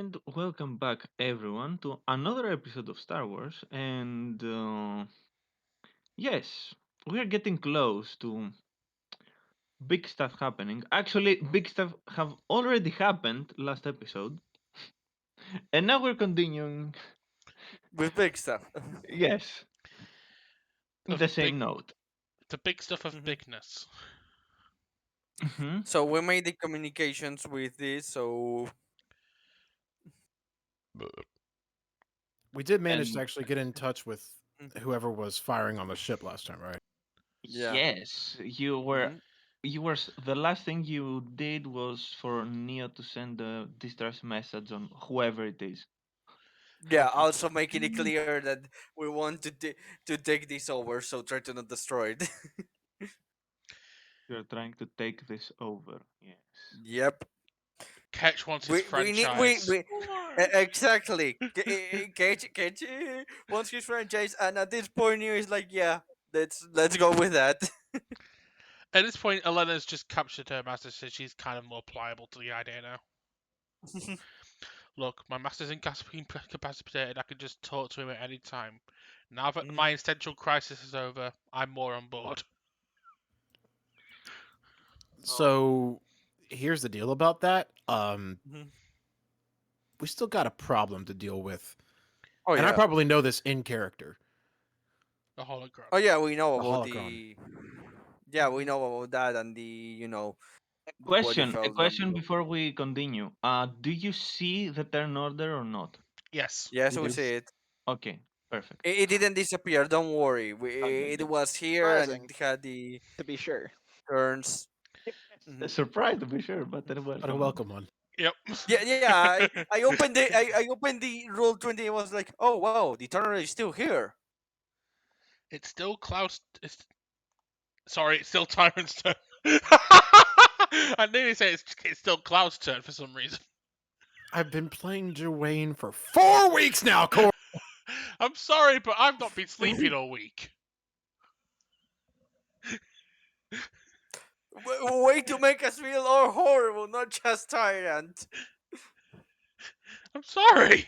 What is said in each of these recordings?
And welcome back, everyone, to another episode of Star Wars. And yes, we are getting close to big stuff happening. Actually, big stuff have already happened last episode, and now we're continuing. With big stuff. Yes, Of the big, same note. the big stuff of Mhm. bigness. Hmm. So we made the communications with this. So We did manage to And actually get in touch with mm, whoever was firing on the ship last time, right? yeah. yes, you were. Mhm. The last thing you did was for Neo to send a distress message on whoever it is. Yeah. Also making it clear that we want to take this over. So try to not destroy it. You're trying to take this over. Yes. Yep. Ketch wants his We need franchise. exactly. Cage wants his franchise, and at this point, Neo is like, yeah, let's go with that. At this point, Elena's just captured her master, so she's kind of more pliable to the idea now. Look, my master's incapacitated. I can just talk to him at any time. Now that Mhm. my essential crisis is over, I'm more on board. So here's the deal about that. Mhm. We still got a problem to deal with. Oh And I yeah. probably know this in character. A hologram. Oh yeah. We know The about holocron. the. Yeah, we know about that and the what you A felt them. question before we continue. Do you see the turn order or not? Yes. Yes, We we do. see it. Okay, perfect. It didn't disappear. Don't worry. Okay, It good. was here and Surprising, it had the to be sure. turns. A Mhm. surprise to be sure, but a But a welcome one. welcome one. Yep. Yeah, yeah. I opened the I opened the roll 20. I was like, oh wow, the turner is still here. It's still Klaus. Sorry, it's still Tyrant's turn. I nearly say it's still Klaus' turn for some reason. I've been playing Dwayne for 4 weeks now, Corey. I'm sorry, but I've not been sleeping all week. Way to make us feel all horrible, not just tyrant. I'm sorry.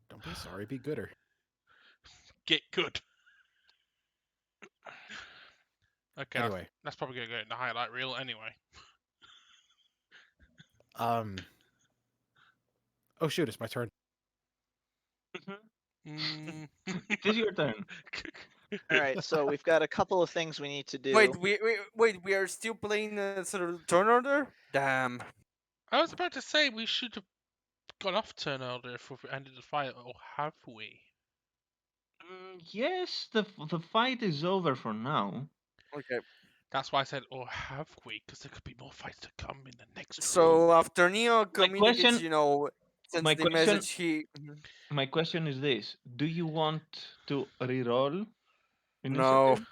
Don't be sorry, be gooder. Get good. Okay, Anyway, that's probably gonna go in the highlight reel anyway. um oh shoot, it's my turn. Mm. It is your turn. All right, so we've got a couple of things we need to Wait, do. we are still playing sort of turn order. Damn. I was about to say we should have gone off turn order if we ended the fight, or have we? Yes, the fight is over for now. Okay. That's why I said, or have we? Because there could be more fights to come in the next So run. after Neo My communicates, question, sends my the question, message he. Mhm. my question is this: do you want to reroll No, initiative?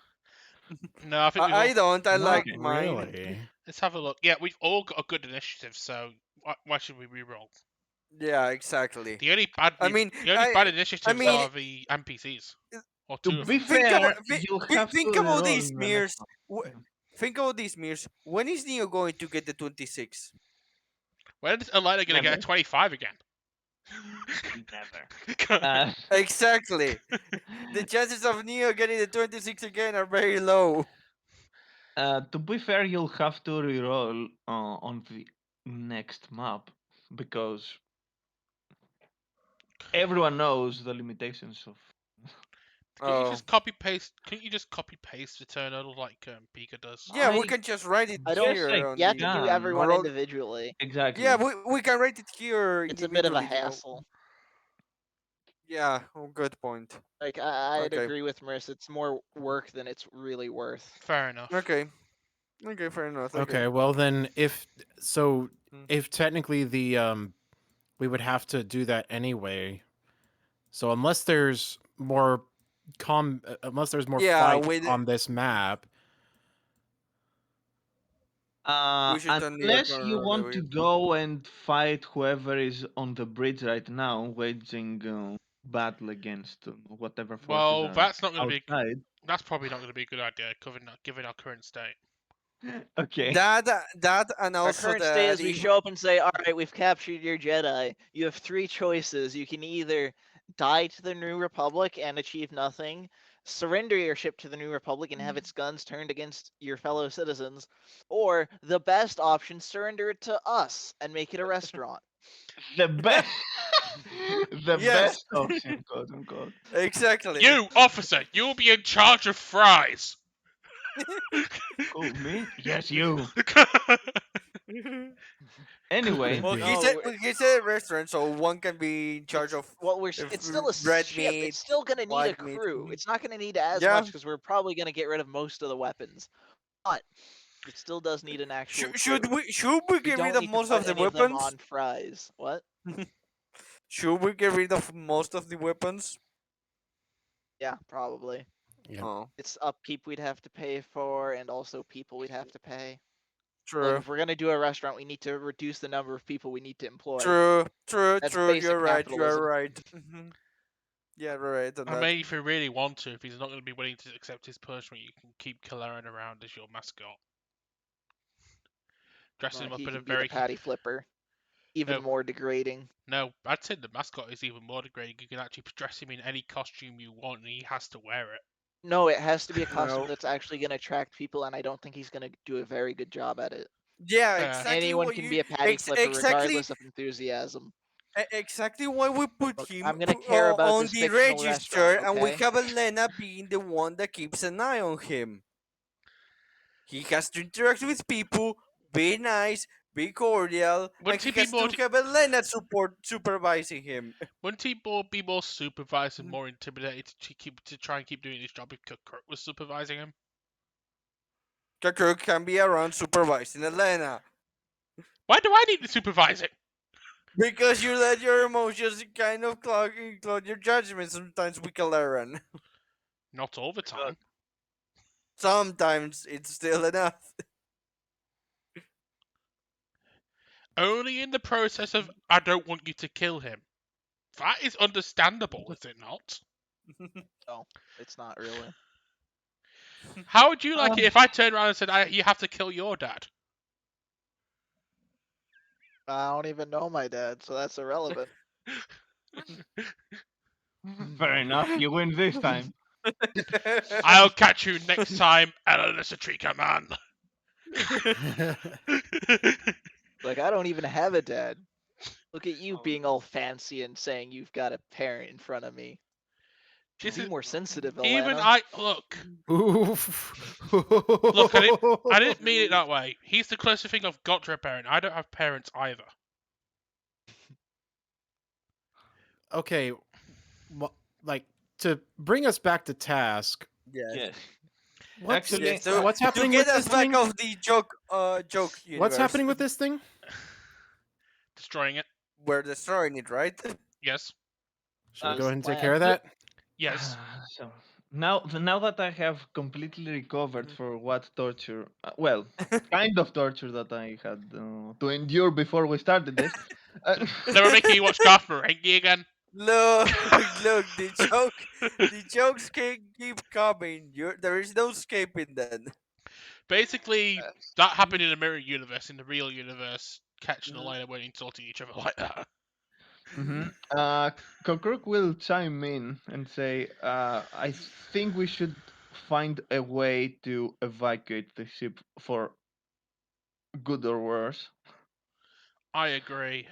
No, I think we've all. I don't. I Not like Okay. mine. really. Let's have a look. Yeah, we've all got a good initiative, so why should we re-roll? Yeah, exactly. The only bad, I mean, the only bad initiatives mean, are the NPCs, or To two of be them. fair, you'll have to think about reroll these in the next mirrors. one. Think about these mirrors. When is Neo going to get the 26? When is Elena gonna get a Never, 25 again? never. Exactly. The chances of Neo getting the 26 again are very low. To be fair, you'll have to reroll on the next map because everyone knows the limitations of. Can't you Oh. just copy paste? Can't you just copy paste the turn order like Pika does? Yeah, we I can just write it I don't. guess here I on You have to the. do can. everyone Or all, individually. yeah, Exactly. we can write it here It's a bit of a individually. hassle. Yeah, good point. Like I'd Okay. agree with Marissa. It's more work than it's really worth. Fair enough. Okay. Okay, fair enough. Okay, well then Hmm. if technically the we would have to do that anyway. So unless there's more unless there's more Yeah, fight with on this map, we should turn the Unless you turn want to order. go and fight whoever is on the bridge right now, waging battle against whatever forces Well, are that's not going to be. outside. That's probably not going to be a good idea, given our current state. Okay. That and Our also current state is we the show up and say, all right, we've captured your Jedi. You have three choices. You can either die to the New Republic and achieve nothing, surrender your ship to the New Republic and have its guns turned against your fellow citizens, or the best option, surrender it to us and make it a restaurant. The best. The Yes. best option, quote unquote. exactly. You, officer, you'll be in charge of fries. Cool, me? Yes, you. Anyway, Well, Indeed. he said restaurant, so one can be in charge It's, of well, we're if it's still a red ship. meat, It's still gonna need a white meat. crew. It's not gonna need as Yeah. much because we're probably gonna get rid of most of the weapons, but it still does need an actual Should crew. we We get rid don't of need to most put of the any of them weapons? on fries. What? Should we get rid of most of the weapons? Yeah, probably. Yeah. Oh, It's upkeep we'd have to pay for, and also people we'd have to pay. Like, true. if we're gonna do a restaurant, we need to reduce the number of people we need to employ. True. That's You're basic right. capitalism. You're right. Yeah, we're right on I that. mean, if you really want to, if he's not going to be willing to accept his punishment, you can keep Killeran around as your mascot. Dressing him up He in a can be the very patty flipper. Even No. more degrading. no. I'd say the mascot is even more degrading. You can actually dress him in any costume you want, and he has to wear it. No, it has to be a costume No. that's actually gonna attract people, and I don't think he's gonna do a very good job at it. Yeah, Yeah. exactly. Anyone what can you be a patty flipper exactly regardless of enthusiasm. exactly why we put Look, him I'm gonna care about on this the fictional register, restaurant, and we okay? have Elena being the one that keeps an eye on him. He has to interact with people, be nice, be cordial, Wouldn't and he he be has more? to have Elena supervising him. Wouldn't he be more supervised and more intimidated to try and keep doing his job if Kirk was supervising him? Kirk can be around supervising Elena. Why do I need to supervise it? Because you let your emotions kind of cloud your judgment sometimes with Kaleran. Not all the time. Sometimes it's still enough. Only in the process of I don't want you to kill him. That is understandable, is it not? No, it's not really. How would you like it if I turned around and said, "You have to kill your dad"? I don't even know my dad, so that's irrelevant. Fair enough. You win this time. I'll catch you next time, Elena man. Like, I don't even have a dad. Look at you being all fancy and saying you've got a parent in front of me. Should This be is more sensitive, even Elena. look. Oof. Look, I didn't mean it that way. He's the closest thing I've got to a parent. I don't have parents either. Okay, like to bring us back to task. Yes. Yes. What's, Actually, Yes, so what's happening to with get us this back thing? off the joke universe. What's happening with this thing? Destroying it. We're destroying it, right? Yes. Should we That's go the ahead and take plan. care of that? Yes. So now that I have completely recovered for what torture, well, kind of torture that I had to endure before we started this. They were making you watch Garth Marenghi again. Look, the jokes can keep coming. There is no escaping them. Basically, that happened in a mirror universe. In the real universe, Ketch and Elena weren't insulting each other like that. Kokrook will chime in and say, I think we should find a way to evacuate the ship for good or worse. I agree.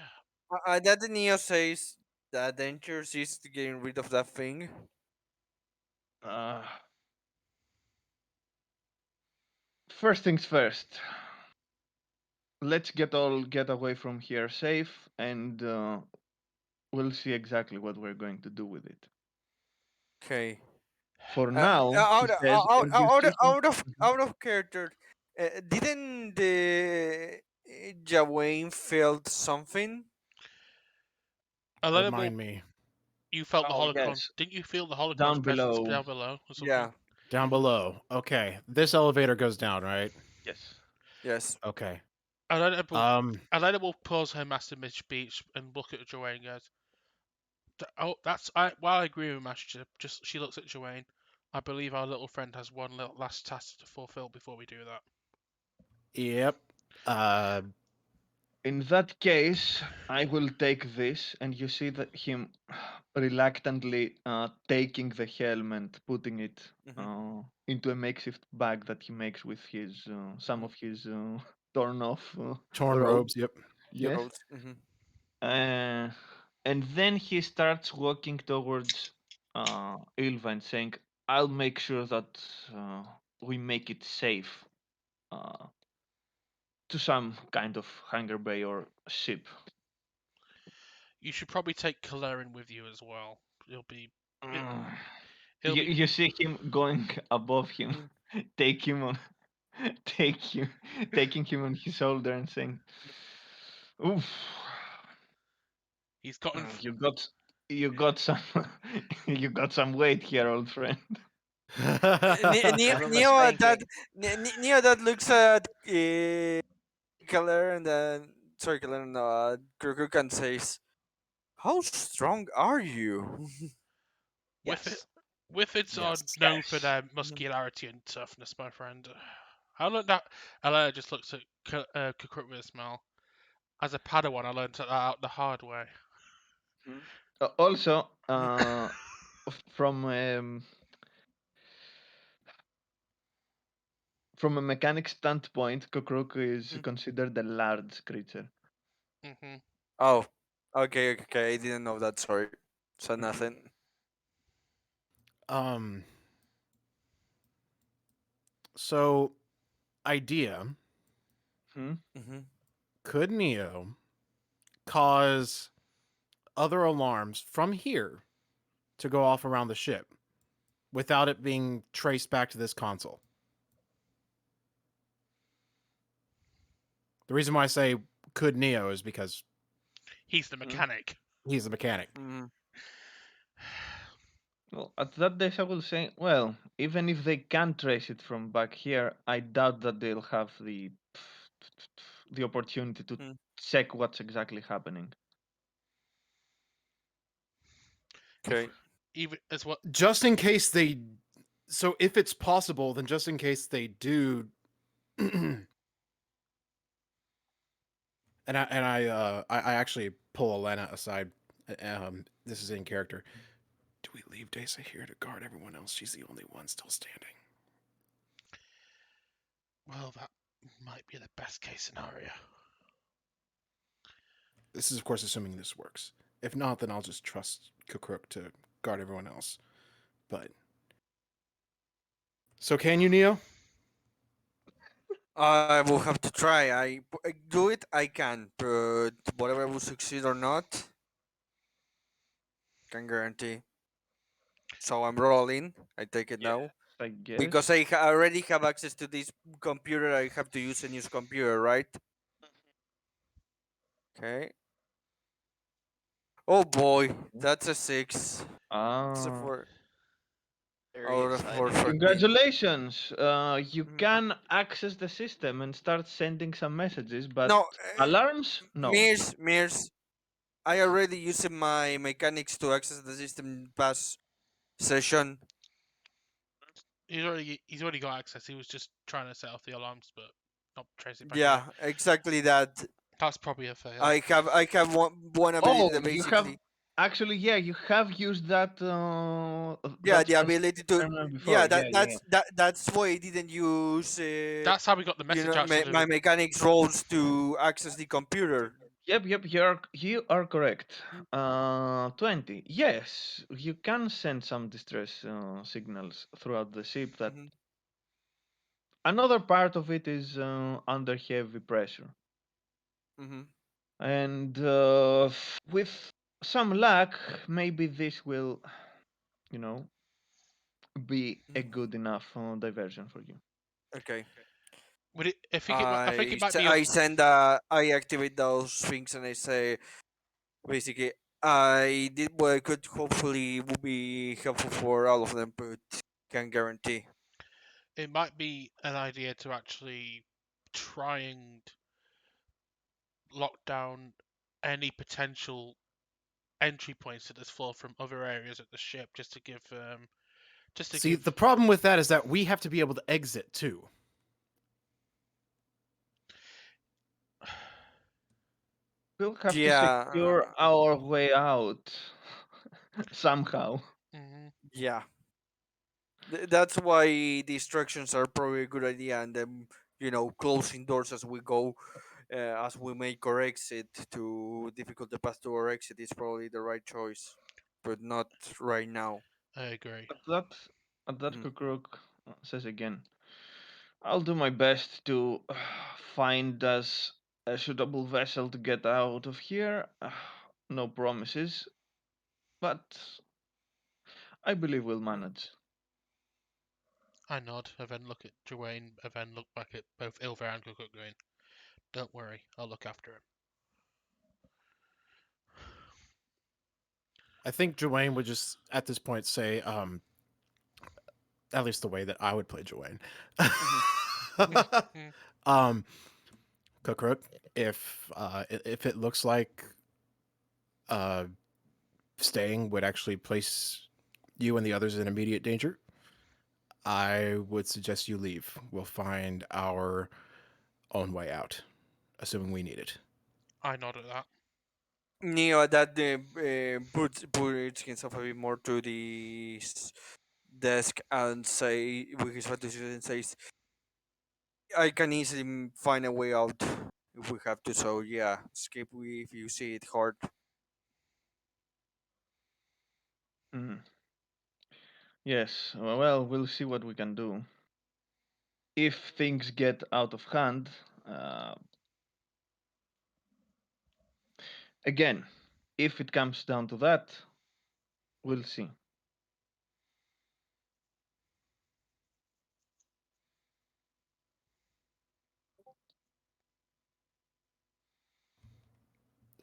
That the Neo says that Adventures is getting rid of that thing. Uh, First things first. Let's get away from here safe, and we'll see exactly what we're going to do with it. Okay. For now, Out, he says, out, and you out, see him- out of out of character. Didn't the Jawain felt something? Elena, Remind me. you felt the Oh, holocron. yes. Didn't you feel the holocron's Down presence below. down below or something? Yeah. Down below. Okay, this elevator goes down, right? Yes. Yes. Okay. Elena will pause her master mid speech and look at Joanne and goes, while I agree with Master, just she looks at Joanne. I believe our little friend has one last task to fulfill before we do that. Yep. In that case, I will take this, and you see that him reluctantly taking the helm and putting it into a makeshift bag that he makes with his some of his torn off Torn robes. Yep. Yes. Uh, and then he starts walking towards Ilva and saying, "I'll make sure that we make it safe uh, to some kind of hangar bay or ship." You should probably take Kalerin with you as well. It'll be. It'll You, be. you see him going above him, take him on, taking him on his shoulder and saying, "Oof, He's gotten. you got, you got some, you got some weight here, old friend." Give him a Neo that spanking. Neo that looks at Keller and then sorry Keller no Krukuk and says, "How strong are you?" With it. Yes. Wizards are Yes. known for their muscularity and toughness, my friend. I learned that. Ella just looks at Kukruk with a smile. As a Padawan, I learned that out the hard way. Also, from from a mechanic standpoint, Kokroku is considered a large creature. Hmm. Oh, okay. I didn't know that. Sorry, so nothing. um. So, idea. Hmm? Could Neo cause other alarms from here to go off around the ship without it being traced back to this console? The reason why I say could Neo is because He's the mechanic. he's the mechanic. Well, at that days I will say, well, even if they can trace it from back here, I doubt that they'll have the opportunity to check what's exactly happening. Okay. Even as what? Just in case they, so if it's possible, then just in case they do, and I actually pull Elena aside. This is in character. Do we leave Desa here to guard everyone else? She's the only one still standing. Well, that might be the best case scenario. This is, of course, assuming this works. If not, then I'll just trust Kukruk to guard everyone else. But so, can you, Neo? I will have to try. I do it. I can, but whether I will succeed or not, can guarantee. So I'm rolling. I take it now I guess. because I already have access to this computer. I have to use a new computer, right? Okay. Oh boy, that's a 6. That's a 4 Very out of exciting. 14. Congratulations! You can access the system and start sending some messages, but No, alarms? No. Mears. I already used my mechanics to access the system past session. He's already got access. He was just trying to set off the alarms, but not tracing back. Yeah, exactly that. That's probably a fail. I have one ability that You have basically actually, yeah, you have used that. the ability to before. that's why I didn't use That's how we got the message out. my mechanics rolls to access the computer. Yep. You are correct. 20. Yes, you can send some distress signals throughout the ship. That another part of it is under heavy pressure, and with some luck, maybe this will, you know, be a good enough diversion for you. Okay. Would it? I think it might be. I activate those things and I say basically I did what I could. Hopefully, will be helpful for all of them, but can't guarantee. It might be an idea to actually try and lock down any potential entry points to this floor from other areas of the ship, just to give. See, the problem with that is that we have to be able to exit too. We'll have to Yeah, secure our way out somehow. Hmm. yeah. That's why distractions are probably a good idea, and then closing doors as we go, as we make our exit to difficult the path to our exit is probably the right choice, but not right now. I agree. At that, at that Mhm. Kukruk says again, I'll do my best to find us a suitable vessel to get out of here. No promises, but I believe we'll manage. I nod, and then look at Dwayne, and then look back at both Ilver and Cook going, don't worry, I'll look after him. I think Joanne would just at this point say, at least the way that I would play Joanne. Mhm. um, Cookrook, if it looks like uh, staying would actually place you and the others in immediate danger, I would suggest you leave. We'll find our own way out, assuming we need it. I nod at that. Neo at that puts himself a bit more to the desk and say with his fantasy and says, "I can easily find a way out if we have to. So yeah, escape if you see it hard." Mhm. Yes, well, we'll see what we can do. If things get out of hand, uh, again, if it comes down to that, we'll see.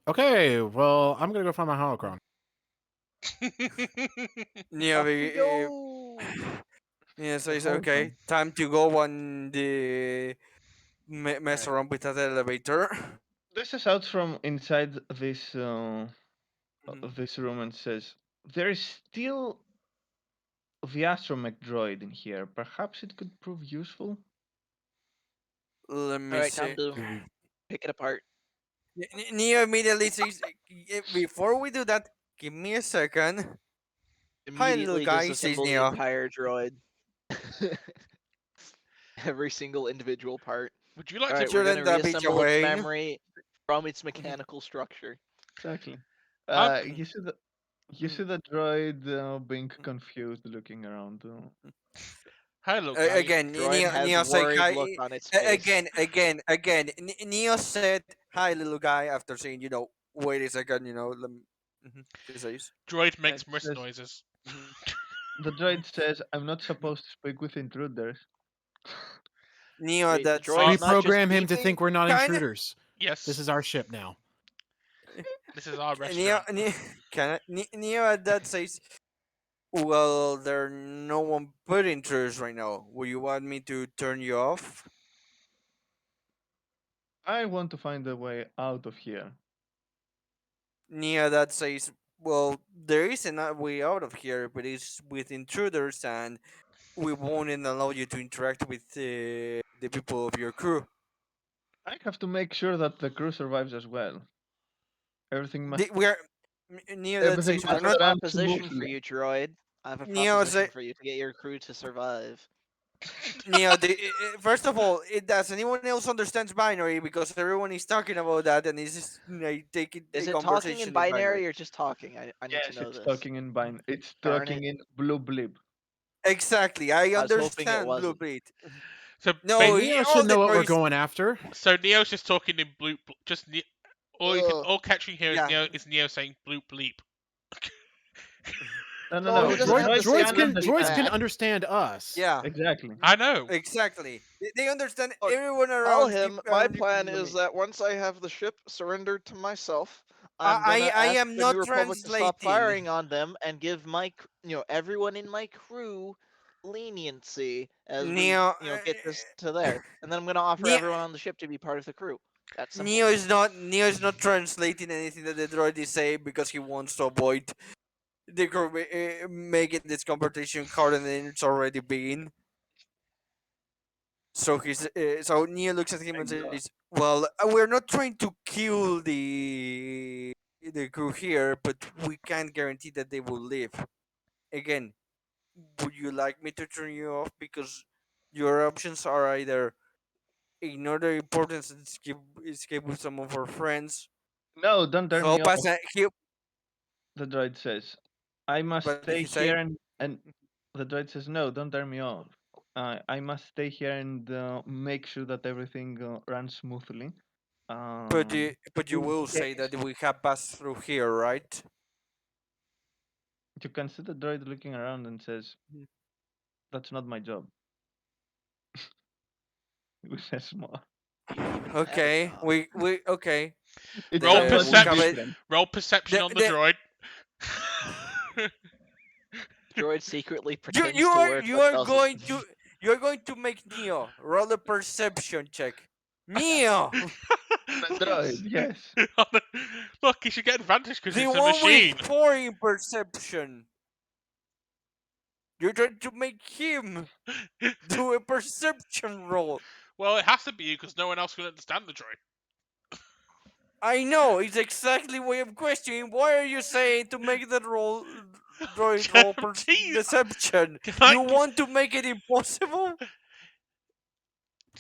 Okay, well, I'm gonna go find my holocron. Neo, Off we go. Neo The says, whole "Okay, time. time to go and mess Right. around with that elevator." This is out from inside Mhm. this room and says, there is still the Astromech Droid in here. Perhaps it could prove useful? Let All me right, time see. to pick it apart. Neo immediately says, "Before we do that, give me a second." Hi, little Immediately guy, says disassemble the Neo. entire droid. Every single individual part. Would you like All to? right, we're Shouldn't gonna that be reassemble its Joanne? memory from its mechanical structure. Exactly. I'm. You see the droid being confused, looking around. Hey, little guy. Again, Droid has Neo say worried hi. look on its face. Again. Neo said hi, little guy, after saying, wait a second, let me. He says. Droid It makes wrist says, noises. the droid says, I'm not supposed to speak with intruders. Neo Wait, the that droid's We says, not just program him to beeping? think we're not kind intruders. This Yes, is our ship now. this is our Neo, restaurant. Neo that says, well, there no one put intruders right now. Would you want me to turn you off? I want to find a way out of here. Neo that says, well, there is a way out of here, but it's with intruders, and we won't allow you to interact with the people of your crew. I have to make sure that the crew survives as well. Everything must We are Neo that everything says I we're must have a not. run proposition for smoothly. you, droid. I have a Neo proposition say for you to get your crew to survive. Neo. First of all, does anyone else understands binary? Because everyone is talking about that, and is just taking Is a it talking conversation in in binary. binary or just talking? I need to Yes, know it's this. talking in bin. It's Darn talking it. in blue blib. Exactly, I I was hoping it understand Blue wasn't. Bleed. So, No, Neo all should the know what we're droids. going after. so Neo's just talking in bloop. Just all you can, Ugh. all catching here Yeah, is Neo saying bloop bleep. No, no, No, no. he No, The doesn't have to droid say can bloop bleep droids can understand. back. understand us. yeah, Exactly. I know. exactly. They understand Look, everyone tell around him my around you. plan is that once I have the ship surrendered to myself, I, I'm gonna I ask am the New not Republic to stop translating. firing on them and give everyone in my crew leniency as we, Neo, get this to there. And then I'm gonna offer Neo, everyone on the ship to be part of the crew. That's simple. Neo is not translating anything that the droid is saying because he wants to avoid making this conversation harder than it's already been. So so Neo looks at him and Thank God. says, "Well, we're not trying to kill the crew here, but we can't guarantee that they will live. Again, would you like me to turn you off? Because your options are either ignore the importance and escape with some of our friends, No, don't turn me help off. us, help." The droid says, I must What did stay he say? here and the droid says, no, don't turn me off. I must stay here and make sure that everything runs smoothly. But you In will say case that we have passed through here, right? you can see the droid looking around and says, that's not my job. With a smile. You don't even have a Okay, job. we okay. It's Roll We somewhat have perception. it. different. Roll perception on the The droid. Droid secretly you pretends to work you but are doesn't. going to make Neo roll a perception check. Neo, The droid, yes. Look, he should get advantage because the it's a one with machine. 4 in perception. You're trying to make him do a perception roll. Well, it has to be you because no one else can understand the droid. I know, it's exactly why I'm questioning. Why are you saying to make the roll droid roll Jeez, deception? can You want to make it impossible?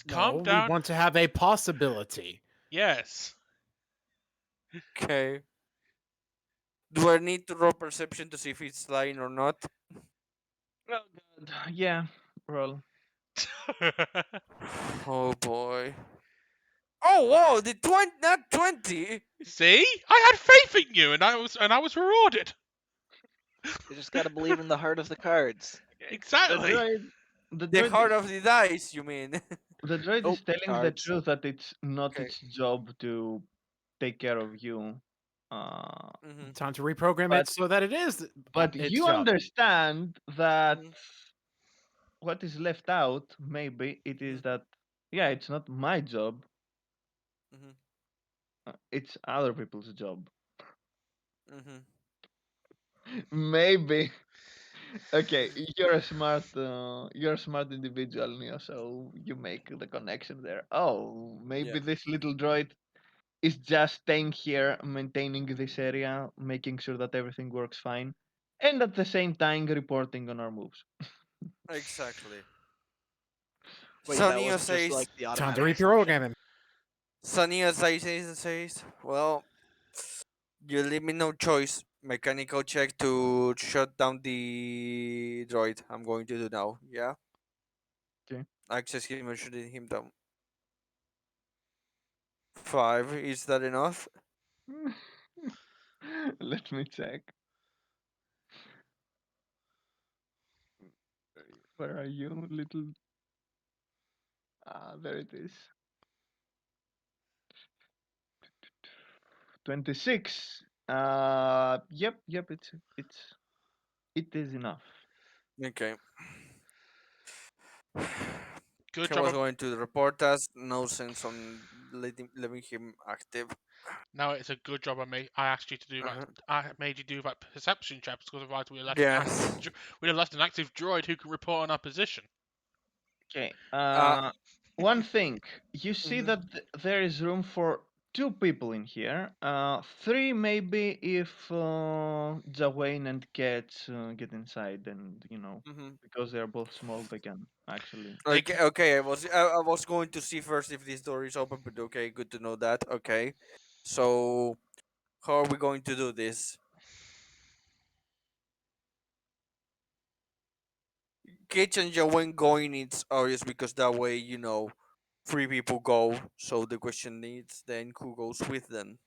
calm No, we down? want to have a possibility. Yes. Okay. Do I need to roll perception to see if it's lying or not? Oh god. Yeah. Roll. Oh boy. Oh wow, the 20, not 20. See, I had faith in you, and I was rewarded. You just gotta believe in the heart of the cards. The Exactly. droid the The droid heart is of the dice, you mean? the droid Oh, is telling the cards. truth that it's not Okay. its job to take care of you. Uh Mm-hmm. Time to reprogram but it so that it is but its you job. understand that Mm-hmm. what is left out maybe it is that yeah, it's not my job, Mm-hmm. it's other people's job. Mm-hmm. Maybe. Okay, you're a smart individual, Neo, so you make the connection there. Oh, maybe Yeah. this little droid is just staying here, maintaining this area, making sure that everything works fine, and at the same time reporting on our moves. Exactly. Wait, that Sonia wasn't just says. like the Time to automatic assumption. reprogram him. Sonia says. Well, you leave me no choice. Mechanical check to shut down the droid. I'm going to do now. Yeah. Okay. Access him and shutting him down. 5. Is that enough? Let me check. Where are you, little? Ah, there it is. 26. Yep. It is enough. Okay. Good He job. was going to report us. No sense on leaving him active. Now it's a good job I asked you to do that. Uh-huh. I made you do that perception check because otherwise we'd have left Yes. we'd have left an active droid who can report on our position. Okay. Uh, One thing you see mhm, that there is room for two people in here. Three maybe if Jawain and Ket get inside, and mhm. because they are both small, they can actually. They Okay, can, okay. I was going to see first if this door is open, but okay, good to know that. Okay, so how are we going to do this? Kitchen when going it's obvious because that way 3 people go. So the question is then who goes with them?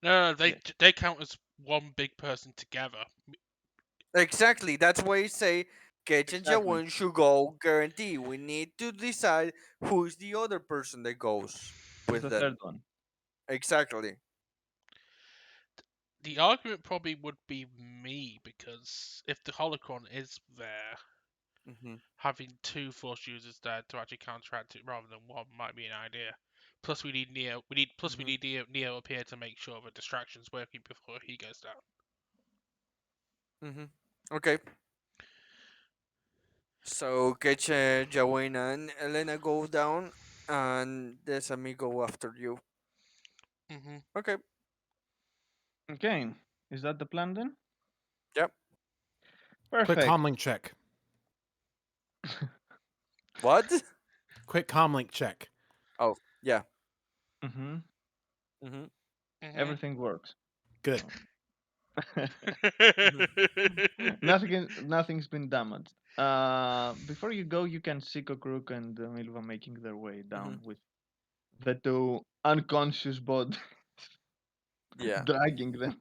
no, Yes. they count as one big person together. Exactly. That's why I say Kitchen Exactly. when should go. Guarantee. We need to decide who is the other person that goes Who's with the third them. one? Exactly. The argument probably would be me because if the holocron is there, Hmm. having 2 force users there to actually counteract it rather than one might be an idea. Plus, we need Neo. We Hmm. need Neo up here to make sure the distraction's working before he goes down. Hmm. Okay. So get Jawain and Elena go down, and there's a me go after you. Mm-hmm. Okay. Okay, is that the plan then? Yep. Quick Perfect. comlink check. What? Quick comlink check. Oh, yeah. Mm-hmm. Mm-hmm. Mm-hmm. Everything works. Good. Nothing's been damaged. Before you go, you can see Kokruk and Milva making their way down with the two unconscious bodies Yeah. dragging them.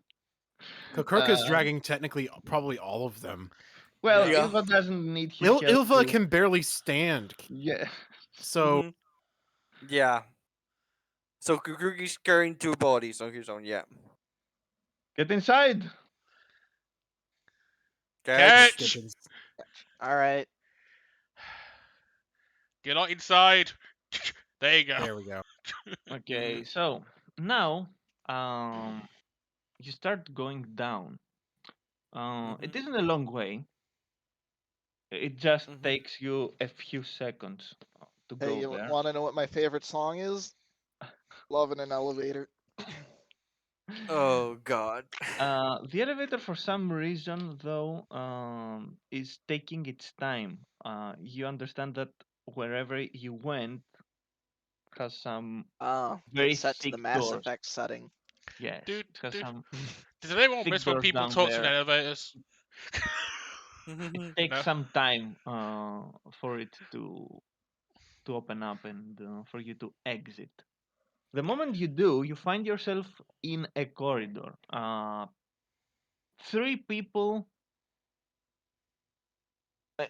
Kokruk is dragging technically probably all of them. Well, Yeah. Ilva doesn't need his help. Ilva can barely stand. Yeah. So Mhm. Yeah. So Kukruk is carrying two bodies on his own. Yeah. Get inside. Catch. Catch! All right. Get on inside. There you go. there we go. Okay, so now you start going down. It isn't a long way. It just takes you a few seconds to Hey, go you there. want to know what my favorite song is? Love in an Elevator. Oh God. The elevator, for some reason, though, is taking its time. You understand that wherever you went has some Oh, very it's set to the thick Mass doors. Effect setting. Yes, Dude, it has dude. some Does anyone thick miss when doors people down talk in there. elevators? It takes No. some time for it to open up and for you to exit. The moment you do, you find yourself in a corridor. Three people.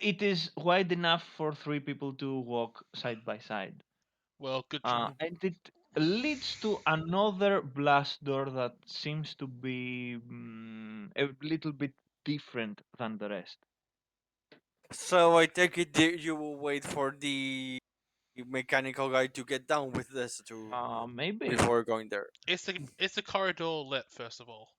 It is wide enough for three people to walk side by side. Well, good job. And it leads to another blast door that seems to be a little bit different than the rest. So I take it you will wait for the mechanical guy to get down with this to Maybe. before going there. Is the corridor lit first of all?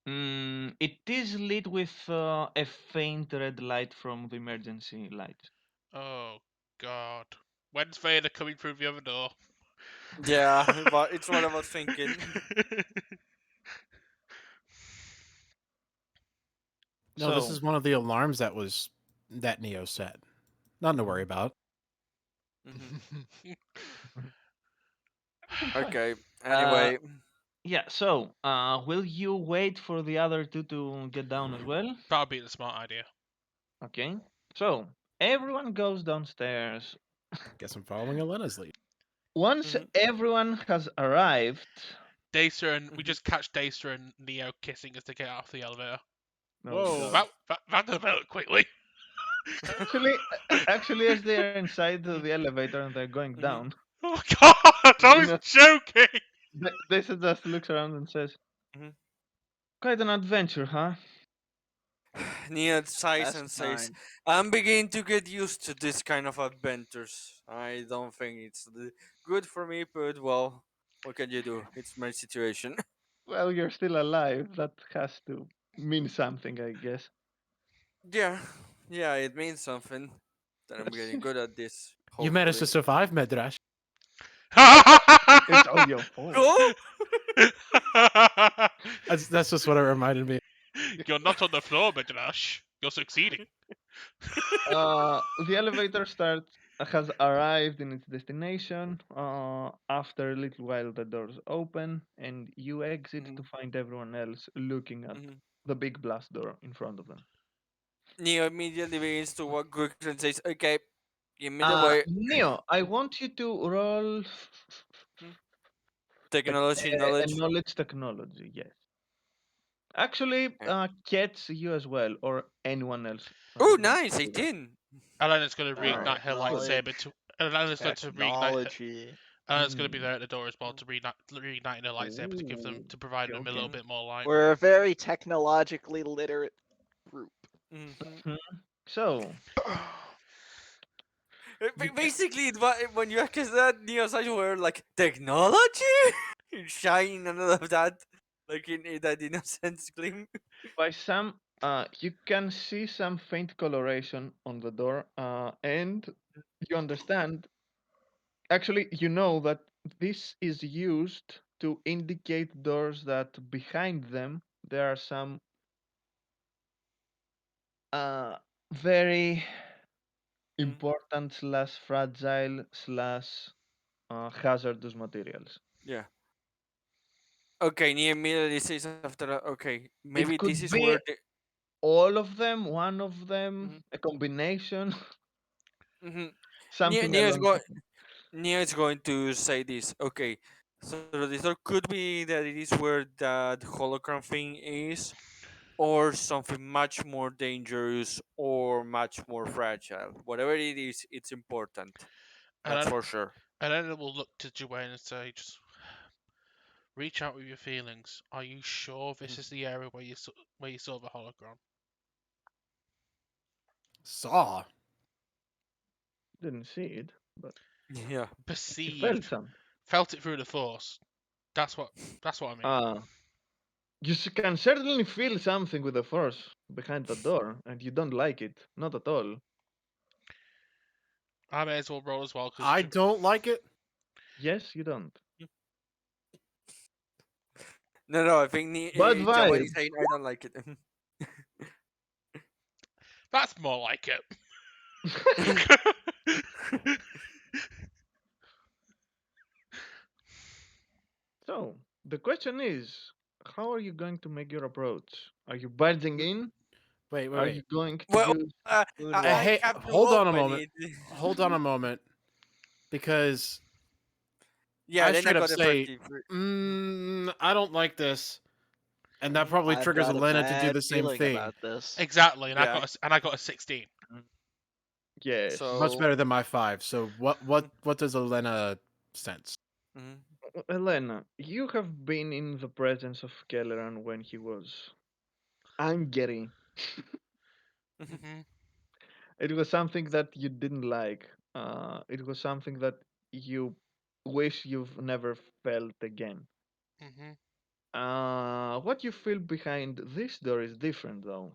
It is lit with a faint red light from the emergency lights. Oh God. When's Vader coming through the other door? Yeah, but it's what I was thinking. No, this So, is one of the alarms that Neo set. Nothing to worry about. Okay. Uh, Anyway. yeah. So, will you wait for the other two to get down as well? That'd be the smart idea. Okay. So everyone goes downstairs. Guess I'm following Elena's lead. Once everyone has arrived. Dacer and we just catch Dacer and Neo kissing as they get off the elevator. Oh, Whoa, that developed quickly. actually, as they are inside the elevator and they're going down, Oh God, I was joking. Dacer just looks around and says, "Quite an adventure, huh?" Nia sighs That's and says, fine. I'm beginning to get used to this kind of adventures. I don't think it's good for me, but well, what can you do? It's my situation. Well, you're still alive. That has to mean something, I guess. Yeah, yeah, it means something. That I'm getting good at this. You managed to Hopefully. survive, Medrash. It's all your fault. Go! That's just what it reminded me. You're not on the floor, Midrash. You're succeeding. The elevator has arrived in its destination. After a little while, the doors open, and you exit to find everyone else looking at the big blast door in front of them. Neo immediately begins to walk quickly and says, okay, give me the way. Neo, I want you to roll Technology a knowledge. knowledge technology. Yes. Actually, Kets, you as well, or anyone else. Oh, who wants nice, to do that. 18. Elena's going to Alright, reignite her lightsaber to. Elena's going to reignite. Technology. Elena's going to be there at the door as well to reigniting her lightsaber to provide them a little bit more light. We're a very technologically literate group. So, Basically, when you access that, Neo's eyes were like, technology? Shine and all of that. Like in that innocence gleam. by some You can see some faint coloration on the door, and you understand. Actually, you know that this is used to indicate doors that behind them there are some very Mm, important slash fragile slash hazardous materials. yeah. Okay, Neo immediately says after that, okay, maybe It this could is where be the. all of them, one of them, Mhm, a combination, mhm. something Neo is along going. that line. Neo is going to say this. Okay, so this door could be that it is where that holocron thing is, or something much more dangerous or much more fragile. Whatever it is, it's important. And That's then, for sure. and then it will look to Dwayne and say, just reach out with your feelings. Are you sure this is the area where you saw the holocron? Saw. Didn't see it, but Yeah. you felt Perceived, some. felt it through the force. That's what I mean. You can certainly feel something with the force behind the door, and you don't like it, not at all. I may as well roll as well because I don't like it. Yes, you don't. No, I think Bad Giovanni vibes. saying I don't like it. that's more like it. So the question is, how are you going to make your approach? Are you barging in? Wait, wait, Are wait. you going to Well, use good I Hey, have to hold on a open moment. it. Hold on a moment, because Yeah, I then I straight up got the first say, tip. I don't like this, and that probably I've triggers got a Elena to do bad the same feeling thing. about this. Exactly, and Yeah. I got a 16. Yes. Much So. better than my 5. So what does Elena sense? Mhm. Elena, you have been in the presence of Kelleran when he was angry. Hmm. It was something that you didn't like. It was something that you wish you've never felt again. Hmm. What you feel behind this door is different, though.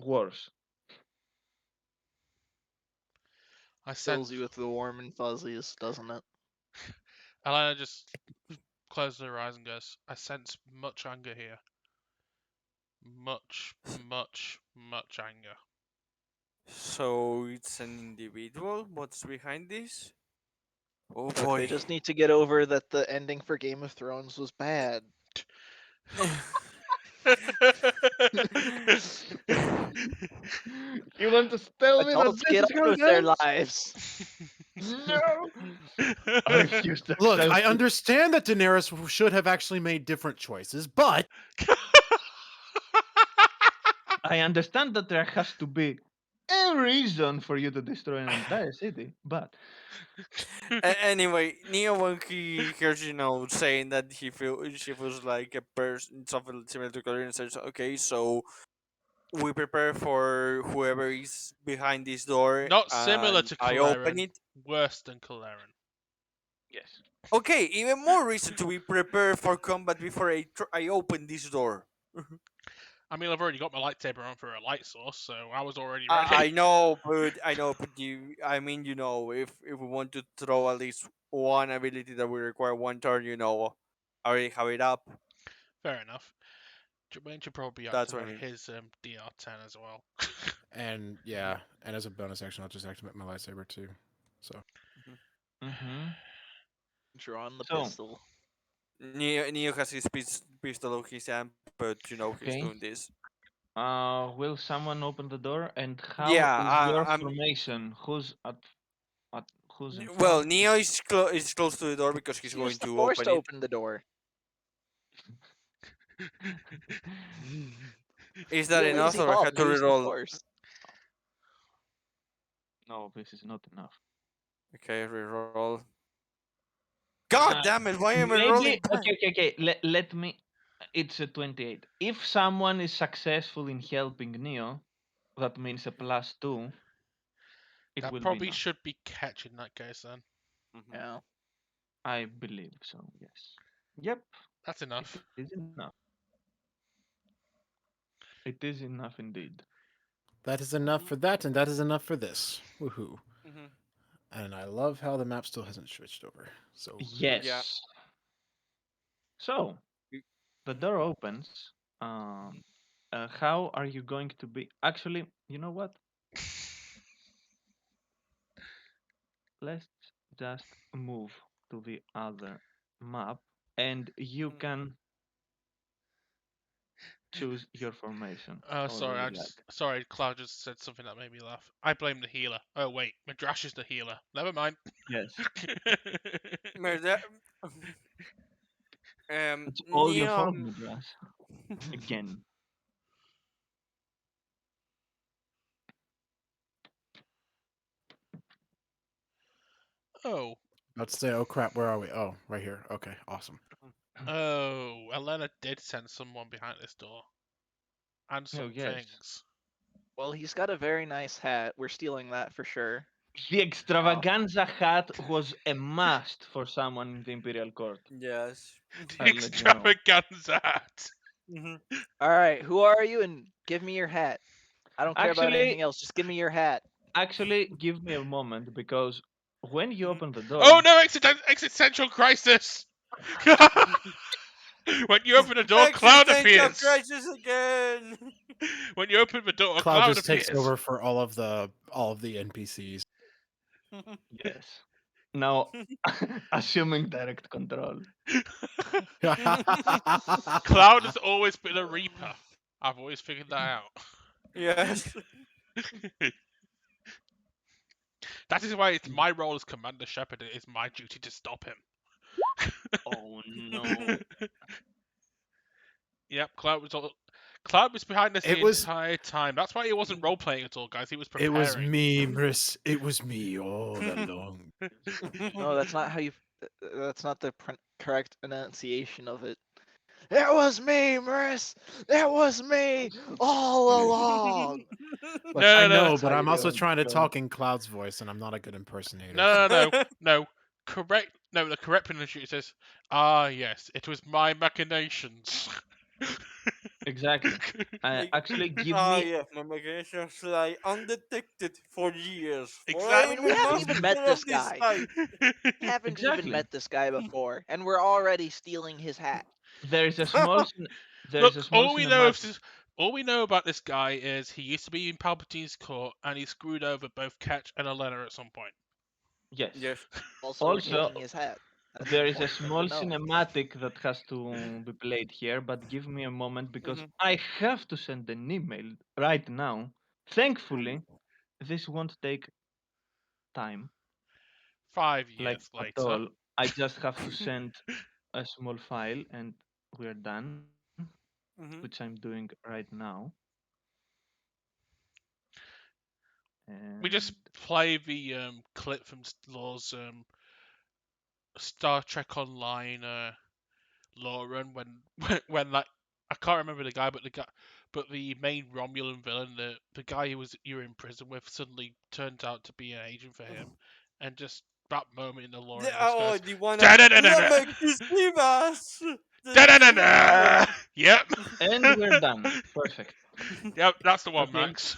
Worse. I Fills sense. you with the warm and fuzzies, doesn't it? Elena just closes her eyes and goes, I sense much anger here. Much anger. So it's an individual. What's behind this? Oh Look, they boy. just need to get over that the ending for Game of Thrones was bad. You want to tell me that Adults this get is on how it with their ends? lives. No! I refuse to Look, accept I it. understand that Daenerys should have actually made different choices, but I understand that there has to be a reason for you to destroy an entire city, but Anyway, Neo when he hears saying that she feels like a person something similar to Clarion says, okay, so we prepare for whoever is behind this door Not similar and to I open Kaleran, it. worse than Kaleran. yes. Okay, even more reason to be prepared for combat before I open this door. I mean, I've already got my lightsaber on for a light source, so I was already I ready. know, but I mean, if we want to throw at least one ability that will require one turn, I already have it up. Fair enough. Jermaine should probably That's what I activate mean. his DR10 as well. and yeah, and as a bonus action, I'll just activate my lightsaber too. So Mm-hmm. Drawing the So, pistol. Neo has his pistol on his hand, but he's doing okay. this. Will someone open the door? And how Yeah, is your I'm. formation? At who's in Well, front? Neo is close to the door because he's Just use going the to force open to it. open the door. Is Be that a enough, lazy or I bum have and to use the reroll? force. No, this is not enough. Okay, reroll. God Uh, damn it! Why am I rolling maybe bad? okay. Let me. It's a 28. If someone is successful in helping Neo, that means a +2. It That will be probably enough. should be catch in that case then. Mhm. Yeah. I believe so. Yes. Yep. That's It enough. is enough. It is enough indeed. That is enough for that, and that is enough for this. Woohoo! Mm-hmm. And I love how the map still hasn't switched over. So Yeah. Yes. So the Mm-hmm. door opens. How are you going to be? Actually, you know what? Let's just move to the other map, and you can choose your formation, Oh, however sorry, you like. sorry. Cloud just said something that made me laugh. I blame the healer. Oh wait, Madrash is the healer. Never mind. Yes, That, it's all your fault, Neon. Madras. Again. Oh, let's say, oh crap, where are we? Oh, right here. Okay, awesome. oh, Elena did send someone behind this door and Oh some yes, things. Well, he's got a very nice hat. We're stealing that for sure. the extravaganza hat was a must for someone in the Imperial Court. Yes. The I'll let you know. extravaganza hat. Mm-hmm. All right, who are you? And give me your hat. I don't care about anything Actually, else. Just give me your hat. give me a moment because when you open the Oh door, no, existential crisis! When you open the door, Cloud Existential appears. crisis again. When you open the door, Cloud Cloud just takes appears. over for all of the NPCs. yes. Now, assuming direct control. Cloud has always been a Reaper. I've always figured that out. Yes. That is why it's my role as Commander Shepard. It is my duty to stop him. Oh no. Yep, Cloud was behind us it the was entire time. That's why he wasn't role playing at all, guys. He was it was preparing. me, Maris. It was me all along. No, that's not how you. That's not the correct enunciation of it. It was me, Maris. It was me all along. Look, I No, no, no, know, That's but how you I'm do also it. trying to Go. talk in Cloud's voice, and I'm not a good impersonator. no, So. no, no, no. Correct. No, the correct pronunciation says, "Ah, yes, it was my machinations." Exactly. Actually, give Ah, me yeah, my machinations lie undetected for years. For I I Exactly. mean, am we a haven't even met master this of this guy. site. Haven't even exactly. met this guy before, and we're already stealing his hat. There is a small there is a Look, small cinematic. all we know about this guy is he used to be in Palpatine's court and he screwed over both Ketch and Elena at some point. Yes. Yes. Also, we're Also, taking his hat. That's there is a important for him small to know. cinematic that has to be played here, but give me a moment because Mm-hmm. I have to send an email right now. Thankfully, this won't take time, 5 years like at later. all. I just have to send a small file and we're done, which Mm-hmm. I'm doing right now. We just And play the clip from Law's Star Trek Online lore run when like I can't remember the guy, but the main Romulan villain, the guy who was you were in prison with, suddenly turns out to be an agent for him, and just that moment in the lore, and it just Oh, goes the one of da da da da let da me deceive us. da da da Yeah. da. Yep. we're done. Perfect. Yep, that's the one, Okay, Max.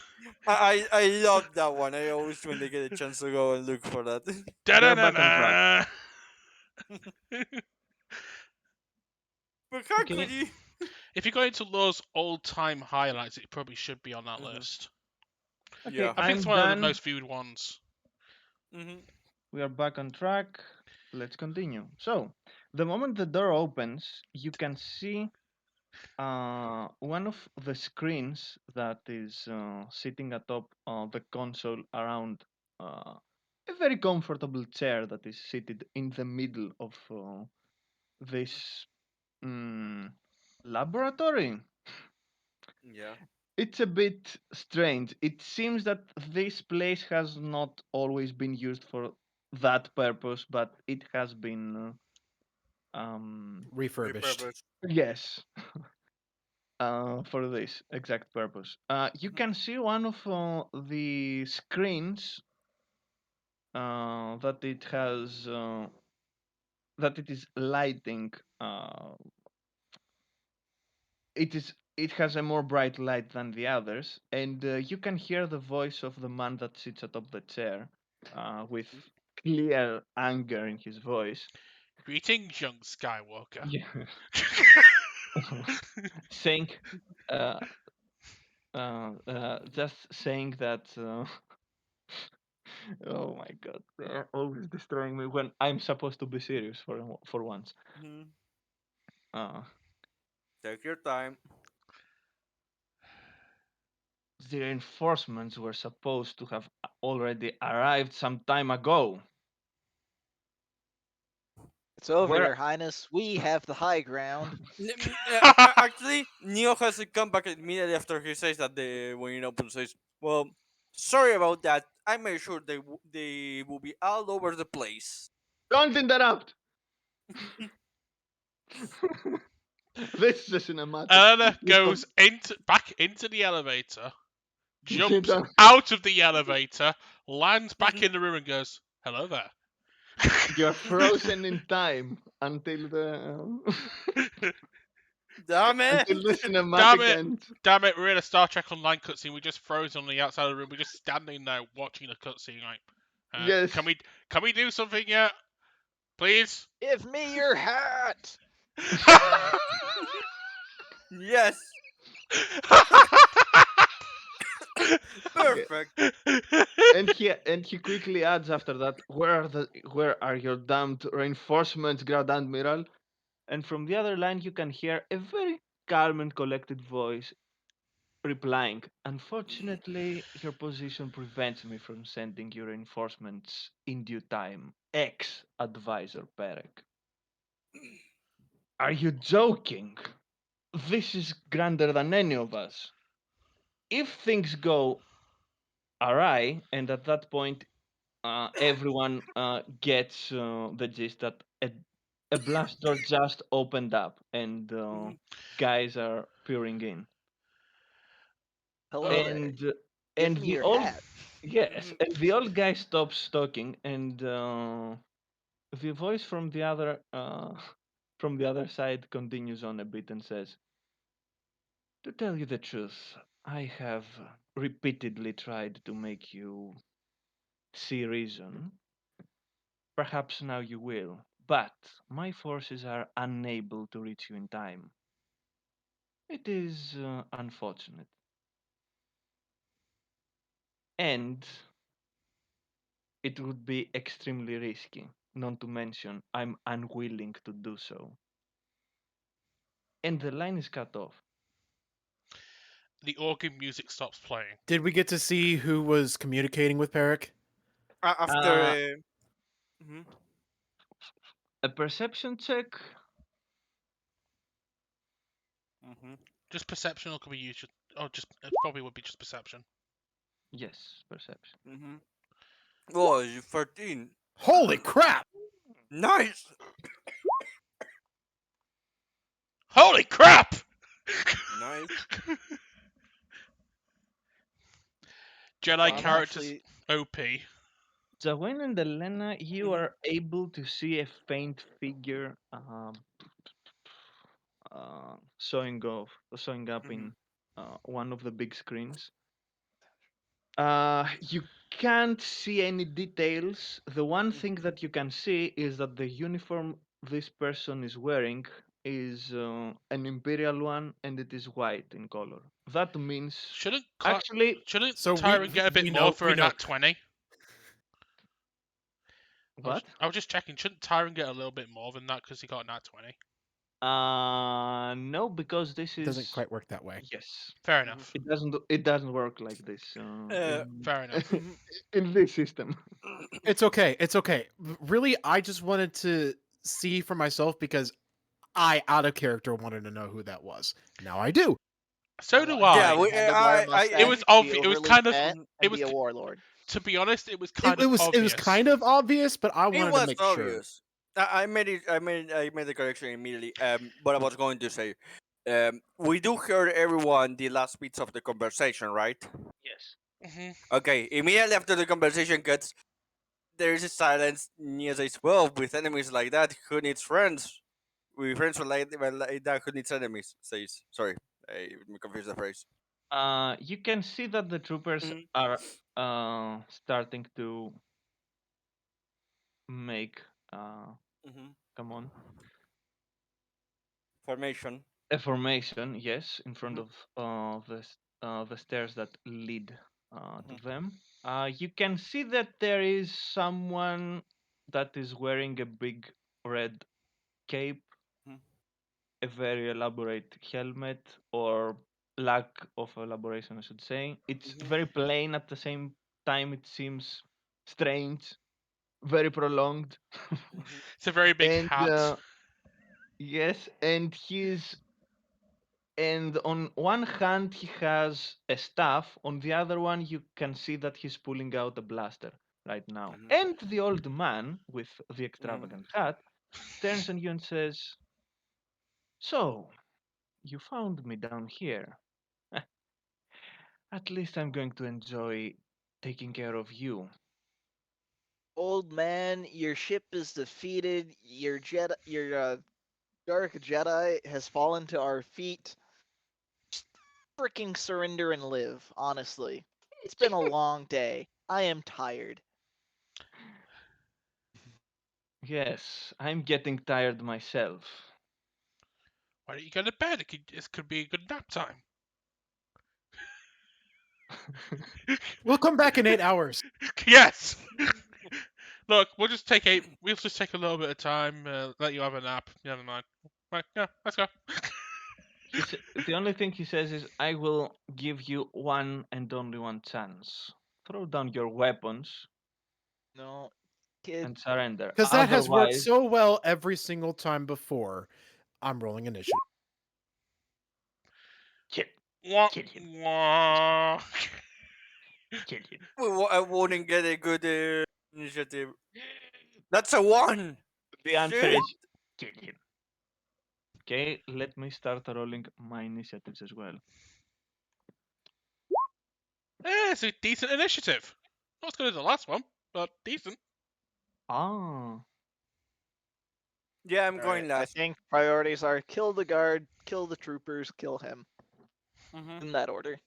I love that one. I always when they get a chance to go and look for that. Da da we're da back on track. da. But how could Okay, you? If you go into Law's all-time highlights, it probably should be on that Mm-hmm. list. okay, Yeah. I think it's I'm one of the done. most viewed ones. Mm-hmm. We are back on track. Let's continue. So, the moment the door opens, you can see one of the screens that is sitting atop the console around a very comfortable chair that is seated in the middle of this mm, laboratory. Yeah. It's a bit strange. It seems that this place has not always been used for that purpose, but it has been. Refurbished. Repurpose. Yes, for this exact purpose. You Mm-hmm. can see one of the screens that it has that it is lighting. Uh, it is it has a more bright light than the others, and you can hear the voice of the man that sits atop the chair, with clear anger in his voice. Greetings, young Skywalker. Yeah. saying, uh, just saying that. Oh my god, they're always destroying me when I'm supposed to be serious for once. Mhm. Uh, Take your time. the reinforcements were supposed to have already arrived some time ago. It's over, Where? Your Highness. We have the high ground. Actually, Neo has to come back immediately after he says that when Inopen says, "Well, sorry about that. I made sure they will be all over the place." Don't interrupt. This is a cinematic. Elena You goes back into the elevator, jumps don't- out of the elevator, lands back in the room, and goes, "Hello there." You're frozen in time until the Damn it! until the Damn cinematic it! ends. Damn it! We're in a Star Trek Online cutscene. We just froze on the outside of the room. We're just standing there watching the cutscene. Like, Yes. can we do something yet, please? Give me your hat. Yes, perfect. And he quickly adds after that, where are your damned reinforcements, Grand Admiral? And from the other line you can hear a very calm and collected voice replying, unfortunately, your position prevents me from sending your reinforcements in due time. Ex-advisor Perek. Are you joking? This is grander than any of us. If things go awry, and at that point everyone gets the gist that a blast door just opened up and Mhm. guys are peering in. Hello there. And Give and me the your old hat. yes, and the old guy stops talking, and the voice from the other side continues on a bit and says, "To tell you the truth, I have repeatedly tried to make you see reason. Perhaps now you will, but my forces are unable to reach you in time. It is unfortunate. And it would be extremely risky, not to mention I'm unwilling to do so." And the line is cut off. The organ music stops playing. Did we get to see who was communicating with Perek? After. Uh, Mhm. a perception check? Mhm. Just perception, or could we use? Oh, just it probably would be just perception. Yes, perception. Mhm. Oh, you 13. Holy crap! Nice. Holy crap! Nice. Jedi I'm characters actually OP. Zawin and Elena, you Mhm. are able to see a faint figure showing up Mhm. in one of the big screens. You can't see any details. The one thing Mhm. that you can see is that the uniform this person is wearing is an imperial one, and it is white in color. That means actually Shouldn't So Tyron get a bit more for a nat 20? what? I was just checking. Shouldn't Tyron get a little bit more than that because he got a nat 20? No, because this It doesn't is quite work that way. yes. Fair Mhm. enough. It doesn't work like this in Fair enough. Mhm. in this system. It's okay. It's okay. Really, I just wanted to see for myself because I, out of character, wanted to know who that was. Now I do. So do Yeah, I. we, handlebar It mustache, was be obvious. It was overly kind of. fat, Mhm. It and was. be a warlord. To be honest, it was It, kind it of was obvious. it was kind of obvious, but I it wanted to was make sure. obvious. I made it. I made the correction immediately. What I was going to say. We do hear everyone the last bits of the conversation, right? Yes. hmm Okay. Immediately after the conversation cuts, there is a silence. Nia says, "Well, with enemies like that, who needs friends? With friends like that, who needs enemies?" Says, "Sorry, me confuse the phrase. You can see that the troopers Mhm. are starting to make Mhm. come on Formation. a formation. Yes, in front Mhm. of the stairs that lead to Mhm. them. You can see that there is someone that is wearing a big red cape, Mhm. a very elaborate helmet, or lack of elaboration, I should say. It's Mhm. very plain at the same time. It seems strange, very prolonged, Mhm. It's a very big and hat. yes, and on one hand he has a staff, on the other one you can see that he's pulling out a blaster right now. Mhm. And the old man with the Mhm. extravagant hat turns on you and says, "So, you found me down here. At least I'm going to enjoy taking care of you." Old man, your ship is defeated. Your dark Jedi has fallen to our feet. Just freaking surrender and live, honestly. It's been a long day. I am tired. Yes, I'm getting tired myself. Why don't you go to bed? This could be a good nap time. We'll come back in 8 hours. Yes. Look, we'll just take a little bit of time. Let you have a nap. Never mind. Right, yeah, let's go. The only thing he says is, "I will give you one and only one chance. Throw down your weapons No, kid. and surrender. Because that has worked Otherwise, so well every single time before. I'm rolling initiative. kill, Wah, kill him, wah. kill him." I wouldn't get a good initiative. That's a 1. The answer Shit. is kill him. Okay, let me start rolling my initiatives as well. It's a decent initiative. Not as good as the last one, but decent. Ah, Yeah, I'm going Alright, I last. think priorities are kill the guard, kill the troopers, kill him. Mhm. In that order.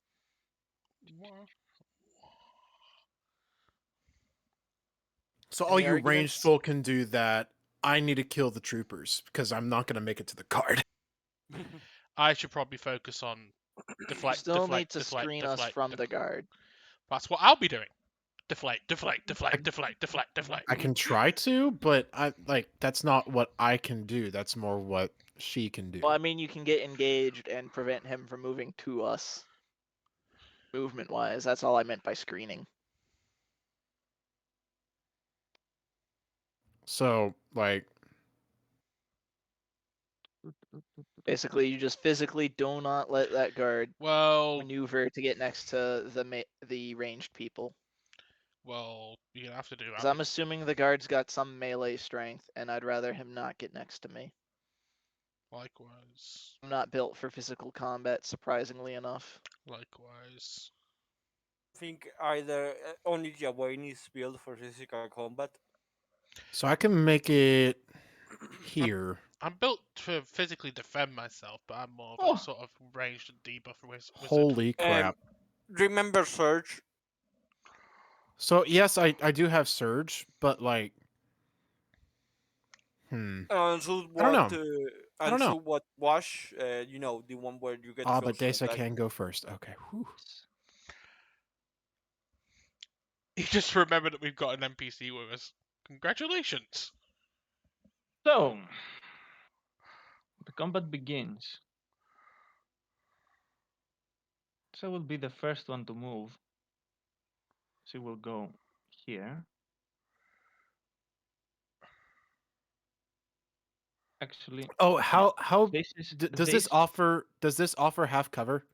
Wah. So all Any you ranged arguments? folk can do that. I need to kill the troopers because I'm not going to make it to the card. I should probably focus on You deflect, still need deflect, to deflect, screen us deflect, from the deflect. guard. That's what I'll be doing. Deflect, deflect, deflect, deflect, deflect, deflect. I can try to, but that's not what I can do. That's more what she can do. Well, I mean, you can get engaged and prevent him from moving to us. Movement wise, that's all I meant by screening. So Basically, you just physically do not let that guard Well, maneuver to get next to the ranged people. you're gonna have to do Because that. I'm assuming the guard's got some melee strength, and I'd rather him not get next to me. Likewise, I'm not built for physical combat, surprisingly enough. likewise. I think either only Jawain is built for physical combat. I can make it here. I'm built to physically defend myself, but I'm more of a oh, sort of ranged and debuff wizard. Holy crap. Remember Surge? So yes, I do have surge, but So I don't what? know. I don't know. So what? Wash? You know, the one where you get Ah, but close to Desa attack. can go first. Okay. Whew. You just remember that we've got an NPC with us. Congratulations. so the combat begins. So will be the first one to move. She will go here. Actually, Oh, uh, how this is does this offer half cover?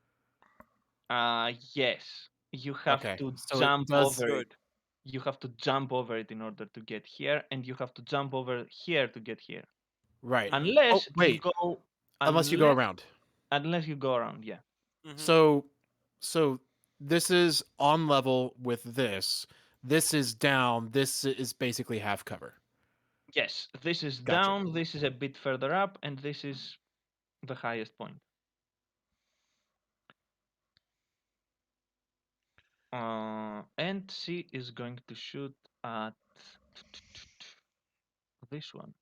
yes. You have Okay. to So it jump does. over Good. it. You have to jump over it in order to get here, and you have to jump over here to get here. Right. Mhm. Oh, Unless you wait. go, Unless you go unless around. unless you go around, yeah. Mhm. So this is on level with this. This is down. This is basically half cover. Yes, this is Gotcha. down, this is a bit further up, and this is the highest point. And she is going to shoot at this one.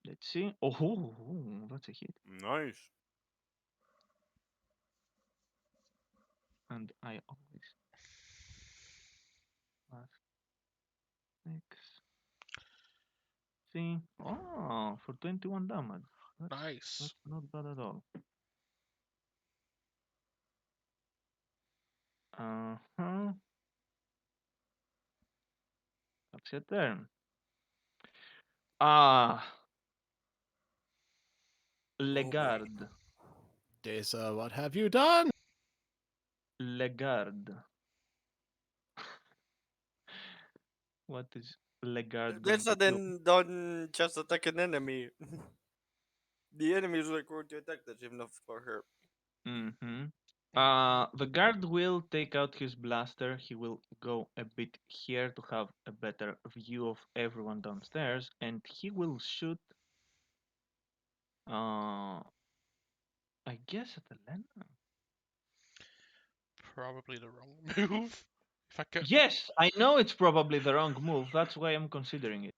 Let's see. Oh, that's a hit. Nice. And I always plus 6. See? Oh, for 21 damage. Nice. That's not bad at all. Uh-huh. That's your turn. Ah, Legard. Desa, what have you done? Legard. What is Legard going Let's to do? then don't just attack an enemy. The enemy is like going to attack that even if for her. Mm-hmm. The guard will take out his blaster. He will go a bit here to have a better view of everyone downstairs, and he will shoot. I guess at Elena. Probably the wrong move. If I could. Yes, I know it's probably the wrong move. That's why I'm considering it.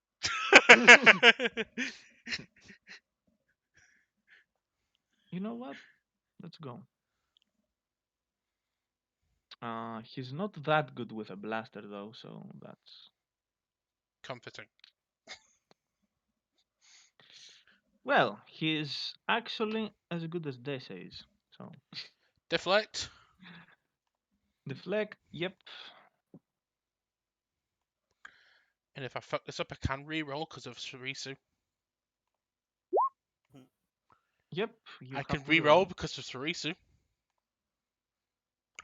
You know what? Let's go. He's not that good with a blaster though, so that's Comforting. well. He's actually as good as Desa is. So Deflect. deflect. Yep. And if I fuck this up, I can re-roll because of Sarisu. Yep. You I have can to re-roll because of Sarisu.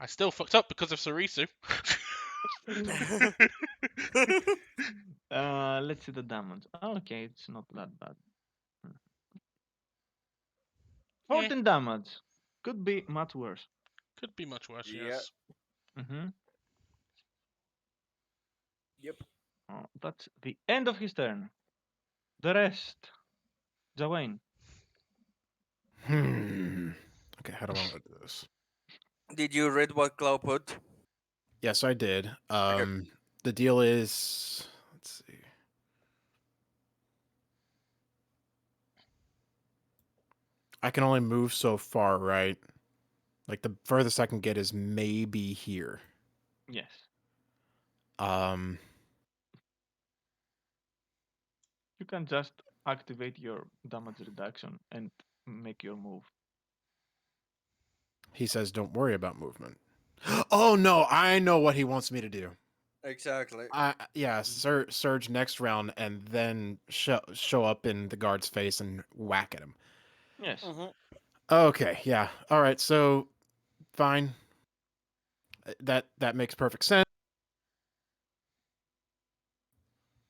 I still fucked up because of Sarisu. Let's see the damage. Okay, it's not that bad. 14 damage. Could be much worse. Could be much worse, Yeah. yes. Mm-hmm. Yep. That's the end of his turn. The rest. Jawain. Okay, how do I want to do this? Did you read what Cloud put? Yes, I did. Okay. The deal is, let's see. I can only move so far, right? Like the furthest I can get is maybe here. Yes. You can just activate your damage reduction and make your move. He says, "Don't worry about movement." Oh no, I know what he wants me to do. Exactly. Surge next round and then show up in the guard's face and whack at him. Yes. Okay, yeah. All right, so fine. That makes perfect sense.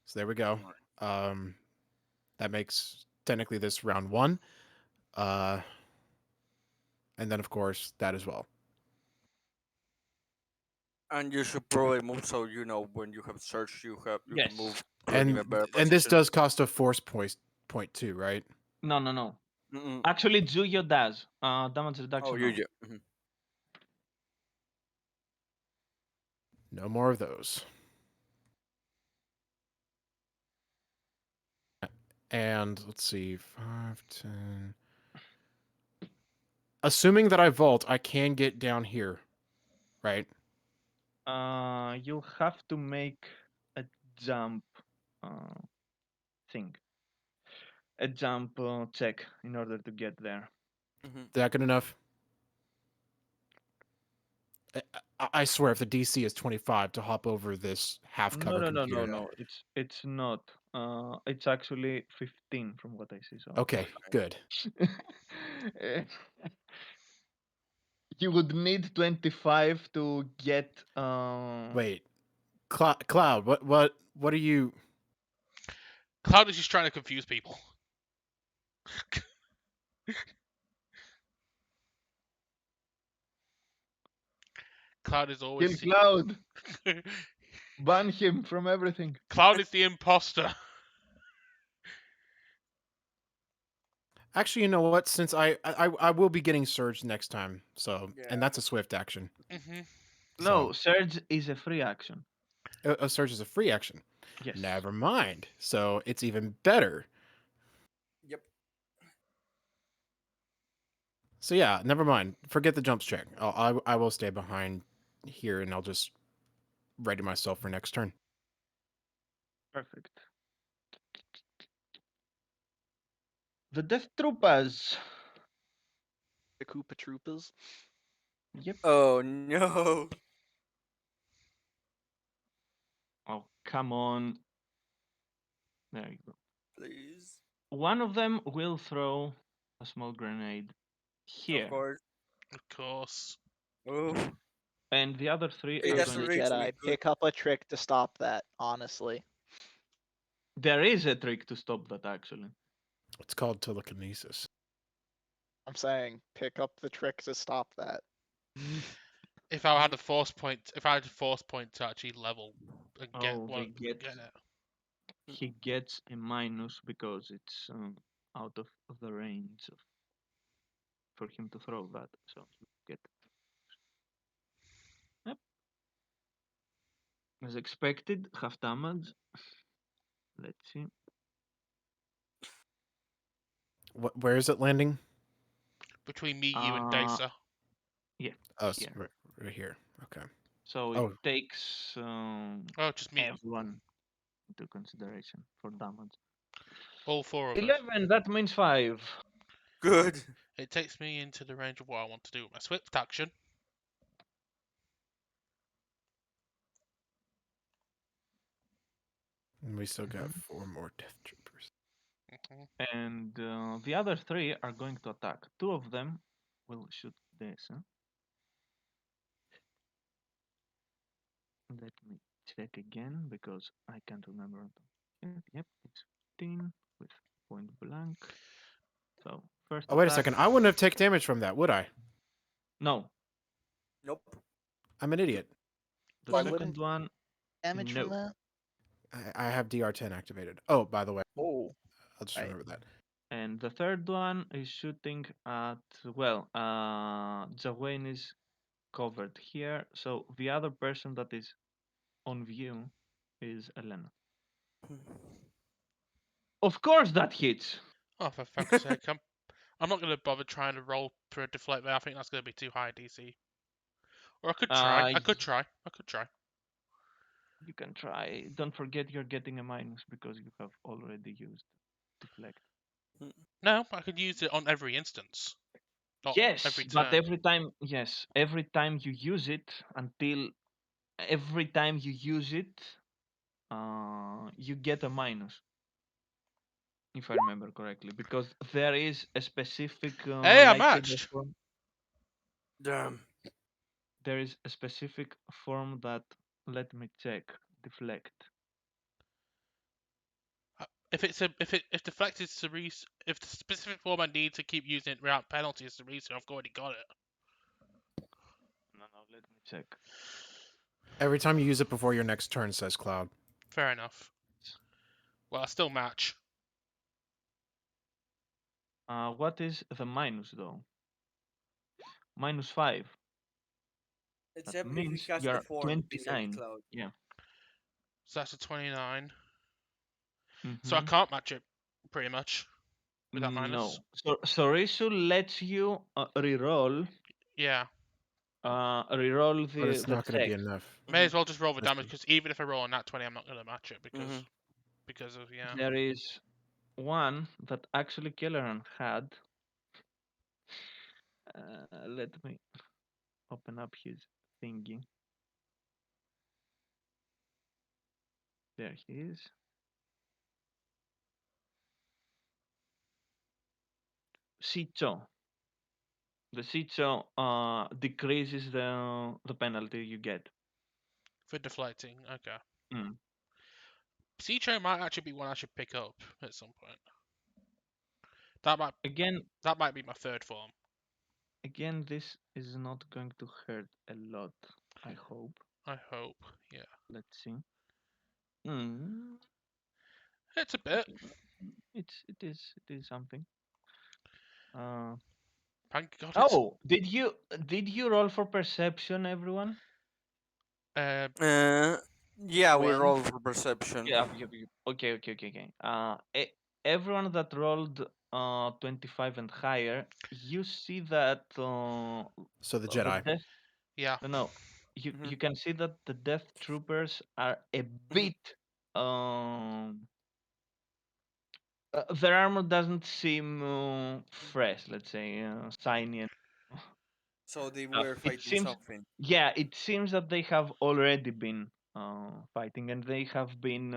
So there we go. That makes technically this round 1. And then of course that as well. And you should probably move so you know when you have searched, you can move to an even better And this position. does cost a force point too, right? No. Mm-mm. Actually, Juyo does. Damage reduction. Oh, no. you do. No more of those. And let's see, 5, 10. Assuming that I vault, I can get down here, right? You'll have to make a jump thing. A jump check in order to get there. Is that good enough? I swear, if the DC is 25 to hop over this half-covered computer. No. It's not. It's actually 15 from what I see. So. Okay, good. You would need 25 to get. Wait, Cloud, what are you? Cloud is just trying to confuse people. Cloud is always. Kill Cloud. Ban him from everything. Cloud is the imposter. Actually, you know what? Since I will be getting surge next time, so Yeah. and that's a swift action. Mm-hmm. No, So Surge is a free action. a surge is a free action. Yes. Never mind. So it's even better. Yep. So yeah, never mind. Forget the jumps check. I will stay behind here, and I'll just ready myself for next turn. Perfect. The Death Troopers. The Koopa Troopas. Yep. Oh no. Oh, come on. There you go. Please. One of them will throw a small grenade Of here, course. Of course. Oh. and the other three Hey, are that's Seriously, going. actually Jedi, good. pick up a trick to stop that, honestly. There is a trick to stop that, actually. It's called telekinesis. I'm saying, pick up the trick to stop that. If I had a force point, to actually level and get Oh, they get. get it. He gets a minus because it's out of the range for him to throw that. So he get. Yep. As expected, half damage. Let's see. Where is it landing? Between me, you, and Dacer. Yeah. Oh, it's Here. right here. Okay. So it Oh. takes Oh, just me. everyone into consideration for damage. All four of us. 11. That means 5. Good. It takes me into the range of what I want to do with my swift action. And we still got Mhm. 4 more death troopers. Mhm. And the other 3 are going to attack. 2 of them will shoot this. Let me check again because I can't remember. Yep, it's 15 with point blank. So first Oh, wait a attack. second. I wouldn't have taken damage from that, would I? No. Nope. I'm an idiot. The Why second wouldn't one. damage No. from that? I have DR10 activated. Oh, by the way, Oh, I'll just right. remember that. And the third one is shooting at, well, Jawain is covered here. So the other person that is on view is Elena. Of course that hits. Oh, for fuck's sake! I'm not going to bother trying to roll for a deflect there. I think that's going to be too high DC. Or I could try. I could try. You can try. Don't forget you're getting a minus because you have already used deflect. No, I could use it on every instance. Not Yes, every but turn. every time you use it until every time you use it, you get a minus. If I remember correctly, because there is a specific Hey, I lightsaber matched. form. Damn. There is a specific form that, let me check, deflect. If deflect is Cerise, if the specific form I need to keep using it without penalty is Cerise, I've already got it. No, let me check. Every time you use it before your next turn, says Cloud. Fair enough. Well, I still match. What is the minus though? -5. It's That if he means casts the you're form beside 29. Cloud. Yeah. So that's a 29. So I Mm-hmm. can't match it, pretty much, with that minus. No. So Sorisu lets you reroll Yeah. reroll But it's the not going to be check. enough. May as well just roll the That's damage, true. because even if I roll on that 20, I'm not going to match it, because of, yeah. There is one that actually Kelleran had. Let me open up his thingy. There he is. Sicho. The Sicho decreases the penalty you get. For deflecting, okay. Mm. Sicho might actually be one I should pick up at some point. That Again, might be my third form. this is not going to hurt a lot, I hope. I hope, yeah. Let's see. Mm. It's a bit. It is something. Thank God it's Oh, did you roll for perception, everyone? uh, Yeah, we When? roll for perception. Yeah. Okay. Everyone that rolled 25 and higher, you see that So the the Jedi. death. yeah. No, Mhm. you can see that the death troopers are a Mhm. bit. Their armor doesn't seem fresh. Let's say shiny and So they stuff. were It fighting seems, something. yeah, it seems that they have already been fighting and they have been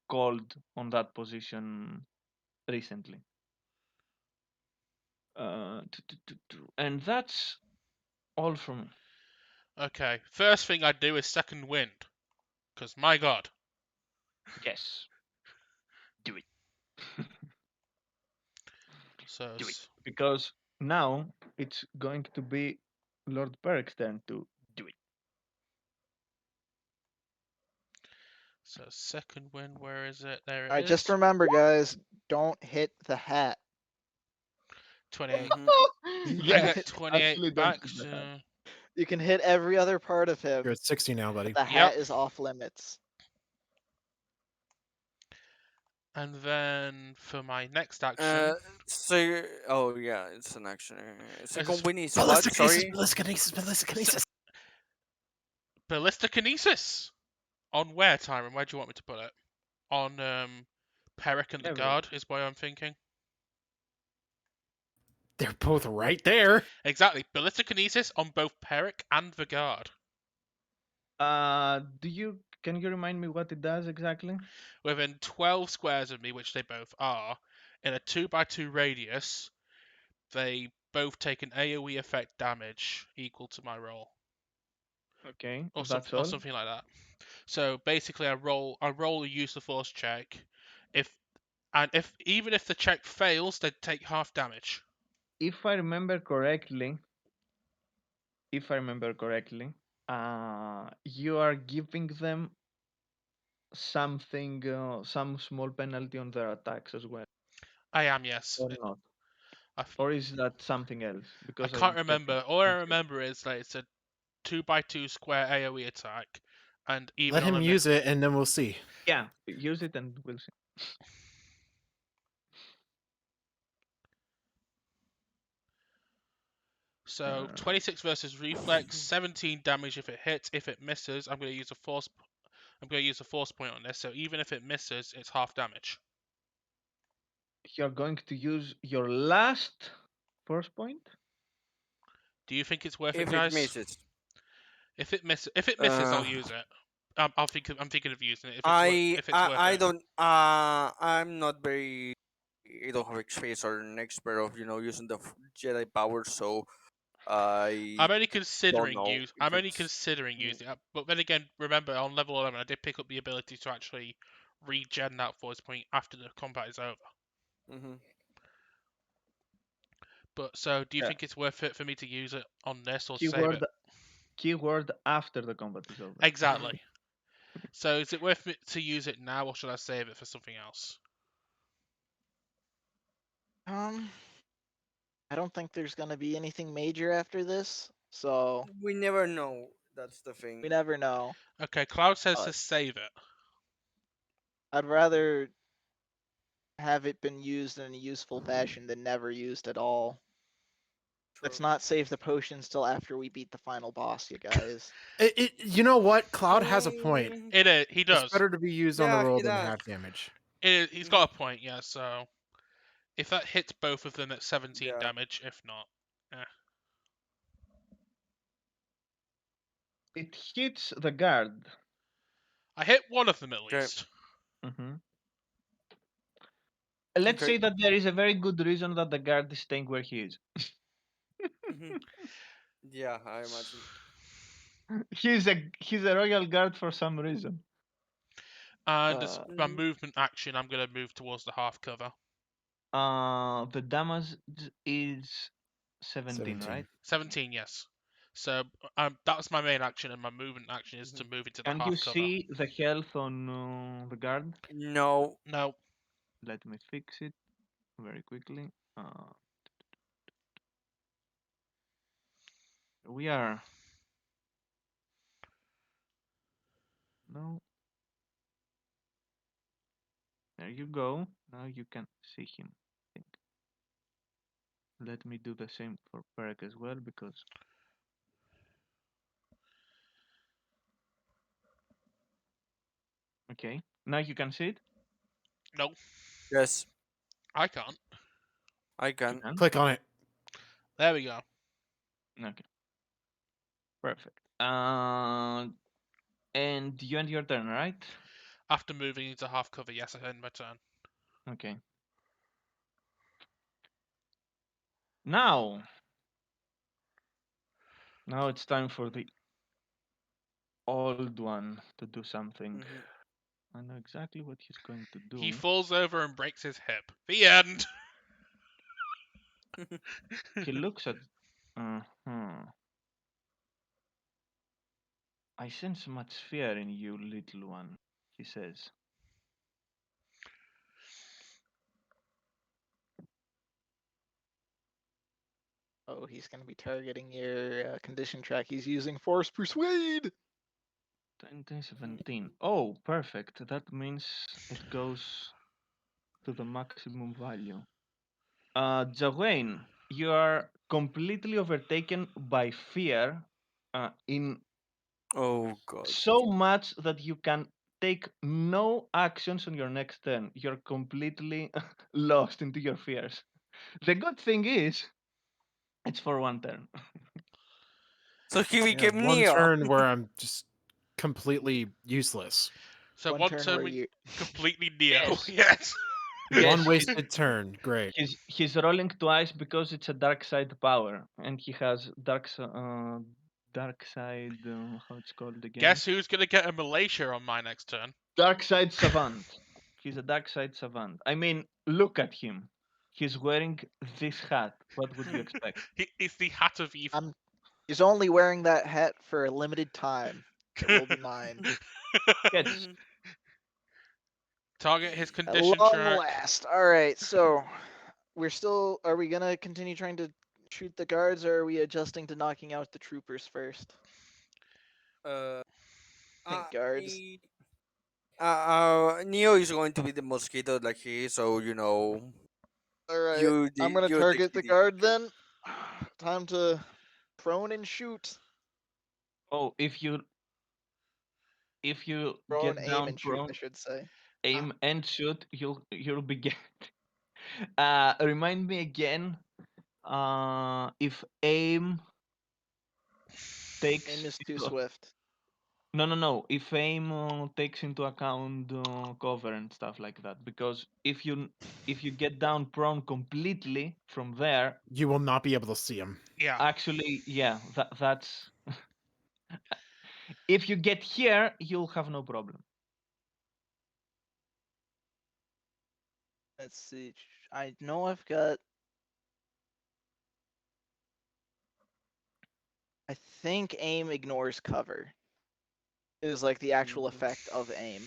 called on that position recently. And that's all from me. Okay. First thing I'd do is second wind, because my God. Yes, do it. So Do it. Because now it's going to be Lord Perk's turn to do it. so second wind. Where is it? There it Alright, is. just remember, guys, don't hit the hat. 28. Mhm. I Yes, get 28 actually don't back. do that. You can hit every other part of You're him, at 60 now, buddy. but the hat is off limits. And then for my next action, So oh yeah, it's an action. Second is win is what? Sorry. Ballistikinesis. Ballistikinesis. On where, Tyron? Where do you want me to put it? On Peric and the Everywhere. guard is what I'm thinking. They're both right there. Exactly. Ballistikinesis on both Peric and the guard. Can you remind me what it does exactly? Within 12 squares of me, which they both are, in a 2x2 radius, they both take an AoE effect damage equal to my roll. Okay, Or that's something, all. or something like that. So basically, I roll a use the force check. Even if the check fails, they take half damage. If I remember correctly, you are giving them something, some small penalty on their attacks as well, I am, yes. or not? I, Or is that something else? I Because can't I'm getting remember. All I confused. remember is that it's a 2x2 square AoE attack, and even Let on him use it, and then we'll see. Yeah, use it and we'll see. So 26 versus reflex, 17 damage if it hits. If it misses, I'm going to use a force. I'm going to use a force point on this. So even if it misses, it's half damage. You're going to use your last force point? Do you think it's worth If it, it guys? misses. If it misses, I'll use it. I'm thinking of using it. If it's worth I it. don't I'm not very I don't have experience or an expert of using the Jedi power, so I I'm only don't considering know use. if I'm only it's considering using it. But then again, remember on level 11, I did pick up the ability to actually regen that force point after the combat is over. mm-hmm. But so, do you Yeah. think it's worth it for me to use it on this or save Keyword, it? keyword after the combat is over. Exactly. So, is it worth it to use it now, or should I save it for something else? I don't think there's gonna be anything major after this, so We never know. That's the thing. we never know. Okay, Cloud says Uh, to save it. I'd rather have it been used in a useful fashion than never used at all. Let's not save the potions till after we beat the final boss, you guys. You know what? Cloud has a point. He It's does. better to be used on the Yeah, roll he than does. half damage. He's got a point, yeah. So, if that hits both of them at 17 Yeah. damage, if not, It hits the guard. I hit one of them at Okay. least. Mm-hmm. Let's say that there is a very good reason that the guard is staying where he is. Mhm. Yeah, I imagine. He's a royal guard for some reason. And as my Mhm. movement action, I'm going to move towards the half cover. The damage is 17, right? 17, yes. So that's my main action, and my movement action is to move into the Can you half cover. see the health on the guard? No. No. Let me fix it very quickly. We are. No. There you go. Now you can see him. I think. Let me do the same for Perk as well because. Okay. Now you can see it. No, Yes, I can't. I You can. can. Click on it. There we go. Okay. Perfect. And you end your turn, right? After moving into half cover, yes, I end my turn. Okay. Now it's time for the old one to do something. Mhm. I know exactly what he's going to do. He falls over and breaks his hip. The end. He looks at. Uh-huh. I sense much fear in you, little one, he says. Oh, he's going to be targeting your condition track. He's using Force Persuade. 17. Oh, perfect. That means it goes to the maximum value. Jawain, you are completely overtaken by fear in Oh god. so much that you can take no actions on your next turn. You're completely lost into your fears. The good thing is, it's for one turn. So he Yeah, became one Neo. turn where I'm just completely useless. So One one turn turn where we you. completely Neo. Yes. Yes. Yes, One wasted turn. Great. he's rolling twice because it's a dark side power, and he has dark side. How it's called again? Guess who's gonna get a Malaysia on my next turn? Dark side savant. He's a dark side savant. I mean, look at him. He's wearing this hat. What would you expect? It's the hat of evil. He's only wearing that hat for a limited time. It will be mine. Gets Target his At condition long track. last. All right, so we're still. Are we gonna continue trying to shoot the guards, or are we adjusting to knocking out the troopers first? uh, I think guards. Neo is going to be the mosquito like he is, so you know All right, I'm gonna you the target the kitty. guard then. Time to prone and shoot. oh, if you Prone, get aim, down and shoot. prone, I should say. aim and shoot, you'll be get. Remind me again. If aim takes Aim is too into swift. no. If aim takes into account cover and stuff like that, because if you get down prone completely from there, You will not be able to see him. Yeah. actually, yeah, that's. If you get here, you'll have no problem. Let's see. I know I've got. I think aim ignores cover. Is like the actual effect of aim.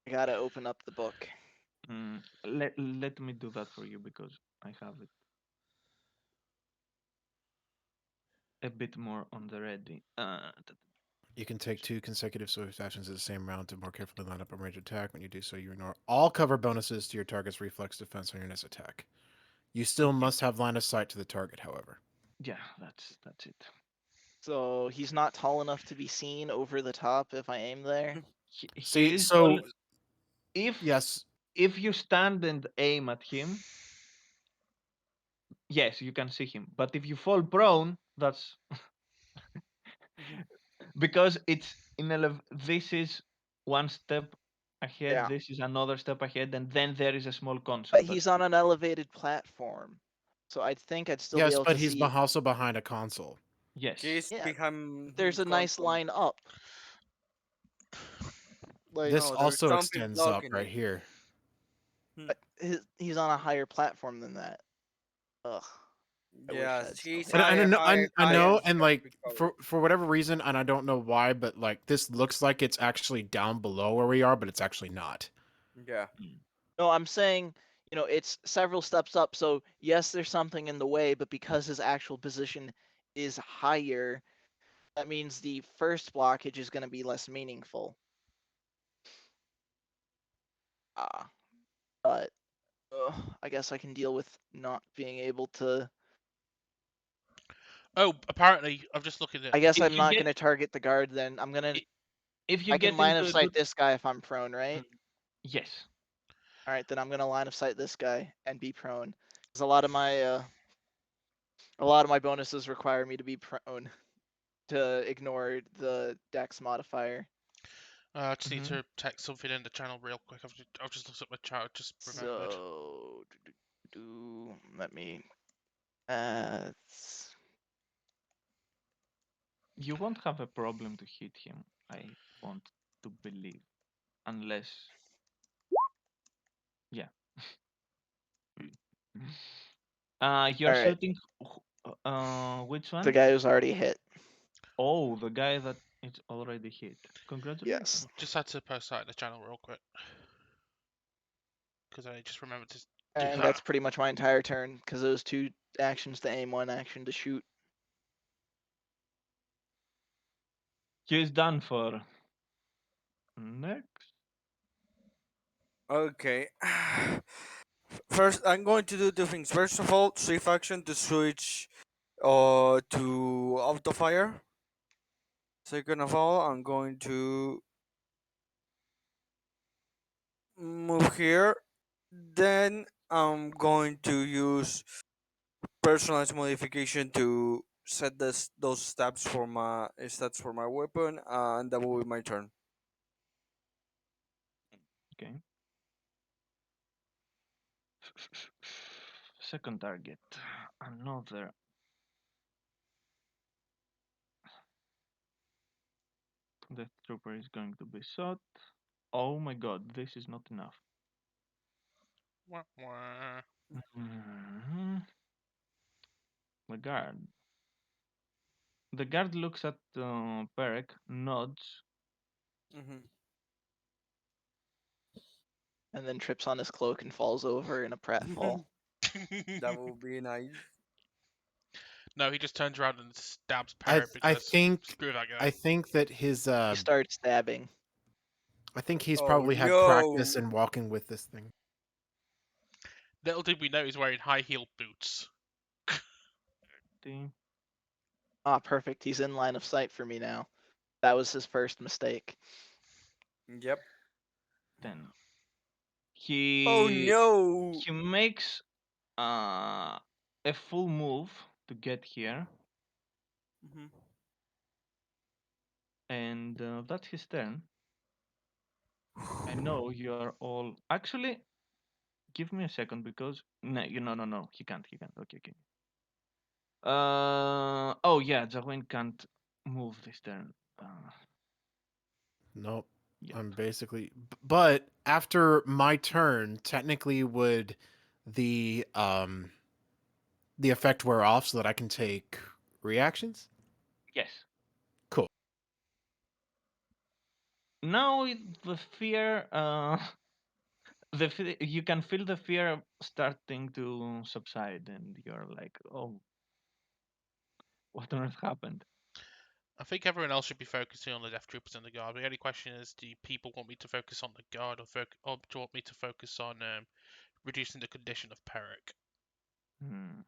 I gotta open up the book. Let me do that for you because I have it a bit more on the ready. You can take 2 consecutive swift actions in the same round to more carefully line up a range attack. When you do so, you ignore all cover bonuses to your target's reflex defense on your next attack. You still must have line of sight to the target, however. Yeah, that's it. So he's not tall enough to be seen over the top if I aim there. He See, is so if yes, if you stand and aim at him, yes, you can see him. But if you fall prone, that's because it's in this is one step ahead, Yeah. this is another step ahead, and then there is a small console. But he's on an elevated platform. So I think I'd still be yes, able but to he's see. also behind a console. Yes. He's Yeah, behind. There's a nice console. line up. Like This No, there's also something extends up blocking right it. here. he's on a higher platform than that. Ugh. I wish Yes, I'd still he's hit. And I know, high and like cover. for whatever reason, and I don't know why, but like this looks like it's actually down below where we are, but it's actually not. Yeah. No, I'm saying, it's several steps up. So yes, there's something in the way, but because his actual position is higher, that means the first blockage is going to be less meaningful. But I guess I can deal with not being able to. Oh, apparently, I'm just looking at. I guess If I'm you not get- going to target the guard then. I'm going to. If you I can get line of into a sight good, this guy if I'm prone, right? yes, All right, then I'm going to line of sight this guy and be prone. Because a lot of my bonuses require me to be prone to ignore the dex modifier. I just need Mhm. to text something in the channel real quick. I've just looked at my chat. I just remembered. So let me. you won't have a problem to hit him. I want to believe, unless, yeah. You're Alright. shooting. Which The one? guy who's already hit. Oh, the guy that it's already hit. Congratulations. Yes. Just had to post that in the channel real quick because I just remembered to do And that. that's pretty much my entire turn because it was 2 actions to aim, 1 action to shoot. He's done for. Next. Okay. First, I'm going to do 2 things. First of all, swift action to switch to auto fire. Second of all, I'm going to move here. Then I'm going to use personalized modification to set those stats for my weapon, and that will be my turn. Okay. Second target. Another. The trooper is going to be shot. Oh my god, this is not enough. Wah, wah. Mhm. The guard. The guard looks at Perek, nods. Mm-hmm. And then trips on his cloak and falls over in a pratfall. That will be nice. No, he just turns around and stabs I Parrot I because think screw that guy. I think that his He starts stabbing. I think he's Oh, probably had no. practice in walking with this thing. Little did we know he's wearing high heel boots. Ah, perfect. He's in line of sight for me now. That was his first mistake. Yep. 10. Oh no. He makes a full move to get here, Mm-hmm. and that's his turn. I know you're all actually. Give me a second because no. He can't. Okay. Oh yeah, Zawin can't move this turn. Nope. Yep. I'm basically but after my turn, technically would the effect wear off so that I can take reactions? Yes. Cool. Now the fear, you can feel the fear starting to subside, and you're like, oh, what on earth happened? I think everyone else should be focusing on the Death Troopers and the Guard. The only question is, do people want me to focus on the Guard, or do you want me to focus on reducing the condition of Perrick? Hmm.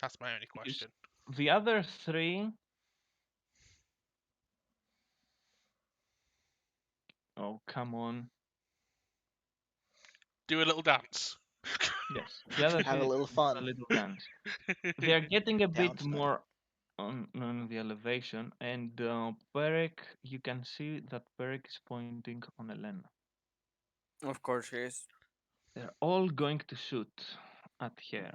That's my only question. The other 3. Oh, come on. Do a little dance. Yes, the other Have a 3 little do a fun. little dance. They are getting a bit Downside. more on the elevation, and Perek, you can see that Perek is pointing on Elena. Of course he is. They're all going to shoot at her.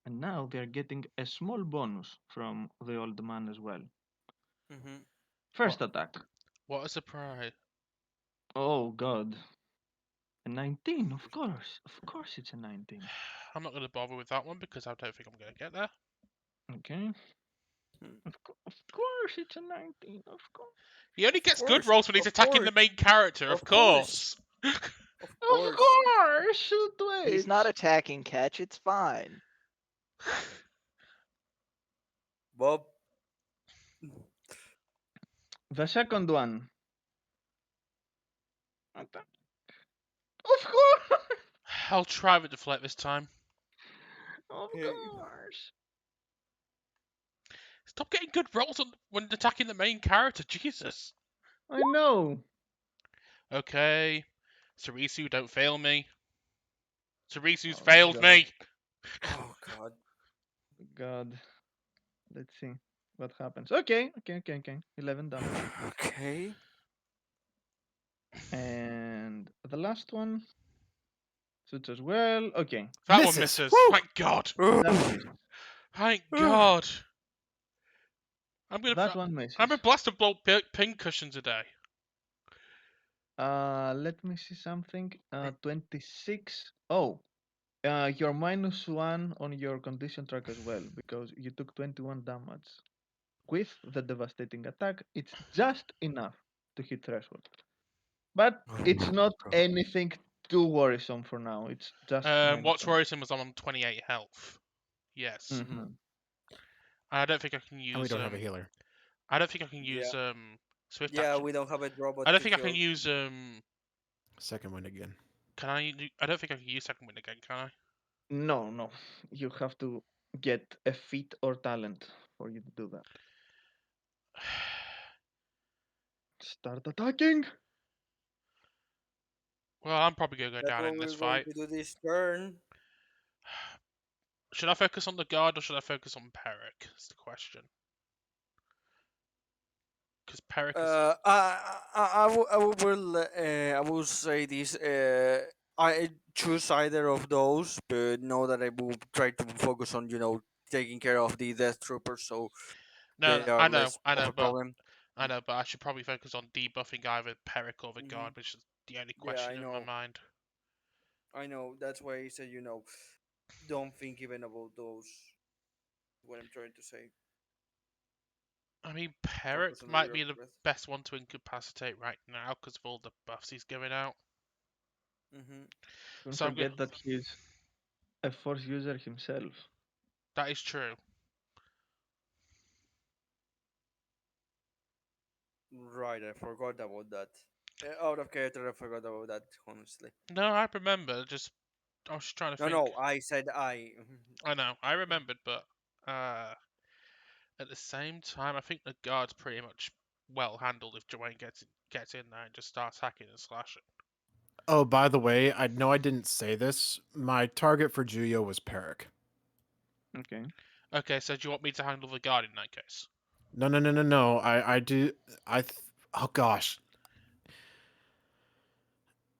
And now they're getting a small bonus from the old man as well. Mm-hmm. First attack. What a surprise. Oh god. A 19, of course. Of course it's a 19. I'm not going to bother with that one because I don't think I'm going to get there. Okay. Of course it's a 19. Of course. He only gets good course, rolls when he's of attacking course, the main character, of of course. course. Of Of course. course, shoot He's not Twitch. attacking Catch. It's fine. Bob. The second one. Of course. I'll try with deflect this time. Of Hey. course. Stop getting good rolls when attacking the main character. Jesus. I know. Okay. Sarisu, don't fail me. Sarisu's Oh, failed God. me. Oh god. God. Let's see what happens. Okay. 11 damage. Okay. And the last one shoots as well. Okay. That one Misses. misses. Woo! Thank God. That misses. Thank God. I'm That one gonna misses. blast a blow pin cushion today. Let me see something. 26. Oh, you're -1 on your condition track as well because you took 21 damage. With the devastating attack, it's just enough to hit threshold. But it's not anything too worrisome for now. It's just What's -1. worrisome was I'm on 28 health. Yes. Mhm. I don't think I can use. And we don't have a healer. I don't think I can use Yeah. swift Yeah, action. we don't have a robot. I don't to think I can heal. use Second wind again. Can I? I don't think I can use second wind again. Can I? No. You have to get a feat or talent for you to do that. Start attacking. Well, I'm probably gonna go That's down what in this we're going fight. to do this turn. Should I focus on the guard or should I focus on Peric? That's the question. Because Peric is. I will say this. I choose either of those, but know that I will try to focus on taking care of the Death Troopers, so No, they are I less of a problem. but I should probably focus on debuffing either Peric or the Mhm. guard, which is the only Yeah, I question in my know. mind. I know. That's why I said don't think even about those. What I'm trying to say. I mean, Focus Peric on the might real be the breath. best one to incapacitate right now because of all the buffs he's giving out. Mm-hmm. Don't So I'm good. forget that he's a force user himself. That is true. Right, I forgot about that. Out of character, I forgot about that. Honestly. No, I remember. Just I was just trying to think. No, I said I. I know, I remembered, but at the same time, I think the guard's pretty much well handled if Joanne gets in there and just starts hacking and slashing. Oh, by the way, I know I didn't say this. My target for Juyo was Peric. Okay. Okay, so do you want me to handle the guard in that case? No. I do. Oh gosh.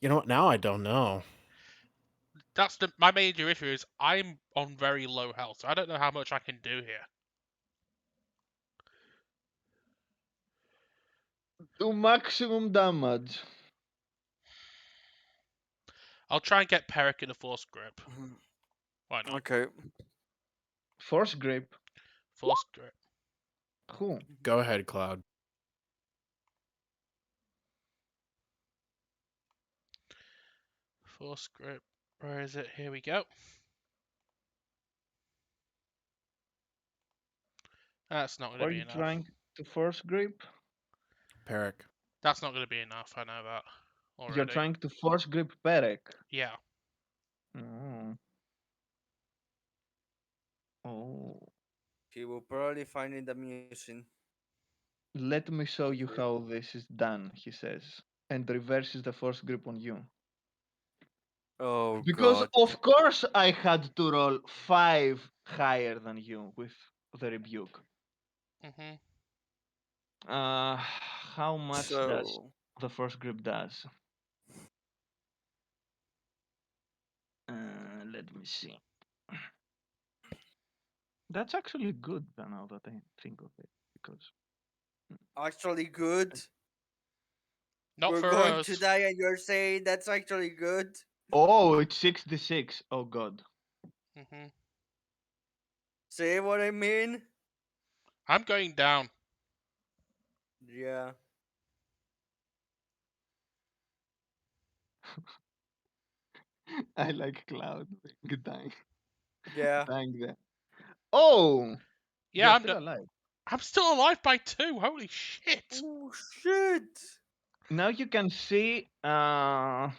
You know what? Now I don't know. That's my major issue is I'm on very low health, so I don't know how much I can do here. Do maximum damage. I'll try and get Peric in a force grip. Why not? Okay. Force grip. Force grip. Who? Go ahead, Cloud. Force grip. Where is it? Here we go. That's not going to Are be you enough. trying to force grip? Peric. That's not going to be enough. I know that already. You're trying to force grip Perek. Yeah. Oh. Oh. He will probably find it amusing. Let me show you Okay. how this is done, he says, and reverses the force grip on you. Oh Because god. of course I had to roll 5 higher than you with the rebuke. Mhm. How much does So the force grip does? Let me see. That's actually good now that I think of it, because actually good. Not We're for going us. to die, and you're saying that's actually good. oh, it's 66. Oh god. Mhm. See what I mean? I'm going down. Yeah. I like Cloud being dying, Yeah. dying there. Oh, Yeah, you're still alive. I'm still alive by 2. Holy shit! Oh shit! Now you can see the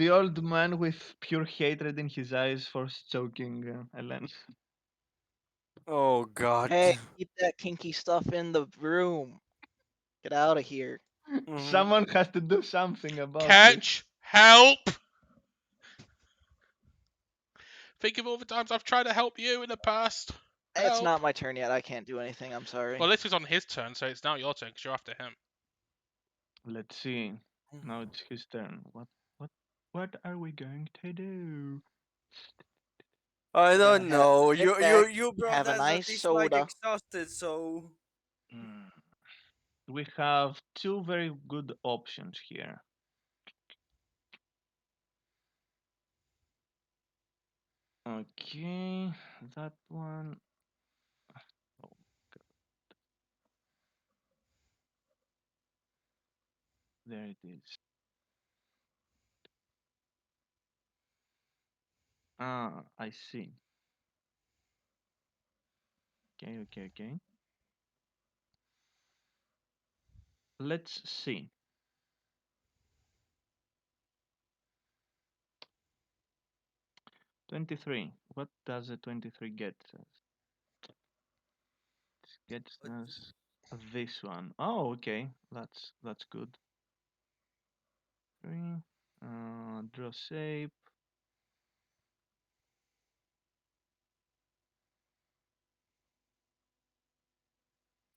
old man with pure hatred in his eyes for choking Ellen. Oh god. Hey, keep that kinky stuff in the room. Get out of here. Mhm. Someone has to do something about this. Catch! Help! Think of all the times I've tried to help you in the past. It's Help. not my turn yet. I can't do anything. I'm sorry. Well, this is on his turn, so it's now your turn because you're after him. Let's see. Now it's his turn. What are we going to do? I We're don't gonna know. sit You back, you you brought have a us at nice this mic soda. exhausted, so Hmm. We have two very good options here. Okay, that one. Oh, God. There it is. Ah, I see. Okay. Let's see. 23. What does a 23 get us? It gets us this one. Oh, okay. That's good. 3. Draw shape.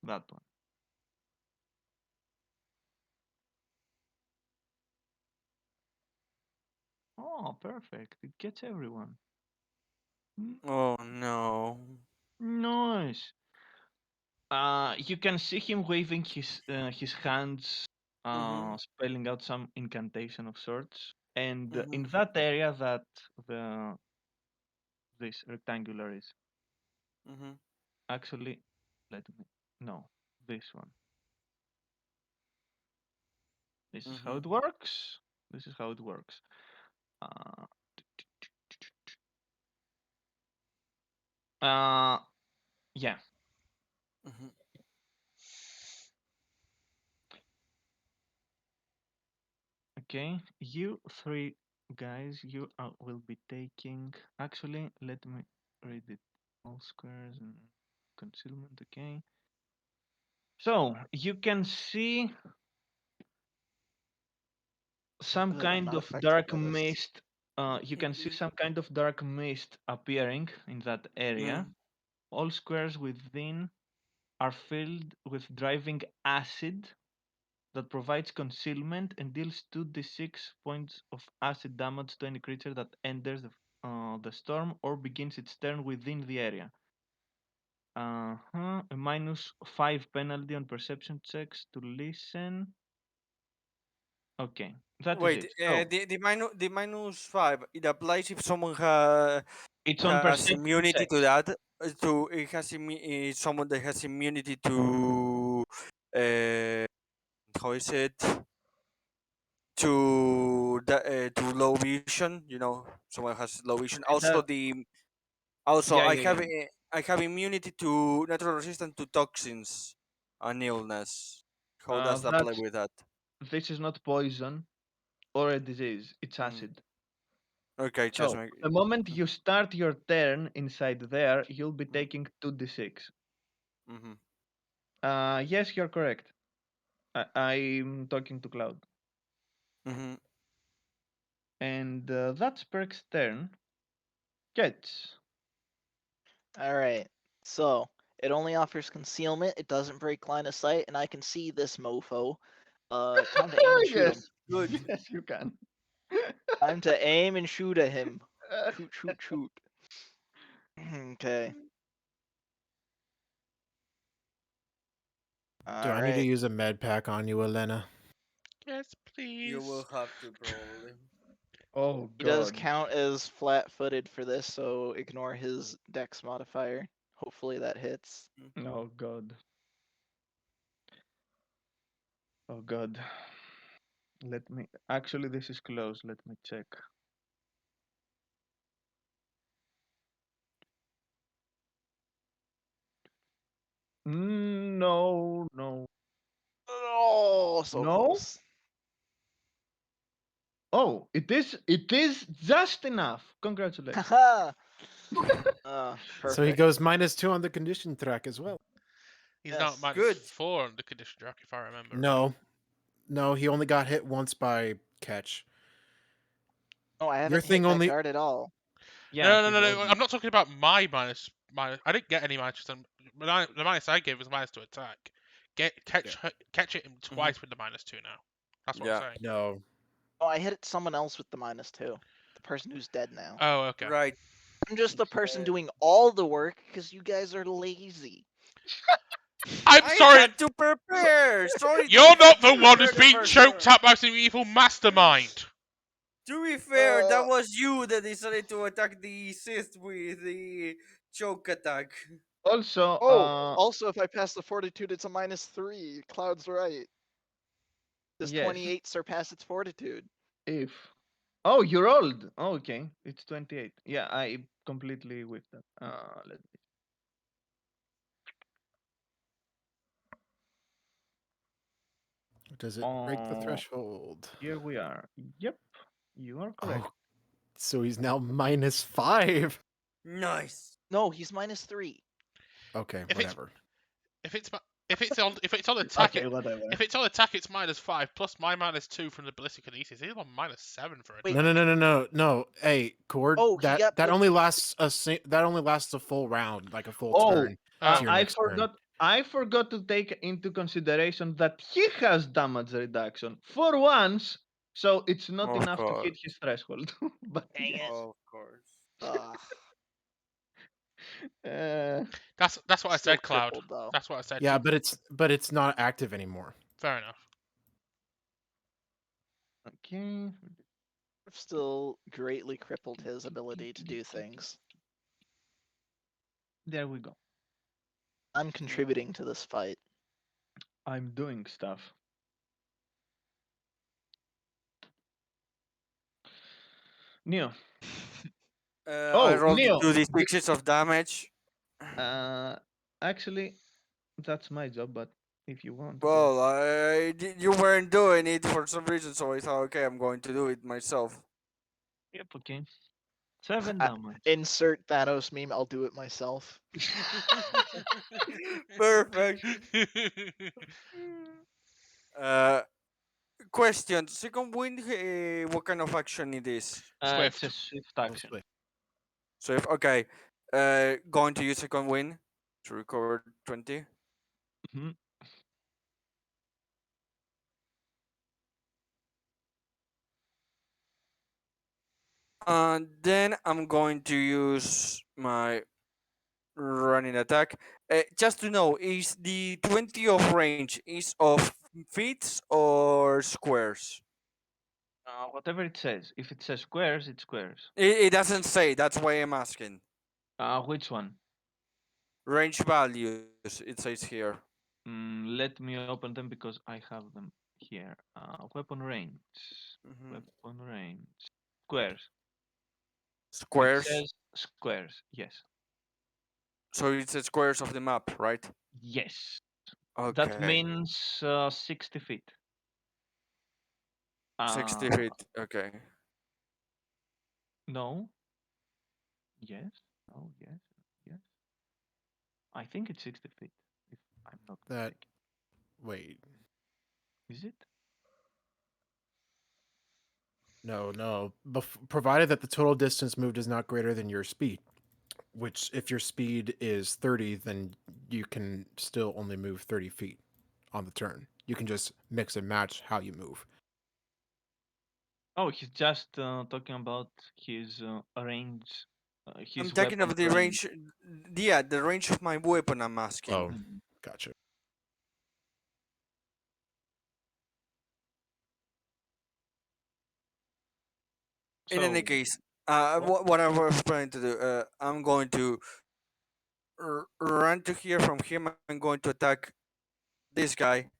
That one. Oh, perfect. It gets everyone. oh no. Nice. You can see him waving his hands, Mhm. spelling out some incantation of sorts, and in Mhm. that area that the this rectangular is Mhm. actually, let me no, this one. This is how Mhm. it works. This is how it works. Uh, uh, yeah. Mhm. Okay, you three guys, you will be taking. Actually, let me read it. All squares and concealment. Okay. So you can see some Good, I'm kind not of affected dark by this. mist. You can see some kind of dark mist appearing in that area. Mhm. All squares within are filled with driving acid that provides concealment and deals 2d6 points of acid damage to any creature that enters the storm or begins its turn within the area. A -5 penalty on perception checks to listen. Okay, that is Wait, it. So the -5 it applies if someone it's on has perception immunity to checks. that. To it has someone that has immunity to uh, how is it to low vision. You know, someone has low vision. Also That also yeah yeah yeah. I have immunity to natural resistance to toxins and illness. How does that play That's with that? this is not poison or a disease. It's Mm. acid. Okay, just So make. the moment you start your turn inside there, you'll be taking 2d6. Mm-hmm. Yes, you're correct. I'm talking to Cloud. Mm-hmm. And that's Perk's turn. Gets. Alright, so it only offers concealment, it doesn't break line of sight, and I can see this mofo. Time to aim and shoot him. Yes. Good. Yes, you can. Time to aim and shoot at him. Shoot, shoot, shoot. Okay. Do I need to Alright. use a med pack on you, Elena? Yes, You will please. have to probably. Oh He does god. count as flat-footed for this, so ignore his dex modifier. Hopefully that hits. Oh god. Oh god. Let me. Actually, this is close. Let me check. No, no, Oh, so no. close. Oh, it is. It is just enough. Congratulations. Haha. So he Perfect. goes -2 on the condition track as well. He's now Yes. at Good. -4 on the condition track, if I remember. No, no, he only got hit once by catch. Oh, I Your haven't thing hit that only. guard at all. Yeah, No. he's I'm not talking about my minus. I didn't get any minus. The minus I gave was minus to attack. Catch it him twice with the -2 now. That's what I'm Yeah. saying. No, Oh, I hit someone else with the -2. The person who's dead now. Oh, okay. Right. I'm just the person Uh, doing all the work because you guys are lazy. I'm I sorry. had to prepare. Sorry. You're you not had the to one prepare who's the being first choked turn. up by some evil mastermind. To be fair, that Uh, was you that decided to attack the Sith with the choke attack. also. Also, if I pass the fortitude, it's a -3. Cloud's right. Does Yes. 28 surpass its fortitude? If. Oh, you're old. Oh, okay, it's 28. Yeah, I completely with that. Let me. does it break the Oh, threshold? here we are. Yep, you are correct. Oh, so he's now -5. Nice. No, he's -3. Okay, If it's whatever. if it's on attack, Okay, whatever. if it's on attack, it's -5 plus my -2 from the ballistic kinesis. He's on -7 for it. Wait. No. Hey, Cord. Oh, he got that put- only lasts that only lasts a full round, like a full Oh, turn. Oh. to your I next turn. forgot. I forgot to take into consideration that he has damage reduction for once, so it's not Of enough to course. hit his threshold. But Dang it. Of course. Ugh. uh, That's what I Still said, Cloud. crippled, though. That's what I said. Yeah, but it's not active anymore. Fair enough. okay. I've still greatly crippled his ability to do things. There we go. I'm contributing to this fight. I'm doing stuff. Neo. I Oh, rolled Neo. 2d6s of damage. Actually, that's my job. But if you want, Well, you weren't doing it for some reason, so I thought, okay, I'm going to do it myself. yep. Okay. 7 I- damage. Insert Thanos meme. I'll do it myself. Perfect. Uh, question: second wind, what kind of action it is? It's a Swift. swift action. So if okay, going to use second wind to recover 20. Mhm. And then I'm going to use my running attack. Just to know, is the 20 of range is of feet or squares? Whatever it says. If it says squares, it's squares. It doesn't say. That's why I'm asking. Which one? Range values. It says here. Let me open them because I have them here. Weapon range. Mhm. Weapon range. Squares. It Squares. says squares. Yes. So it's the squares of the map, right? Yes. Okay. That means 60 feet. 60 Uh, feet. Okay. no. Yes. No. Yes. Yes. I think it's 60 feet. If I'm not That mistaken. wait. Is it? No. Provided that the total distance moved is not greater than your speed, which if your speed is 30, then you can still only move 30 feet on the turn. You can just mix and match how you move. Oh, he's just talking about his range. I'm His talking weapon of the range. Yeah, the range of my weapon. I'm asking. Oh, Mhm. gotcha. In any So, case, what? what I was planning to do, I'm going to run to here. From him, I'm going to attack this guy.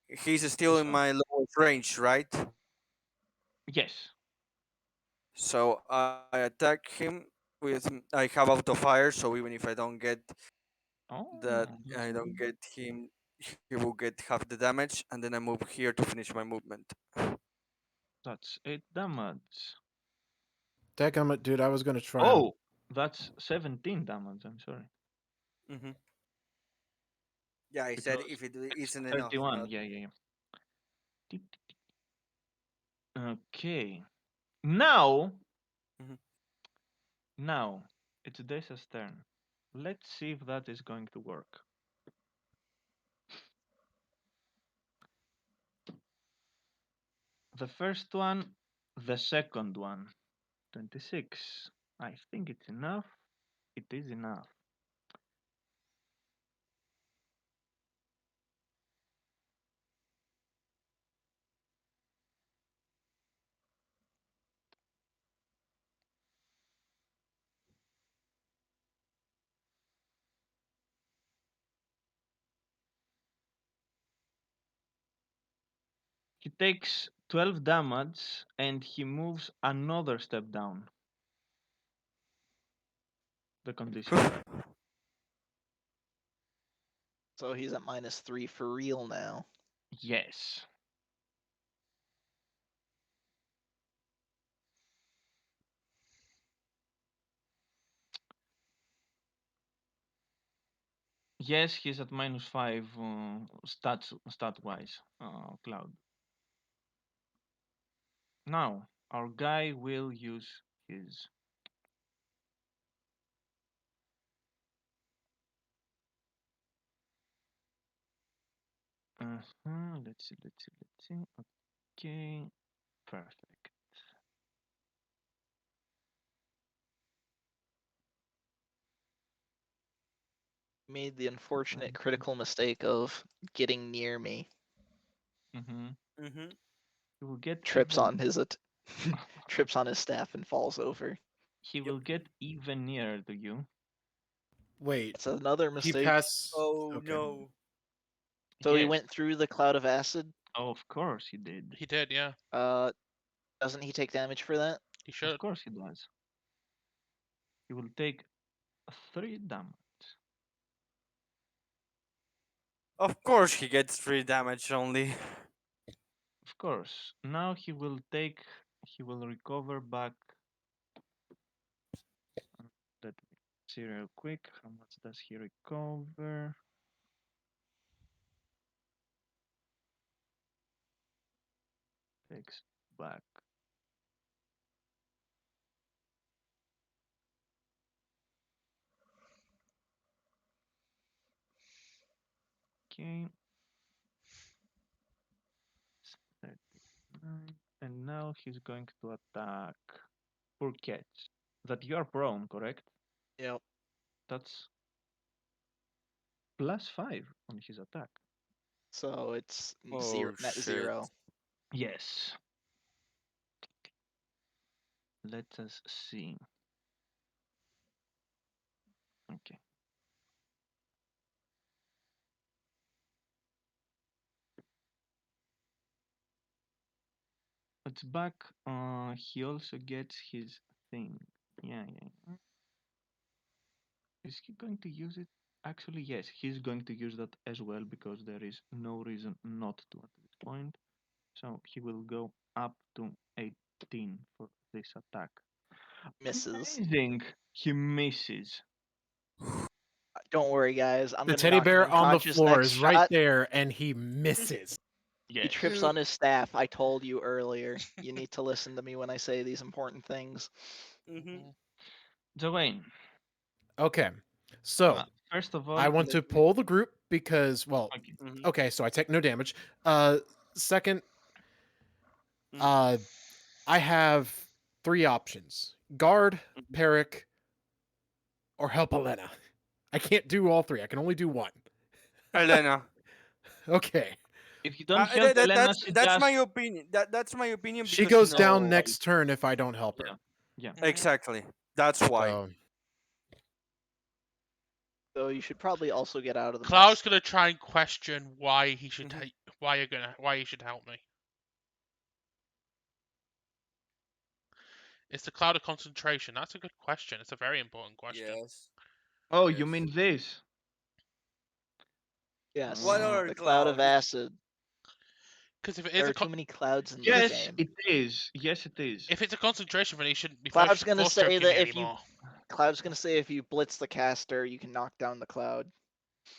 He's still This in one. my lower close range, right? Yes. So I attack him with. I have auto fire, so even if I don't get that, Oh, I that's don't good. get him. He will get half the damage, and then I move here to finish my movement. That's 8 damage. Dadgummit, dude, I was gonna try. Oh, that's 17 damage. I'm sorry. Mm-hmm. Yeah, I said Because if it it's isn't enough, 31. not. Yeah, yeah, yeah. Okay. Now, Mhm. now, it's Desa's turn. Let's see if that is going to work. The first one, the second one. 26. I think it's enough. It is enough. He takes 12 damage and he moves another step down the condition. So he's at -3 for real now. Yes. Yes, he's at -5 stat wise, Cloud. Now, our guy will use his. Let's see. Okay, perfect. Made the unfortunate critical mistake of getting near me. Mm-hmm. Mm-hmm. He will get Trips even. on his trips on his staff and falls over. He will get even nearer to you. Wait, That's another he mistake. passed. Oh Okay. no! So he Yes. went through the cloud of acid. Oh, of course he did. He did, yeah. Doesn't he take damage for that? He should. Of course he does. He will take 3 damage. Of course, he gets 3 damage only. Of course. Now he will take. He will recover back. Let me see real quick. How much does he recover? Takes back. Okay. 39. And now he's going to attack. Poor catch. That you are prone, correct? Yep. That's +5 on his attack. So it's Oh net shit! 0. Yes. Let us see. Okay. It's back. He also gets his thing. Yeah. Is he going to use it? Actually, yes, he's going to use that as well because there is no reason not to at this point. So he will go up to 18 for this attack. Misses. Amazing! He misses. Don't worry, guys. I'm The gonna teddy knock him bear on the unconscious floor next is right shot. there, and he misses. He Yes. trips on his staff. I told you earlier. You need to listen to me when I say these important things. Mm-hmm. Joanne, Okay, so first of all, I want to let me. pull the group because, well, Okay. Mm-hmm. okay, so I take no damage. Second, Mhm. I have 3 options: guard, Mhm. Peric, or help Elena. I can't do all 3. I can only do 1. Elena. Okay, If you don't help Elena, she That's my just. opinion. That's my opinion she because goes down Oh, next turn if I don't help yeah. her. Yeah. exactly. That's why. So So you should probably also get out of the Cloud's mess. gonna try and question why he should Mhm. why he should help me. Is the cloud of concentration? That's a good question. It's a very important question. Yes. Oh, Yes. you mean this? Yes, What Uh, other the cloud of cloud? acid. Because if it There is are too many clouds in this Because- yes, game. it is. Yes, it is. if it's a concentration, then he shouldn't be Cloud's force gonna say choking that me if you anymore. Cloud's gonna say if you blitz the caster, you can knock down the cloud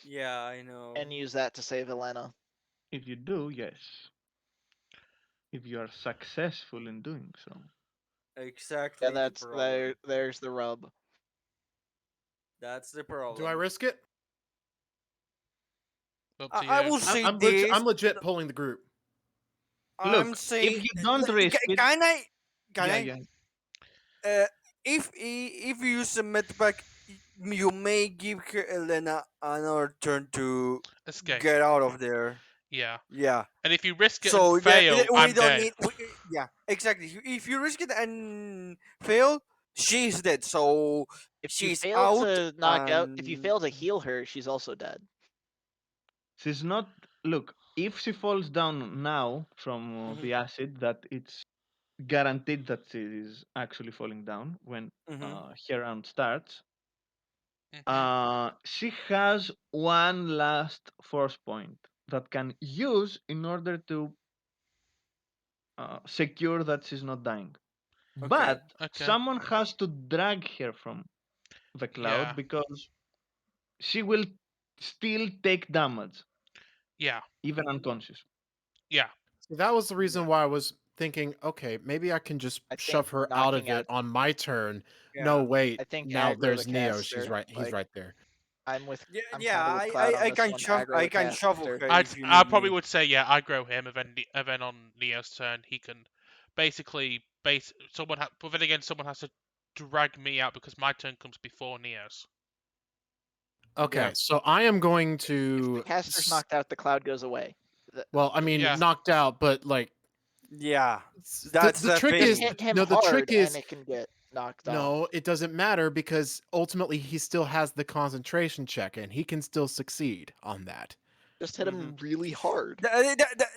Yeah, I know. and use that to save Elena. If you do, yes. If you are successful in doing so. Exactly Yeah, the that's problem. there's the rub. That's the problem. Do I risk it? Up to I you. will say I'm this. legit pulling the group. I'm Look, saying. if you don't risk it, Can I? Can yeah, I? yeah. If you use a medpack, you may give her Elena another turn to Escape. get out of there. Yeah. Yeah. And if you risk it So and fail, we I'm don't dead. need. Yeah, exactly. If you risk it and fail, she's dead. So If you she's fail out. to knock out, if you and- fail to heal her, she's also dead. She's not. Look, if she falls down now from Mhm. the acid, that it's guaranteed that she is actually falling down when Mhm. her round starts. Mhm. She has one last force point that can use in order to secure that she's not dying. Okay. But Okay. someone has to drag her from the cloud Yeah. because she will still take damage, Yeah. even unconscious. Yeah. See, that was the reason why I was thinking, okay, maybe I can just I shove think her out of knocking out- it on my turn. Yeah. No, wait. I think Now aggro there's the Neo. She's caster, right. He's like- right there. I'm with. Yeah, I'm yeah. kinda with Cloud on I this can one, shove. aggro I the can shovel caster. her if you I need probably me. would say yeah. Aggro him, and then on Neo's turn, he can basically someone. But then again, someone has to drag me out because my turn comes before Neo's. Okay, Yeah. so I am going If to. the caster's knocked out, the cloud goes away. Well, I mean, Yeah. knocked out, but like Yeah. the, That's the the trick thing. is hit him no. The hard trick is and it can get knocked off. no. It doesn't matter because ultimately he still has the concentration check and he can still succeed on that. Just hit him really hard.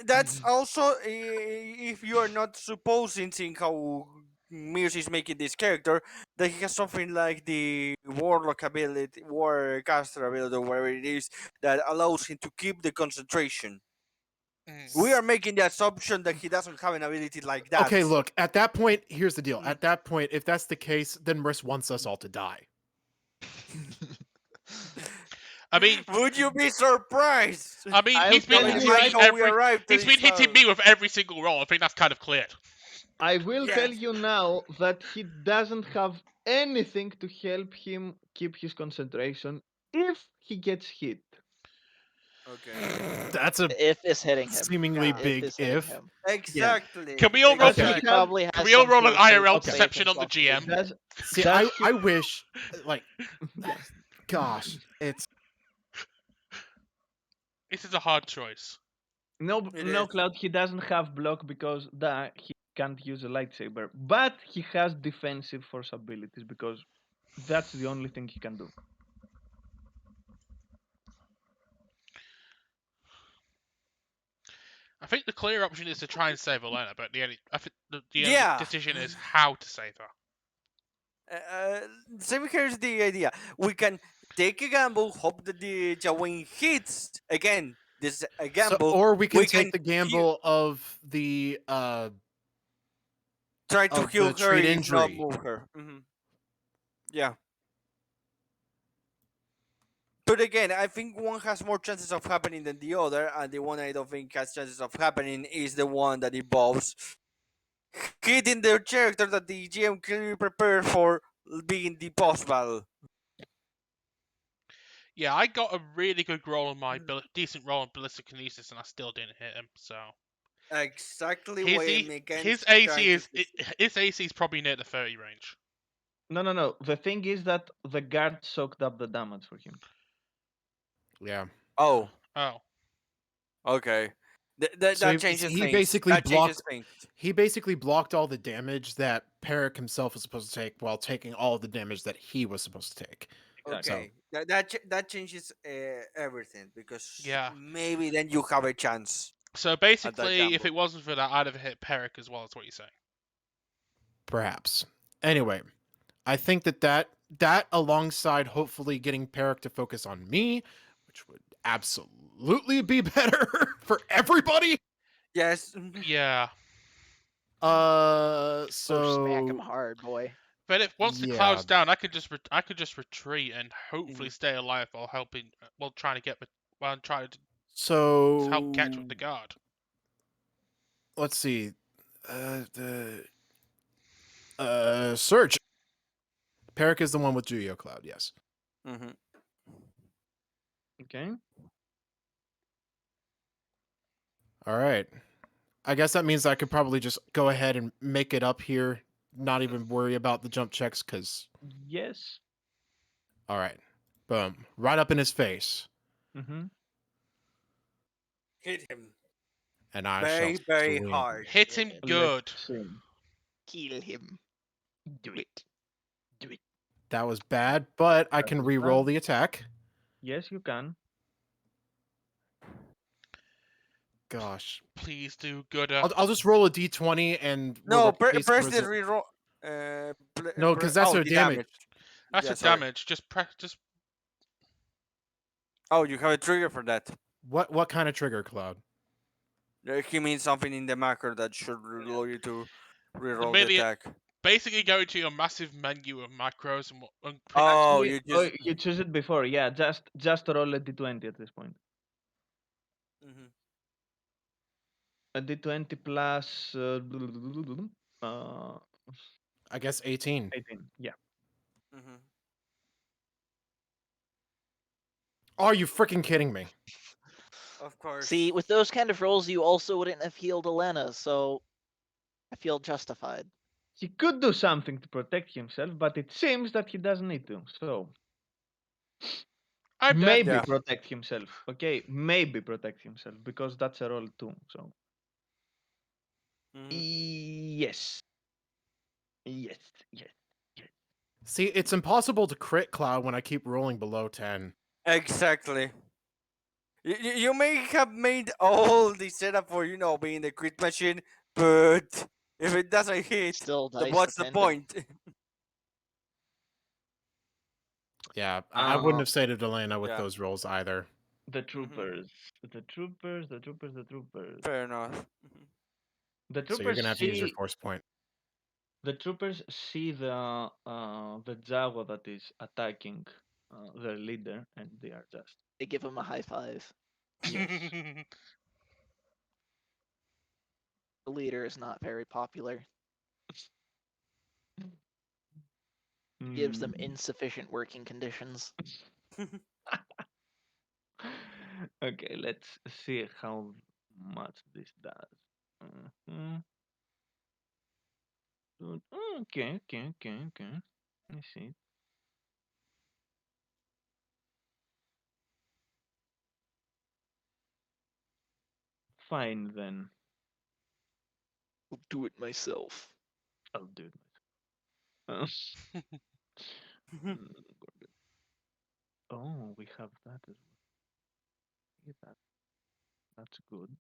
That's also if you are not supposing seeing how Muse is making this character that he has something like the warlock ability, warcaster ability, or whatever it is that allows him to keep the concentration. We are making the assumption that he doesn't have an ability like that. Okay, look. At that point, here's the deal. At that point, if that's the case, then Riss wants us all to die. I mean, Would you be surprised? he's been tell Knowing you like right- how we arrived to he's been this, hitting me with every single roll. I think that's kind of clear. I will tell Yes. you now that he doesn't have anything to help him keep his concentration if he gets hit. Okay. That's a If is hitting him. seemingly Yeah. big is hitting if. him. Exactly. Can we all roll? Okay. Also, he probably has Can we all some roll an sort of IRL physical perception on the save himself GM? to do. Does, See, does he- I wish, like, gosh, it's This is a hard choice. no, It no, is. Cloud. He doesn't have block because he can't use a lightsaber, but he has defensive force abilities because that's the only thing he can do. I think the clear option is to try and save Elena, but I think the Yeah. only decision is how to save her. So here's the idea: we can take a gamble, hope that the Jawin hits again. This is a gamble. or we can we take can the gamble of the try to of heal the her, treat if not injury. move her. Yeah. But again, I think one has more chances of happening than the other, and the one I don't think has chances of happening is the one that involves hitting their character that the GM clearly prepared for being the boss battle. Yeah, I got a really good roll on my decent roll on ballistic kinesis, and I still didn't hit him. So Exactly his why E- I'm against his trying AC to is fix it. his AC is probably near the 30 range. No. The thing is that the guard soaked up the damage for him. Yeah. Oh, Oh, okay. That So changes he things. basically That changes blocked. things. He basically blocked all the damage that Peric himself was supposed to take, while taking all of the damage that he was supposed to take. Exactly. Okay, that changes everything because Yeah. maybe then you have a chance. so basically, if gamble. it wasn't for that, I'd have hit Peric as well. Is what you're saying? Perhaps. Anyway, I think that alongside hopefully getting Peric to focus on me, which would absolutely be better for everybody. Yes. Yeah. Or smack him So hard, boy. But if once the yeah, cloud's down, I could just retreat and hopefully Mhm. stay alive while helping, while trying to get with, while trying to help catch with so the guard. let's see. Search. Peric is the one with Juyo Cloud, yes. Mm-hmm. Okay. All right. I guess that means I could probably just go ahead and make it up here, not even worry about the jump checks, because. Yes. All right. Boom. Right up in his face. Mm-hmm. Hit him And I very, shall very swing. hard. Hit him good. Let's see. Kill him. Do it. Do it. That was bad, but I That can was re-roll bad. the attack. Yes, you can. Gosh. Please do gooder. I'll just roll a d20 and No, replace the press the result. reroll. No, because that's a the damage. That's Yeah, a sorry. damage. Just Oh, you have a trigger for that. What kind of trigger, Cloud? He means something in the macro that should allow you to reroll the Maybe attack. basically go to your massive menu of macros and pick. Oh, Actually, you just. you choose it before. Yeah, just roll a d20 at this point. Mhm. A d20 plus uh, I guess 18. 18. Yeah. Mhm. Are you freaking kidding me? Of course. See, with those kind of rolls, you also wouldn't have healed Elena, so I feel justified. He could do something to protect himself, but it seems that he doesn't need to. So I'm dead. maybe Yeah. protect himself. Okay, maybe protect himself because that's a roll too. So Mhm. yes, yes, yes, yes. See, it's impossible to crit Cloud when I keep rolling below 10. Exactly. You may have made all the setup for being the crit machine, but if it doesn't hit, Still dice what's the dependent. point? Yeah, I wouldn't have saved Elena with Yeah. those rolls either. The troopers, the troopers, the troopers, the troopers. Fair enough. Mhm. The So you're troopers gonna have to use your see force point. the troopers see the Jawa that is attacking their leader, and they are just They give him a high five. yes. The leader is not very popular. Gives them Mm. insufficient working conditions. Okay, let's see how much this does. Mhm. Okay, okay, okay, okay. I see. Fine then. I'll do it myself. I'll do it. Uh, oh, we have that as well. Yeah, that's good.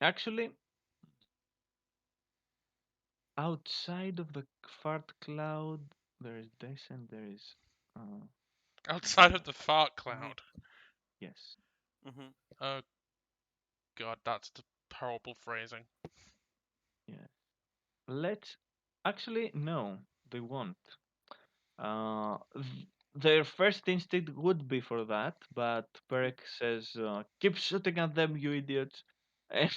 Actually, outside of the fart cloud, there is this and there is. Outside of the fart cloud. Yes. Mhm. Oh god, that's the horrible phrasing. Yeah. Let's. Actually, no, they won't. Their first instinct would be for that, but Perek says, "Keep shooting at them, you idiots!" And,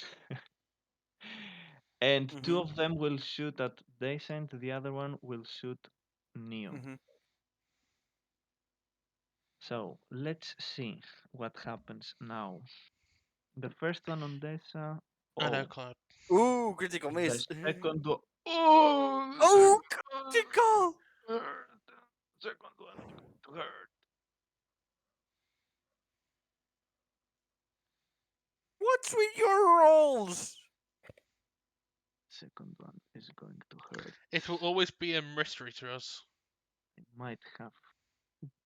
and two Mhm. of them will shoot at Descent. The other one will shoot Neo. Mhm. So let's see what happens now. The first one on Desa. I know, Oh, Cloud. Ooh, critical the miss. second one. Oh, the Oh, second one critical! hurt. Second one is going to hurt. What's with your rolls? Second one is going to hurt. It will always be a mystery to us. I might have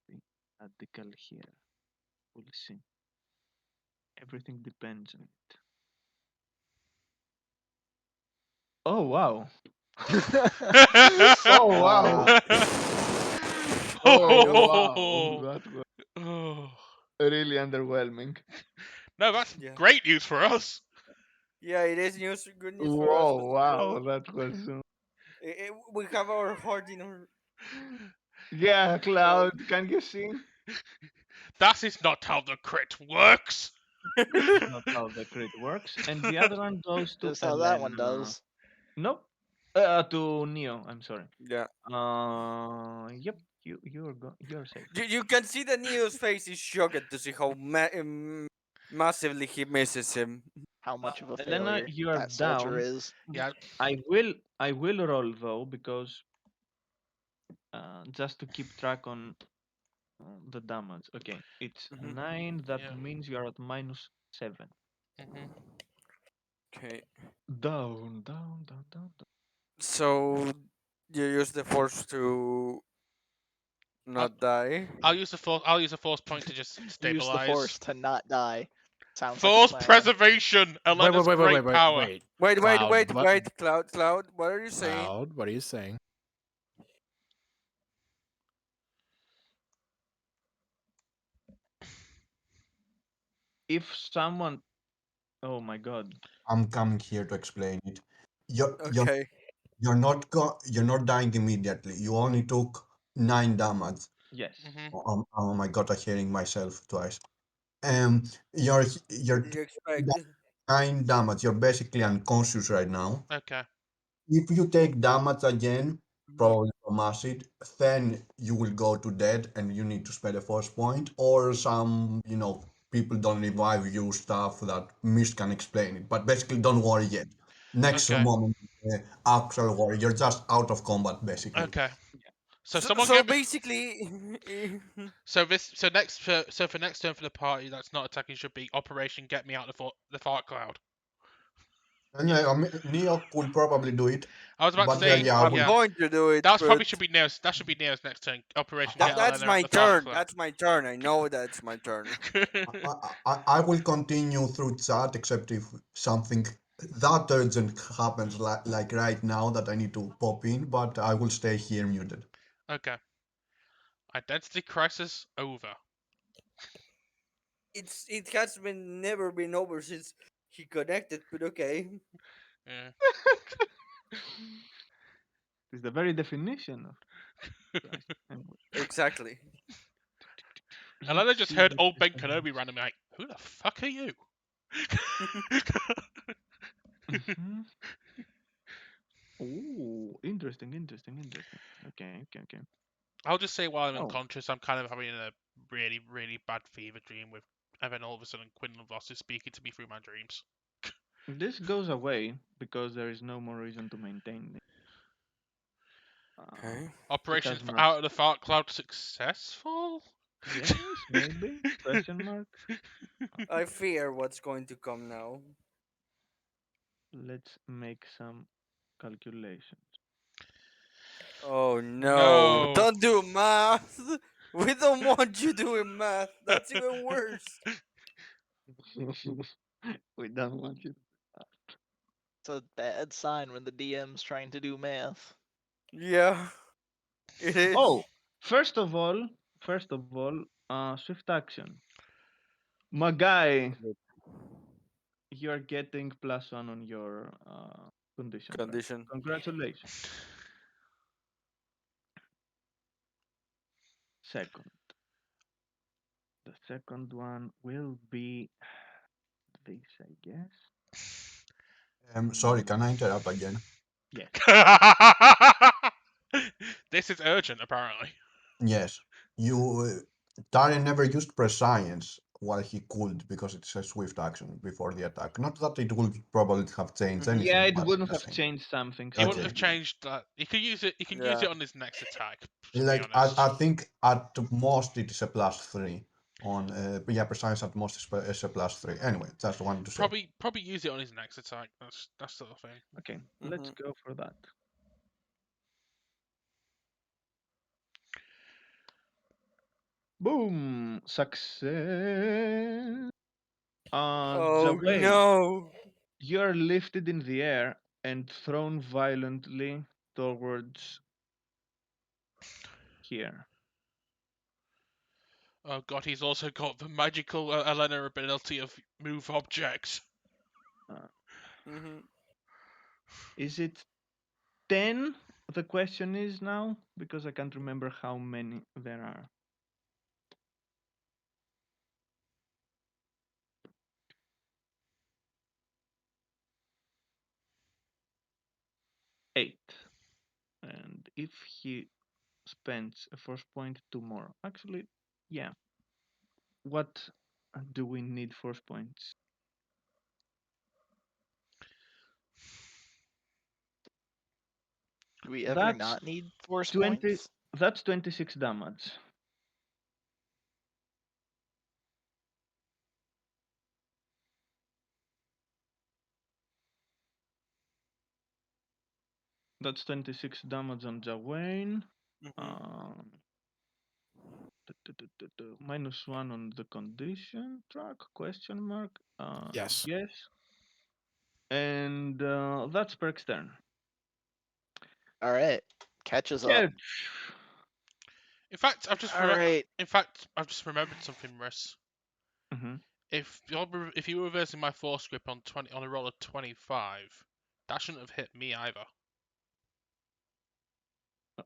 been radical here. We'll see. Everything depends on it. Oh wow. Oh wow. I Oh know. wow. That was Oh. really underwhelming. No, that's Yeah. great news for us. Yeah, it is news, good news for us. Whoa, wow, that was We have our heart in our. yeah, Cloud, can you see? That is not how the crit works. This is not how the crit works. And the other one goes to Just how that one Elena. does. Nope. To Neo, I'm sorry. Yeah. Yep, you're safe. You can see that Neo's face is shocked to see how massively he misses him. How much of a Elena, failure you are that soldier down. is. Yeah. I will roll though because just to keep track on the damage. Okay, it's Mhm. 9. That Yeah. means you're at -7. hmm Okay. Down, down, down, down, down. So you use the force to not die. I'll use the force. I'll use a force point to just Use the stabilize. force to not die. Sounds Force like a plan. preservation. Wait, Elena's great power. wait. Wait, Cloud, what- Cloud. What are you saying? Cloud, what are you saying? If someone, oh my god, I'm coming here to explain it. You're you're Okay. you're not dying immediately. You only took 9 damage. yes, hmm Oh my god, I'm hearing myself twice. Um, you're You expect? 9 damage. You're basically unconscious right now. Okay. If you take damage again, Mhm. probably from acid, then you will go to dead and you need to spend a force point, or some, people don't revive you stuff that Mist can explain it. But basically, don't worry yet. Next Okay. moment, actual worry. You're just out of combat, basically. Okay. So So, someone so get me. basically, So for next turn for the party that's not attacking should be Operation Get Me Out of the fart cloud. And yeah, I mean, Neo could probably do it, I was about to but yeah, say, yeah, I I'm will. yeah, going to do it, that's probably but should be Neo's. That should be Neo's next turn. Operation I, Get that's Elena out my the fart turn. cloud. That's my turn. I know that's my turn. I will continue through chat, except if something that urgent happens, like right now, that I need to pop in, but I will stay here muted. Okay. Identity crisis over. It has been never been over since he connected, but okay. Yeah. it's the very definition of Christ. Anyway, Exactly. Elena let's just see heard what old this Ben one Kenobi is. randomly like, who the fuck are you? Mhm. Oh, interesting. Okay. I'll just say while I'm Oh, unconscious, I'm kind of having a really, really bad fever dream with, and then all of a sudden Quinlan Voss is speaking to me through my dreams. this goes away because there is no more reason to maintain it. Okay. It Operation has not. Out of the Fart Cloud successful? Yes, maybe? Question mark. I fear what's going to come now. Let's make some calculations. Oh no! No. Don't do math. We don't want you doing math. That's even worse. we don't want you. It's a bad sign when the DM's trying to do math. Yeah, it is. Oh, first of all, swift action. My guy, you're getting +1 on your condition, right? Condition. Congratulations. Second. The second one will be this, I guess. Sorry, can I interrupt again? Yes. This is urgent, apparently. Yes. Taren never used prescience while he could, because it's a swift action before the attack. Not that it would probably have changed Mhm. Yeah, anything, it but wouldn't just have saying. changed something. It So wouldn't Okay. have changed that. He could use it. He can use Yeah. it on his next attack. To be Like, honest. I think at most it is a +3 on, yeah, prescience at most is a +3. Anyway, just wanted to say. Probably use it on his next attack. That's the thing. okay, let's Mhm. go for that. Boom! Success. The Oh way no! you're lifted in the air and thrown violently towards here. Oh god, he's also got the magical Elena ability of move objects. Is it 10? The question is now, because I can't remember how many there are. Eight. And if he spends a force point, 2 more. Actually, yeah. What do we need force points? Do we ever That's not need force 20. points? That's 26 damage. That's 26 damage on Jawain. -1 on the condition track? Question mark. Yes. Yes. And that's Perk's turn. All right, catches up. Yeah. In fact, I've just All right. remembered something, Maris. Mhm. If you were reversing my force grip on a roll of 25, that shouldn't have hit me either.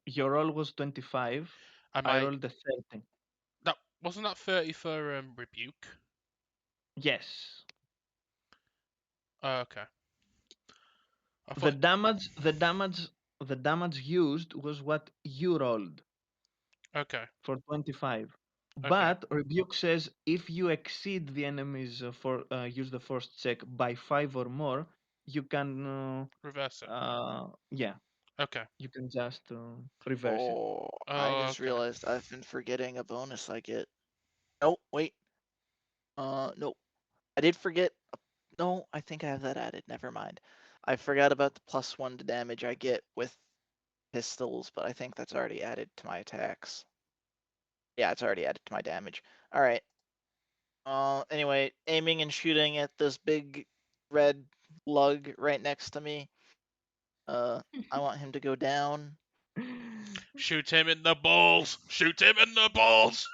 Your roll was 25. I rolled a 30. That wasn't that 30 for rebuke. Yes. Okay. The damage used was what you rolled Okay. for 25. Okay. But rebuke says if you exceed the enemy's use the force check by 5 or more, you can reverse it. Yeah. Okay. You can just reverse it. Oh, I just okay. realized I've been forgetting a bonus I get. Oh, wait. Nope. I did forget. No, I think I have that added. Never mind. I forgot about the +1 to damage I get with pistols, but I think that's already added to my attacks. Yeah, it's already added to my damage. All right. Anyway, aiming and shooting at this big red lug right next to me. I want him to go down. Shoot him in the balls! Shoot him in the balls!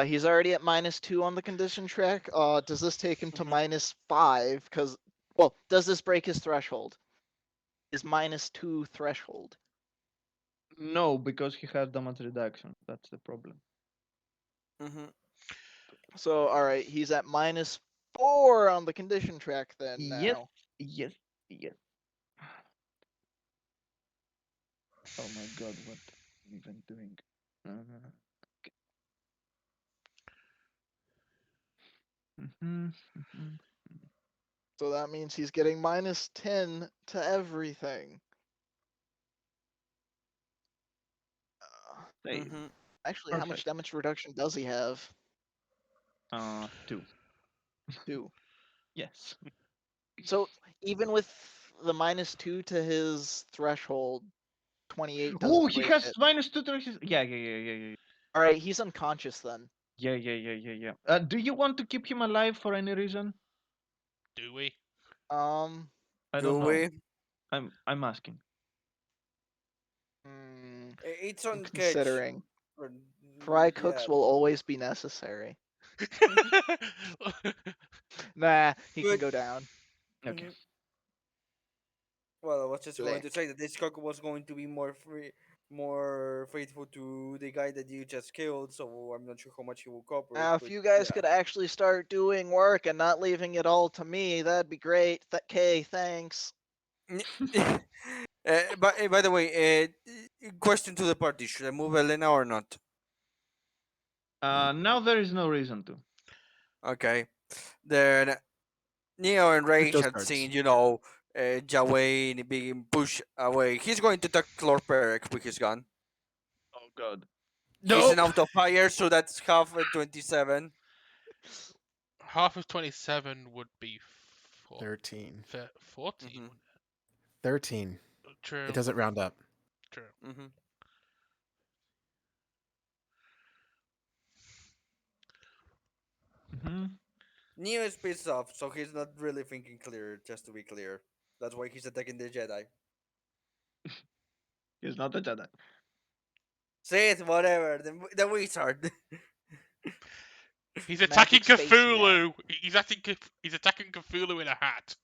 He's already at -2 on the condition track. Does this take him to -5? Because, well, does this break his threshold? Is -2 threshold? No, because he has damage reduction. That's the problem. So, all right, he's at -4 on the condition track then Yes, now. yes, yes. Oh my god, what am I even doing? Okay. So that means he's getting -10 to everything. Save. Actually, how much Perfect. damage reduction does he have? 2. 2. Yes. So even with the -2 to his threshold, 28 Oh, doesn't he break has it. -2 traces. Yeah. All right, he's unconscious then. Yeah. Do you want to keep him alive for any reason? Do we? I don't know. I'm asking. It's on catch. Considering fry cooks will always be necessary. Nah, he can go down. Okay. Well, I was just going Okay. to say that this cock was going to be more faithful to the guy that you just killed. So I'm not sure how much he will cooperate. Now, if you guys could actually start doing work and not leaving it all to me, that'd be great. Kay, thanks. By the way, question to the party: should I move Elena or not? Now there is no reason to. Okay, then Neo and Rage those had cards. seen, Jawain being pushed away. He's going to attack Lord Perek with his gun. Oh god. He's an out of fire, so that's half at 27. Half of 27 would be 13. 14. 13. True. It doesn't round up. True. Neo is pissed off, so he's not really thinking clear. Just to be clear, that's why he's attacking the Jedi. He's not a Jedi. Say it, whatever. The wizard. He's attacking Magic spaceman. Cthulhu. He's attacking Cthulhu in a hat.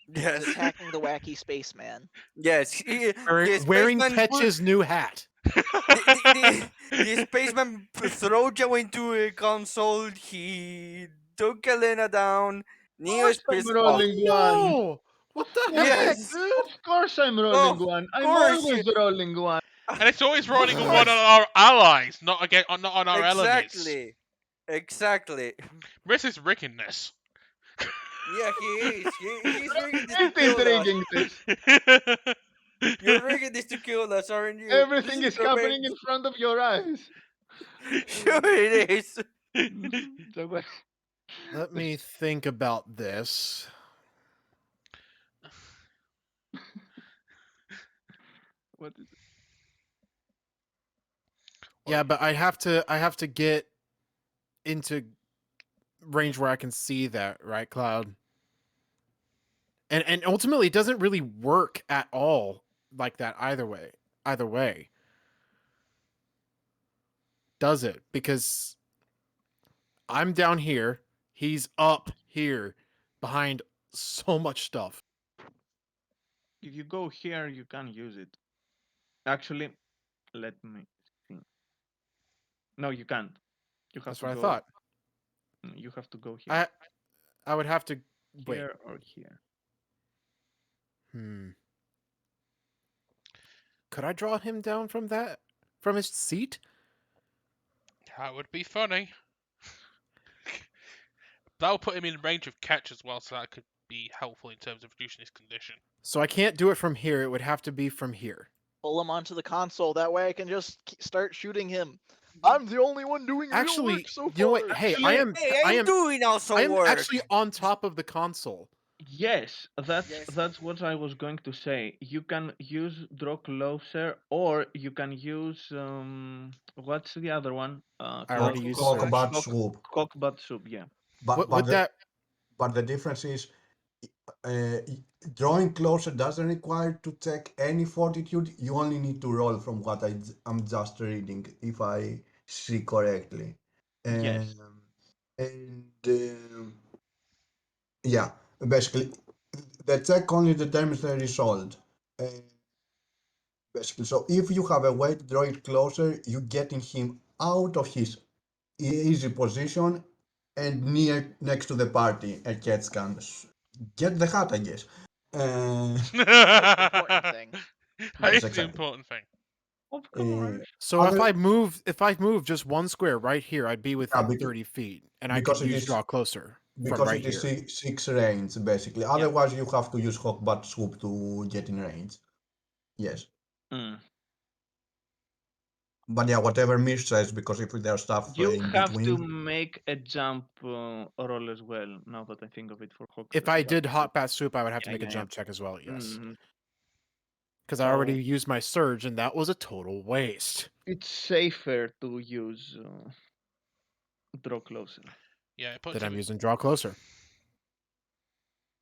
He's Yes. attacking the wacky spaceman. Yes. Wearing Ketch's new hat. The spaceman throw Joe into a console. He took Elena down. Neo is I'm pissed off. rolling one. No! What the heck, Yes. dude? Of course I'm rolling one. I'm course always rolling one. And it's always rolling Of on one on course. our allies, not on our enemies. Exactly. Riss is rigging this. Yeah, he is. He's rigging this to It is kill us. rigging this. You're rigging this to kill us, aren't you? Everything This is your happening main- in front of your eyes. Sure it is. So what? Let me think about this. What is it? Yeah, but I have to get into range where I can see that, right, Cloud? And ultimately it doesn't really work at all like that either way. Either way. Does it? Because I'm down here, he's up here behind so much stuff. If you go here, you can use it. Actually, let me see. No, you can't. You have That's to what go. I thought. You have to go here. I would have to wait. Here or here. Could I draw him down from his seat? That would be funny. That would put him in range of catch as well, so that could be helpful in terms of reducing his condition. So I can't do it from here. It would have to be from here. Pull him onto the console. That way I can just start shooting him. I'm the only one doing real Actually, work so far. you know what? Hey, I am doing also I am work. actually on top of the console. Yes, that's Yes. that's what I was going to say. You can use draw closer, or you can use what's the other one? I already used Talk search. about swoop. Cockbat soup. Yeah. Would that But the difference is, drawing closer doesn't require to check any fortitude. You only need to roll from what I'm just reading, if I see correctly. Yes. And yeah, basically, the check only determines the result. Basically, so if you have a way to draw it closer, you're getting him out of his easy position and next to the party. A cat can get the hat, I guess. That's the important thing. That is Yes, the exactly. important thing. Of course. So if Other- I move just one square right here, I'd be within because- 30 feet, and I because could it use is- draw closer from because right it is here. six range, basically. Otherwise, you have to use Hawkbat Swoop to get in range. Yes. Mm. But yeah, whatever Mish says, because if there's stuff You in have between. to make a jump roll as well. Now that I think of it, for Hawk. If I did hot bat soup, I would have to Yeah, make a yeah, jump check as well. Yes, Mhm. because I already used my surge, and that was a total waste. It's safer to use draw closer. Yeah, it puts That I'm him. using draw closer.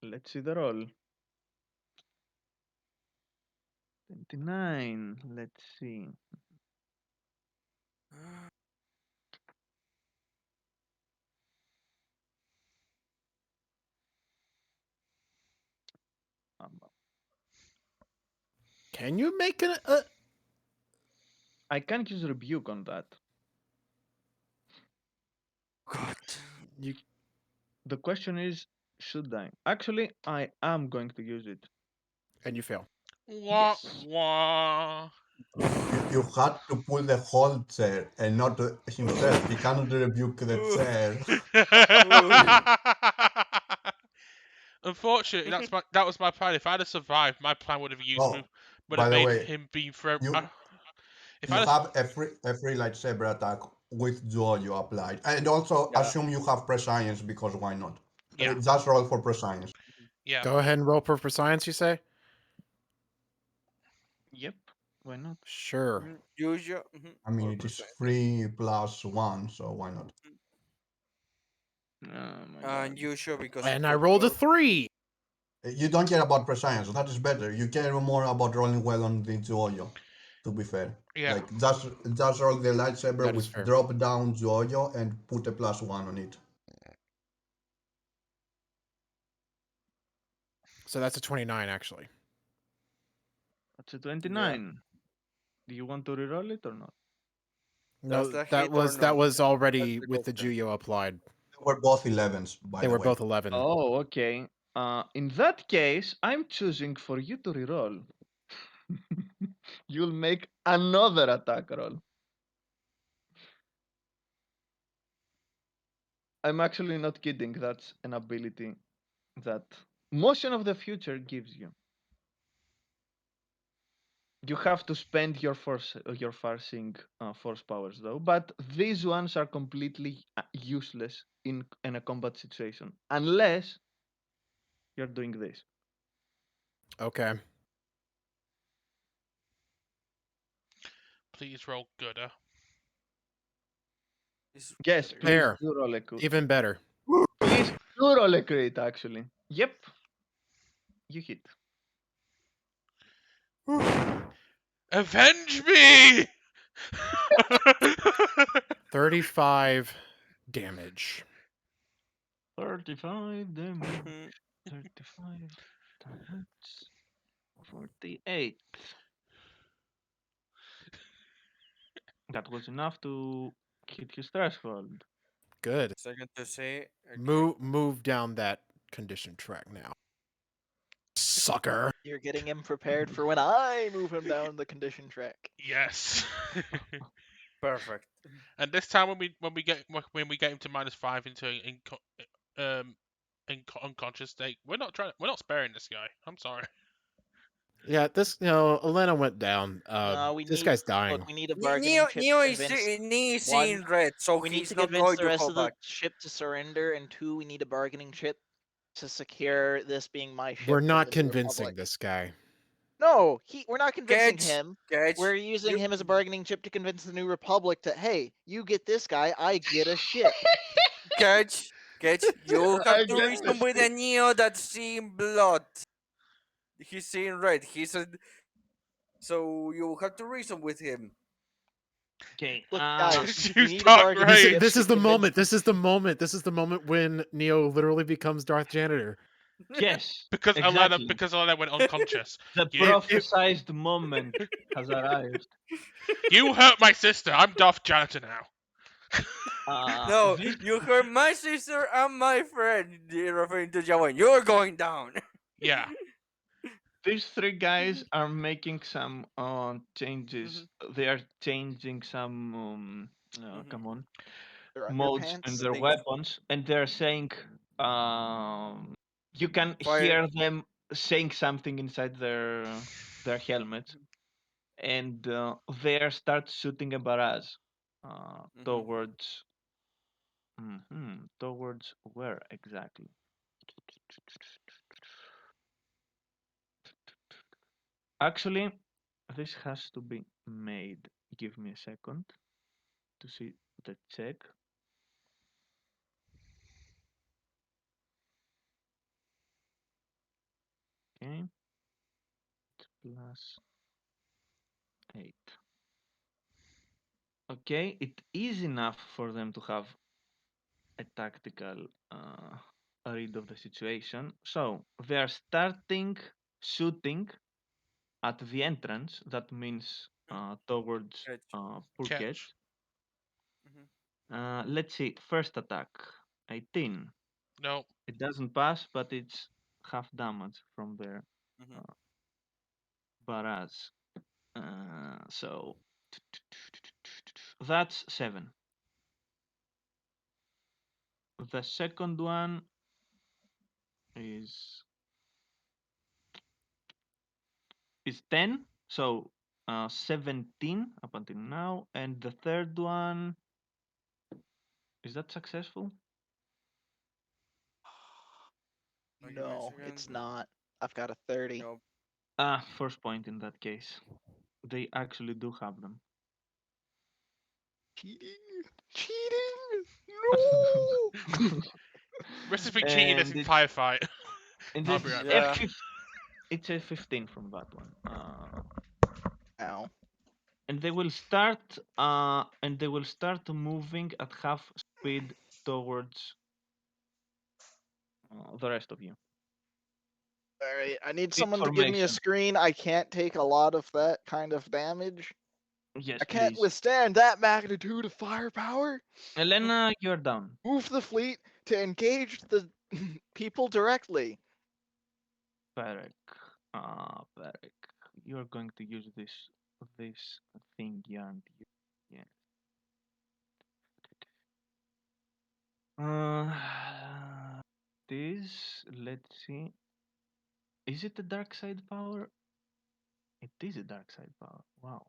Let's see the roll. 29. Let's see. Can you make I can't use rebuke on that. God. The question is, should I? Actually, I am going to use it. and you fail? Wah, Yes. wah. You had to pull the whole chair and not himself. He cannot rebuke the chair. Unfortunately, that was my plan. If I'd have survived, my plan would have used Oh, would by have the made way, him be thrown. you If you I'd have a free lightsaber attack with jaw you applied, and also Yeah. assume you have prescience because why not? Yeah. Just roll for prescience. yeah, Go ahead and roll for science. You say? Yep. Why not? Sure. Use your. I mean, it is 3 + 1, so why not? Oh my god. You sure because And of I your rolled a code? 3. You don't care about prescience, that is better. You care more about rolling well on the Joyo, to be fair. Yeah. Like, just roll the lightsaber That is with fair. drop down Joyo and put a +1 on it. So that's a 29, actually. That's a 29. Do you want to reroll it or not? No, That's the that hit or was no? already the with the question. Juyo applied. They were both 11s, by They the were way. both 11. Oh, okay. In that case, I'm choosing for you to reroll. You'll make another attack roll. I'm actually not kidding. That's an ability that Motion of the Future gives you. You have to spend your your Farsing force powers though, but these ones are completely useless in a combat situation unless you're doing this. Okay. Please roll gooder. Is Yes, better. please There. do roll a crit. Even better. Please do roll a crit. Actually, yep, you hit. Avenge me! 35 damage. 35 damage. 35 times 48. That was enough to hit his threshold. Good. Second to say. Okay. Move down that condition track now. Sucker. You're getting him prepared for when I move him down the condition track. Yes. Perfect. And this time when we get him to -5 into unconscious state, we're not sparing this guy. I'm sorry. Yeah, this, Elena went down. No, we This need guy's dying. look. We need a bargaining chip Neo to is convince. seeing One, red, so we need he's to not convince going the to rest fall of the back. ship to surrender, and two, we need a bargaining chip to secure this being my ship. We're from not the New convincing Republic. this guy. No, we're not convincing Catch, him. catch. We're using You- him as a bargaining chip to convince the New Republic to, hey, you get this guy, I get a ship. Catch, catch. You I have to get reason this. with a Neo that's seeing blood. He's seeing red. So you have to reason with him. Okay. Look, guys, Just we use need a dark bargaining This, rage. chip. this is to the convince- moment. This is the moment. This is the moment when Neo literally becomes Darth Janitor. Yes. Because exactly. Elena went unconscious. The You- prophesized moment has arrived. You hurt my sister. I'm Darth Janitor now. No, This, you hurt my sister and my friend. Referring to Jawan. You're going down. Yeah. these three guys are making some changes. They are changing some come on Their modes in underpants. their Things. weapons, and they're saying you can Fire. hear them saying something inside their helmets, and they start shooting a barrage towards towards where exactly? Actually, this has to be made. Give me a second to see the check. Okay, plus 8. Okay, it is enough for them to have a tactical read of the situation. So they are starting shooting at the entrance. That means towards Catch. Purket. Catch. Let's see. First attack, 18. No. It doesn't pass, but it's half damage from their barrage. So that's 7. The second one is 10. So 17 up until now, and the third one is that successful? No, it's not. I've got a 30. No. First point in that case. They actually do have them. Cheating! Cheating! No! Recipe cheating And isn't it's, firefight. and I'll it's be right Yeah. back. it's a 15 from that one. Ow. And they will start moving at half speed towards the rest of you. All right, I need Speed someone to give me a formation. screen. I can't take a lot of that kind of damage. Yes, I can't please. withstand that magnitude of firepower. Elena, you're down. Move the fleet to engage the people directly. Varek. Varek. You're going to use this thing, aren't you? Yeah. This, let's see. Is it a dark side power? It is a dark side power. Wow.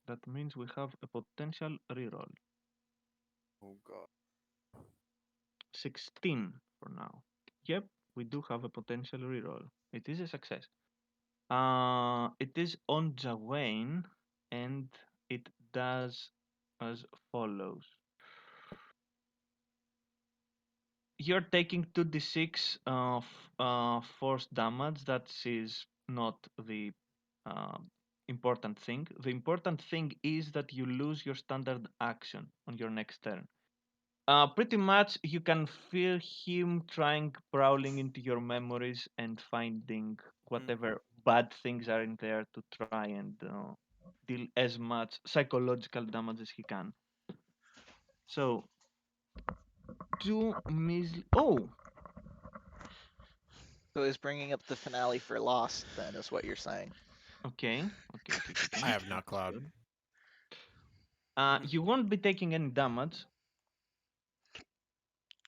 That means we have a potential reroll. Oh god. 16 for now. Yep, we do have a potential reroll. It is a success. It is on Jawain, and it does as follows. You're taking 2d6 of force damage. That is not the uh, important thing. The important thing is that you lose your standard action on your next turn. Pretty much, you can feel him prowling into your memories and finding whatever bad things are in there to try and deal as much psychological damage as he can. So, two measly. Oh, So he's bringing up the finale for Lost. Then is what you're saying. okay. I have not cloud. Good. You won't be taking any damage.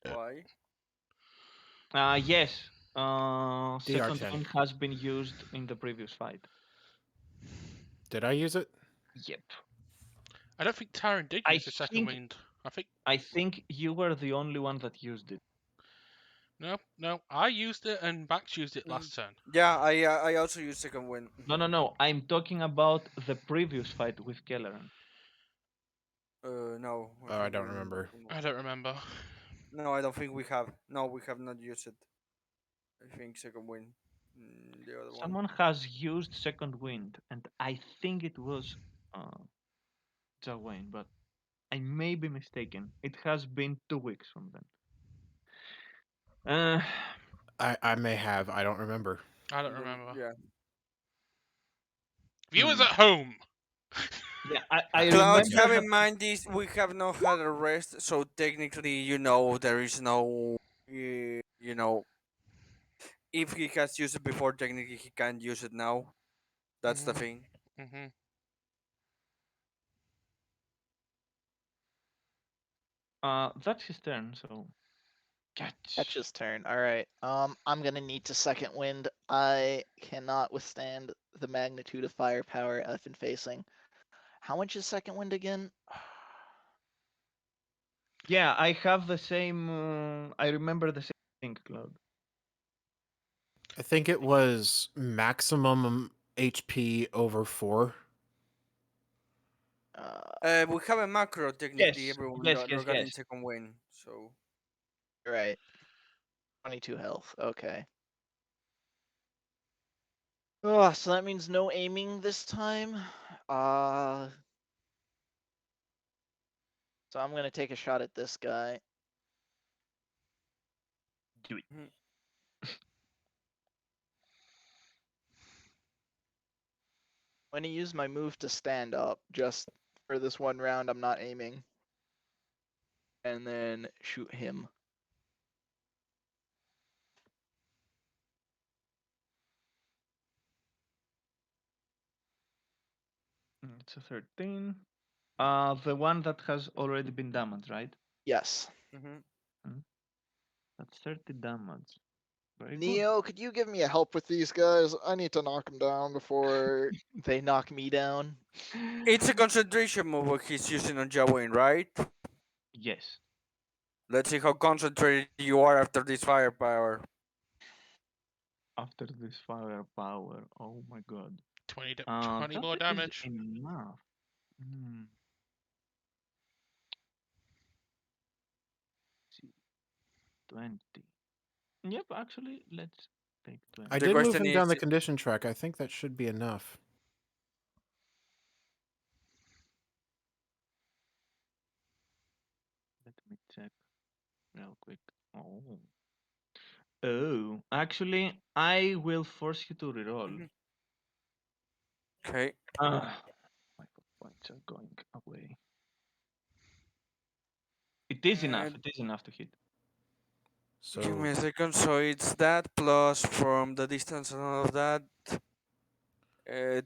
Why? Yes. Second DR10. one has been used in the previous fight. Did I use it? Yep. I don't think Tyron did I use the second think- wind. I think you were the only one that used it. No, I used it and Max used it last turn. Yeah, I also use second win. No. I'm talking about the previous fight with Kelleran. No. Oh, I don't remember. I don't remember. No, I don't think we have. No, we have not used it. I think second win. The other one. Someone has used Second Wind, and I think it was Jawain, but I may be mistaken. It has been 2 weeks from then. I may have. I don't remember. I don't remember. Yeah. Viewers at home. Yeah, I Cloud, remember. have in mind this. We have not had a rest, so technically, there is no. If he has used it before, technically he can't use it now. That's the Mhm. thing. Mm-hmm. That's his turn, so catch. Catch's turn. All right. I'm gonna need to second wind. I cannot withstand the magnitude of firepower I've been facing. How much is second wind again? Yeah, I have the same. I remember the same thing, Cloud. I think it was maximum HP over 4. We have a macro technically. Yes, Everyone yes. not getting second win. So Right. 22 health. Okay. Oh, so that means no aiming this time. So I'm gonna take a shot at this guy. Do it. I'm gonna use my move to stand up just for this one round. I'm not aiming. And then shoot him. It's a 13. The one that has already been damaged, right? Yes. That's 30 damage. Very good. Neo, could you give me a help with these guys? I need to knock them down before they knock me down. it's a concentration move what he's using on Jawain, right? Yes. Let's see how concentrated you are after this firepower. After this firepower, oh my god. 20 that more is damage. enough. See. 20. Yep, actually, let's take 20. I The did move question him down the is- condition track. I think that should be enough. Let me check real quick. Oh. Oh, actually, I will force you to reroll. Mhm. Okay. My points are going away. It is enough. And It is enough to hit. give me So a second. So it's that plus from the distance and all of that.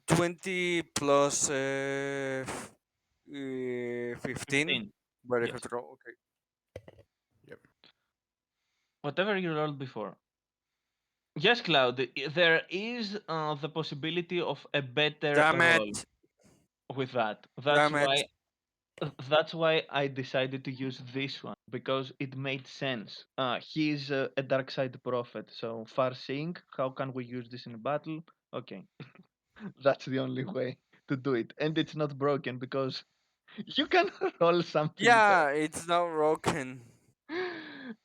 20 plus 15. 15. But I Yes. have to roll. Okay. Whatever you rolled before. Yes, Cloud. There is the possibility of a better Damn roll it. with that. Damn it. That's why I decided to use this one because it made sense. He's a dark side prophet, so far seeing. How can we use this in a battle? Okay, that's the only way to do it, and it's not broken because you can roll something. Yeah, it's not broken.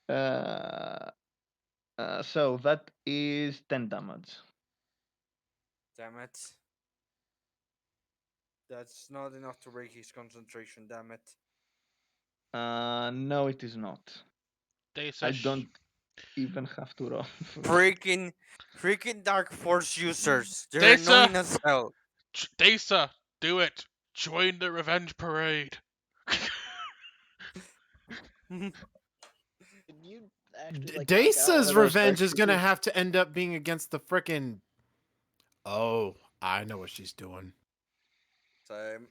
Uh, so that is 10 damage. Damn it. That's not enough to break his concentration, damn it. No, it is not. Deus I Ex, don't even have to roll. for that. Freaking Dark Force users. They're Data! annoying as hell. Dasa, do it. Join the revenge parade. Can you actually like knock out one Dace's of those revenge is dark gonna troopers? have to end up being against the frickin'. Oh, I know what she's doing. Same.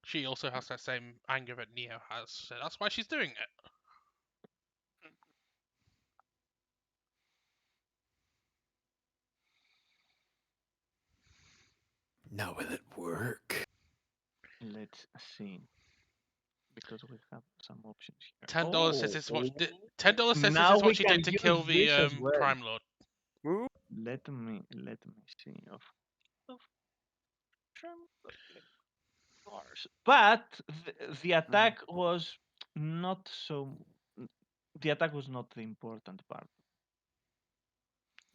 She also has that same anger that Neo has, so that's why she's doing it. Now will it work? Let's see. Because we have some options here. $10 says this is what $10 says this Now is we what she can did to use kill the this as well. Crime Lord. Let me see. Of course. But the attack was not so. The attack was not the important part.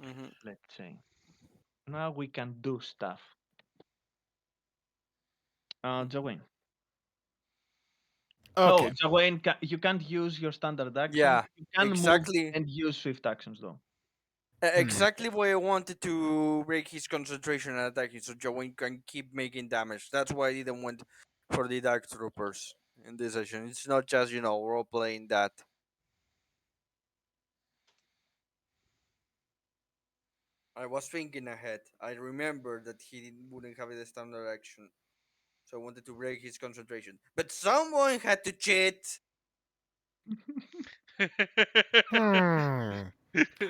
Mm-hmm. Let's say. Now we can do stuff. Jawain. Okay. Oh, Jawain, you can't use your standard action. Yeah, You can exactly. move and use swift actions though. Exactly why I wanted to break his concentration and attack him so Joey can keep making damage. That's why I didn't want for the Dark Troopers in this session. It's not just, role playing that. I was thinking ahead. I remember that he wouldn't have the standard action. So I wanted to break his concentration. But someone had to cheat! I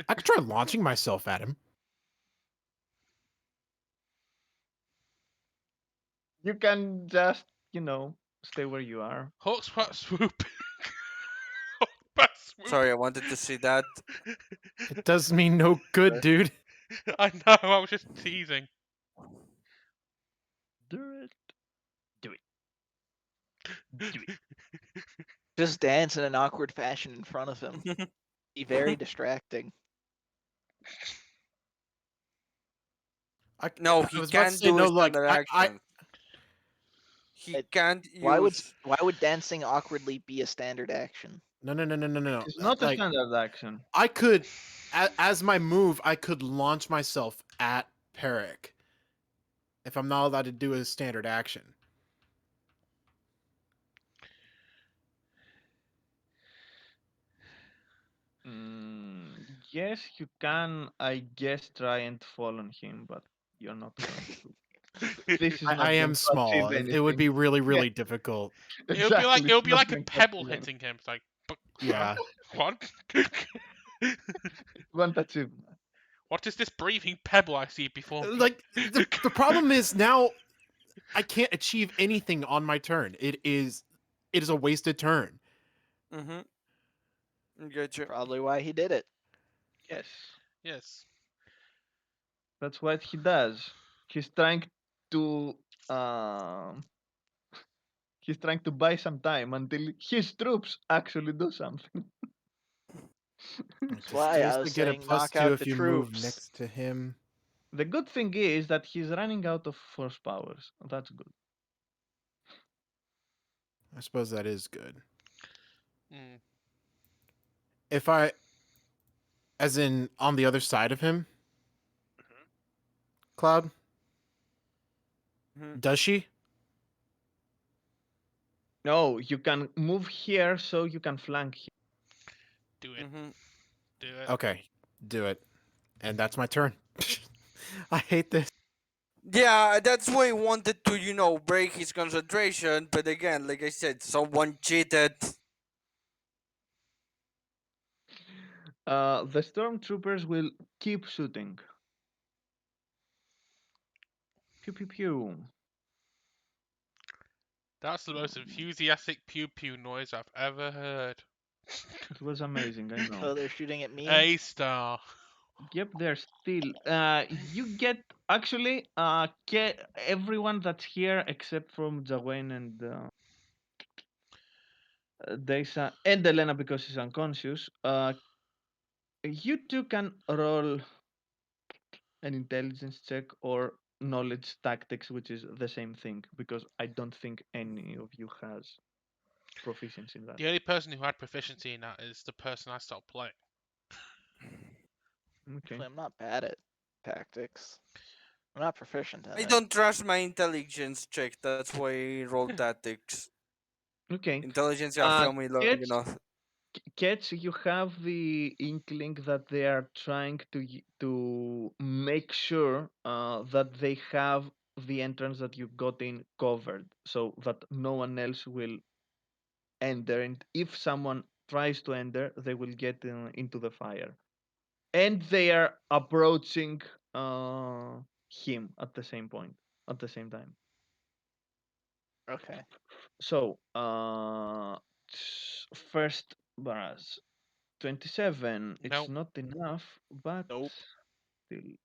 could try launching myself at him. You can just, stay where you are. Hawk Spot Swoop. Hawk Spot Swoop. Sorry, I wanted to see that. It does me no good, dude. I know, I was just teasing. Do it. Do it. Do it. Just dance in an awkward fashion in front of him. Be very distracting. No, I he was about to can't say do no. his Like standard action. He It- can't Why would use. why would dancing awkwardly be a standard action? no. It's not a Like standard action. I could, as my move, I could launch myself at Peric if I'm not allowed to do a standard action. Yes, you can, I guess, try and fall on him, but you're not going to. This is not I going am to small. achieve It would be anything. really, really difficult. It would be like Exactly, it would it's be not like a going to pebble achieve anything. hitting him. It's like, but Yeah. what? Won't achieve. What is this breathing pebble I see before me? Like the problem is now I can't achieve anything on my turn. It is a wasted turn. Mm-hmm. Gotcha. Probably why he did it. Yes, Yes. that's what he does. He's trying to um He's trying to buy some time until his troops actually do something. It's why I just was to get a saying knock +2 out if the you move troops. next to him. The good thing is that he's running out of force powers. That's good. I suppose that is good. Mm. If I, as in on the other side of him, Cloud, Mhm. does she? No, you can move here so you can flank him. Do it. Mhm. Do it. Okay, do it. And that's my turn. I hate this. Yeah, that's why he wanted to, break his concentration. But again, like I said, someone cheated. The stormtroopers will keep shooting. Pew pew pew. That's the most enthusiastic pew pew noise I've ever heard. It was amazing, I know. Oh, they're shooting at me. A star. Yep, they're still. You get actually everyone that's here except from Jawain and Deisa and Elena because she's unconscious. You two can roll an intelligence check or knowledge tactics, which is the same thing because I don't think any of you has proficiency in that. The only person who had proficiency in that is the person I stopped playing. Okay. Actually, I'm not bad at tactics. I'm not proficient in I it. don't trust my intelligence check. That's why I rolled tactics. Okay. Intelligence have failed me long Ketch, enough. Ketch, you have the inkling that they are trying to make sure that they have the entrance that you got in covered, so that no one else will enter. And if someone tries to enter, they will get into the fire. And they are approaching him at the same point, at the same time. Okay. So, first barrage. 27, it's Nope. not enough, but Nope. still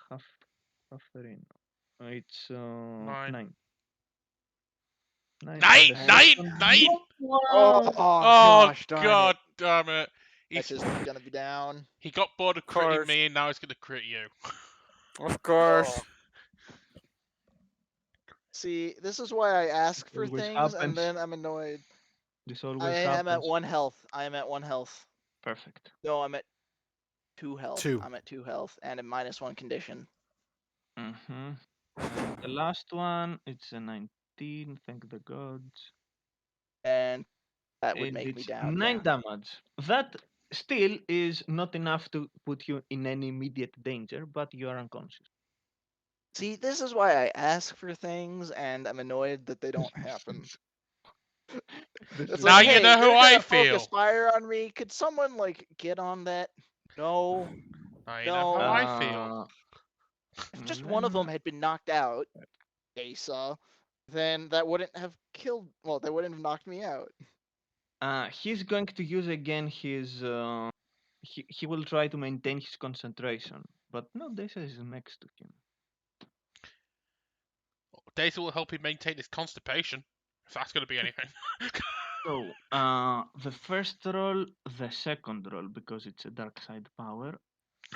half half a ring. It's 9. 9. 9. Nine! The Nine! second Nine! Oh, one. gosh darn God it. damn it. That's just gonna be down. He got bored of critting Course. me and now he's going to crit you. Of course. See, this is why I ask for Always things and happens. then I'm annoyed. This I always am at happens. 1 health. I am at 1 health. Perfect. No, I'm at 2 health. 2. I'm at 2 health and a -1 condition. Mm-hmm. And the last one, it's a 19. Thank the gods. And that would And make me it's down. 9 Yeah. damage. That still is not enough to put you in any immediate danger, but you are unconscious. See, this is why I ask for things and I'm annoyed that they don't happen. This It's is Now like, you hey, know how they're I gonna focus feel. fire on me. Could someone like get on that? No. Now you know how I feel. If just one of them had been knocked out, Asa, then that wouldn't have killed. Well, that wouldn't have knocked me out. He's going to use again his. He will try to maintain his concentration, but no, this is next to him. Daisy will help him maintain his constipation. If that's going to be anything. So, the first roll, the second roll, because it's a dark side power.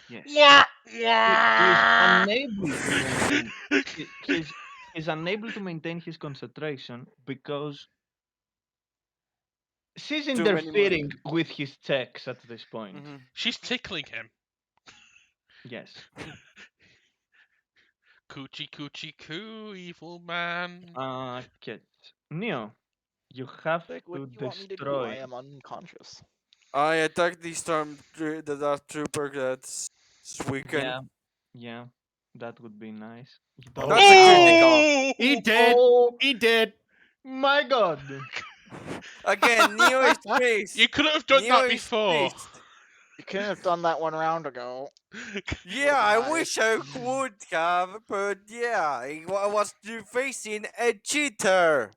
Yes. He is unable to maintain. He's unable to maintain his concentration because she's Too many interfering with his checks at this point. Mm-hmm. She's tickling him. Yes. Coochie coochie coo, evil man. Okay. Neo, you have Like, what to do you want me to do? destroy. I am unconscious. I attacked the Darth Trooper that's weakened. Yeah, that would be nice. You Oh, don't That's a have- critical. He did. Oh He did. my god! Again, Neo is pissed. You couldn't have done Neo that is before. pissed. You couldn't have done that 1 round ago. Yeah, I nice. wish I would have, but yeah, I was facing a cheater.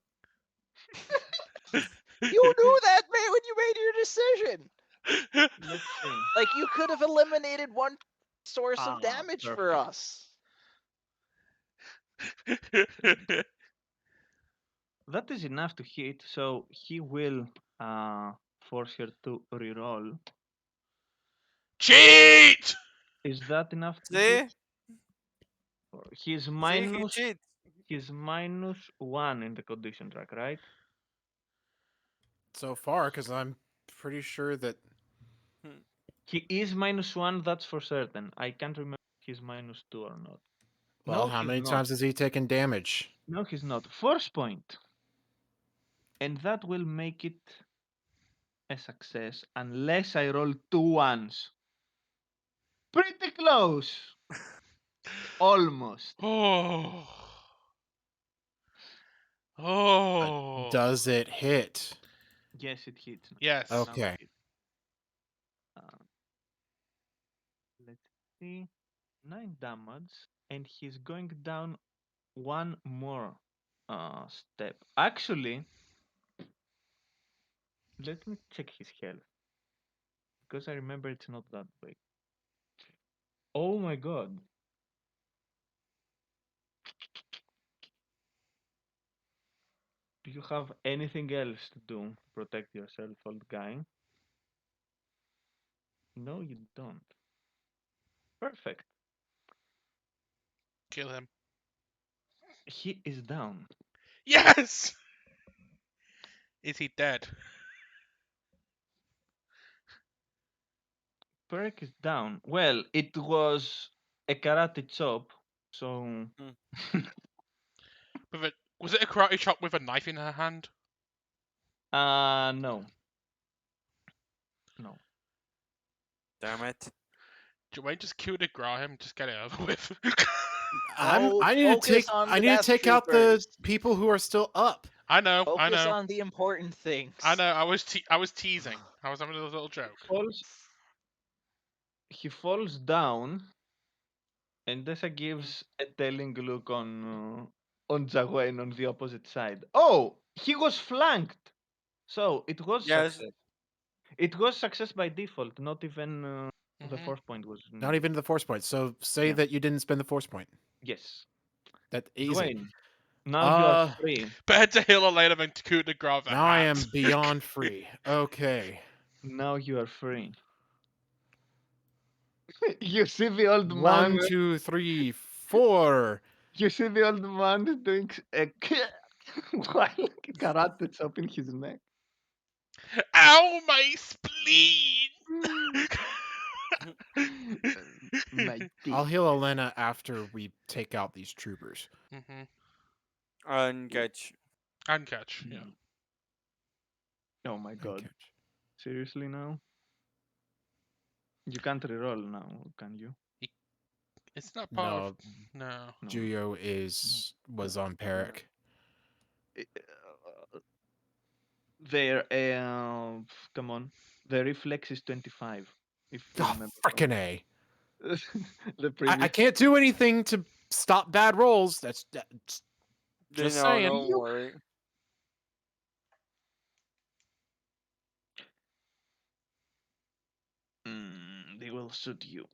You knew that, man, when you made your decision. Let's see. Like, you could have eliminated one source of damage for perfect. us. That is enough to hit, so he will force her to reroll. Cheat! Is that enough to See? hit? He's See, he minus cheats. he's -1 in the condition track, right? So far, because I'm pretty sure that He is -1, that's for certain. I can't remember if he's -2 or not. well, No, how he's many not. times has he taken damage? No, he's not. Force point. And that will make it a success unless I roll 2 ones. Pretty close. Almost. Oh. Oh. Does it hit? Yes, it hits. Yes. Now Okay. it hits. Let's see. 9 damage. And he's going down one more step. Actually, let me check his health. Because I remember it's not that big. Oh my god. Do you have anything else to do? Protect yourself, old guy? No, you don't. Perfect. Kill him. He is down. Yes! Is he dead? Perk is down. Well, it was a karate chop, so. Was it a karate chop with a knife in her hand? No. No. Damn it. Joanne just killed a him, just get it over with. I need to Focus take. on I the need to Death take out the Troopers. people who are still up. I know, I Focus know. on the important things. I know, I was teasing. I was having a little joke. He falls down, and Dessa gives a telling look on Jaguen on the opposite side. Oh, he was flanked. So it was Yes. success. It was success by default. Not even the Mhm. force point was. Not even the force point. So say Yeah. that you didn't spend the force point. Yes. That easy. Dwayne, now you are free. Better to heal her later than to coup de grace the Now I hat. am beyond free. Okay. Now you are free. You see the old man. 1, 2, 3, 4. You see the old man doing a while karate chop in his neck. Ow, my spleen! My I'll teeth. heal Elena after we take out these troopers. Mm-hmm. And catch. And catch, yeah. Oh my god. Okay. Seriously now? You can't reroll now, can you? It's not part of... No, No. No. Juyo was on Peric. Their come on. The reflex is 25. If you Oh, remember. frickin' A. The previous. I can't do anything to stop bad rolls. That's just No, saying. don't worry. They will shoot you.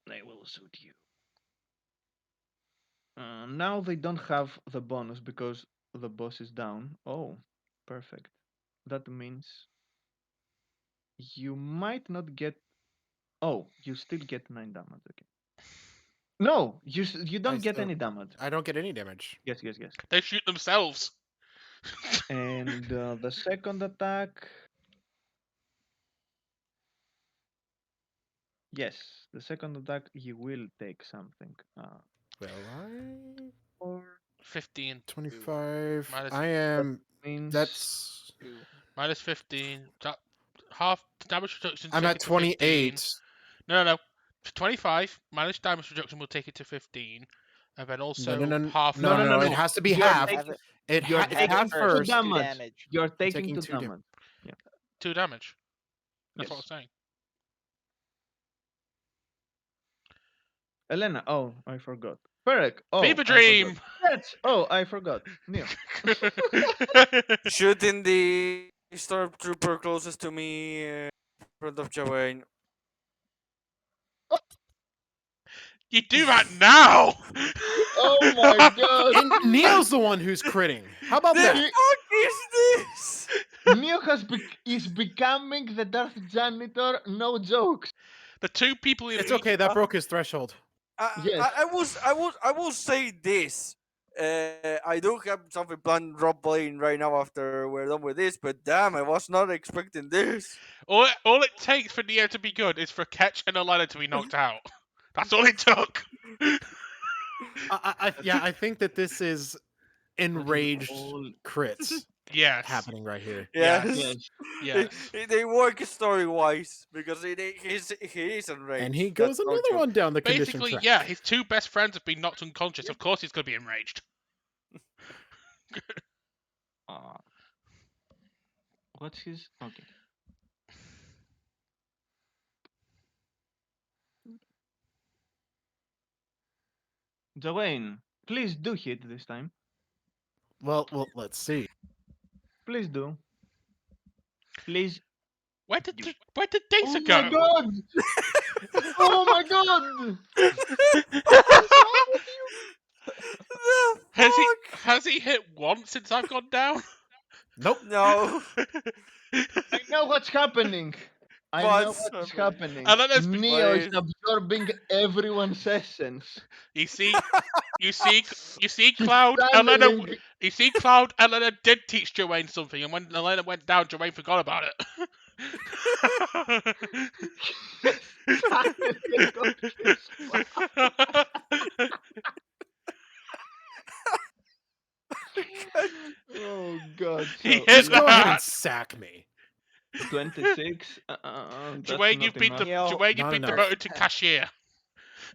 They will shoot you. Now they don't have the bonus because the boss is down. Oh, perfect. That means you might not get. Oh, you still get 9 damage. Okay. No, you don't get any damage. I don't get any damage. Yes, yes, yes. They shoot themselves. And the second attack. Yes, the second attack you will take something. Will I? Or 15. 25. Minus- I am. means That's. Minus 15. Half damage reduction. I'm take at it to 15. 28. No. 25 minus damage reduction will take it to 15, and then also No. half. No. It has to be You're half. taking- It you're if taking half two first. damage. You're taking taking 2 2 damage. 2 damage. That's what Yes. I'm saying. Elena, oh, I forgot. Perek, oh, Fever I dream. forgot. Yes, oh, I forgot. Neil. Shooting the stormtrooper closest to me in front of Jawain. You do that now! Oh my god! And Neo's the one who's critting. How about The that? fuck is this? Neo is becoming the Darth Janitor, no jokes. The two people in It's okay. That broke his threshold. Yes. I will say this. I do have something planned drop playing right now after we're done with this, but damn, I was not expecting this. all it takes for Neo to be good is for Ketch and Alana to be knocked out. That's all it took. I think that this is enraged all- crits Yes. happening right here. Yes. Yes. Yes. They work story wise because he is enraged. And he That's goes no another joke. one down the condition Basically, track. yeah, his two best friends have been knocked unconscious. Of course he's going to be enraged. What's his? Okay. Joanne, please do hit this time. Well, let's see. Please do. Please. Where did You- Data Oh go? my god! Oh my god! The Has he hit once since I've gone down? Nope. No. I know what's happening. I know What's what's happening? happening. And then there's- Neo is Wait. absorbing everyone's essence. You see He's Cloud. Elena. channeling- You see Cloud. Elena did teach Joanne something, and when Elena went down, Joanne forgot about it. Oh god. He So, hit Just go ahead that. and sack me. 26. Joanne, you've been Yo, Joanne, you've not been enough. demoted to cashier.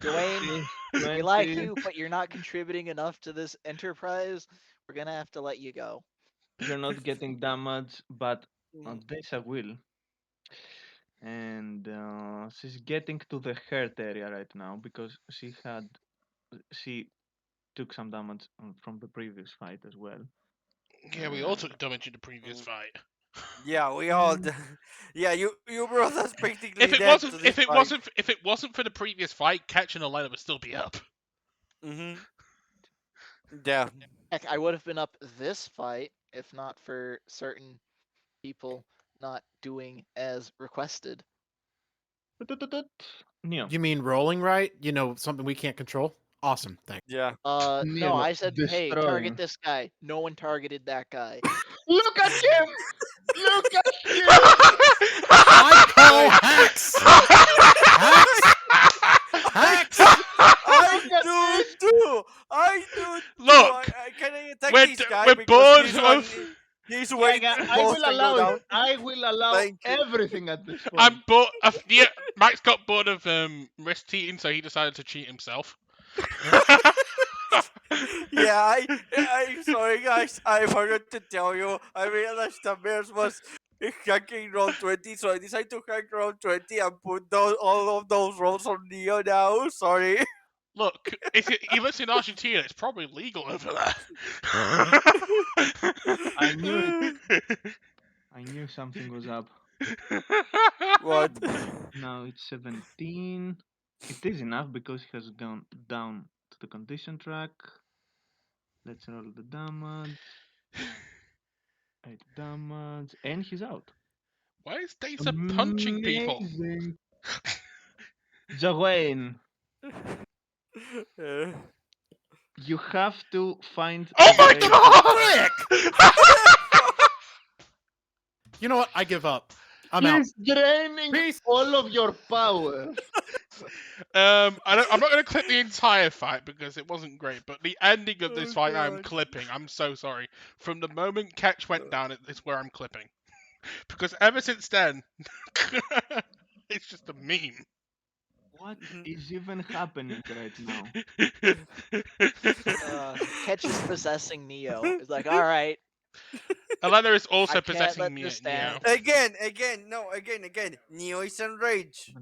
Dwayne, we like you, but you're not contributing enough to this enterprise. We're gonna have to let you go. You're not getting damage, but on this I will. And she's getting to the hurt area right now because she took some damage from the previous fight as well. Yeah, we all took damage in the previous fight. Yeah, we all. Yeah, you brought us practically If it dead wasn't, to this if it wasn't for the previous fight, Ketch and Elena would still be up. Yeah. Heck, I would have been up this fight if not for certain people not doing as requested. Neo. You mean rolling right? You know, something we can't control? Awesome. Thanks. Yeah. No, Neo, I said, hey, destroying. target this guy. No one targeted that guy. Look at him! Look at him! I call hacks! Hacks! I do too. I do too. Look, Can I attack we're this guy? we're Because bored this one, of. he's Yeah, waiting yeah, for I boss will to go allow down. it. I will allow Thank you. everything at this point. I'm bored of. Yeah, Max got bored of wrist cheating, so he decided to cheat himself. Yeah, I'm sorry guys. I forgot to tell you. I realized that Bears was hacking roll 20, so I decided to hack roll 20 and put all of those rolls on Neo now. Sorry. Look, he lives in Argentina. It's probably legal over there. I knew it. I knew something was up. What? Now it's 17. It is enough because he has gone down to the condition track. Let's roll the damage. 8 damage. And he's out. Why is Data punching people? Amazing. Joanne, you have to find. Oh my a way- god! You know what? I give up. I'm out. He's draining Peace. all of your power. I'm not going to clip the entire fight because it wasn't great, but the ending of this Oh, fight I'm God. clipping. I'm so sorry. From the moment Ketch went down, it's where I'm clipping. Because ever since then, it's just a meme. What is even happening right now? Ketch is possessing Neo. It's like, all right, Elena is also I can't possessing let Neo. this stand. Again. Neo is enraged.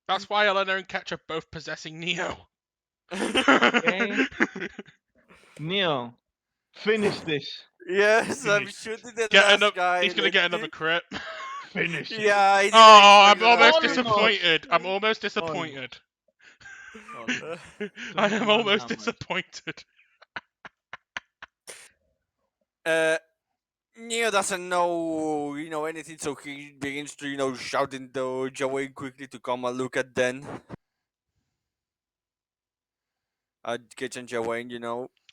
That's why Elena and Ketch are both possessing Neo. Okay. Neo, finish this. Yes, I'm Finish. shooting the Get last another. guy. He's gonna get another crit. Finish it. Yeah, I didn't Oh, I'm expect that. almost Almost. disappointed. I'm almost disappointed. Almost. I am 21 almost damage. disappointed. Neo doesn't know, anything, so he begins to, shouting to Jawain quickly to come and look at Den. Ketch and Jawain,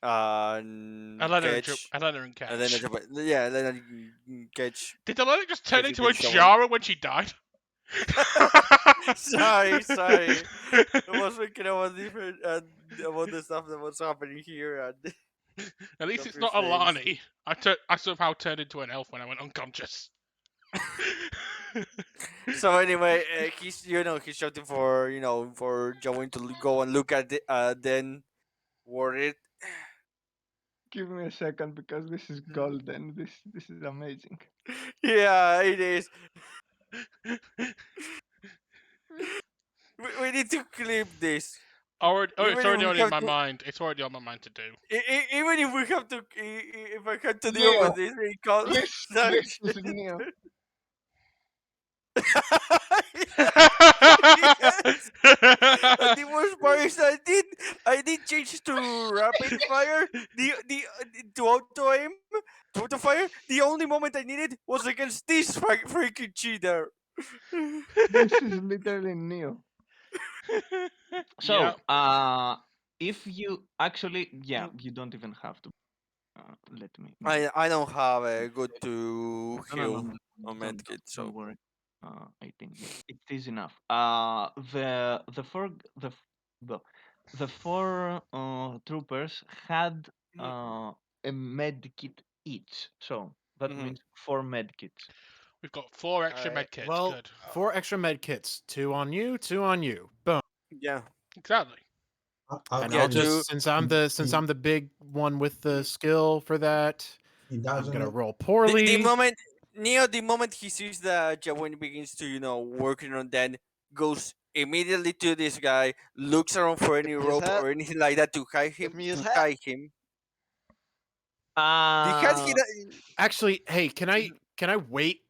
and Ketch. Elena and And then, Catch. Elena and Ketch. Did Elena just turn Catch into a against Jawain. Jara when she died? Sorry. I was thinking about different about the stuff that was happening here. And At least it's Confused not face. Alani. I somehow turned into an elf when I went unconscious. So anyway, he's shouting for for Jawain to go and look at it. Then worried. Give me a second because this is golden. This is amazing. Yeah, it is. We need to clip this. It's Even if already we on in have my to, mind. It's already on my mind to do. even if we have to, if I have to deal Neo, with this, because this is Neo. Yes. And the worst part is I did change to rapid fire, to auto aim, to auto fire. The only moment I needed was against this freaking cheater. This is literally Neo. So, Yeah. if you actually, yeah, you don't even have to. Let me. I don't have a good to No, no, heal no. on medkit, Don't so worry. I think it is enough. The four the four troopers had a med kit each, so that Mhm. means 4 med kits. We've got 4 extra Alright. med kits. Well, Good. 4 extra med kits. 2 on you, 2 on you. Boom. Yeah. Exactly. And Yeah, I'll two. just since I'm the big one with the skill for that, He I'm gonna doesn't. roll The poorly. moment the moment he sees that Jawan begins to working on that, goes immediately to this guy, looks around for any Give me his rope hat. or anything like that to hide him. Give me his hat. The hat he Actually, hey, can I wait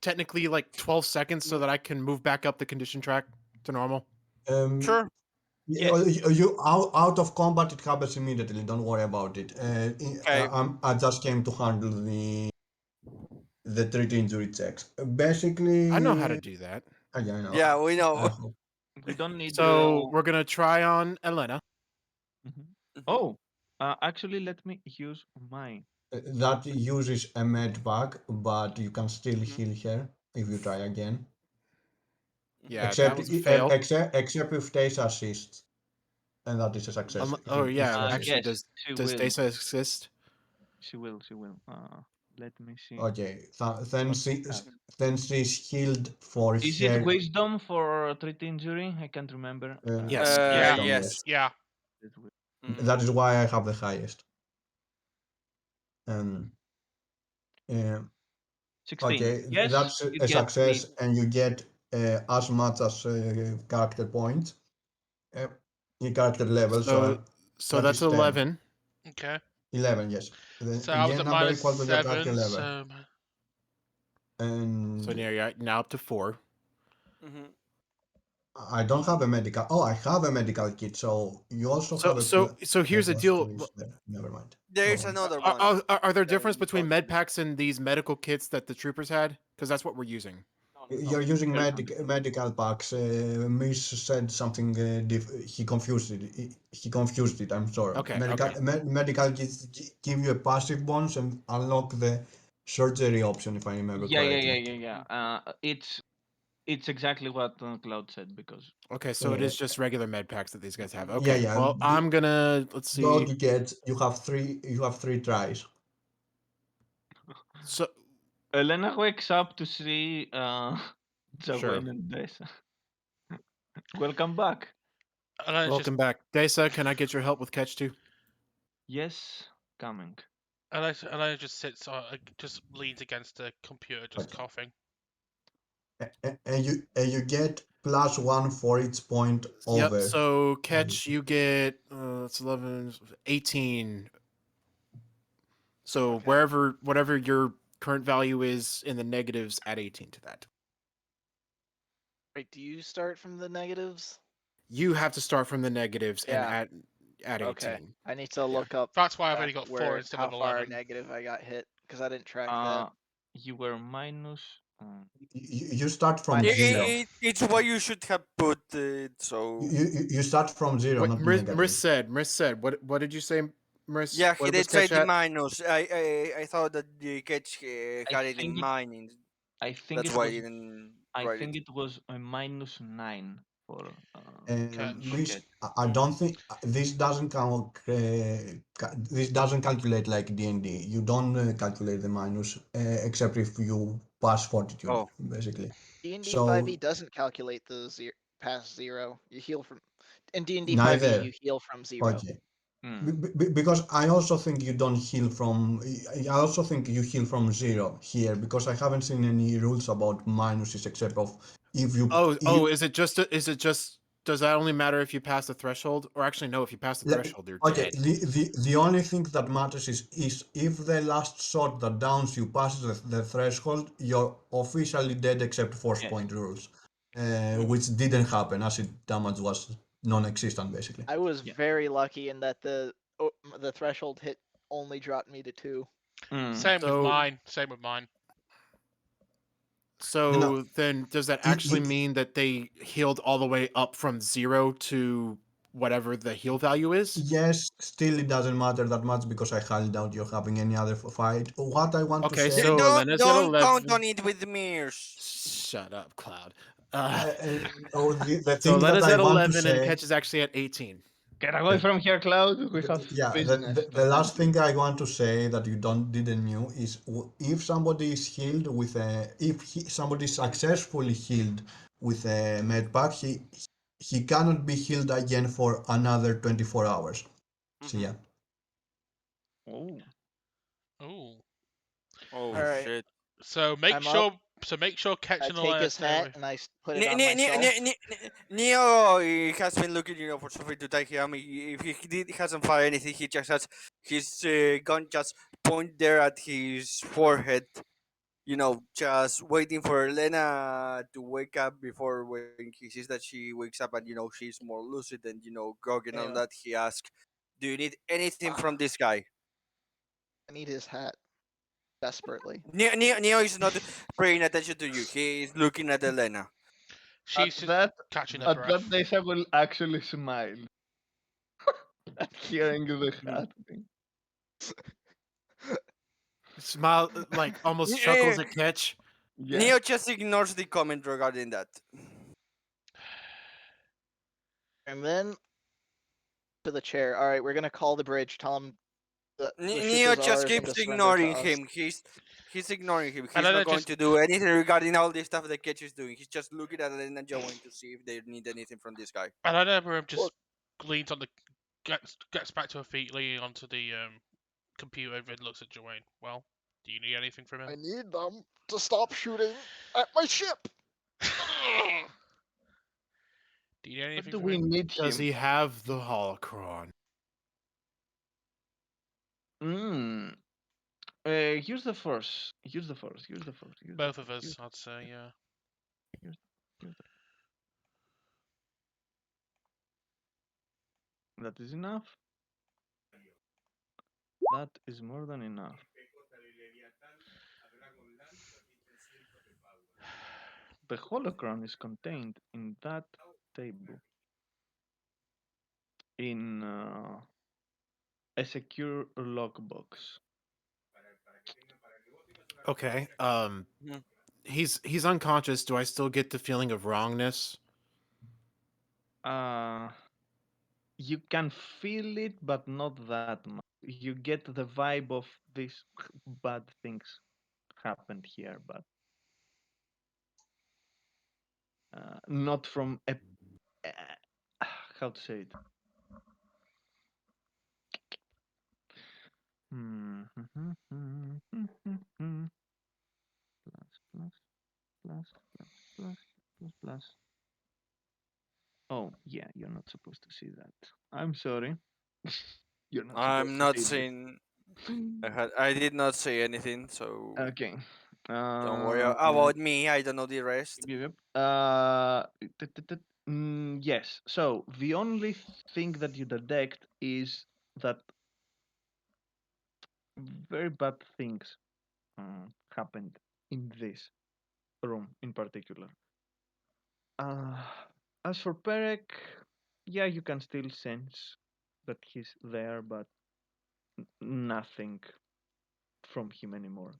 technically like 12 seconds so that I can move back up the condition track to normal? Sure. Yes. You out of combat, it happens immediately. Don't worry about it. Okay. I just came to handle the treat injury checks. Basically, I know how to do that. yeah, I know. Yeah, we I know. hope. We don't need. So we're gonna try on Elena. Mhm. Oh, actually, let me use mine. That uses a med pack, but you can still heal her if you try again. Yeah, Except that was a fail. except if Taze assists, and that is a success. Oh If yeah, she actually, assists. Yes, she does will. Desa assist? She will. She will. Let me see. Okay, what we have. then she's healed for Is it her. wisdom for treat injury? I can't remember. Yes. Yeah. Wisdom, Yes. Yeah. It will- That is why I have the highest. 16. Okay, Yes, that's it a gets me. success, and you get as much as character points in character level. So That that's is 10. 11. Okay. 11, yes. So The I was gain at number equal to your character -7. level. So And So now up to 4. I don't have a medical. Oh, I have a medical kit, so you also have a So here's the plus deal. 2 is there. Never mind. There's Go on. another one. Are there that difference we between got med from- packs and these medical kits that the troopers had? Because that's what we're using. You're using There's something. medical packs. Miss said something. He confused it. He confused it. I'm sorry. Okay, Medical okay. medical kits give you a passive bonus and unlock the surgery option, if I remember correctly. It's exactly what Cloud said because Okay, so it is just regular med packs that these guys have. Yeah, Okay. yeah. Well, I'm gonna let's see. Doggy gets. You have three. You have 3 tries. So Elena wakes up to see Sure. Jawen and Desa. Welcome back. and then it's just welcome back, Desa. Can I get your help with catch 2? Yes, coming. and then just sits just leans against the computer, just Okay. coughing. And you get +1 for each point over. Yep. So catch, you get it's 11, 18. So whatever your current value is in the negatives, add 18 to that. Wait, do you start from the negatives? you have to start from the negatives and Yeah. at 18. Okay. I need to look up That's why I've only got 4 where instead how of far 11. negative I got hit because I didn't track that. You were minus. You start from Minus zero. two. It's why you should have put it so. You start from zero, What not Maris negative. said, what did you say, Maris? Yeah, he What was did say catch the at? minus. I thought that the catch I had it think in it. mining. I think That's it why I was. didn't I write think it. it was a -9 for Catch. This catch. I don't think this doesn't this doesn't calculate like D&D. You don't calculate the minus except if you pass fortitude, Oh, basically. D&D So 5e doesn't calculate the past 0. You heal from in D&D 5e neither. you heal from 0. Okay. Mm. Because I also think you don't heal from. I also think you heal from zero here because I haven't seen any rules about minuses except of if you. Oh, is it just does that only matter if you pass the threshold? Or actually no, if you pass the threshold, you're Okay, dead. the only thing that matters is if the last shot that downs you passes the threshold, you're officially dead except force Yes. point rules, which didn't happen as its damage was non-existent basically. I was Yeah. very lucky in that the threshold hit only dropped me to 2. Mm. Same with So mine. Same with mine. You know, so then does that it, actually mean that they healed all the way up from 0 to whatever the heal value is? yes, still it doesn't matter that much because I highly doubt you're having any other fight. What I want to Okay, say, so Elena's at don't count 11. on it with mirrors. Shut up, Cloud. the So thing that Elena's I at want to 11 and say, Catch is actually at 18. Get away from here, Cloud. We have yeah, business to the attend last to. thing I want to say that you didn't knew is if somebody is healed with a, if somebody is successfully healed with a med pack, he cannot be healed again for another 24 hours. So yeah. Oh. Ooh. Oh All right, shit. So make I'm up. sure Catch I and take Alana his stay hat away. and I put it on myself. Neo has been looking, for something to take him. If he hasn't fired anything, he just has his gun just point there at his forehead. Just waiting for Elena to wake up before when he sees that she wakes up and she's more lucid and groggy and all Anyway, that. He asks, "Do you need anything from this guy?" I need his hat desperately. Neo is not paying attention to you. He is looking at Elena. She's just That catching her at breath. that days I will actually smile at hearing the hat thing. Smile, like almost chuckles at Catch. Yeah. Neo just ignores the comment regarding that. And then to the chair. All right, we're gonna call the bridge. Tell him the ship Neo is just ours and keeps to surrender to ignoring us. him. He's ignoring him. He's Alana not going just to do anything regarding all this stuff that Ketch is doing. He's just looking at Elena and Joanne to see if they need anything from this guy. Alana just Look. leans on the gets back to her feet, leaning onto the computer, and looks at Joanne. Well, do you need anything from him? I need them to stop shooting at my ship. Do you need What anything do from we him? need Does him? he have the holocron? Mm. Use the force. Use the force. Use the force. Use Both the of force. us, I'd say, yeah. Use the... That is enough. That is more than enough. The holocron is contained in that table. In a secure lockbox. Okay. Mhm. He's unconscious. Do I still get the feeling of wrongness? You can feel it, but not that much. You get the vibe of these bad things happened here, but not from a how to say it. Plus. Oh, yeah, you're not supposed to see that. I'm sorry. You're not supposed I'm to not see that. saying. I did not say anything, so Okay. don't worry about me. I don't know the rest. Yep. Yes. So the only thing that you detect is that very bad things happened in this room in particular. Uh, as for Perek, yeah, you can still sense that he's there, but nothing from him anymore.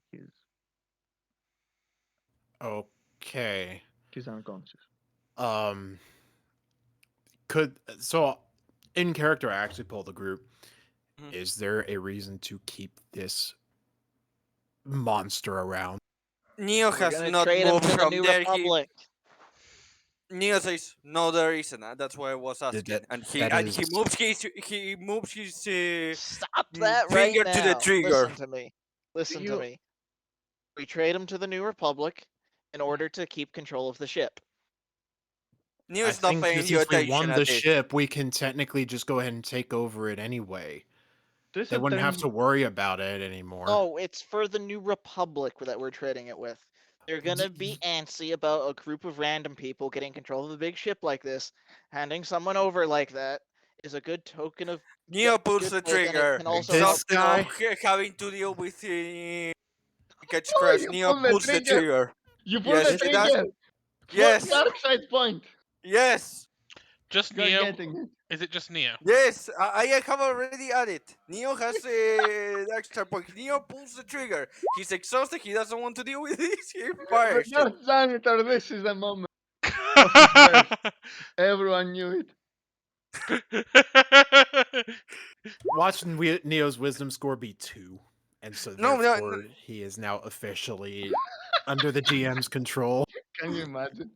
Okay. He's unconscious. So in character, I actually pulled the group. Mhm. Is there a reason to keep this monster around? Neo We're has gonna not trade him moved to the from New there. Republic. Neo says no, there isn't. That's why I was Did asking. that- And that is- he moves his Stop that right finger to the now. trigger. Listen to me. Listen to you- me. We trade him to the New Republic in order to keep control of the ship. I Neo's not think paying you since we attention won at the this. ship, we can technically just go ahead and take over it anyway. There's They a wouldn't have term- to worry about it anymore. No, it's for the New Republic that we're trading it with. They're gonna be antsy about a group of random people getting control of a big ship like this. Handing someone over like that is a good token of Neo pulls good the faith, and it trigger. can also This help. Exhausted guy- of having to deal with catch Oh, crash. you Neo pull the pulls the trigger. trigger. You pull Yes, the trigger. Yes. Dark side point. Yes. Just You're Neo. getting it. Is it just Neo? Yes, I have already added. Neo has the extra point. Neo pulls the trigger. He's exhausted. He doesn't want to deal with this. He fires it. Darth Janitor, this is the moment. Everyone knew it. Watching Neo's wisdom score be 2, and so No, therefore he is now officially under the GM's control. Can you imagine?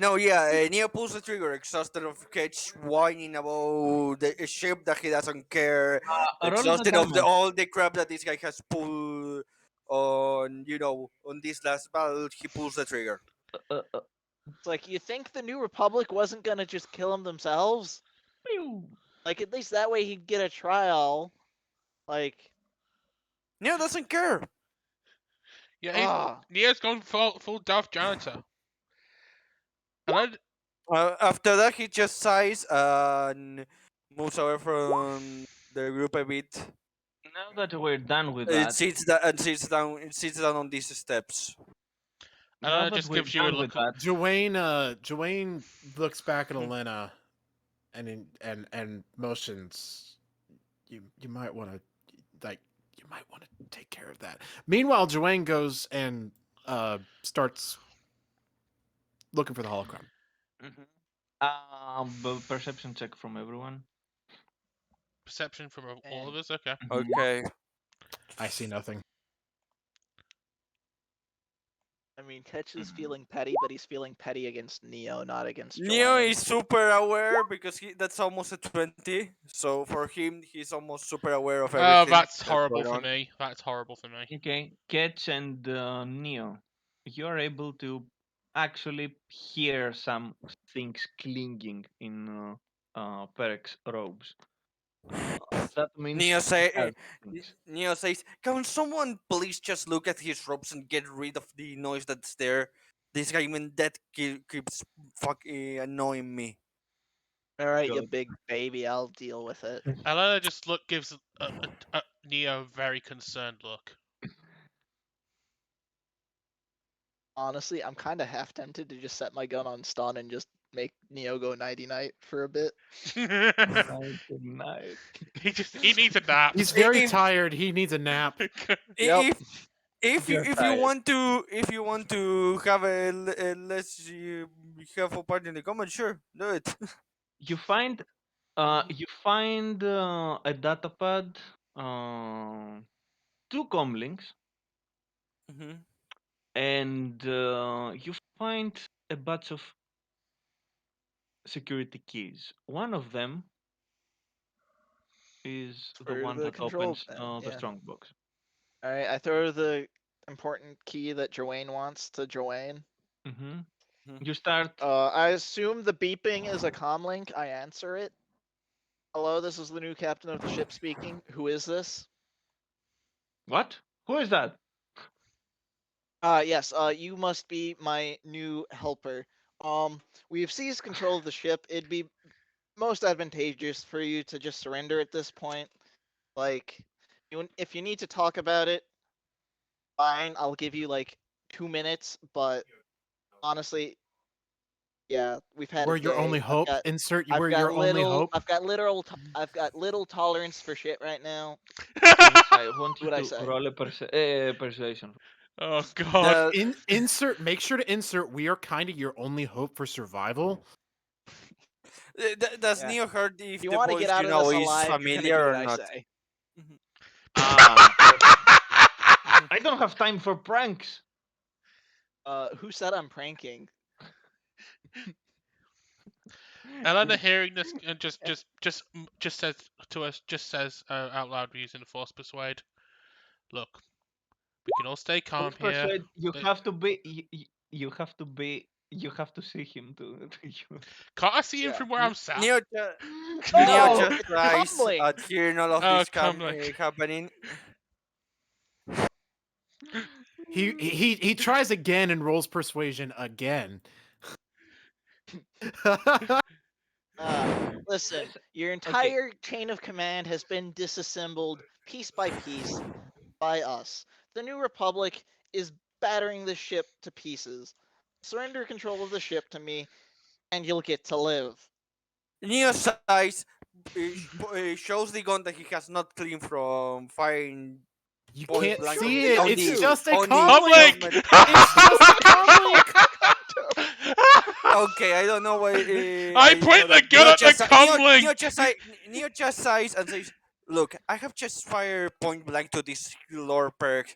No, yeah, Neo pulls the trigger, exhausted of Cage whining about the ship that he doesn't care, roll the exhausted of damage. all the crap that this guy has pulled on, on this last battle. He pulls the trigger. It's like, you think the New Republic wasn't gonna just kill him themselves? Like, at least that way he'd get a trial. Like, Neo doesn't care. Yeah, Neo's gone full Darth Janitor. And After that, he just sighs and moves away from the group a bit. Now that we're done with It that, sits down. It sits down on these steps. now it that just we're gives you a done with look. that, Joanne looks back at Elena and motions. You might want to take care of that. Meanwhile, Joanne goes and starts looking for the holocron. perception check from everyone. Perception from all of us. Okay. Okay. I see nothing. I mean, Ketch is feeling petty, but he's feeling petty against Neo, not against Neo Joanne. is super aware because that's almost a 20. So for him, he's almost super aware of everything. Oh, that's horrible going for on. me. That's horrible for me. Okay, Ketch and Neo, you're able to actually hear some things clinging in Perek's robes. That means Neo, he has things. Neo says, "Can someone please just look at his ropes and get rid of the noise that's there? This guy even that keeps annoying me." All right, you Good. big baby, I'll deal with it. Elena just gives Neo a very concerned look. Honestly, I'm kind of half tempted to just set my gun on stun and just make Neo go nighty-night for a bit. Good night. He needs a nap. He's very If- tired. He needs a nap. Yep. If You're you tired. want to have a less helpful part in the comments, sure, do it. You find a datapad, 2 comlinks, Mhm. and you find a bunch of security keys. One of them is the For one the that control opens panel, the yeah. strong box. All right, I throw the important key that Joanne wants to Joanne. Hmm Mhm. You start. I assume the beeping is a comlink. I answer it. Hello, this is the new captain of the ship speaking. Who is this? What? Who is that? Yes, you must be my new helper. We've seized control of the ship. It'd be most advantageous for you to just surrender at this point. Like, if you need to talk about it, fine. I'll give you like 2 minutes. But honestly, yeah, we've had a We're your only day. hope. Insert. We're your only hope. I've got little tolerance for shit right now. I want you What I to say? roll a persuasion. Oh god. Insert. Make sure to insert. We are kind of your only hope for survival. Does Yeah. Neo heard If if you the want to get voice out of this is alive, you're gonna do familiar what or I not? say. Perfect. I don't have time for pranks. Who said I'm pranking? Elena hearing this and just says to us, out loud using the force persuade. Look, we can all stay calm Force here. persuade. You but- have to be. You have to be. You have to see him to use. Can't I see him Yeah. from where I'm sat? Neo No, just it's tries tumbling. at hearing all of Oh, this come like. happening. He tries again and rolls persuasion again. Listen, your entire chain of command has been disassembled piece by piece by us. The New Republic is battering the ship to pieces. Surrender control of the ship to me, and you'll get to live. Neo sighs, shows the gun that he has not cleaned from firing You point can't blank see it. on It's the just a on the comlink. helmet. It's just a comlink. Okay, I don't know why. I point the gun at the comlink! Neo just sighs and says, "Look, I have just fired point blank to this lore perk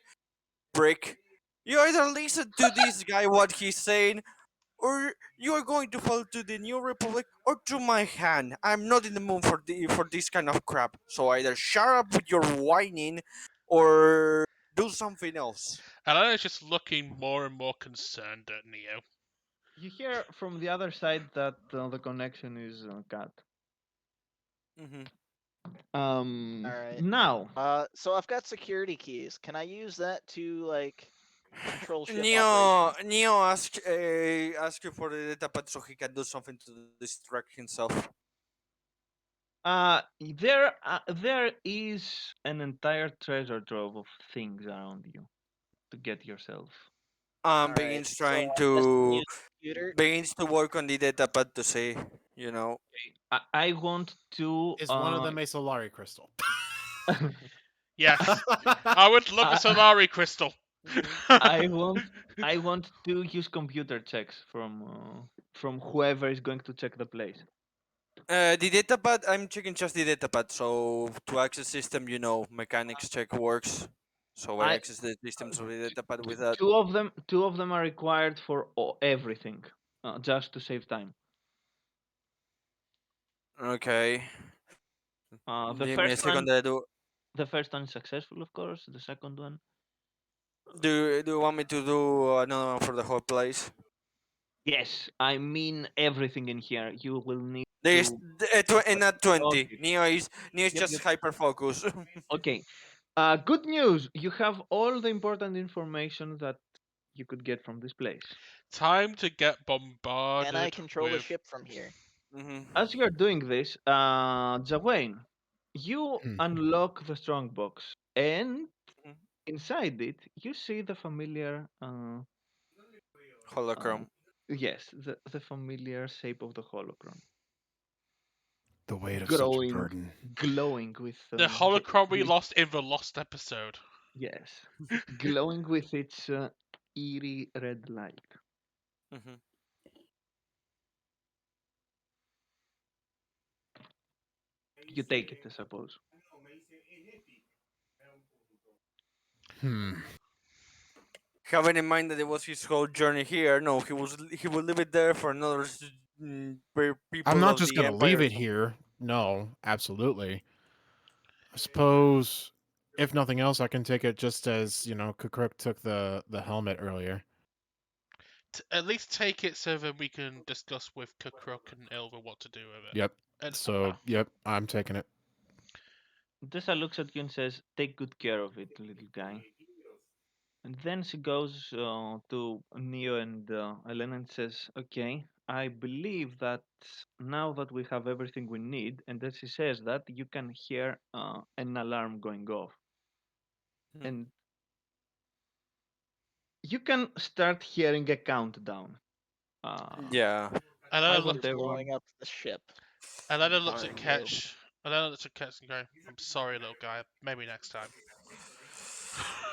brick. You either listen to this guy what he's saying, or you are going to fall to the New Republic or to my hand. I'm not in the mood for this kind of crap. So either shut up with your whining, or do something else." Elena's just looking more and more concerned at Neo. You hear from the other side that the connection is cut. Mm-hmm. Alright. Now. So I've got security keys. Can I use that to like control ship operations? Neo ask you for the data pad so he can do something to distract himself. There is an entire treasure trove of things around you to get yourself. Alright. Begins So trying I guess to use computer. begins to work on the data pad to say, you know. I want to. Is one of them a Solari crystal? Yes, I would love a Solari crystal. I want to use computer checks from whoever is going to check the place. The datapad, I'm checking just the datapad. So to access system, mechanics check works. So I access the systems of the datapad with that. Two of them are required for everything, just to save time. Okay. The Give me a first second. one, the first one is successful, of course. The second one, Do you want me to do another one for the whole place? yes. I mean everything in here. You will need There's to. and at 20. Okay. Neo is Yep, just yep. hyper focus. Okay. Good news. You have all the important information that you could get from this place. Time to get bombarded. And I control the with... ship from here. Mm-hmm. As you're doing this, Jawain, you unlock the strongbox, and inside it, you see the familiar. Holocron. Yes, the familiar shape of the holocron. The weight of Growing, such a burden. glowing with The holocron we with- lost in the lost episode. Yes, glowing with its eerie red light. Mm-hmm. You take it, I suppose. Having in mind that it was his whole journey here, no, he will leave it there for another people I'm not of just the gonna Empire. leave it here. No, absolutely. I suppose, if nothing else, I can take it just as Kukruk took the helmet earlier. At least take it so that we can discuss with Kukruk and Ilva what to do with it. Yep. And, So, yep, I'm taking it. Tessa looks at you and says, "Take good care of it, little guy." And then she goes to Neo and Elena and says, "Okay, I believe that now that we have everything we need," and then she says that you can hear an alarm going off, Mhm. and you can start hearing a countdown. Yeah. And I then want everyone. Blowing up the ship. Elena looks at Darn you. Ketch. Elena looks at Ketch and goes, "I'm sorry, little guy. Maybe next time."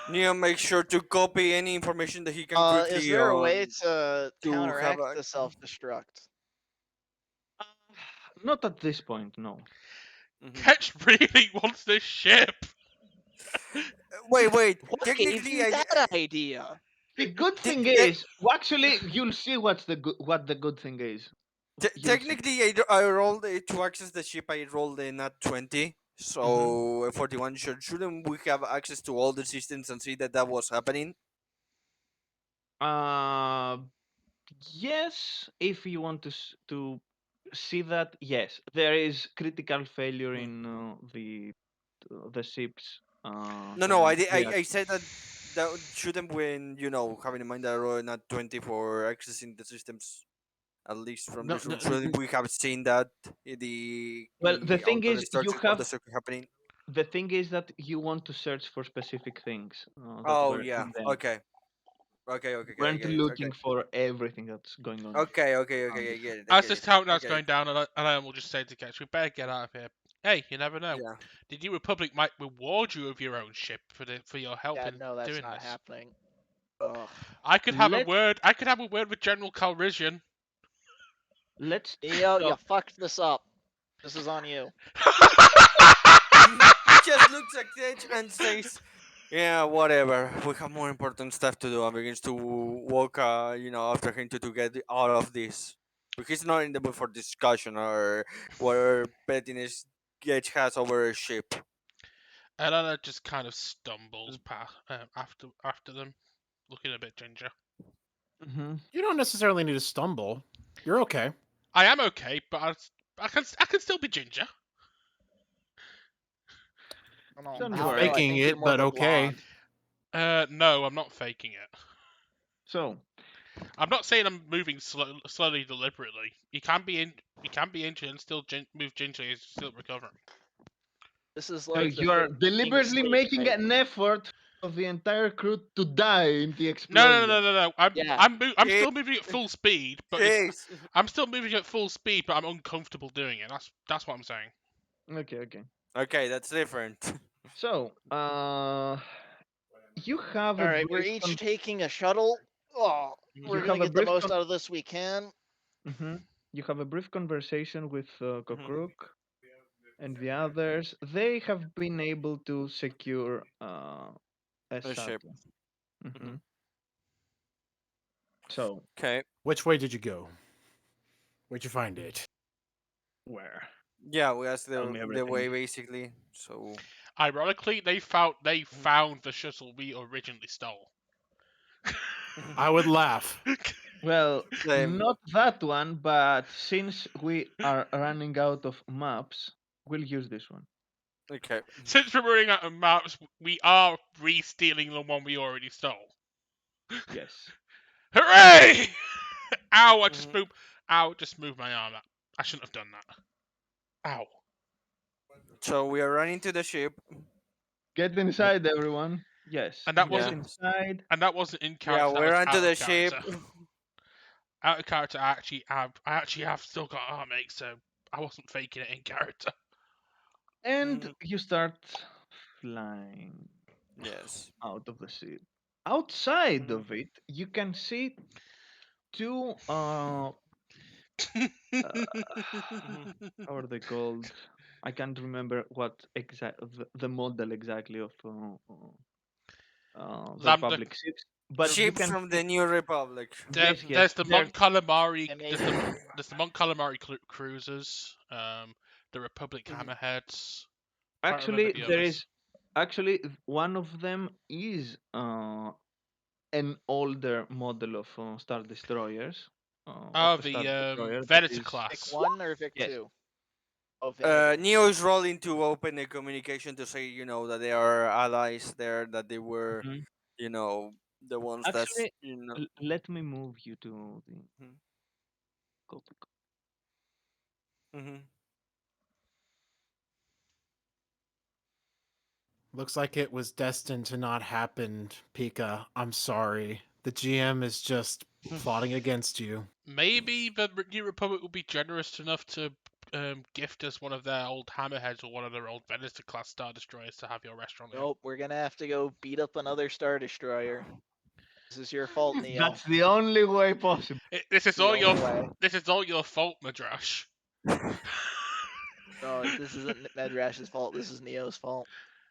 Neo makes sure to copy any information that he can quickly Is there a way to to have counteract a. the self-destruct? Uh, Not at this point, no. Mhm. Ketch really wants this ship. Wait. What gave Technically, you that idea? The good thing te- te- is, well, actually, you'll see what the good thing is. You'll see. technically, I rolled to access the ship. I rolled in at 20. So 41. Shouldn't we have access to all the systems and see that was happening? Uh, yes, if you want to see that, yes, there is critical failure Hmm. in the ship's No. I reaction. said that shouldn't when having in mind that I rolled in at 20 for accessing the systems. At least from No, this no, room, so we have seen that the Well, the thing auto is, destruction of the circuit happening. the thing is that you want to search for specific things that Oh were yeah. in them. Okay. Okay. You I weren't get it. Okay. looking for everything that's going on. Okay. Um, I get it. I As get this it. countdown's Okay. going down, Elena will just say to Ketch, "We better get out of here." Hey, you never know. Yeah. The New Republic might reward you with your own ship for your help Yeah, in no, that's doing not this. happening. Ugh. I could have a Let's word. I could have a word with General Calrissian. let's Neo, you stop. fucked this up. This is on you. He just looks at Edge and says, "Yeah, whatever. We have more important stuff to do." And begins to walk, after him to get out of this. But he's not in the mood for discussion or whatever pettiness Edge has over a ship. Elena just kind of stumbles past after them, looking a bit ginger. Mhm. you don't necessarily need to stumble. You're okay. I am okay, but I can still be ginger. I don't Don't know. You're I worry. faking think you're it, more but of a okay. blonde. No, I'm not faking it. So I'm not saying I'm moving slowly deliberately. You can be injured and still move gingerly as you're still recovering. This is So like the you are thing being a deliberately stage making fright. an effort of the entire crew to die in the No. explosion. Yeah. I'm still moving at full speed, but Jeez. I'm still moving at full speed, but I'm uncomfortable doing it. That's what I'm saying. Okay. Okay, that's different. So, you have All a right, we're brief each taking a shuttle. Oh, you we're gonna have a get the brief most out of this we can. you have a brief conversation with Mhm. Kokruk and the others. They have been able to secure a A ship. shuttle. hmm Mhm. So, Okay. Which way did you go? Where'd you find it? where? Yeah, well, that's Tell me the way everything. basically. So. Ironically, they found Mhm. the shuttle we originally stole. I would laugh. Well, Same. not that one, but since we are running out of maps, we'll use this one. Okay. Since we're running out of maps, we are re-stealing the one we already stole. Yes. Hooray! Ow! Mhm. Ow! Just moved my arm. I shouldn't have done that. Ow! So we are running to the ship. Get inside, everyone. Yes, And that you get Yeah. wasn't inside. in Yeah, character. That we was ran to out the of ship. character. Out of character, I actually have still got arm ache, so I wasn't faking it in character. And Mhm. you start flying Yes. out of the ship. Outside Mhm. of it, you can see two Mhm. how are they called? I can't remember what the model exactly of the Lambda. Republic ships, but you Ships can from see the New Republic. yes, There's the they're Mon Calamari. M8. There's the Mon Calamari cruisers. The Republic Mhm. Hammerheads. Can't remember actually the there others. is actually one of them is an older model of Star Destroyers, of Oh, a Star the Destroyer that Venator is Vic class. 1 or Vic yes, 2? Oh, Venator. Neo is rolling to open the communication to say, that they are allies there, that they were mhm. you know, the ones that's Actually, you know. let me move you to the Mhm, copy. mhm. Looks like it was destined to not happen, Pika. I'm sorry. The GM is just plotting against you. Maybe the New Republic will be generous enough to gift us one of their old hammerheads or one of their old Venator class Star Destroyers to have your restaurant in. Nope, we're gonna have to go beat up another Star Destroyer. This is your fault, Neo. That's the only way possible. This is The all your only way. this is all your fault, Madrash. No, this isn't Medrash's fault. This is Neo's fault.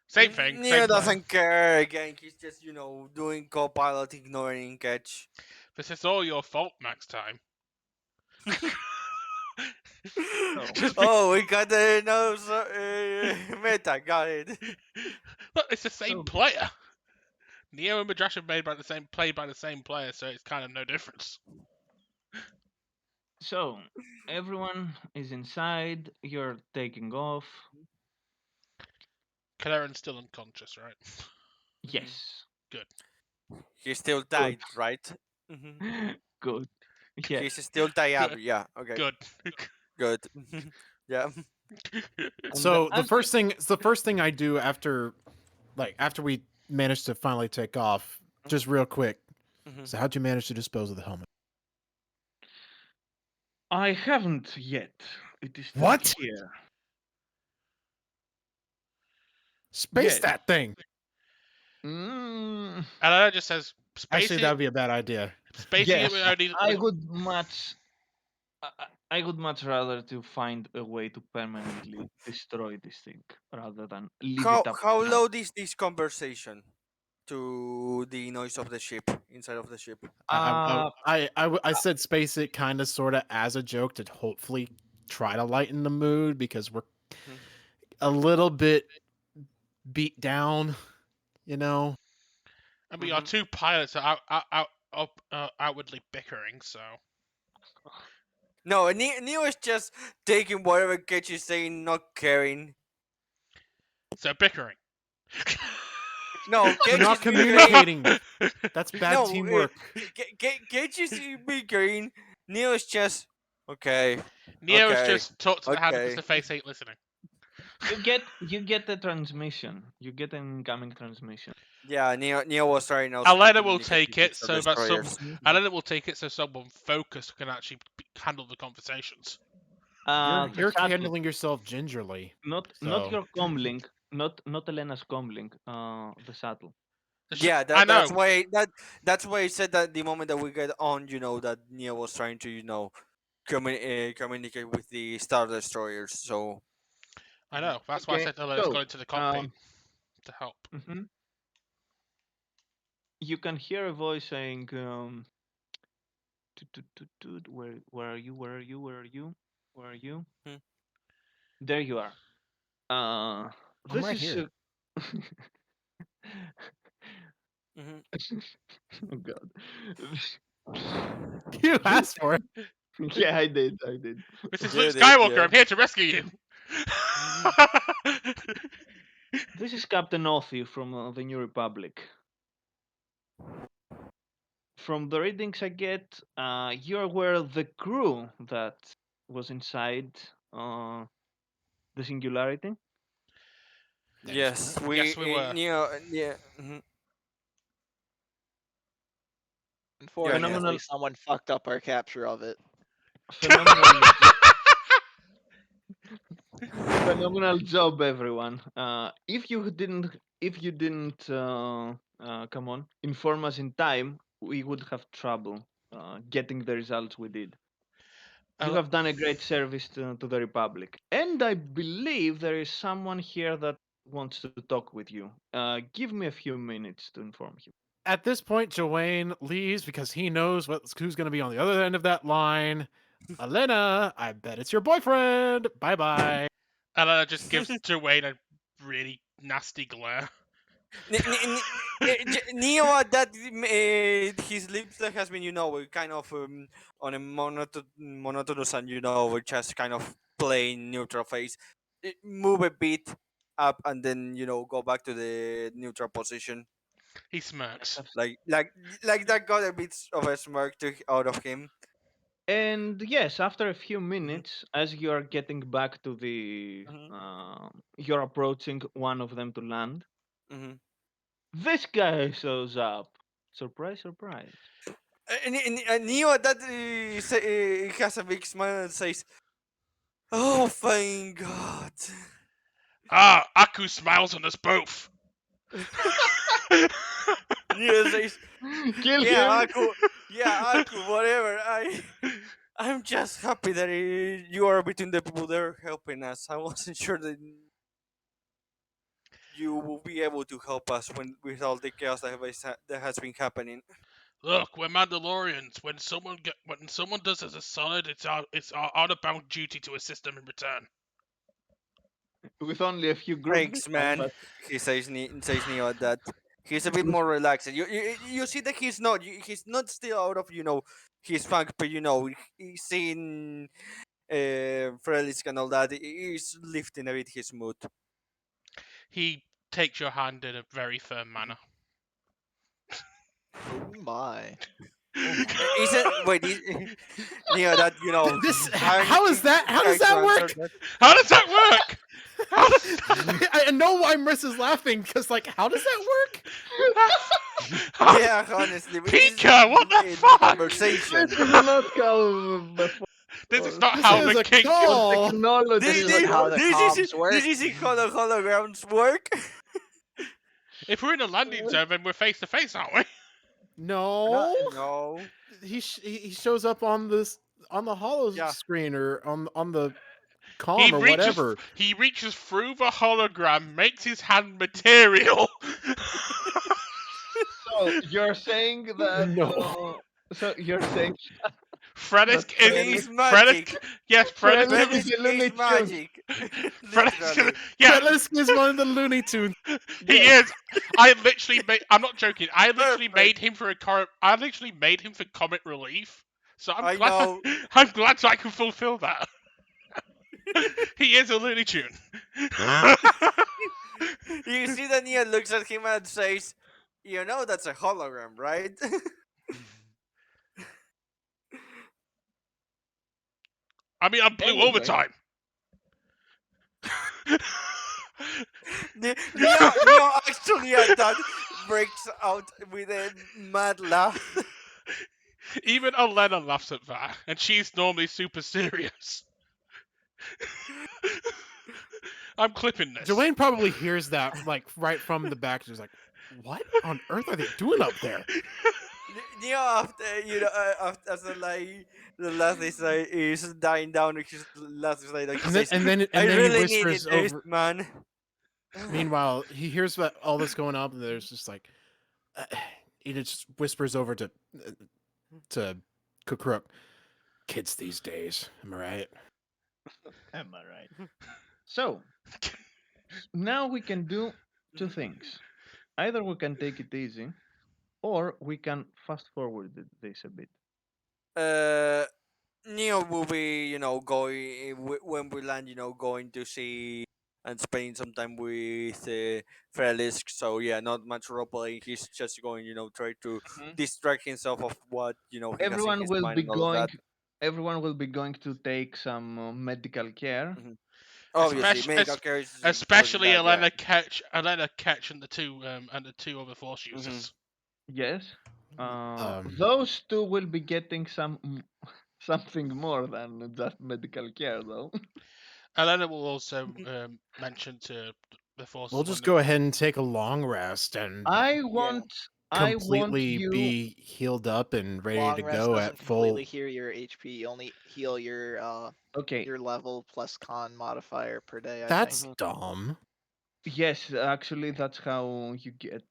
Same thing, Neo same plan. doesn't care. Again, he's just doing co-pilot, ignoring catch. This is all your fault next time. Just be- Oh, we got the meta. Got it. Look, it's the same So, player. Neo and Madrash are played by the same player, so it's kind of no difference. so everyone is inside. You're taking off. Kaleren's still unconscious, right? Yes. He still died, right? Hmm. Good. He's Yes. still died. Good. Yeah. Okay. Good. Good. Yeah. And So the as first thing I do after we manage to finally take off, just real quick. Mhm. So how'd you manage to dispose of the helmet? I haven't yet. It is still What? here. Space Yes. that thing. Mm, Alana just says, Actually, "Spacey, that would be a bad idea. Spacey yes. it only I would much. I would much rather to find a way to permanently destroy this thing rather than leave How it up how to chance. loud is this conversation to the noise of the ship inside of the ship? Uh, I said space it kind of sort of as a joke to hopefully try to lighten the mood because we're Mhm. a little bit beat down, you know. I mean, our Mhm. two pilots are outwardly bickering, so No, Neo is just taking whatever Ketch is saying, not caring. bickering. No, You're Ketch not is bickering. communicating. That's bad No, teamwork. Ketch is bickering. Neo is just okay. Neo's Okay. just talked to the hand because Okay. the face ain't listening. you get the transmission. You get an incoming transmission. Yeah, Neo was trying also to Alena will communicate take with the it Star so that Destroyers. Alena will take it so someone focused can actually handle the conversations. The You're shuttle, handling yourself gingerly. not So your comlink, not Elena's comlink. The shuttle. Yeah, I know. that's why I said that the moment that we get on, that Neo was trying to, communicate with the Star Destroyers. So I know. That's why I Okay, said Alena's so going to the cockpit to help. mhm. You can hear a voice saying, "Toot, toot, toot, toot, where are you? Where are you? Where are you? Where are you? hmm, There you are." Uh, I'm this right is. here. mhm. Oh God. You asked for it. Yeah, I did. I did. This is Luke Did it, Skywalker. yeah. I'm here to rescue you. This is Captain Othi from the New Republic. From the readings I get, you're aware of the crew that was inside the Singularity. That is Yes, correct. we Yes, we were. Neo. Yeah. Mhm. Go ahead, Neo. Unfortunately, someone fucked up our capture of it. Phenomenal, phenomenal job, everyone. If you didn't, come on, inform us in time, we would have trouble getting the results we did. You Ale- have done a great service to the Republic, and I believe there is someone here that wants to talk with you. Give me a few minutes to inform him. At this point, Joanne leaves because he knows who's going to be on the other end of that line. Elena, I bet it's your boyfriend. Bye bye. Alena just gives Dwayne a really nasty glare. Neo at that his lips that has been kind of on a monotonous and just kind of plain neutral face. Move a bit up and then go back to the neutral position. He smirks. Like that got a bit of a smirk out of him. And yes, after a few Mm-hmm. minutes, as you are getting back to the, you're approaching one of them to land. Mm-hmm. This guy shows up. Surprise, surprise. And Neo at that has a big smile and says, "Oh, thank God." Ah, Aku smiles on us both. Neo says, Kill "Yeah, him. Aku, whatever. I'm just happy that you are between the people that are helping us. I wasn't sure that you will be able to help us with all the chaos that has been happening." Look, we're Mandalorians. When someone does us a solid, it's our honor-bound duty to assist them in return. With only a few group Thanks, missiles, man. but He says Neo at that. He's a bit more relaxed. You see that he's not still out of his funk, but he's seeing Frelisk and all that. He's lifting a bit his mood. He takes your hand in a very firm manner. Oh my. Wait, Neo, that This I'm how is that? How does trying that to answer work? How does that work? How does I know why Riss is laughing because, like, how does that work? Yeah, honestly, Pika, what the in fuck? conversation. this is not how This is not This how is the a king. call. technology This is not how the comms work. This is holograms work. If we're in a landing zone, then we're face to face, aren't we? No, No. he shows up on the holo Yeah. screen or on the He comm or whatever. He reaches through the hologram, makes his hand material. So you're saying that? No. So you're saying Frelisk That's is He's magic. yes, Frelisk Frelisk Frelisk is a Looney is Tune. magic. Frelisk, Literally. yeah, Frelisk is one of the Looney Tunes. he is. I literally made. I'm not joking. I literally Perfect. made him for I literally made him for comic relief. So I'm I glad. know. I'm glad I can fulfill that. He is a Looney Tune. You see that Nia looks at him and says, "You know that's a hologram, right?" I mean, I'm blue all the Anyway. time. Neo actually at that breaks out with a mad laugh. Even Elena laughs at that, and she's normally super serious. I'm clipping this. Dwayne probably hears that like right from the back. She's like, "What on earth are they doing up there?" Neo after after like the last is dying down, his last is like he says, And then "I he really whispers needed this, over. man." Meanwhile, he hears that all this going on, and there's just like he just whispers over to Kukruk. Kids these days, am I right? Am I right? So now we can do two things. Either we can take it easy, or we can fast forward this a bit. Neo will be, going when we land, going to see and spending some time with Frelisk. So yeah, not much role playing. He's just going, try to Mhm. distract himself of what he has in Everyone his will mind be and all of going. that. Everyone will be going to take some medical care. Mhm. Obviously, Especially, medical care is important. especially That yeah. Elena Ketch, and the two other Force users. Yes. Um, Those two will be getting something more than just medical care, though. Elena will also mention to the Forces. we'll just go ahead and take a long rest and I want. I want completely you. be healed up and ready Long to rest go doesn't at full. completely heal your HP. You only heal your Okay. level plus con modifier per day. I That's think. dumb. Yes, actually, that's how you get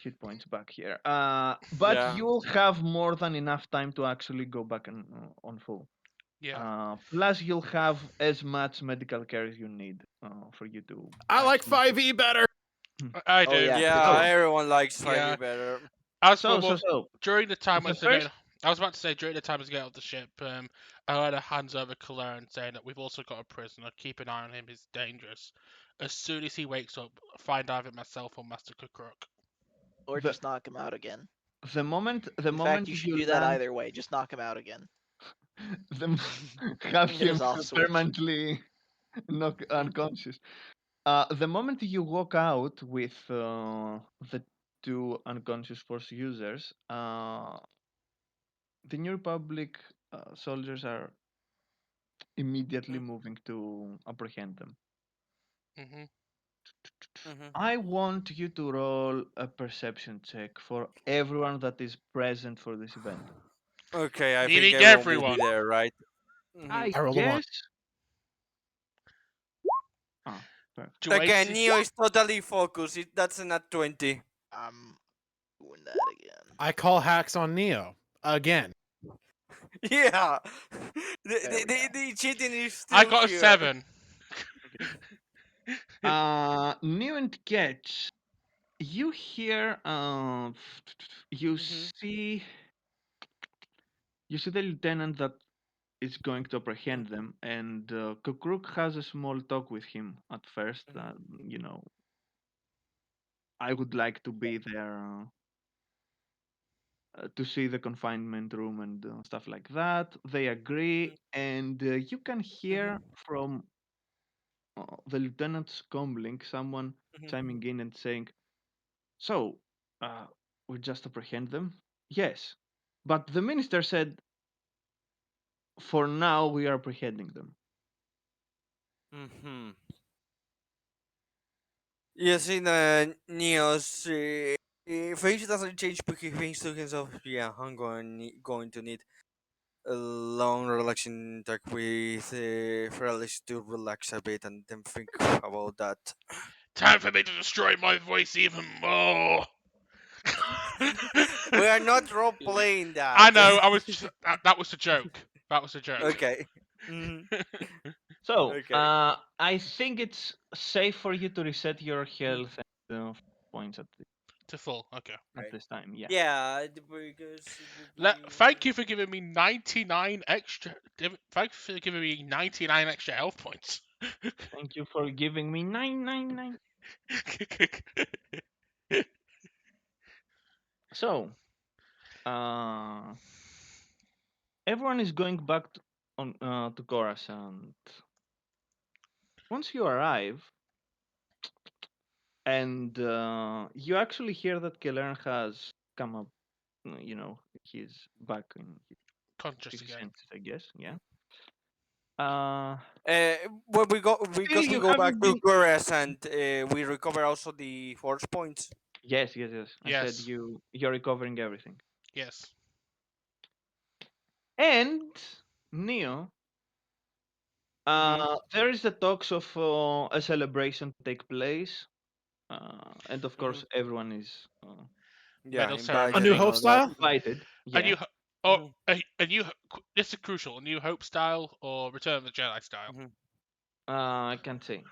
hit points back here. But Yeah. you'll have more than enough time to actually go back on full. Yeah. Plus, you'll have as much medical care as you need for you to. I like actually- 5e better. I Oh, do. yeah. Yeah, Oh. everyone likes 5e Yeah. better. As So, for during the time the I was getting, first- I was about to say during the time I was getting off the ship, Elena hands over Kalaran saying that we've also got a prisoner. Keep an eye on him. He's dangerous. As soon as he wakes up, find either myself or Master Kukruk. Or The- just knock him out again. The moment In fact, you should do that either way. Just knock him out again. have Hit him his off switch. permanently unconscious. The moment you walk out with the two unconscious force users, the New Republic soldiers are immediately moving to apprehend them. Mm-hmm. I want you to roll a perception check for everyone that is present for this event. Okay, I think Meaning everyone will be everyone. there, right? I I rolled a 1. guess. Ah, perfect. Do I Again, see? Neo is totally focused. That's a nat 20. I'm doing that again. I call hacks on Neo again. Yeah. There we go. The cheating is still I got a here. 7. New and Catch, you hear, you Mhm. see, you see the lieutenant that is going to apprehend them, and Kukruk has a small talk with him at first. You know, I would like to be there to see the confinement room and stuff like that. They agree, and you can hear from the lieutenant's comlink someone chiming in and saying, "So, we just apprehend them?" "Yes, but the minister said for now we are apprehending them." Mm-hmm. Yes, in Neo's face doesn't change, but he thinks to himself, "Yeah, I'm going to need a long, relaxing talk with Frelis to relax a bit and then think about that." Time for me to destroy my voice even more. We are not role playing that. I know. I was just that was a joke. That was a joke. Okay. Mhm. So, Okay. I think it's safe for you to reset your health and points at To full. Okay. this time. Yeah. Yeah, because it will be. Thank you for giving me 99 extra. Thank you for giving me 99 extra health points. Thank you for giving me 999. So, everyone is going back to Coruscant. Once you arrive, and you actually hear that Kelern has come up, you know, he's back in Conscious his again. senses, I guess. Yeah. Uh, When Still, because we you go back haven't to been. Gores and we recover also the force points. Yes. I said Yes. you're recovering everything. Yes. And Neo, there is the talks of a celebration to take place, and of course everyone is Yeah, Medal invited A New and ceremony. Hope all that. style? invited. A Yeah. new, a new. This is crucial. A New Hope style or Return of the Jedi style. I can't say.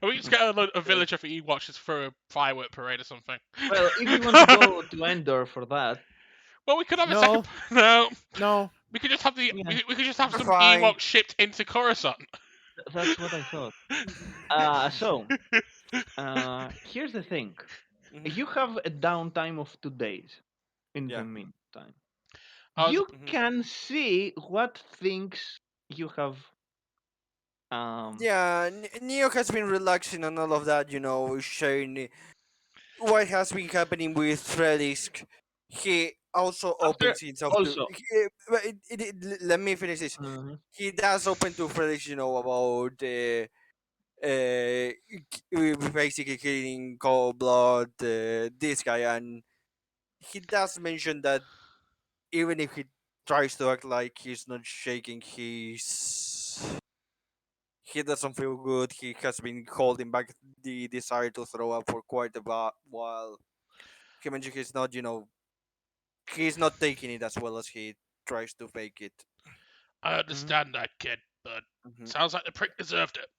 We just get a villager for Ewoks for a firework parade or something. Well, if you want to go to Endor for that, Well, we could have a No. second. No, No. we could just have the. Yeah. We could just have some Fine. Ewoks shipped into Coruscant. that's what I thought. So here's the thing: you have a downtime of 2 days. In Yeah. the meantime, I was you can see what things you have. Yeah, Neo has been relaxing on all of that, sharing what has been happening with Frelisk. He also After opens himself to. also. Let me finish this. Mhm. He does open to Frelisk, about basically killing cold blood this guy, and he does mention that even if he tries to act like he's not shaking, he doesn't feel good. He has been holding back the desire to throw up for quite a while. He mentioned he's not taking it as well as he tries to fake it. I understand that, kid, but sounds like the prick deserved it.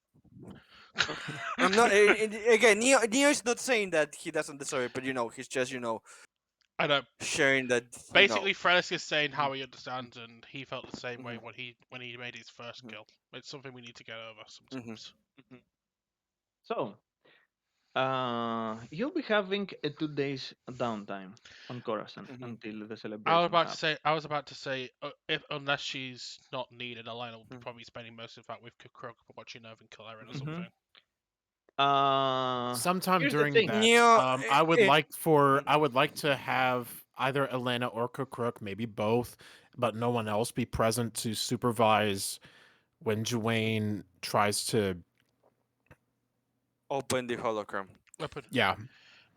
I'm not again. Neo is not saying that he doesn't deserve it, but he's just I know. sharing that. Basically, Frelis is saying how he understands, and he felt the same way when he made his first kill. It's something we need to get over sometimes. So, You'll be having a 2 days downtime on Coruscant Mhm. until the celebration happens. I was about to say, if unless she's not needed, Alana will be Mm. probably spending most of that with Kukrok watching over Kalerin or Mhm. something. Sometime Here's the during thing. that, Neo, I would like Mhm. I would like to have either Elena or Cook, maybe both, but no one else be present to supervise when Juane tries to. open the hologram. Weapon. Yeah,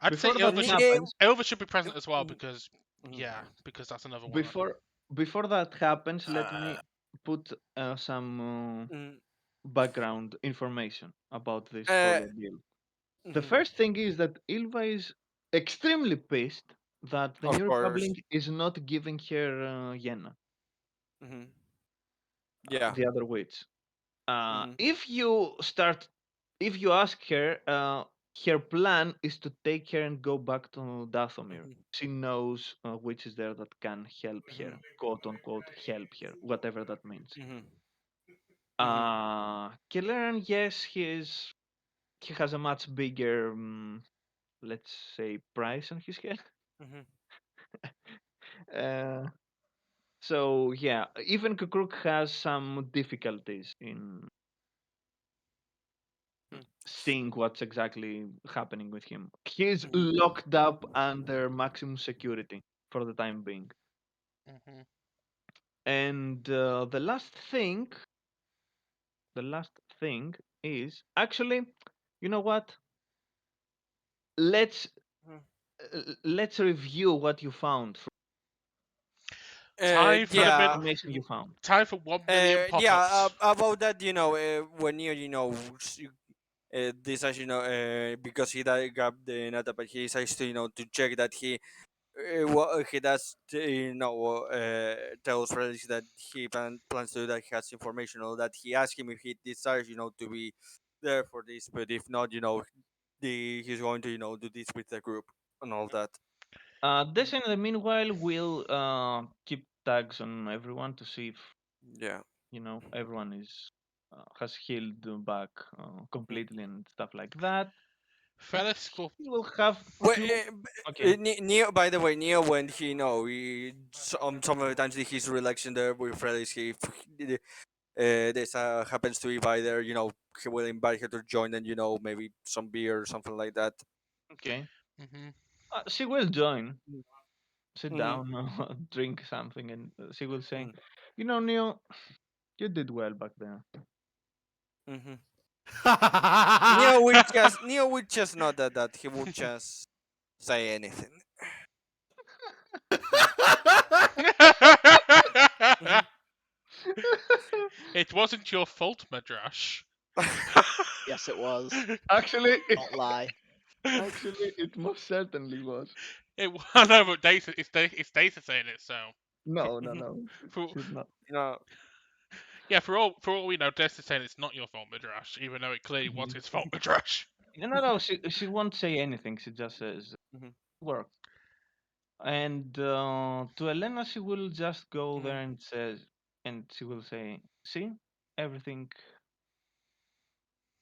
I'd say Before that Ilva happens, should be present as well Mhm. because Mhm. yeah, because that's another one. before that happens, let me Uh, put some mm, background information about this whole uh, ordeal. The mhm. first thing is that Ilva is extremely pissed that the Of New course. Republic is not giving her Yenna, Mhm. Yeah. the other witch. Mhm. If you ask her, her plan is to take her and go back to Dathomir. Mhm. She knows witches there that can help her, Mhm. quote unquote, help her, whatever that means. Mhm. Mhm. Killeran, yes, he has a much bigger, let's say, price on his head. Mhm. uh, so yeah, even Kukruk has some difficulties in Mhm. seeing what's exactly happening with him. He's Mhm. locked up under maximum security for the time being. Hmm. And the last thing is actually, you know what? Let's Mhm. let's review what you found, Time for the what mid. Yeah. information you found. Time for 1 million Yeah. pop-ups. About that, when this as because got the nata, but he decides to to check that what he does tells Felix that he plans to do that. He has information or that he asks him if he desires to be there for this, but if not, he's going to do this with the group and all that. This in the meanwhile will keep tags on everyone to see if Yeah. everyone is has healed back Mm. completely and stuff like that. And Felix will. he will have Well, two. Okay. Neo. By the way, Neo, when he some of the times that he's relaxing there with Felix, he this happens to be by there, he will invite her to join and maybe some beer or something like that. Okay. Hmm. She will join, sit Mm-hmm. down, drink something, and she will say, Mm-hmm. Neil, you did well back there. Mm-hmm. yeah. Neo would just not that he would just say anything. Mm-hmm. It wasn't your fault, Madrash. Yes, it was. Actually, Don't lie. it most certainly was. I know, but it's Data saying it, so No, no, Mm-hmm. no. for, She's not. No. yeah, for all we know, Data's saying it's not your fault, Madrash, even though it clearly was Mhm. his fault, Madrash. No, no, she won't say anything. She just says Mm-hmm. work. And to Elena, she will just go Mm-hmm. there and she will say, "See, everything.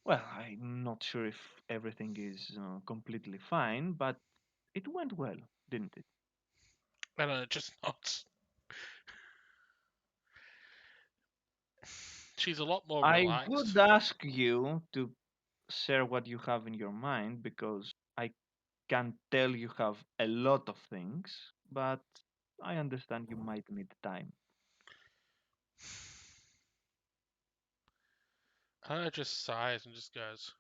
Well, I'm not sure if everything is completely fine, but it went well, didn't it?" And just not. She's a lot more I relaxed. would ask you to share what you have in your mind because I can tell you have a lot of things, but I understand you might need time. Anna just sighs and just goes,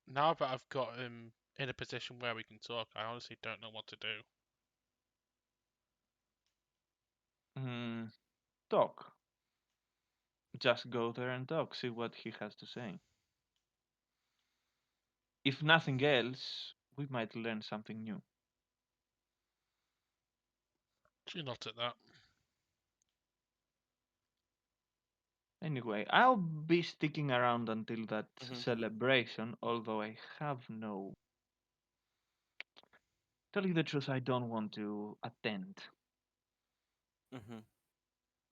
now that I've got him in a position where we can talk, I honestly don't know what to do. Hmm, talk. Just go there and talk. See what he has to say. If nothing else, we might learn something new. She nods at that. Anyway, I'll be sticking around until that Mm-hmm. celebration, although I have no. Tell you the truth, I don't want to attend. Mm-hmm.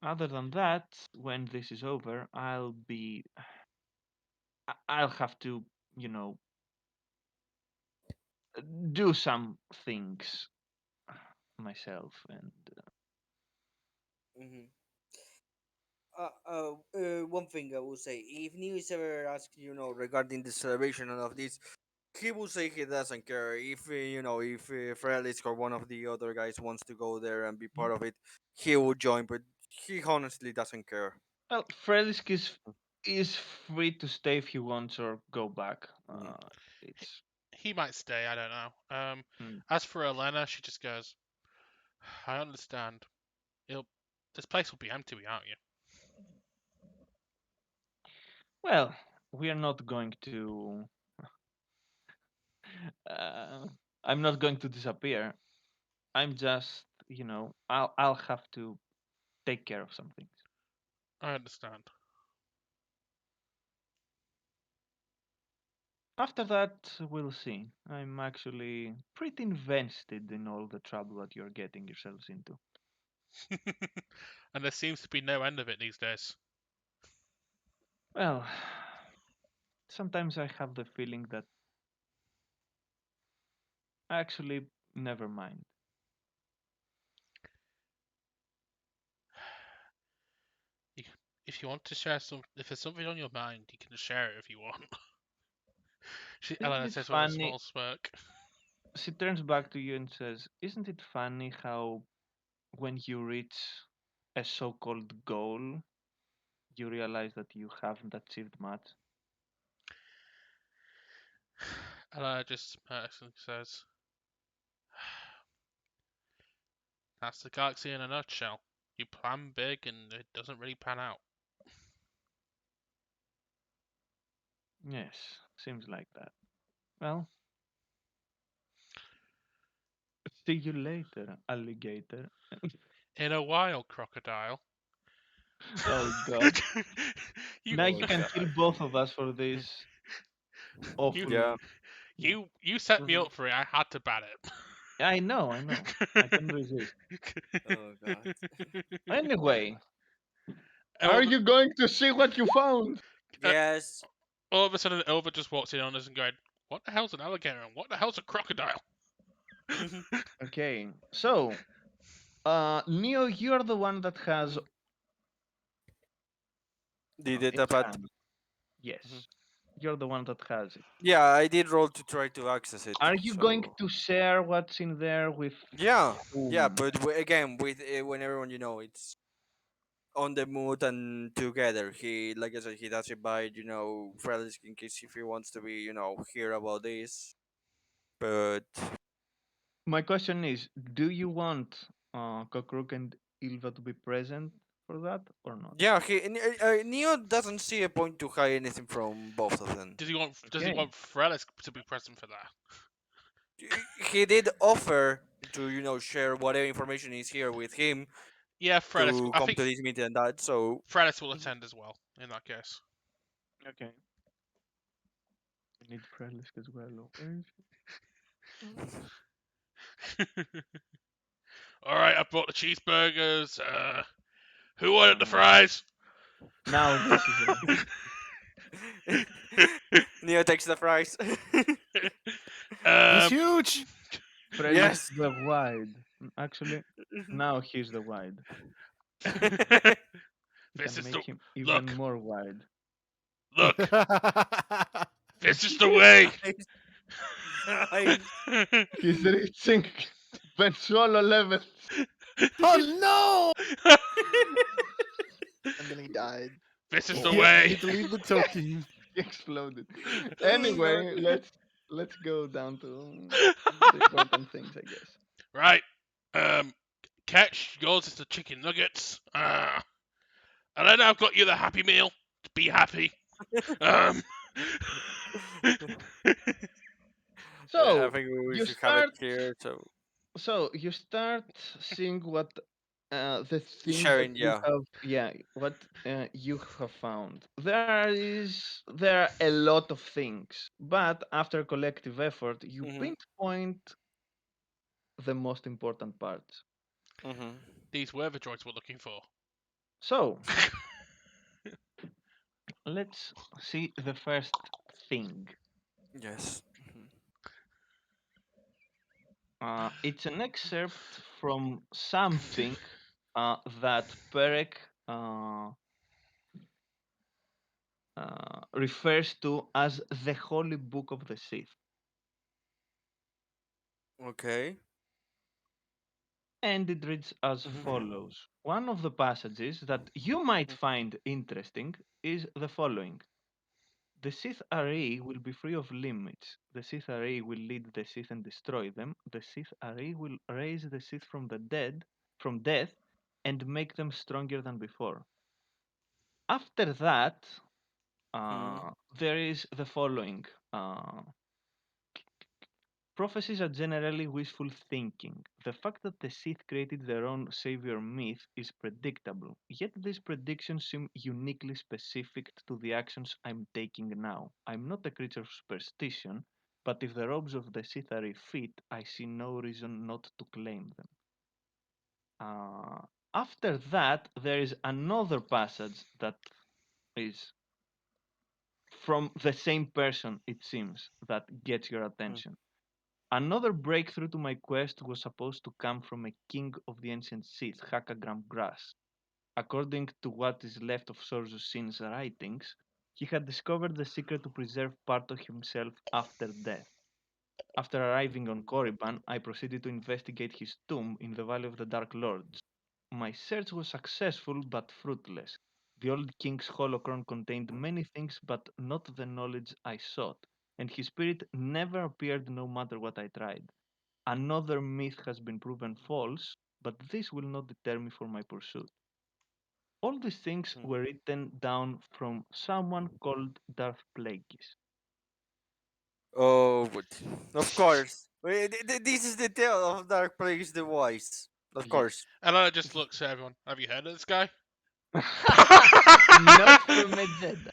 Other than that, when this is over, I'll be I'll have to, do some things myself, and Hmm. One thing I will say, if News ever asks, regarding the celebration and of this, he will say he doesn't care. If if Frelis or one of the other guys wants to go there and be part of it, he will join. But he honestly doesn't care. well, Frelisk is free to stay if he wants or go back. It's He might stay. I don't know. mm. As for Elena, she just goes, "I understand. This place will be empty without you." Well, we are not going to. Uh, I'm not going to disappear. I'm just, I'll have to take care of some things. I understand. After that, we'll see. I'm actually pretty invested in all the trouble that you're getting yourselves into. And there seems to be no end of it these days. Well, sometimes I have the feeling that actually, never mind. If you want to share if there's something on your mind, you can share it if you want. Isn't Elena it says with a funny? small smirk. She turns back to you and says, "Isn't it funny how when you reach a so-called goal, you realize that you haven't achieved much?" Elena just smirks and says, "That's the galaxy in a nutshell. You plan big and it doesn't really pan out." Yes, seems like that. Well, see you later, alligator. In a while, crocodile. Oh god. you Now Oh you can kill god. both of us for this you awful. Yeah. Yeah. you set me Hmm. up for it. I had to ban I know, I know. I can resist. it. Oh god. Anyway, are Elva, you going to see what you found? uh, Yes. all of a sudden, Elva just walks in on us and going, "What the hell's an alligator and what the hell's a crocodile?" Okay, so Neo, you're the one that has The it data pad. handy. Mhm. Yes, you're the one that has it. Yeah, I did roll to try to access it. Are you going So to share what's in there with yeah, yeah, whom? but again, with when everyone it's on the mood and together. He, like I said, he does invite Frelis in case if he wants to be hear about this. But My question is, do you want Kokruk and Ilva to be present for that or not? yeah, Neo doesn't see a point to hide anything from both of them. Does he Okay. want Frelis to be present for that? He did offer to share whatever information is here with him Yeah, Frelis. to I come think to this meeting and that. So Frelis will attend as well in that case. Okay. We need Frelisk as well. Where is All right, I brought the cheeseburgers. Who ordered the he? fries? Now this is Neo takes the fries. He's um, huge. Frelisk Yes. the wide. Actually, now he's the wide. We this can is the make him even look. more wide. Look, this is the way. Nice. Nice. He's reaching Ben Solo levels. Oh And then he died. This is no! the Oh, I way. need to leave the token. he exploded. Oh god. Anyway, let's go down to the important things, I guess. Right. Catch, yours is the chicken nuggets. And then I've got you the Happy Meal. Be happy. Um. I So think we you should have it start. here. So So you start seeing what the things that sharing, you yeah. have, yeah, what you have found. There are a lot of things, but after collective effort, you Mhm. pinpoint the most important parts. Mhm. These were the droids we're looking for. So let's see the first thing. Yes. It's an excerpt from something that Perek uh, refers to as the Holy Book of the Sith. Okay. And it reads as follows. One of the passages that you might find interesting is the following. The Sith array will be free of limits. The Sith array will lead the Sith and destroy them. The Sith array will raise the Sith from death, and make them stronger than before. After that, there is the following. Uh, Prophecies are generally wishful thinking. The fact that the Sith created their own savior myth is predictable, yet these predictions seem uniquely specific to the actions I'm taking now. I'm not a creature of superstition, but if the robes of the Sith are fit, I see no reason not to claim them. Uh, After that, there is another passage that is from the same person, it seems, that gets your attention. Another breakthrough to my quest was supposed to come from a king of the ancient Sith, Hakagram Grass. According to what is left of Sorzu Sin's writings, he had discovered the secret to preserve part of himself after death. After arriving on Korriban, I proceeded to investigate his tomb in the Valley of the Dark Lords. My search was successful but fruitless. The old king's holocron contained many things but not the knowledge I sought, and his spirit never appeared no matter what I tried. Another myth has been proven false, but this will not deter me from my pursuit. All these things were written down from someone called Darth Plagueis. Oh, of course. This is the tale of Dark Plagueis the Wise. Of Yeah. course. And I just looks at everyone. Have you heard of this guy? Not from a Jedi.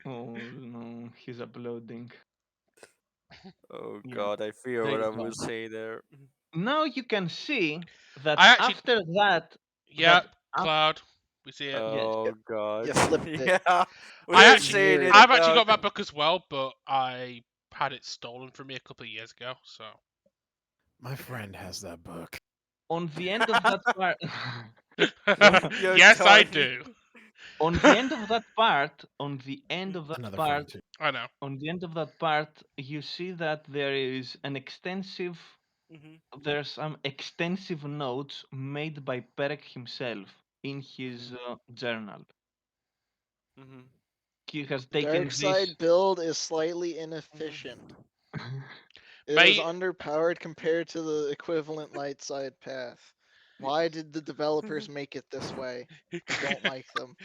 Oh no, he's uploading. Oh Yeah, god, I fear there what you I go. will say there. Now you can see that I actually, after that, yeah, af- Cloud. We see it. yes, Oh god. You flipped it. Yeah. I We're actually, saying it Weird. I've actually now. got that book as well, but I had it stolen from me a couple of years ago. So My friend has that book. on the end of that part, You're yes, I done. do. on the end of that part, on the end of that Another part, friend too. I know. on the end of that part, you see that there is an extensive, there's some extensive notes made by Perek himself in his journal. He has The taken dark this. side build is slightly inefficient. It is Mate, underpowered compared to the equivalent light side path. Why did the developers make it this way? I don't like them.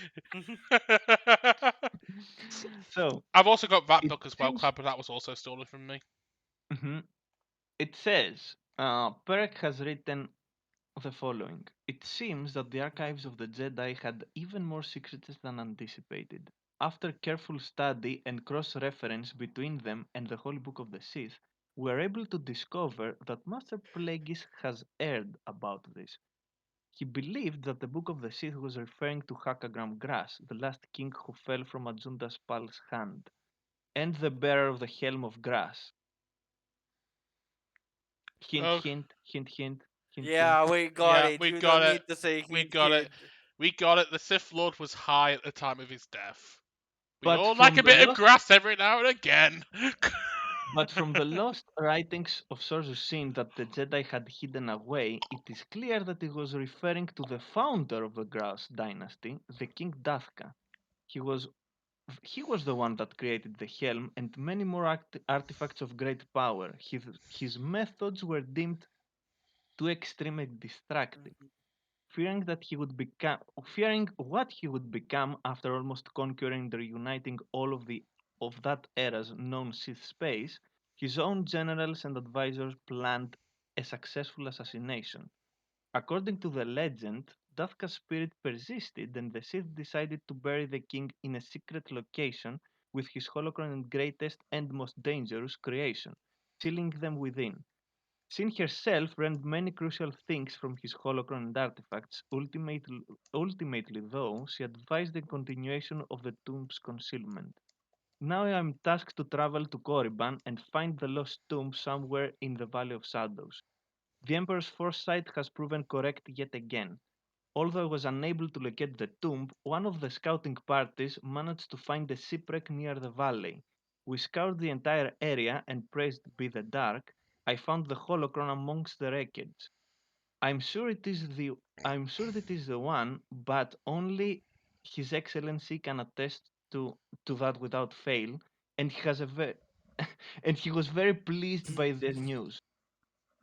So I've also got that it book as well, seems. Cloud, but that was also stolen from me. Mhm. It says Perek has written the following. It seems that the archives of the Jedi had even more secrets than anticipated. After careful study and cross reference between them and the Holy Book of the Sith, we are able to discover that Master Plagueis has erred about this. He believed that the Book of the Sith was referring to Hakagram Grass, the last king who fell from Ajunda's Pal's hand, and the bearer of the Helm of Grass. Hint, Oh, hint, hint, hint, hint, hint. Yeah, we got yeah, it. we You don't got it. need to say We hint, got it. kid. We got it. The Sith Lord was high at the time of his death. We But all like from a the bit of lost grass every now and again. But from the lost writings of Sorcerer Sin that the Jedi had hidden away, it is clear that it was referring to the founder of the Graus dynasty, the King Dathka. He was he was the one that created the helm and many more artifacts of great power. His methods were deemed too extreme and distracting. Fearing that he would become, fearing what he would become after almost conquering and reuniting all of that era's known Sith space, his own generals and advisors planned a successful assassination. According to the legend, Dathka's spirit persisted, and the Sith decided to bury the king in a secret location with his holocron and greatest and most dangerous creation, sealing them within. Sin herself learned many crucial things from his holocron and artifacts. Ultimately, though, she advised the continuation of the tomb's concealment. Now I am tasked to travel to Korriban and find the lost tomb somewhere in the Valley of Shadows. The Emperor's foresight has proven correct yet again. Although I was unable to locate the tomb, one of the scouting parties managed to find a shipwreck near the valley. We scoured the entire area and praised be the dark, I found the holocron amongst the wreckage. I'm sure it is the I'm sure that is the one, but only His Excellency can attest to that without fail, and he has a and he was very pleased by the news.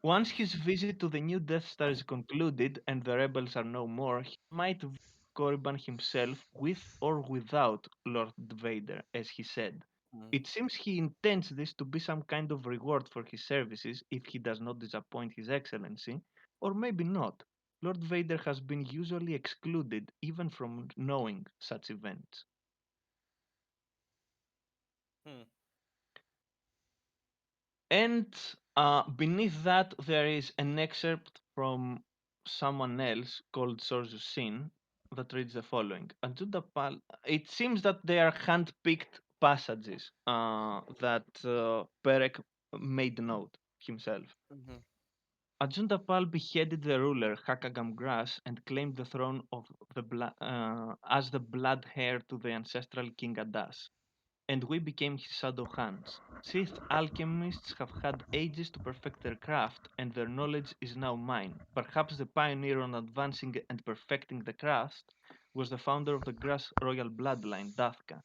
Once his visit to the new Death Star is concluded and the rebels are no more, he might visit Korriban himself with or without Lord Vader, as he said. Mm. It seems he intends this to be some kind of reward for his services if he does not disappoint His Excellency, or maybe not. Lord Vader has been usually excluded even from knowing such events. Hmm. And beneath that, there is an excerpt from someone else called Sorzu Sin that reads the following. Ajudapal, it seems that they are hand-picked passages that Perek made note himself. Mhm. Ajundapal beheaded the ruler Hakagam Gras and claimed the throne of as the blood heir to the ancestral King Adas, and we became his shadow hands. Sith alchemists have had ages to perfect their craft, and their knowledge is now mine. Perhaps the pioneer on advancing and perfecting the craft was the founder of the Grass royal bloodline, Dathka.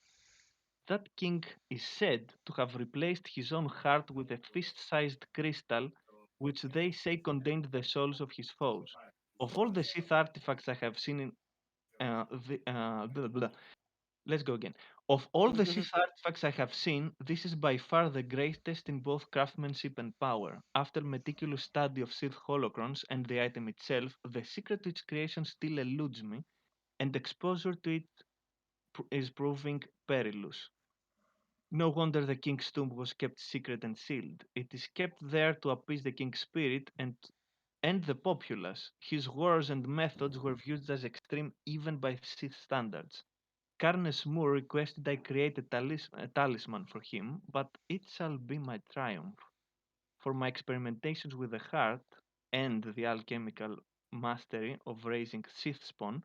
That king is said to have replaced his own heart with a fist-sized crystal, which they say contained the souls of his foes. Of all the Sith artifacts I have seen in blah, blah, let's go again. Of all the Sith artifacts I have seen, this is by far the greatest in both craftsmanship and power. After meticulous study of Sith holocrons and the item itself, the secret to its creation still eludes me, and exposure to it is proving perilous. No wonder the king's tomb was kept secret and sealed. It is kept there to appease the king's spirit and the populace. His wars and methods were viewed as extreme even by Sith standards. Carnes Moore requested I create a talisman for him, but it shall be my triumph. For my experimentations with the heart and the alchemical mastery of raising Sith spawn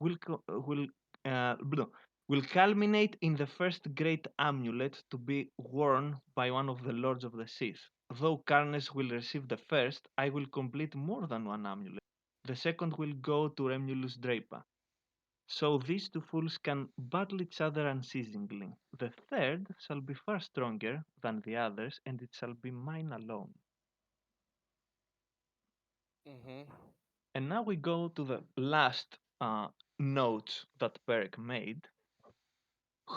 will co- will blah, will culminate in the first great amulet to be worn by one of the lords of the Sith. Though Carnes will receive the first, I will complete more than one amulet. The second will go to Remulus Draper. So these two fools can battle each other unceasingly. The third shall be far stronger than the others, and it shall be mine alone. Mhm. And now we go to the last note that Perek made.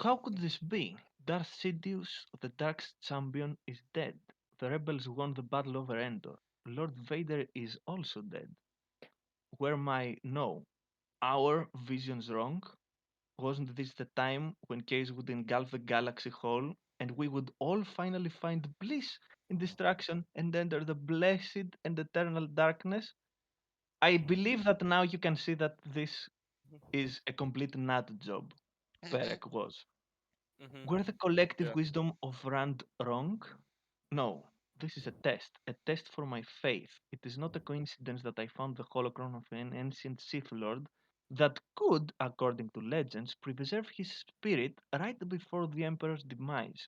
How could this be? Darth Sidious, the Dark Champion, is dead. The rebels won the battle over Endor. Lord Vader is also dead. Were my no, our visions wrong? Wasn't this the time when chaos would engulf the galaxy whole, and we would all finally find bliss in destruction and enter the blessed and eternal darkness? I believe that now you can see that this is a complete nut job. Perek was. Mhm. Were the collective Yeah. wisdom of Rand wrong? No, this is a test for my faith. It is not a coincidence that I found the holocron of an ancient Sith Lord that could, according to legends, preserve his spirit right before the Emperor's demise.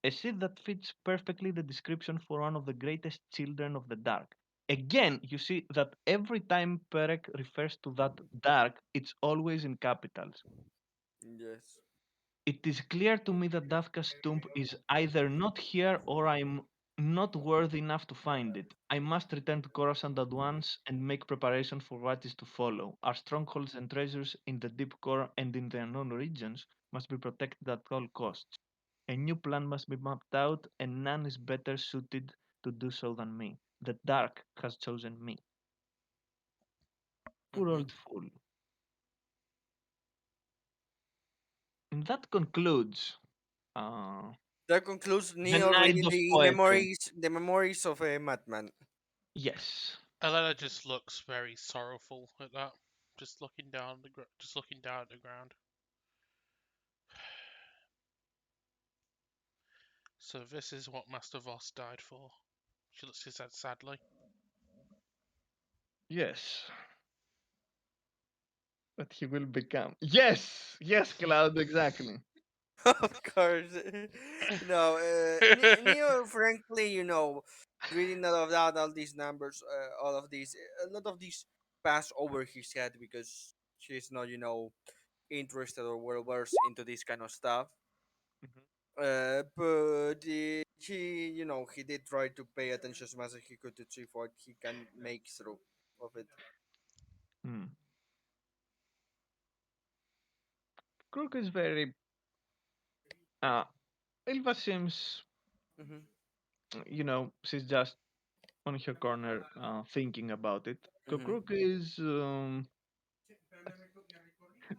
A Sith that fits perfectly the description for one of the greatest children of the dark. Again, you see that every time Perek refers to that dark, it's always in capitals. Yes. It is clear to me that Dafka's tomb is either not here or I'm not worthy enough to find it. I must return to Coruscant at once and make preparation for what is to follow. Our strongholds and treasures in the deep core and in the unknown regions must be protected at all costs. A new plan must be mapped out, and none is better suited to do so than me. The dark has chosen me. Poor Mhm. old fool. And that concludes uh, That concludes the Neo night reading of poetry. the memories of a madman. Yes. Elena just looks very sorrowful at that, just looking down just looking down at the ground. So this is what Master Voss died for. She looks his head sadly. Yes. But he will become. Yes! Yes, Cloud, exactly. Of course. No, Neo, frankly, reading all of that, all these numbers, all of these, a lot of these pass over his head because she's not, interested or well versed into this kind of stuff. Mhm. But he did try to pay attention as much as he could to see what he can make through of it. Hmm. Crook is very. Uh, Ilva seems, Hmm. she's just on her corner thinking about it. Hmm. Crook is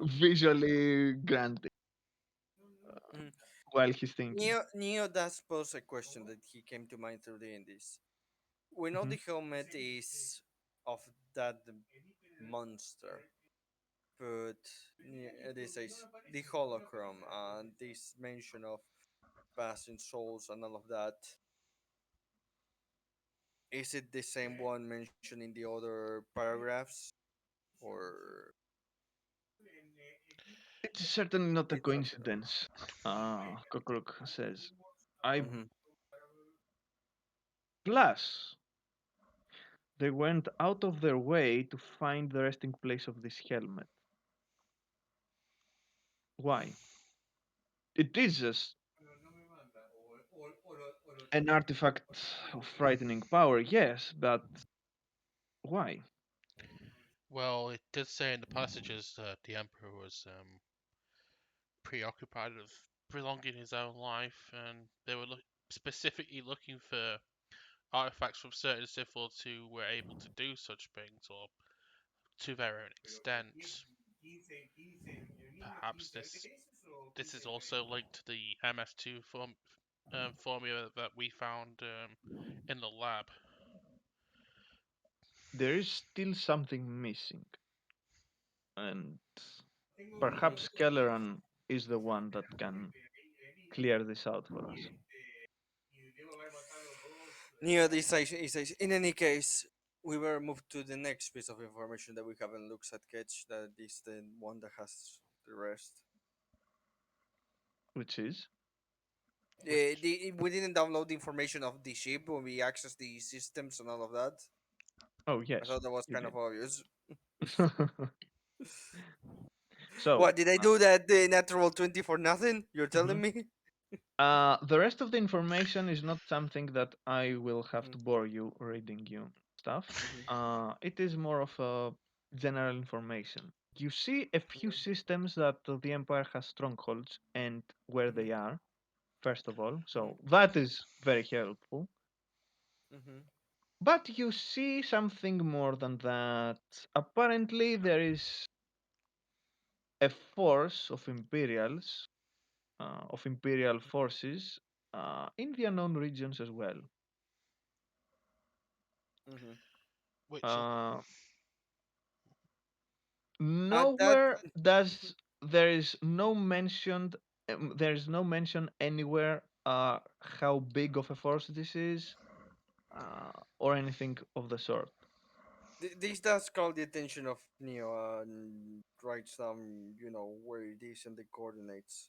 visually granted Hmm. while he's thinking. Neo does pose a question that he came to mind through doing this. We know Mhm. the helmet is of that monster, but this is the holocron and this mention of passing souls and all of that. Is it the same one mentioned in the other paragraphs, or It's certainly not a it's something else? coincidence, Kokruk says. I Mm-hmm. Plus, they went out of their way to find the resting place of this helmet. Why? It is just an artifact of frightening power, yes, but why? Well, it does say in the passages that the Emperor was preoccupied with prolonging his own life, and they were specifically looking for artifacts from certain Sith Lords who were able to do such things, or to their own extent. Perhaps this is also linked to the MS2 formula that we found in the lab. There is still something missing, and perhaps Kelleran is the one that can clear this out for us. Neo decides, in any case, we were moved to the next piece of information that we haven't looked at, Catch. That is the one that has the rest. Which is? We didn't download the information of the ship when we accessed the systems and all of that. Oh, I yes, thought that was you kind did. of obvious. So, What did I do that natural 20 for nothing? You're telling mhm. me? The rest of the information is not something that I will have Mm-hmm. to bore you reading you stuff. Mm-hmm. It is more of a general information. You see a few systems that the Empire has strongholds and where Mm-hmm. they are, first of all. Mm-hmm. So that is very helpful. Mm-hmm. But you see something more than that. Apparently, there is a force of Imperial forces in the unknown regions as well. Mm-hmm. Which Uh, That. Nowhere does there is no mention anywhere how big of a force this is or anything of the sort. This does call the attention of Neo and writes down, where it is and the coordinates,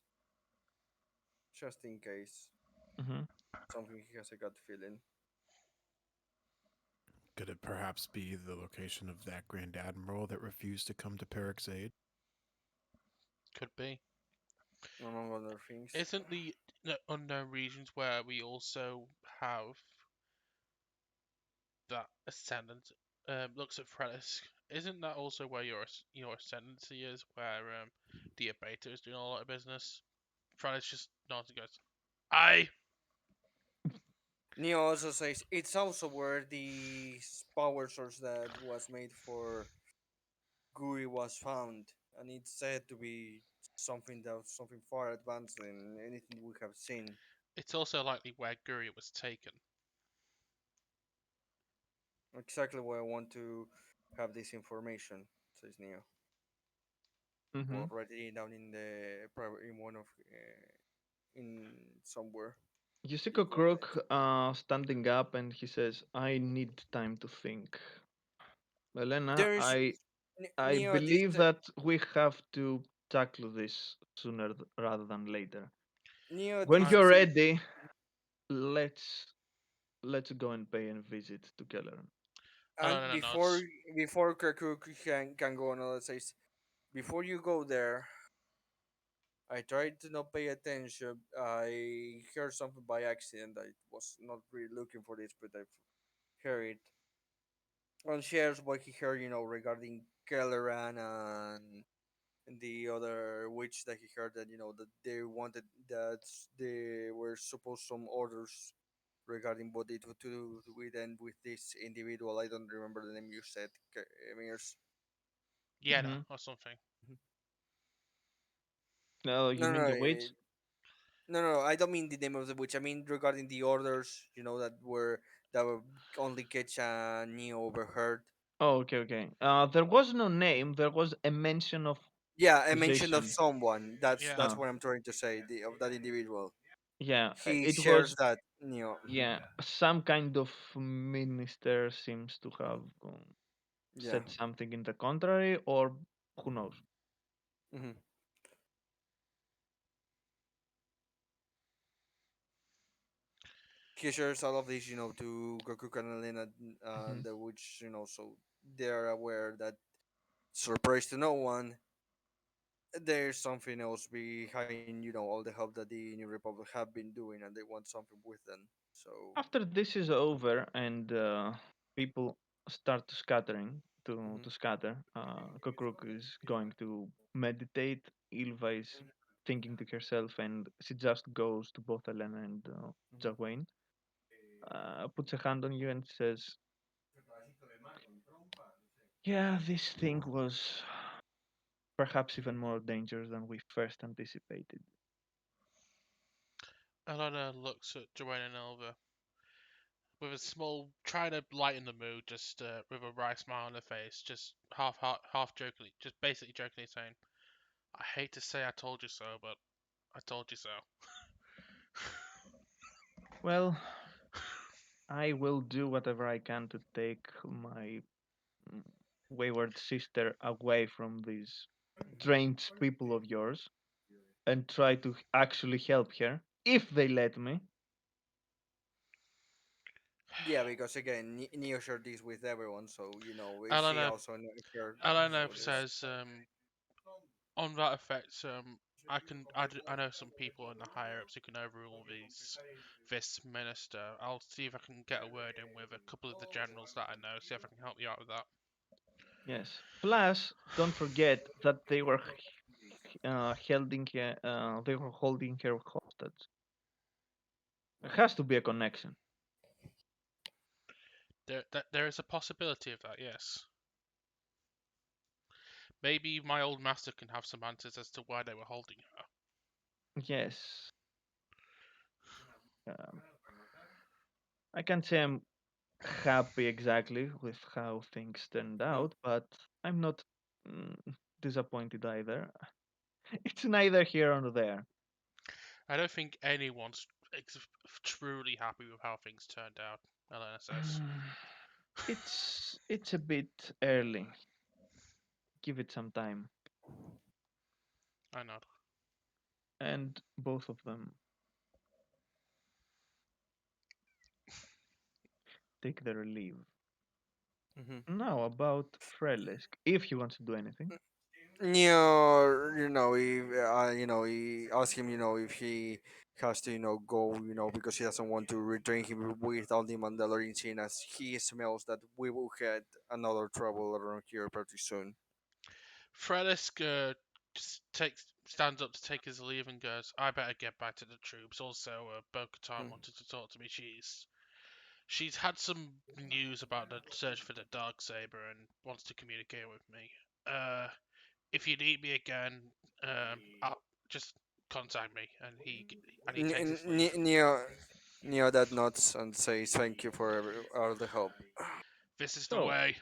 just in case Hmm. something he has a gut feeling. Could it perhaps be the location of that Grand Admiral that refused to come to Peric's aid? could be. Among other things. Isn't the unknown regions where we also have that ascendant looks at Frelis? Isn't that also where your ascendancy is, where the Abeta is doing a lot of business? Frelis just nods and goes, "Aye." Neo also says it's also where the power source that was made for Guri was found, and it's said to be something far advanced than anything we have seen. It's also likely where Guri was taken. Exactly why I want to have this information, says Neo. Mm-hmm. Well, writing it down in the private in one of in somewhere. You see Cockrook standing up and he says, I need time to think. Elena, There's I Neo. This believe that we have to tackle this sooner rather than later. Neo. When This I'm you're thing. ready, let's let's go and pay a visit to Kelleran. And Alana nods. before Krakow can go on, let's say before you go there, I tried to not pay attention. I heard something by accident. I was not really looking for this, but I've heard it. And shares what he heard, regarding Kelleran and the other witch that he heard that that they wanted that they were supposed some orders regarding what they do to with and with this individual. I don't remember the name you said, Emirs. Yena Mm-hmm. or something. No, you No, mean no, the witch? no. I don't mean the name of the witch. I mean regarding the orders. That were only Ketch and Neo overheard. Oh, okay, okay. There was no name. There was a mention of Yeah, I mentioned of position. someone. That's Yeah. what I'm trying to say. Of that individual. Yeah, He it shares was. that Neo. Yeah, some kind of minister seems to have Yeah. said something in the contrary, or who knows. hmm He shares all of this, to Goku and Elena, Hmm. the which so they are aware that, surprise to no one, there's something else behind all the help that the New Republic have been doing, and they want something with them. So. After this is over and people start to scattering hmm to scatter, Kokruk is going to meditate. Ilva is thinking to herself, and she just goes to both Elena and Jagwain, puts a hand on you and says, "Yeah, this thing was perhaps even more dangerous than we first anticipated." Alana looks at Joanne and Elva with a small, trying to lighten the mood, just with a wry smile on her face, just half jokingly, just basically jokingly saying, "I hate to say I told you so, but I told you so." Well, I will do whatever I can to take my mm, wayward sister away from these strange people of yours and try to actually help her if they let me. Yeah, because again, Neo shared this with everyone, so she Alana, also heard Alana for this. says, on that effect, I know some people in the higher ups who can overrule this minister. I'll see if I can get a word in with a couple of the generals that I know, see if I can help you out with that. Yes. Plus, don't forget that they were holding her hostage. There has to be a connection. There is a possibility of that, yes. Maybe my old master can have some answers as to why they were holding her. Yes. Um, I can't say I'm happy exactly with how things turned Mhm. out, but I'm not mm, disappointed either. It's neither here nor there. I don't think anyone's truly happy with how things turned out, Elena says. It's a bit early. Give it some time. I nod. And both of them take their leave. Mhm. Now about Frelisk, if he wants to do anything. He asked him, if he has to, go, because he doesn't want to return him with all the Mandalorian scene, as he smells that we will get another trouble around here pretty soon. Frelisk just stands up to take his leave and goes, I better get back to the troops. Also, Bo-Katan Mm. wanted to talk to me. She's had some news about the search for the dark saber and wants to communicate with me. Uh, if you need me again, I'll just contact me. And he takes his leave. Neo that nods and says thank you for all the help. This is the So way.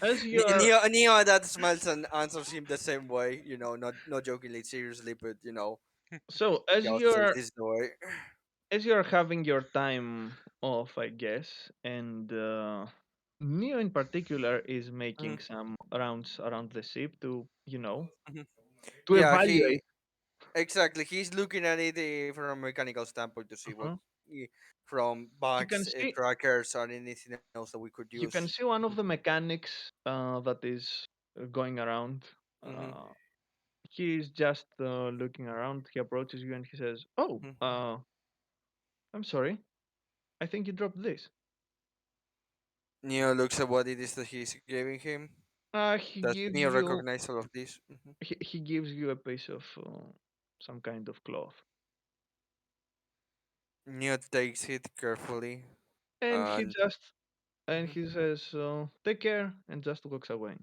as you're Neo that smiles and answers him the same way. Not jokingly, seriously, but so just says this is the way. as you're having your time off, I guess, and Neo in particular is making Mhm, some rounds around the ship to, mhm. to Yeah, he evaluate. exactly. He's looking at it from a mechanical standpoint to see what uh eh, from You can bugs, see trackers, or anything else that we could you use. can see one of the mechanics that is going around. Hmm. Uh, he's just looking around. He approaches you and he says, "Oh, Hmm. I'm sorry. I think you dropped this." Neo looks at what it is that he's giving him. He Does gives Neo you recognize all of this? he gives you a piece of some kind of cloth, Neo takes it carefully and and Mhm. he says, "Take care," and just walks away.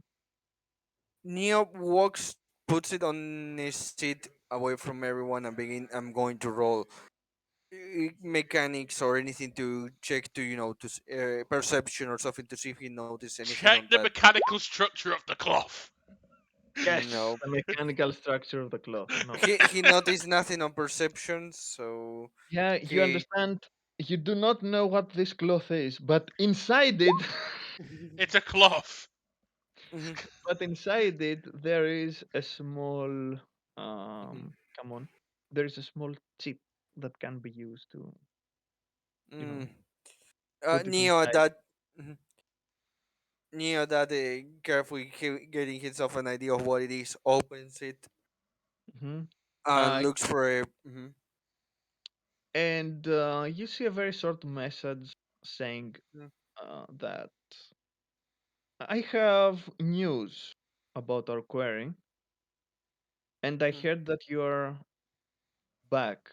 Neo walks, puts it on his seat away from everyone, and I'm going to roll mechanics or anything to check to perception or something to see if he noticed anything on Check the that. mechanical structure of the cloth. Yes, No, the mechanical structure of the cloth. No. he noticed nothing on perception, so Yeah, you he. understand. You do not know what this cloth is, but inside it, It's a cloth. Mhm, but inside it, there is a small. mhm, Come on, there is a small chip that can be used to, you mm. know, put it Neo inside. that. Mhm. Neo that carefully getting himself an idea of what it is, opens it Hmm and Uh, looks for a. and you see a very short message saying that I have news about our query, and I Mhm, heard that you are back.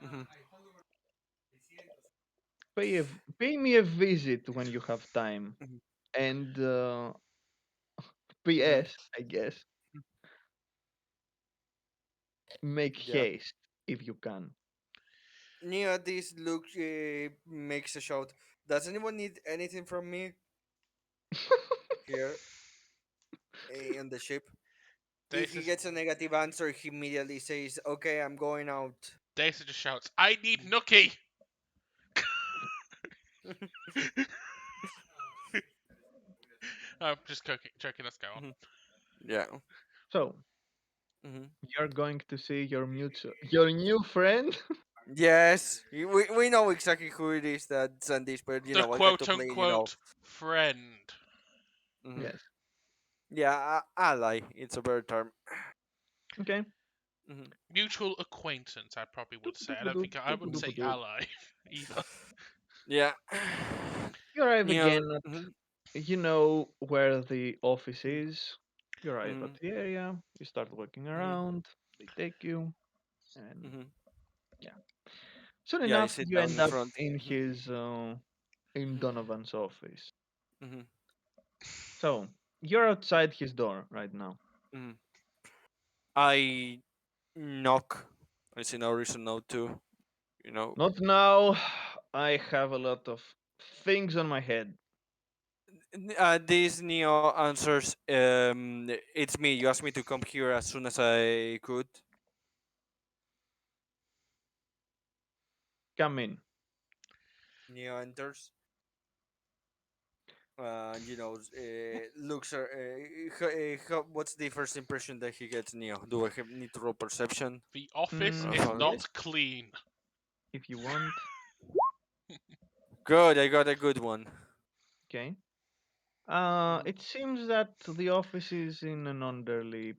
mhm, Pay me a visit when you have time. mhm, And mhm. PS, I guess, make Yeah. haste if you can. Neo this look makes a shout. Does anyone need anything from me here on the ship? If he Daisa, gets a negative answer, he immediately says, "Okay, I'm going out." Daisa just shouts, I need Nookie! I'm just joking, let's go on. Mhm. Yeah. So Hmm. you're going to see your new friend. Yes, we know exactly who it is that sent this, but The I had to quote play. unquote friend. Mhm. Yes. Yeah, ally. It's a better term. Okay. Hmm. Mutual acquaintance, I probably would say. I wouldn't say Doop-a-doop-a-doop-a-doop-a-doop. ally either. Yeah. You arrive Neo. again at Hmm. you know where the office is. You arrive at Hmm. the area. You start walking Hmm. around. They take you, and Hmm. yeah. Soon Yeah, I enough, sit you down end in up front. in Hmm. his in Donovan's office. Hmm. So you're outside his door right now. Hmm. I knock. I see no reason not to. You know. Not now. I have a lot of things on my head. This Neo answers. It's me. You asked me to come here as soon as I could. Come in. Neo enters. And looks. What's the first impression that he gets, Neo? Do I need to roll perception? The office is Found Yes, it. not clean. if you want. Good. I got a good one. Okay. Mhm. It seems that the office is in an orderly.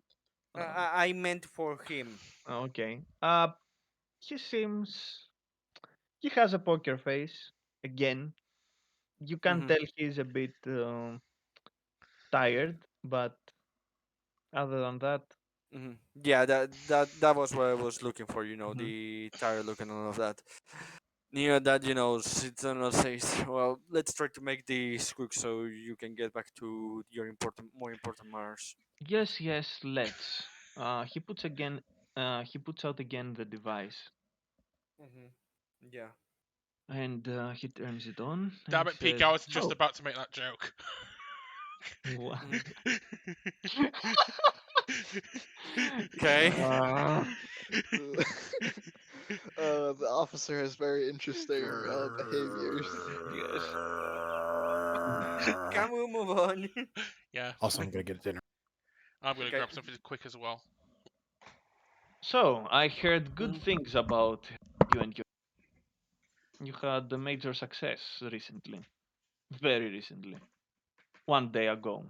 Uh, I meant for him. okay. He seems he has a poker face. Again, you can Hmm. tell he's a bit tired, but other than that, Hmm. Yeah, that was what I was looking for. mhm. The tire look and all of that. That sits down and says, "Well, let's try to make this quick so you can get back to your more important matters." Yes, yes, let's. He puts again. He puts out again the device. Hmm. Yeah. And he turns it on Damn and it, Peak! says, I was just "Oh, about to make that joke. what?" Okay. The officer has very interesting behaviors. Yes. Can we move on? Yeah, Also, I'm gonna get dinner. I'm gonna Okay. grab something quick as well. So I heard good Mm. things about you and your. You had a major success recently, very recently, 1 day ago.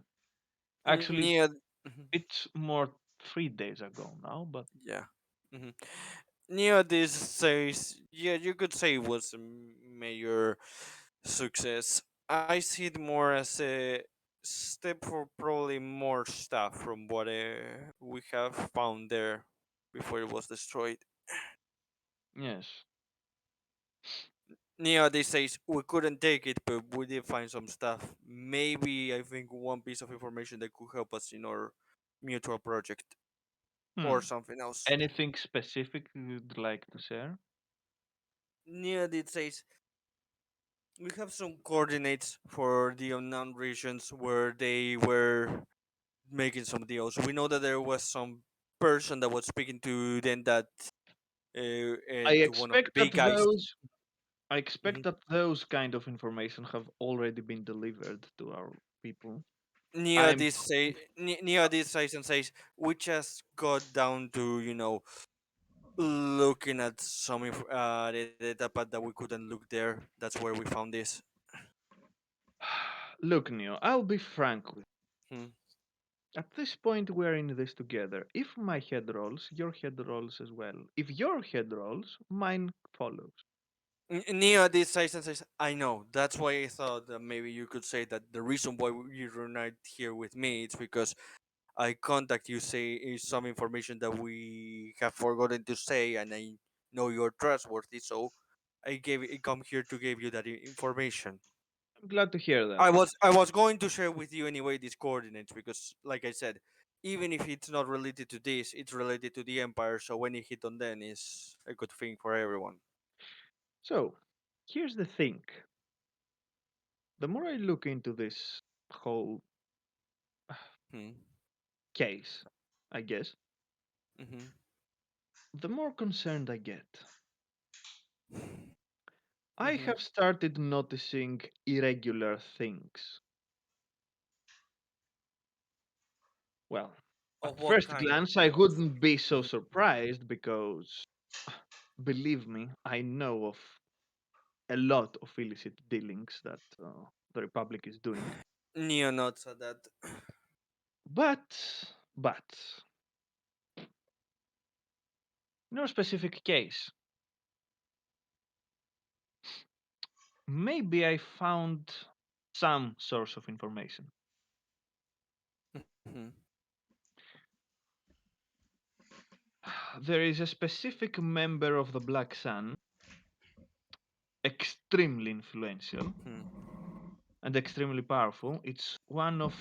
Actually, Near. Mhm. it's more 3 days ago now, but Yeah. Hmm. Near this says, yeah, you could say it was a major success. I see it more as a step for probably more stuff from what we have found there before it was destroyed. yes. Neo, they says we couldn't take it, but we did find some stuff. Maybe I think one piece of information that could help us in our mutual project or Hmm. something else. Anything specific you'd like to share? Neo did says we have some coordinates for the unknown regions where they were making some deals. We know that there was some person that was speaking to them that I to one of the expect that big guys. I expect Mhm. that those kind of information have already been delivered to our people. Neo I'm this say Neo this says and says we just got down to looking at some the data pad that we couldn't look there. That's where we found this. Look, Neo, I'll be frank with Hmm. you. At this point, we're in this together. If my head rolls, your head rolls as well. If your head rolls, mine follows. Neo this says and says, I know. That's why I thought that maybe you could say that the reason why you're not here with me is because I contact you say is some information that we have forgotten to say, and I know you're trustworthy, so I come here to give you that information. I'm glad to hear that. I was going to share with you anyway these coordinates because, like I said, even if it's not related to this, it's related to the Empire. So when it hit on them, is a good thing for everyone. So, here's the thing. The more I look into this whole Hmm. case, I guess, Mm-hmm. the more concerned I get. I Mm-hmm. have started noticing irregular things. Well, at Of what first kind? glance, I wouldn't be so surprised because, believe me, I know of a lot of illicit dealings that the Republic is doing. Neonates at that. But, in our specific case, maybe I found some source of information. Mm-hmm. There is a specific member of the Black Sun, extremely influential Hmm. and extremely powerful. It's one of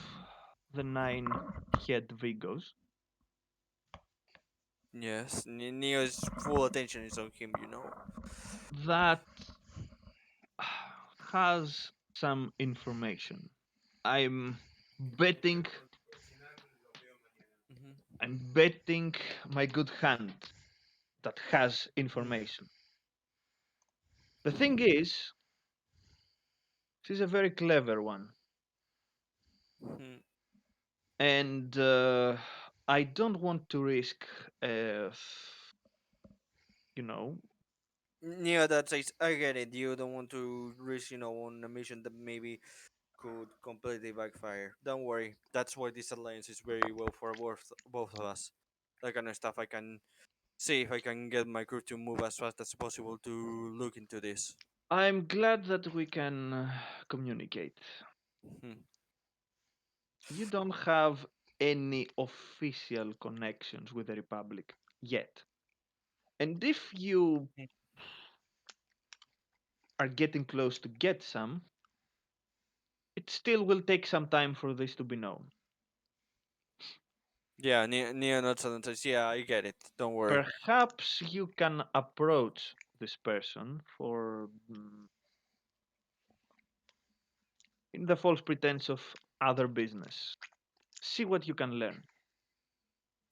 the 9 head Vigos Yes, Neo's full attention is on him. that has some information. I'm betting Mm-hmm. I'm betting my good hand that has information. The thing is, she's a very clever one, Mm-hmm. and I don't want to risk, uh, you know, Yeah, that says I get it. You don't want to risk, on a mission that maybe could completely backfire. Don't worry. That's why this alliance is very well for both of us. That kind of stuff. I can see if I can get my crew to move as fast as possible to look into this. I'm glad that we can communicate. Hmm. You don't have any official connections with the Republic yet. And if you are getting close to get some, it still will take some time for this to be known. Yeah, Neo not says, yeah, I get it. Don't worry. Perhaps you can approach this person for in the false pretense of other business. See what you can learn.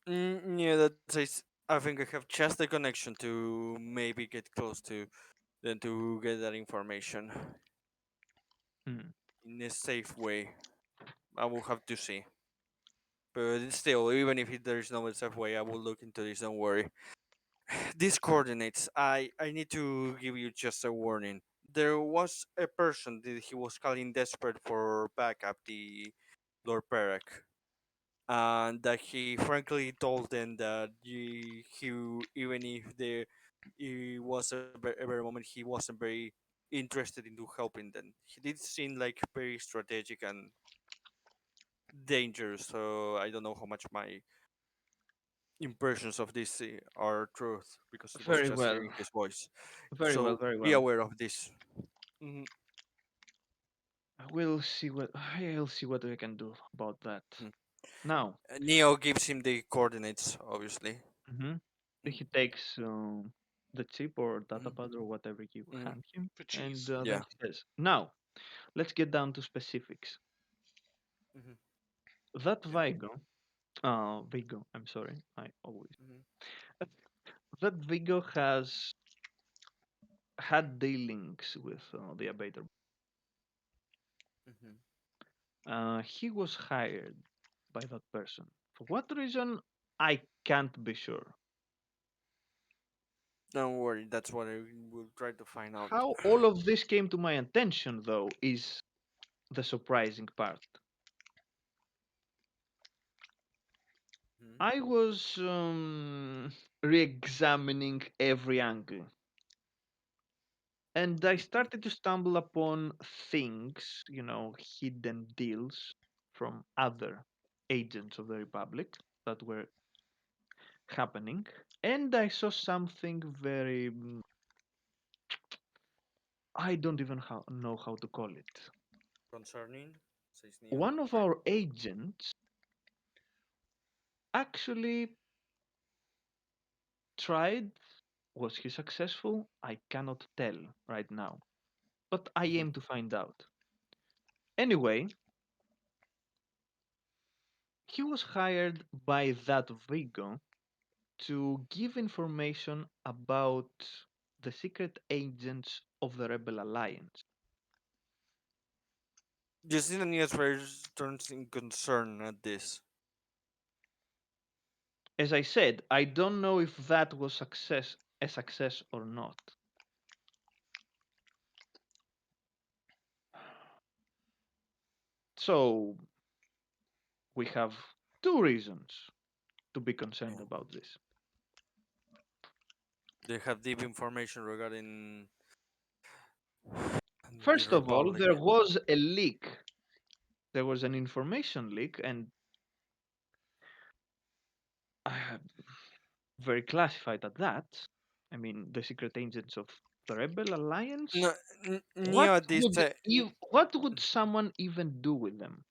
Yeah, that says I think I have just the connection to maybe get close to then to get that information Hmm. in a safe way. I will have to see. But still, even if there is no safe way, I will look into this. Don't worry. These coordinates, I need to give you just a warning. There was a person that he was calling desperate for backup, the Lord Perek, and that he frankly told them that he even if he was a very moment he wasn't very interested into helping them. He did seem like very strategic and dangerous. So I don't know how much my impressions of this are truth because it was Very just well. hearing his voice. Very well, So very be well. aware of this. Mhm, We'll see what I'll see what we can do about that. mhm. Now, Neo gives him the coordinates, obviously. mhm, Mhm, he takes the chip or data mhm, pad or whatever you mhm. hand him, For and cheese. then Yeah. he says, "Now, let's get down to specifics. Mhm, That yeah. Vigo. I'm sorry, I always Mhm, that Vigo has had dealings with the abater. mhm. He was hired by that person. For what reason, I can't be sure. Don't worry, that's what I will try to find out. How all of this came to my attention, though, is the surprising part. Mhm, I was re-examining every angle, and I mhm. started to stumble upon things, hidden deals from other agents of the Republic that were happening, and I saw something very, I don't even know how to call it. Concerning, says Neo. One of our agents actually tried. Was he successful? I cannot tell right now, but I Mhm. aim to find out. Anyway, he was hired by that Vigo to give information about the secret agents of the Rebel Alliance. Justina Neo's face turns in concern at this. As I said, I don't know if that was a success or not. So we have two reasons to be concerned Yeah. about this. They have deep information regarding the First of all, Republic. there was a leak. There was an information leak, and uh, very classified at that. I mean, the secret agents of the Rebel Alliance. No, Neo this What would someone even do with them?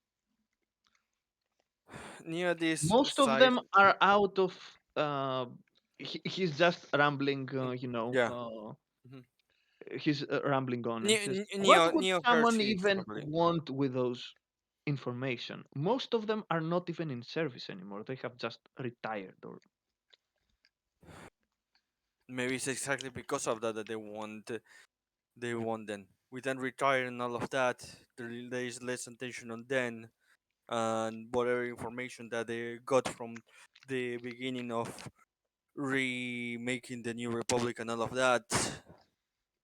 Neo this Most of side. them are out of. He's just rambling. Yeah. Mhm. He's rambling on and says, "What would Neo hears someone it even properly. want with those information? Most of them are not even in service anymore. They have just retired or." Maybe it's exactly because of that that they want them. With them retire and all of that, there is less attention on them and whatever information that they got from the beginning of remaking the new republic and all of that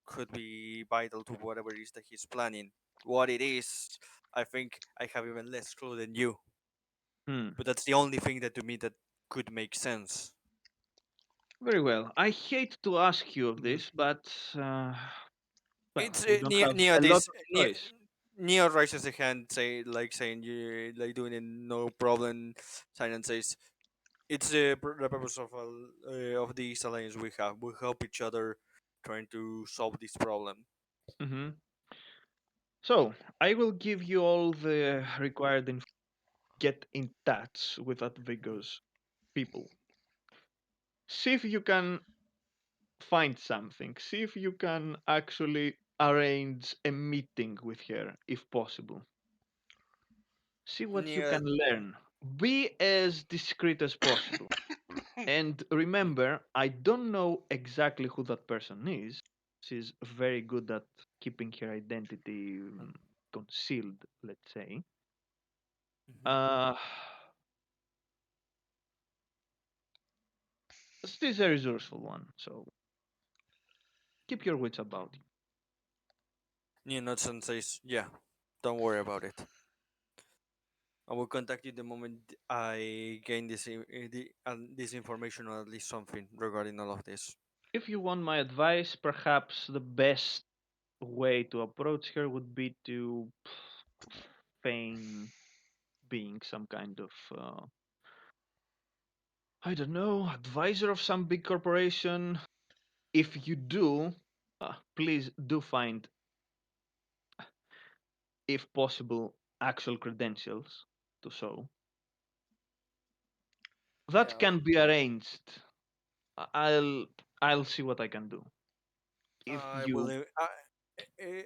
could be vital to whatever it is that he's planning. What it is, I think I have even less clue than you. Hmm. But that's the only thing that to me that could make sense. Very well. I hate to ask you of Mhm. this, but uh, well, It's we don't have Neo a lot this of choice. Neo raises a hand, say like saying you like doing it no problem. Silent says it's the purpose of this alliance we have. We help each other trying to solve this problem. Hmm. So I will give you all the required info. Get in touch with that Vigos people. See if you can find something. See if you can actually arrange a meeting with her, if possible. See what you Neo, can learn. Be as discreet as possible. And remember, I don't know exactly who that person is. She's very good at keeping her identity concealed, let's say. mhm. Uh, she's a resourceful one, so keep your wits about you. Neo nods and says, "Yeah, don't worry about it. I will contact you the moment I gain this information or at least something regarding all of this." If you want my advice, perhaps the best way to approach her would be to feign being some kind of I don't know, advisor of some big corporation. If you do, please do find, if possible, actual credentials to show. That Yeah, can be arranged. I'll I'll see what I can do. If I will. you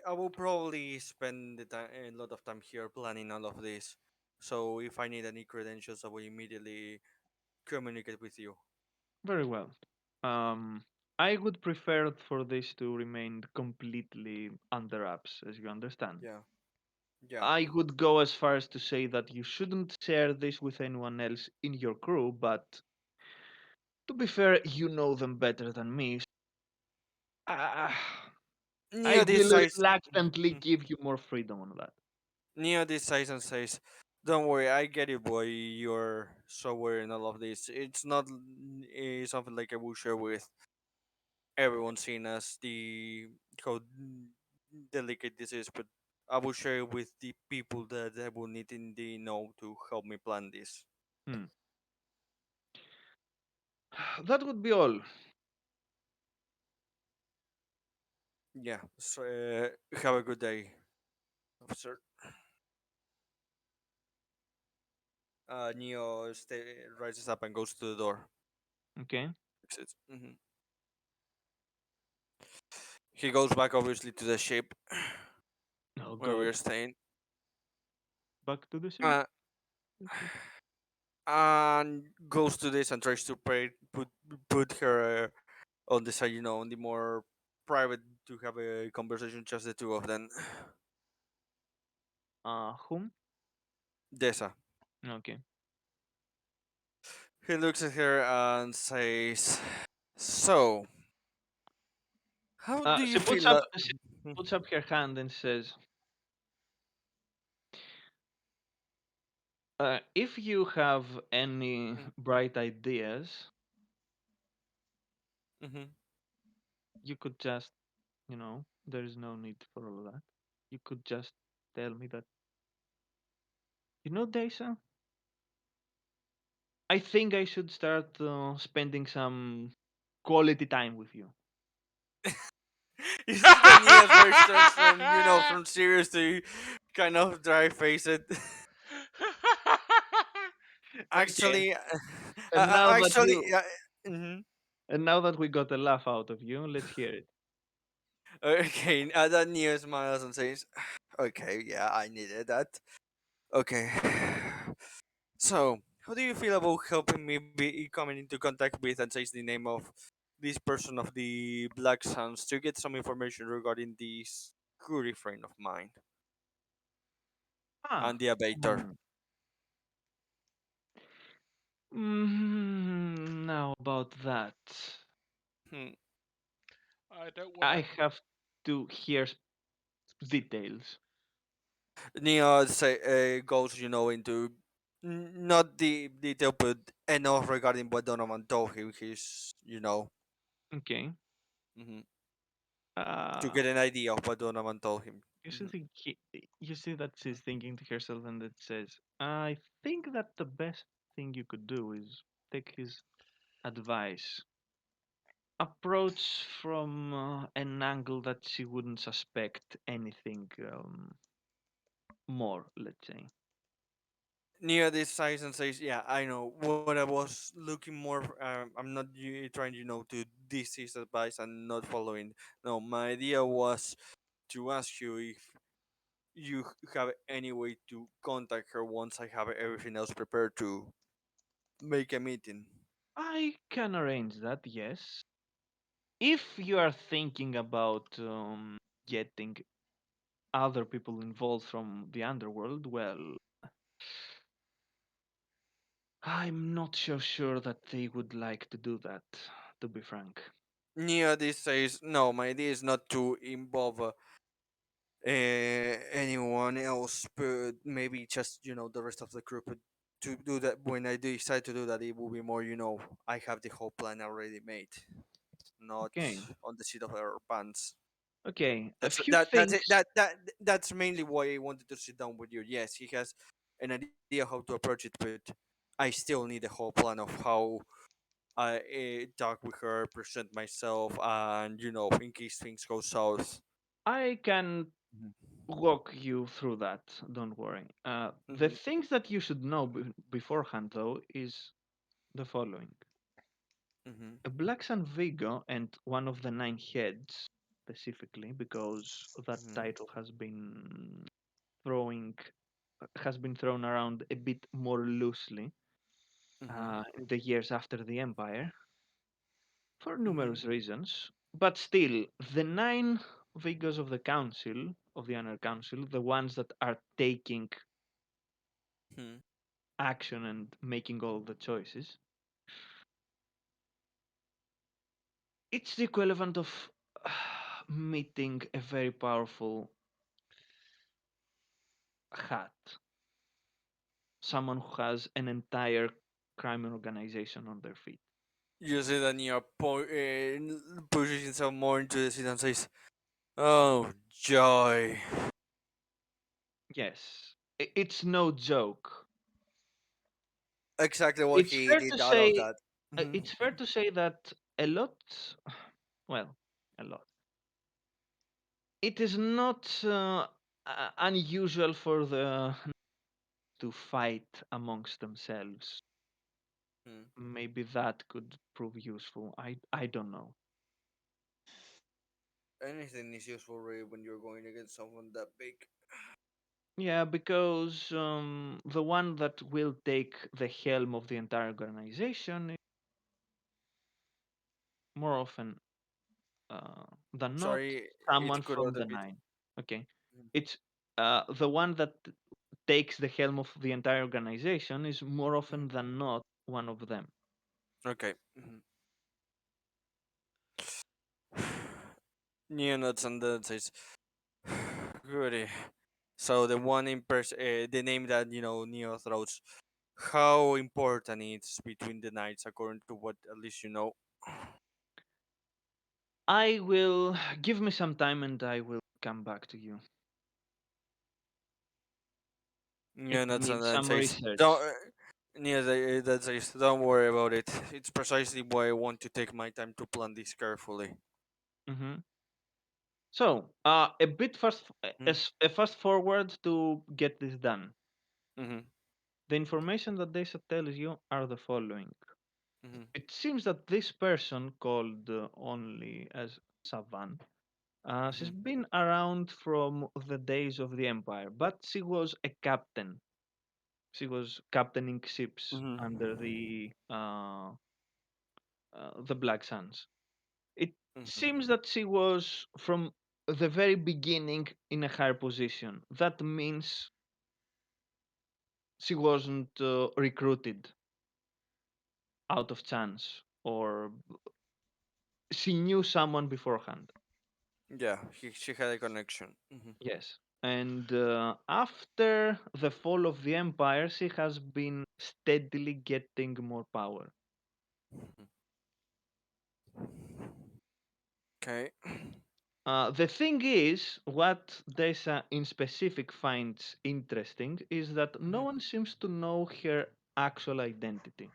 I will probably spend a lot of time here planning all of this. So if I need any credentials, I will immediately communicate with you. very well. I would prefer for this to remain completely under wraps, as you understand. Yeah, yeah, I would go as far as to say that you shouldn't share this with anyone else in your crew, but to be fair, you know them better than me. Uh, I Neo will decides. reluctantly give you more freedom on that. Neo decides and says, "Don't worry, I get it, boy. You're so worried and all of this. It's not something like I will share with everyone, seen as the how delicate this is, but I will share it with the people that I will need in the know to help me plan this." Hmm. That would be all. Yeah. So have a good day, officer. Neo rises up and goes to the door. Okay. Exits. He goes back, obviously, to the ship Oh where we're God. staying. Back to the ship. Uh, Okay. and goes to this and tries to put her on the side, on the more private to have a conversation, just the two of them. Whom? Dessa. Okay. He looks at her and says, "So, how do you She feel?" puts up her hand and says, "If you have any bright ideas, Mm-hmm. you could just, there is no need for all of that. You could just tell me that, Daisa, I think I should start spending some quality time with you." You see that Nia's voice turns from from serious to kind of dry faced. Okay. Actually, And now that actually, you mhm. and now that we got a laugh out of you, let's hear it. Okay. That Nia smiles and says, "Okay, yeah, I needed that. Okay. So, how do you feel about helping me be coming into contact with and says the name of this person of the Black Suns to get some information regarding this Kuri friend of mine Ah. and the abator?" Hmm. Now about that, Hmm. I don't want I to. have to hear details. Nia goes, into not the detail, but enough regarding what Donovan told him. Okay. Mhm, to Uh, get an idea of what Donovan told him. Mhm. you see that she's thinking to herself, and it says, "I think that the best thing you could do is take his advice, approach from an angle that she wouldn't suspect anything more, let's say." Near this size and says, "Yeah, I know. What I was looking more. I'm not trying, to this is advice and not following. No, my idea was to ask you if you have any way to contact her once I have everything else prepared to make a meeting." I can arrange that, yes. If you are thinking about getting other people involved from the underworld, well, I'm not so sure that they would like to do that, to be frank. Near this says, "No, my idea is not to involve anyone else, but maybe just the rest of the crew. But to do that, when I decide to do that, it will be more. I have the whole plan already made, not Okay, on the seat of our pants. okay, a That's few that that's things. it. That's mainly why I wanted to sit down with you. Yes, he has an idea how to approach it, but I still need a whole plan of how I talk with her, present myself, and in case things go south. I can Mhm. walk you through that, don't worry. The Mhm. things that you should know beforehand, though, is the following. Mhm. A Black Sun Vigo and one of the nine heads, specifically, because that Mhm. title throwing has been thrown around a bit more loosely Mhm. in the years after the Empire, for Mhm. numerous reasons. But still, the nine Vigos of the Council, of the Inner Council, the ones that are taking Mhm. action and making all the choices, it's the equivalent of meeting a very powerful hat, someone who has an entire crime organization on their feet. You see that Nia pushes himself more into the seat and says, "Oh joy!" Yes, it's no joke. Exactly what It's he fair to did. All of say, that. Mhm. it's fair to say that a lot, well, a lot. It is not unusual for the to fight amongst themselves. Mhm. Maybe that could prove useful. I don't know. Anything is useful really when you're going against someone that big. Yeah, because the one that will take the helm of the entire organization is more often than not Sorry, someone it could from also the be. nine. Okay, Mhm. it's the one that takes the helm of the entire organization is more Mhm. often than not one of them. Okay. Mhm. Neonuts and then says, "Goody." So the one the name that Neo throws. How important it's between the nights, according to what at least you know. I will give me some time and I will come back to you. It Yeah, that's and needs then some says, "Don't." research. Yeah, that says, "Don't worry about it. It's precisely why I want to take my time to plan this carefully." Hmm. So, a bit Mm-hmm. a fast forward to get this done. Mm-hmm. The information that Desa tells you are the following. Mm-hmm. It seems that this person, called only as Savan, she's Mm-hmm. been around from the days of the Empire, but she was a captain. She was captaining ships under the Black Suns. It seems Mm-hmm. that she was from the very beginning in a higher position. That means she wasn't recruited out of chance, or she knew someone beforehand. Yeah, she had a connection. Mm-hmm. Yes. And after the fall of the Empire, she has been steadily getting more power. Okay. The thing is, what Desa in specific finds interesting is that no Mhm. one seems to know her actual identity.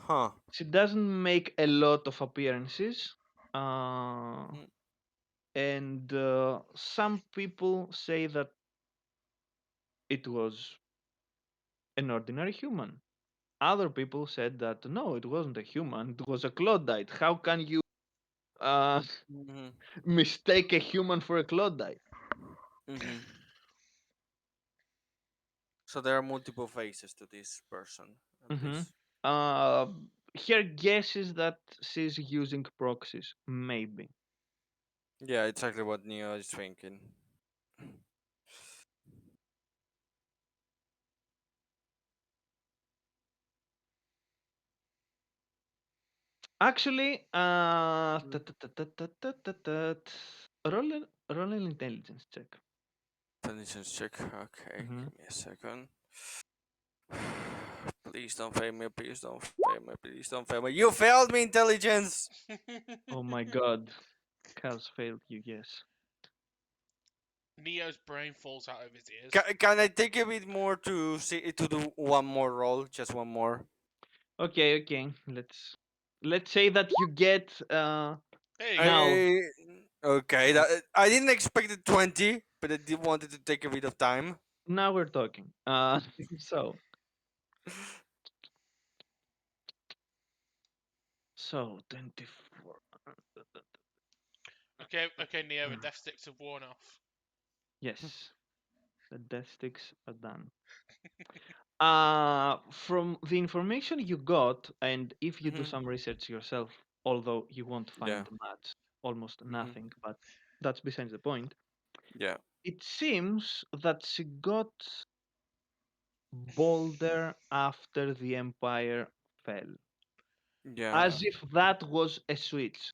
Huh. She doesn't make a lot of appearances, uh, Mhm. and some people say that it was an ordinary human. Other people said that no, it wasn't a human, it was a Klondite. How can you uh, Mm-hmm. mistake a human for a Klondite? Mm-hmm. So there are multiple faces to this person, at Hmm. least. Uh, her guess is that she's using proxies, maybe. Yeah, exactly what Neo is thinking. Actually, Mhm. roll an intelligence check. Intelligence check. Okay, Hmm. give me a second. Please don't fail me. Please don't fail me. Please don't fail me. You failed me, intelligence. Oh my god, Cal's failed you. Yes. Neo's brain falls out of his ears. Can I take a bit more to see to do one more roll? Just one more. Okay, okay. Let's say that you get There you go. now. I, okay, I didn't expect it 20, but I did wanted to take a bit of time. Now we're talking. So so 24. Okay, Neo, the death sticks have worn off. Yes, the death sticks are done. From the information you got, and if you do Hmm. some research yourself, although you won't Yeah. find much, almost Hmm. nothing, but that's besides the point. Yeah. It seems that she got bolder after the Empire fell, Yeah. as if that was a switch,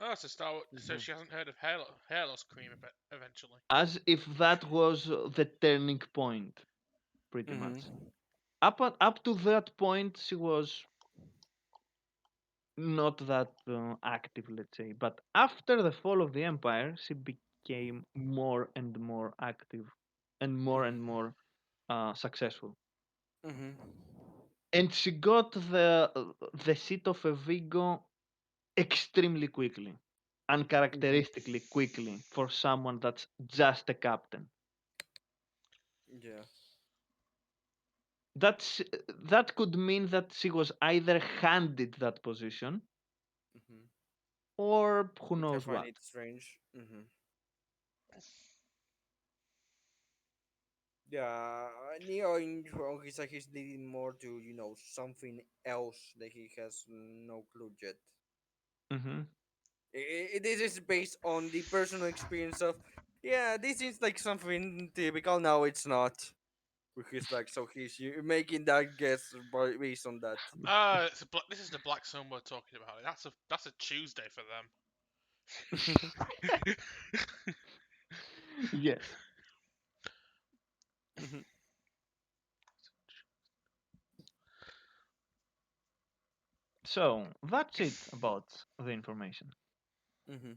Oh, so so Hmm. she hasn't heard of hair loss cream eventually. as if that was the turning point, pretty Hmm. much. Up to that point, she was not that active, let's say. But after the fall of the empire, she became more and more active and Hmm. more successful. Hmm. And she got the seat of a Vigo extremely quickly, Hmm. uncharacteristically quickly for someone that's just a captain. Yeah. That's that could mean that she was either handed that position Hmm. or who Which I knows find what. it strange. Hmm. Yeah, Neo in his like he's leading more to something else that he has no clue yet. Hmm. This is based on the personal experience of, yeah, this is like something typical. No, it's not. Because like so he's making that guess based on that. This is the Black Sun we're talking about. That's a Tuesday for them. Yes. Hmm. So that's it about the information. Hmm.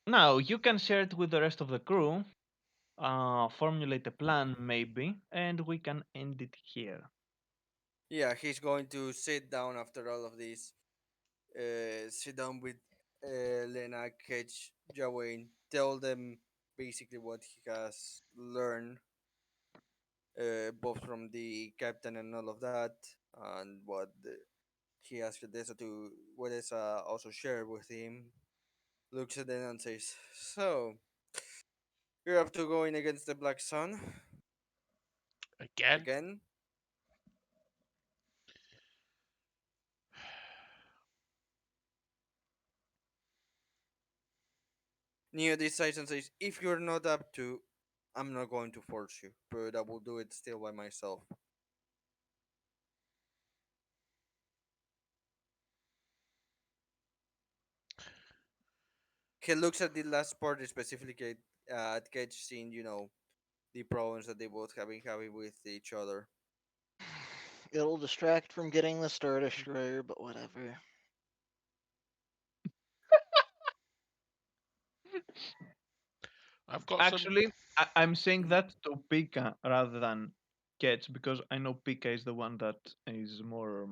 Now you can share it with the rest of the crew, formulate a plan maybe, and we can end it here. Yeah, he's going to sit down after all of this. Sit down with Lena, Ketch, Jawain, tell them basically what he has learned, both from the captain and all of that, and what he asked Odessa to Odessa also share with him. Looks at them and says, "So you're up to going against the Black Sun Again? again?" Neo decides and says, "If you're not up to, I'm not going to force you, but I will do it still by myself." He looks at the last part specifically at Cage, seeing the problems that they both have been having with each other. It'll distract from getting the Star Destroyer, but whatever. I've got some. Actually, I'm saying Hmm. that to Pika rather than Ketch because I know Pika is the one that is more.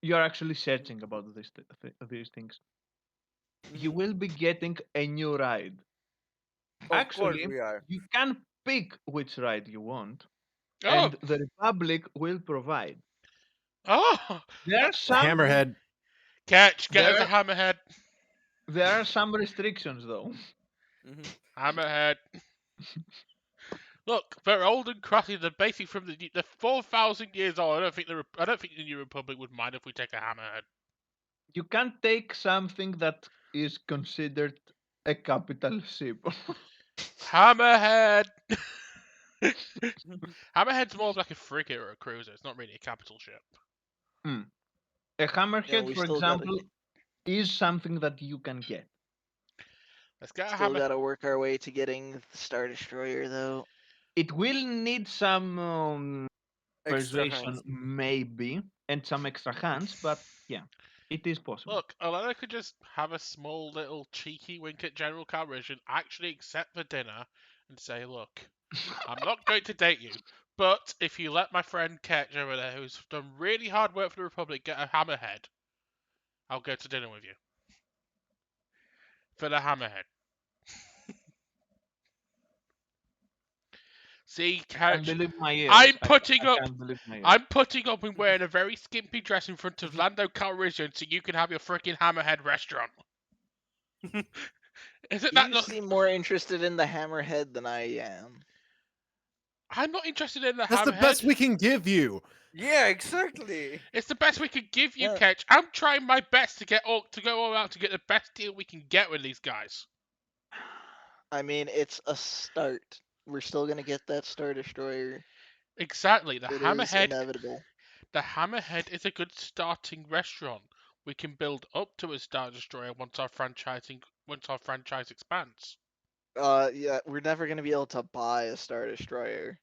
You are actually searching about these things. You Hmm. will be getting a new ride. Of course Actually, we are. you can pick which ride you want, Oh, and the Republic will provide. oh, There are that's The some hammerhead. catch. Get us a there hammerhead. there are some restrictions though. Hmm. Hammerhead. Look, they're old and crusty. They're basically from the 4,000 years old. I don't think the New Republic would mind if we take a hammerhead. You can't take something that is considered a capital ship. Hammerhead. Hammerhead's more of like a frigate or a cruiser. It's not really a capital ship. A Yeah, hammerhead, we for still gotta example, is something that you can get. Let's get a still hammer. gotta work our way to getting the Star Destroyer though. It will need some Extra persuasion, hands. maybe, and some extra hands, but yeah, it is possible. Look, Alana could just have a small little cheeky wink at General Calrissian, actually accept the dinner, and say, look, I'm not going to date you, but if you let my friend Ketch over there, who's done really hard work for the Republic, get a hammerhead, I'll go to dinner with you. For the hammerhead. See, I can't Ketch, believe my ears. I'm I putting up. can't believe my ears. I'm putting up and wearing a very skimpy dress in front of Lando Calrissian so you can have your freaking hammerhead restaurant. Isn't that You not? seem more interested in the hammerhead than I am. I'm not interested in the That's the hammerhead. best we can give you. Yeah, exactly. It's the best we could give you, Yeah. Ketch. I'm trying my best to go all out to get the best deal we can get with these guys. I mean, it's a start. We're still gonna get that Star Destroyer. Exactly. The It is hammerhead. inevitable. The hammerhead is a good starting restaurant. We can build up to a Star Destroyer once our franchise expands. Yeah, we're never gonna be able to buy a Star Destroyer.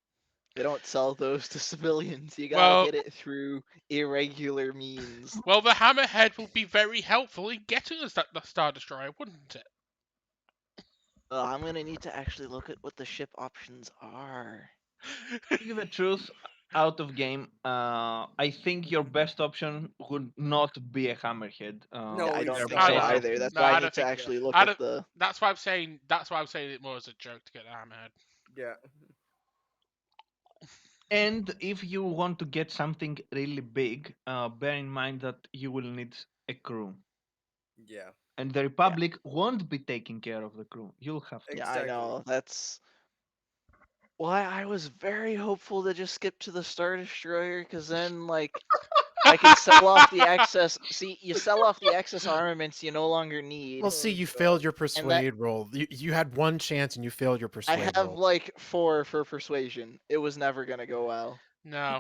They don't sell those to civilians. You gotta Well- get it through irregular means. Well, the hammerhead will be very helpful in getting us the Star Destroyer, wouldn't it? I'm gonna need to actually look at what the ship options are. To tell you the truth, out of game, I think your best option would not be a hammerhead. No, Yeah, I we don't think think I so don't- either. That's no, why I I don't need to think- actually look I at don't- the. That's why I'm saying. That's why I'm saying it more as a joke to get the hammerhead. Yeah. And if you want to get something really big, bear in mind that you will need a crew. Yeah. And the Republic won't be taking care of the crew. You'll have to. Yeah, I know. That's why I was very hopeful to just skip to the Star Destroyer, because then, like, I can sell off the excess. See, you sell off the excess armaments you no longer need. Well, see, you failed your persuade roll. You had one chance and you failed your I persuade have roll. like 4 for persuasion. It was never gonna go well. No,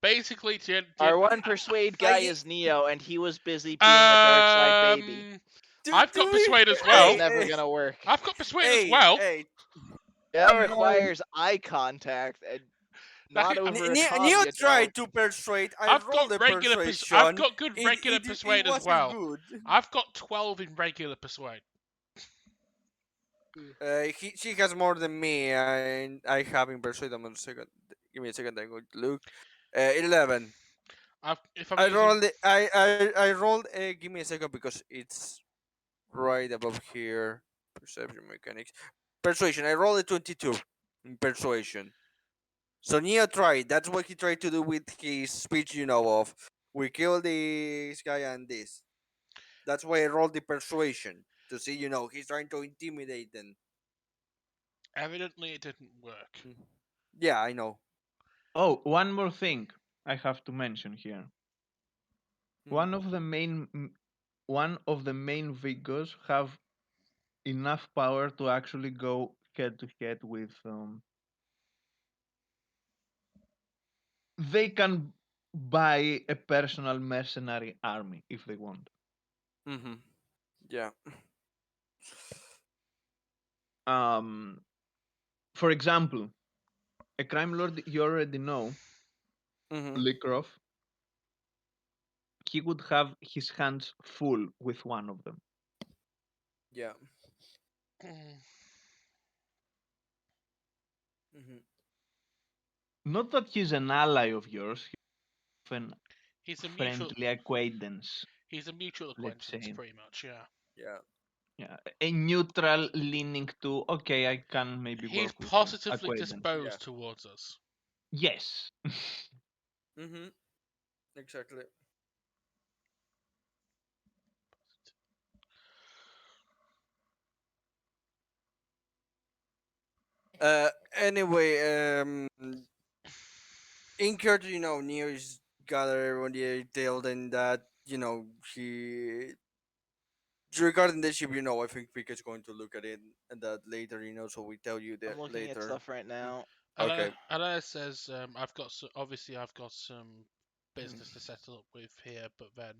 basically, Our one persuade guy ge- is Neo, and he was busy being a dark side baby. I've got Do we- persuade as That well. was never gonna work. I've got persuade Hey, as well. hey, That no. requires eye contact and not Like, over a Neo comm, tried to persuade. I I've rolled got the regular persuasion. I've got good It- regular it persuade as wasn't well. Good. I've got 12 in regular persuade. She has more than me, and I have in persuade. I'm on a second. Give me a second. I'm going to look. 11. If I'm I using, rolled. I rolled. Give me a second because it's right above here. Perception mechanics. Persuasion. I rolled a 22 in persuasion. So Neo tried. That's what he tried to do with his speech. You know of. We kill this guy and this. That's why I rolled the persuasion to see. He's trying to intimidate them. evidently it didn't work. Yeah, I know. Oh, one more thing I have to mention here. Hmm. One of the main Vigos have enough power to actually go head to head with. They can buy a personal mercenary army if they want. Mm-hmm. Yeah. For example, a crime lord you already know, Mm-hmm. Likrov, he would have his hands full with one of them. Yeah. Mm. Mm-hmm. Not that he's an ally of yours, he's an He's a mutual. friendly acquaintance. He's a mutual let's acquaintance, say. pretty much. Yeah. Yeah. Yeah, a neutral leaning to okay, I can maybe He's work with you. positively Acquaintance. disposed towards us. Yes. Mm-hmm. Exactly. Anyway, Inkert, Neo is got everyone detailed in that, he regarding the ship, I think Pika's going to look at it and that later, so we tell you that I'm looking at later. stuff right now. Okay. Alana says, obviously I've got some business to settle up with here, but then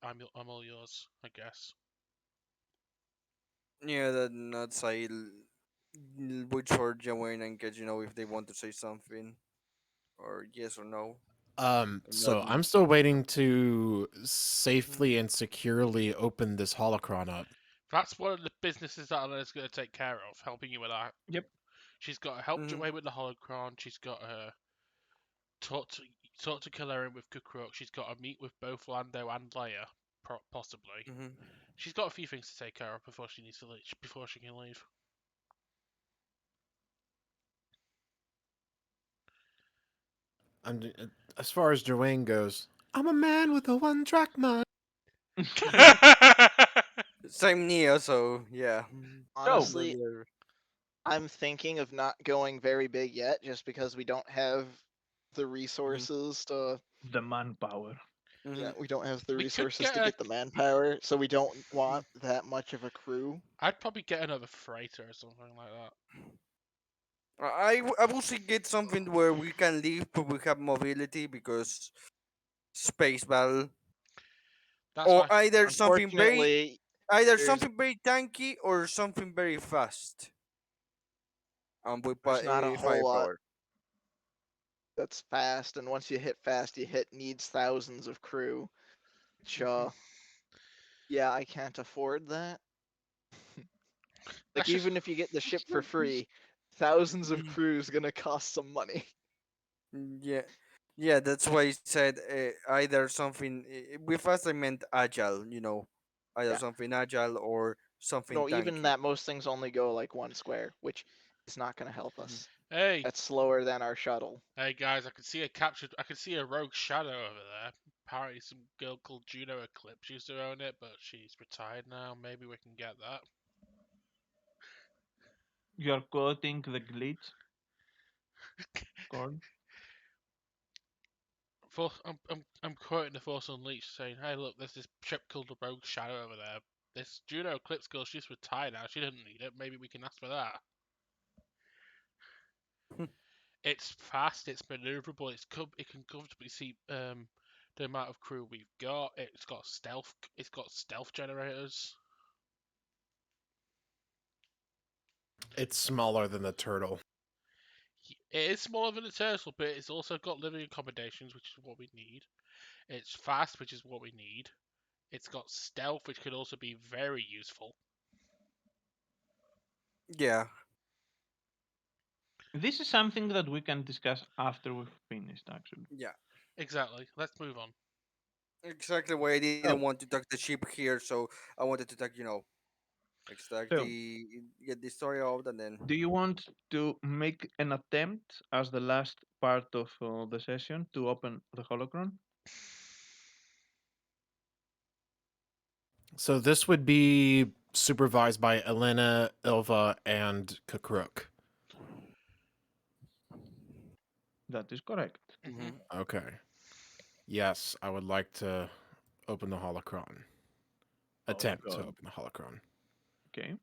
I'm all yours, I guess. Yeah, that's I wait for Jawain and get if they want to say something or yes or no. Not, So I'm still waiting to safely and securely open this holocron up. That's one of the businesses that Alana's going to take care of, helping you with that. Yep. She's got to help Mhm. Joey with the holocron. She's got to talk to Killerin with Kukruk. She's got to meet with both Lando and Leia, possibly. Mhm. She's got a few things to take care of before she needs to leave. Before she can leave. As far as Dwayne goes, I'm a man with a one-track mind. Same Neo, so yeah. Honestly, I'm thinking of not going very big yet, just because we don't have the resources to. The manpower. Yeah, we don't have the We could resources to get get the manpower, so we don't want that much of a crew. I'd probably get another freighter or something like that. I will see get something where we can leave, but we have mobility because space battle, That's or why. Unfortunately, either there's something very tanky or something very fast. With there's not a whole lot firepower. that's fast, and once you hit fast, you hit needs thousands of crew. Which, yeah, I can't afford that. Like, That's just even if you get the ship for free, thousands of Mm. crews gonna cost some money. Yeah, yeah. That's why I said either something with fast I meant agile. Either Yeah. something agile or something No, even tanky. that, most things only go like one square, which is not gonna help us. hey, That's slower than our shuttle. hey guys! I can see a rogue shadow over there. Apparently, some girl called Juno Eclipse used to own it, but she's retired now. Maybe we can get that. You're quoting the glitch code. I'm quoting the Force Unleashed saying, "Hey, look, there's this ship called the Rogue Shadow over there. This Juno Eclipse girl, she's retired now. She doesn't need it. Maybe we can ask for that." It's fast. It's maneuverable. It can comfortably see the amount of crew we've got. It's got stealth. It's got stealth generators. It's smaller than the turtle. It is smaller than a turtle, but it's also got living accommodations, which is what we need. It's fast, which is what we need. It's got stealth, which could also be very useful. Yeah. This is something that we can discuss after we've finished, actually. Yeah. Exactly. Let's move on. Exactly why I didn't want to talk the ship here, so I wanted to talk, extract So, get the story out and then. do you want to make an attempt as the last part of the session to open the holocron? So this would be supervised by Elena, Ilva, and Kukruk. That is correct. Mm-hmm. Okay. Yes, I would like to open the holocron. Attempt to God. open the holocron. Okay.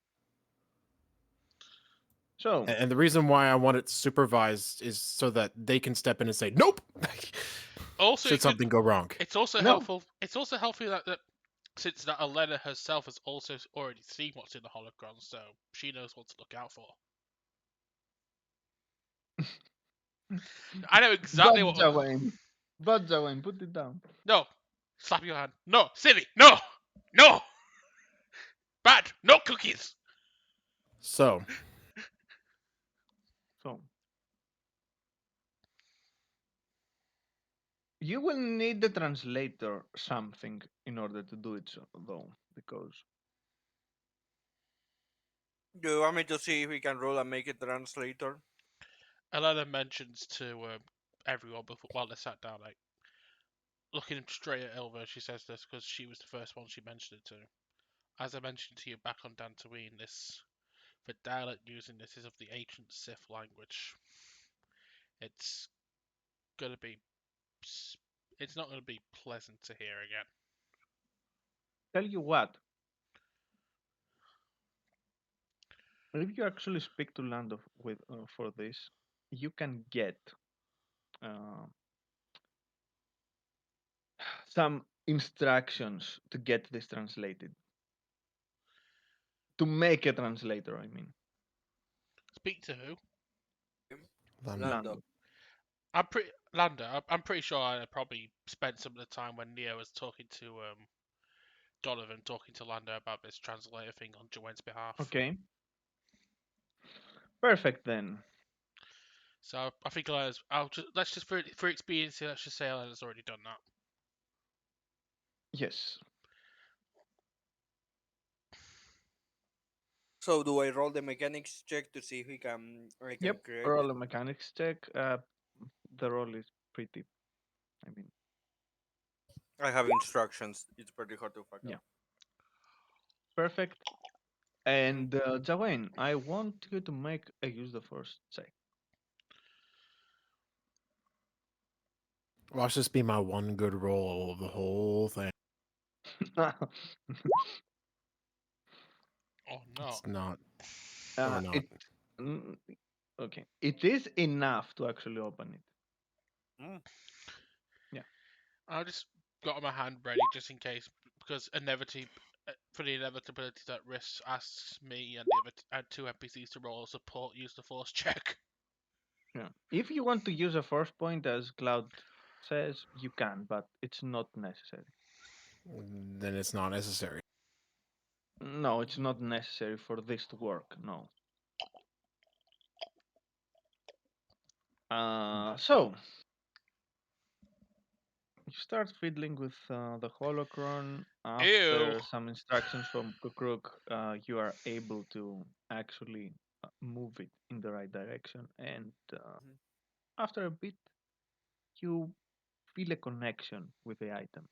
So, And the reason why I want it supervised is so that they can step in and say, "Nope." Also, Should something go wrong. it's also No. helpful. It's also helpful that since that Elena herself has also already seen what's in the holocron, so she knows what to look out for. I know exactly what. But Jawain, put it down. No, slap your hand. No, silly. No, no. Bad. No cookies. So, So, you will need the translator something in order to do it, though, because Do you want me to see if we can roll and make a translator? Elena mentions to everyone before while they sat down, like looking straight at Ilva. She says this because she was the first one she mentioned it to. As I mentioned to you back on Dantooine, the dialect using this is of the ancient Sith language. It's gonna be, it's not gonna be pleasant to hear again. Tell you what, if you actually speak to Land of with for this, you can get uh, some instructions to get this translated. To make a translator, I mean. Speak to who? Lando. Lando. I'm pretty Lando. I'm pretty sure I probably spent some of the time when Neo was talking to Donovan, talking to Lando about this translator thing on Joanne's behalf. Okay. Perfect then. So I think let's just for experience, let's just say Elena's already done that. Yes. So do I roll the mechanics check to see if I can Yep. create Roll it? a mechanics check. The roll is pretty. I mean, I have instructions. It's pretty hard to fuck yeah. up. Perfect. And Jawain, I want you to make a use the force check. Watch this be my one good roll of the whole thing. Oh no! It's not. Or not. It. mm, Okay. It is enough to actually open it. Mm. Yeah. I just got my hand ready just in case, because for the inevitability that Riss asks me and the other two NPCs to roll a support use the force check. Yeah. If you want to use a force point, as Cloud says, you can, but it's not necessary. Then it's not necessary. No, it's not necessary for this to work. No. So you start fiddling with the holocron. Ew! After some instructions from Kukruk, you are able to actually move it in the right direction, and after a bit, you feel a connection with the item.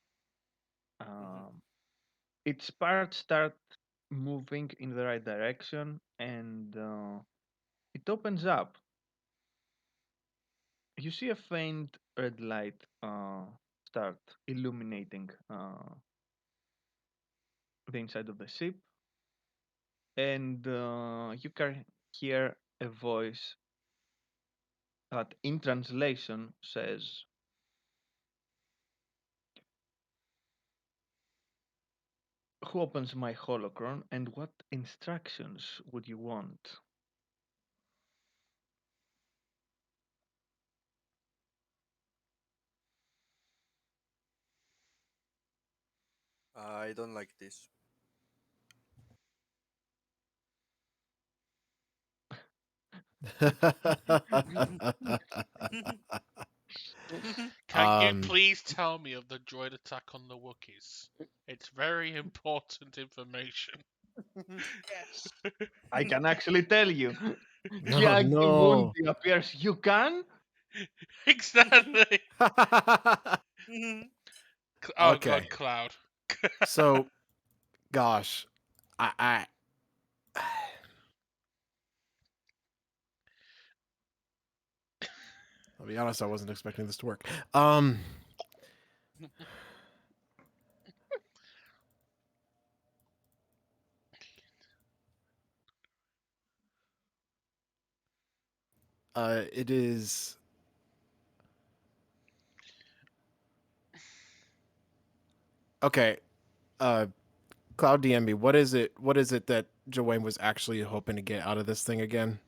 Um, its parts start moving in the right direction, and it opens up. You see a faint red light start illuminating the inside of the ship, and you can hear a voice that, in translation, says, "Who opens my holocron, and what instructions would you want?" I don't like this. Can you please tell me of the droid attack on the Wookiees? It's very important information. Yes, I can actually tell you. No, Kiagi no. Mundi appears. You can? Exactly. Oh Okay. God, Cloud. So, gosh, I I'll be honest, I wasn't expecting this to work. It is. Okay. Cloud DMB, what is it? What is it that Joanne was actually hoping to get out of this thing again?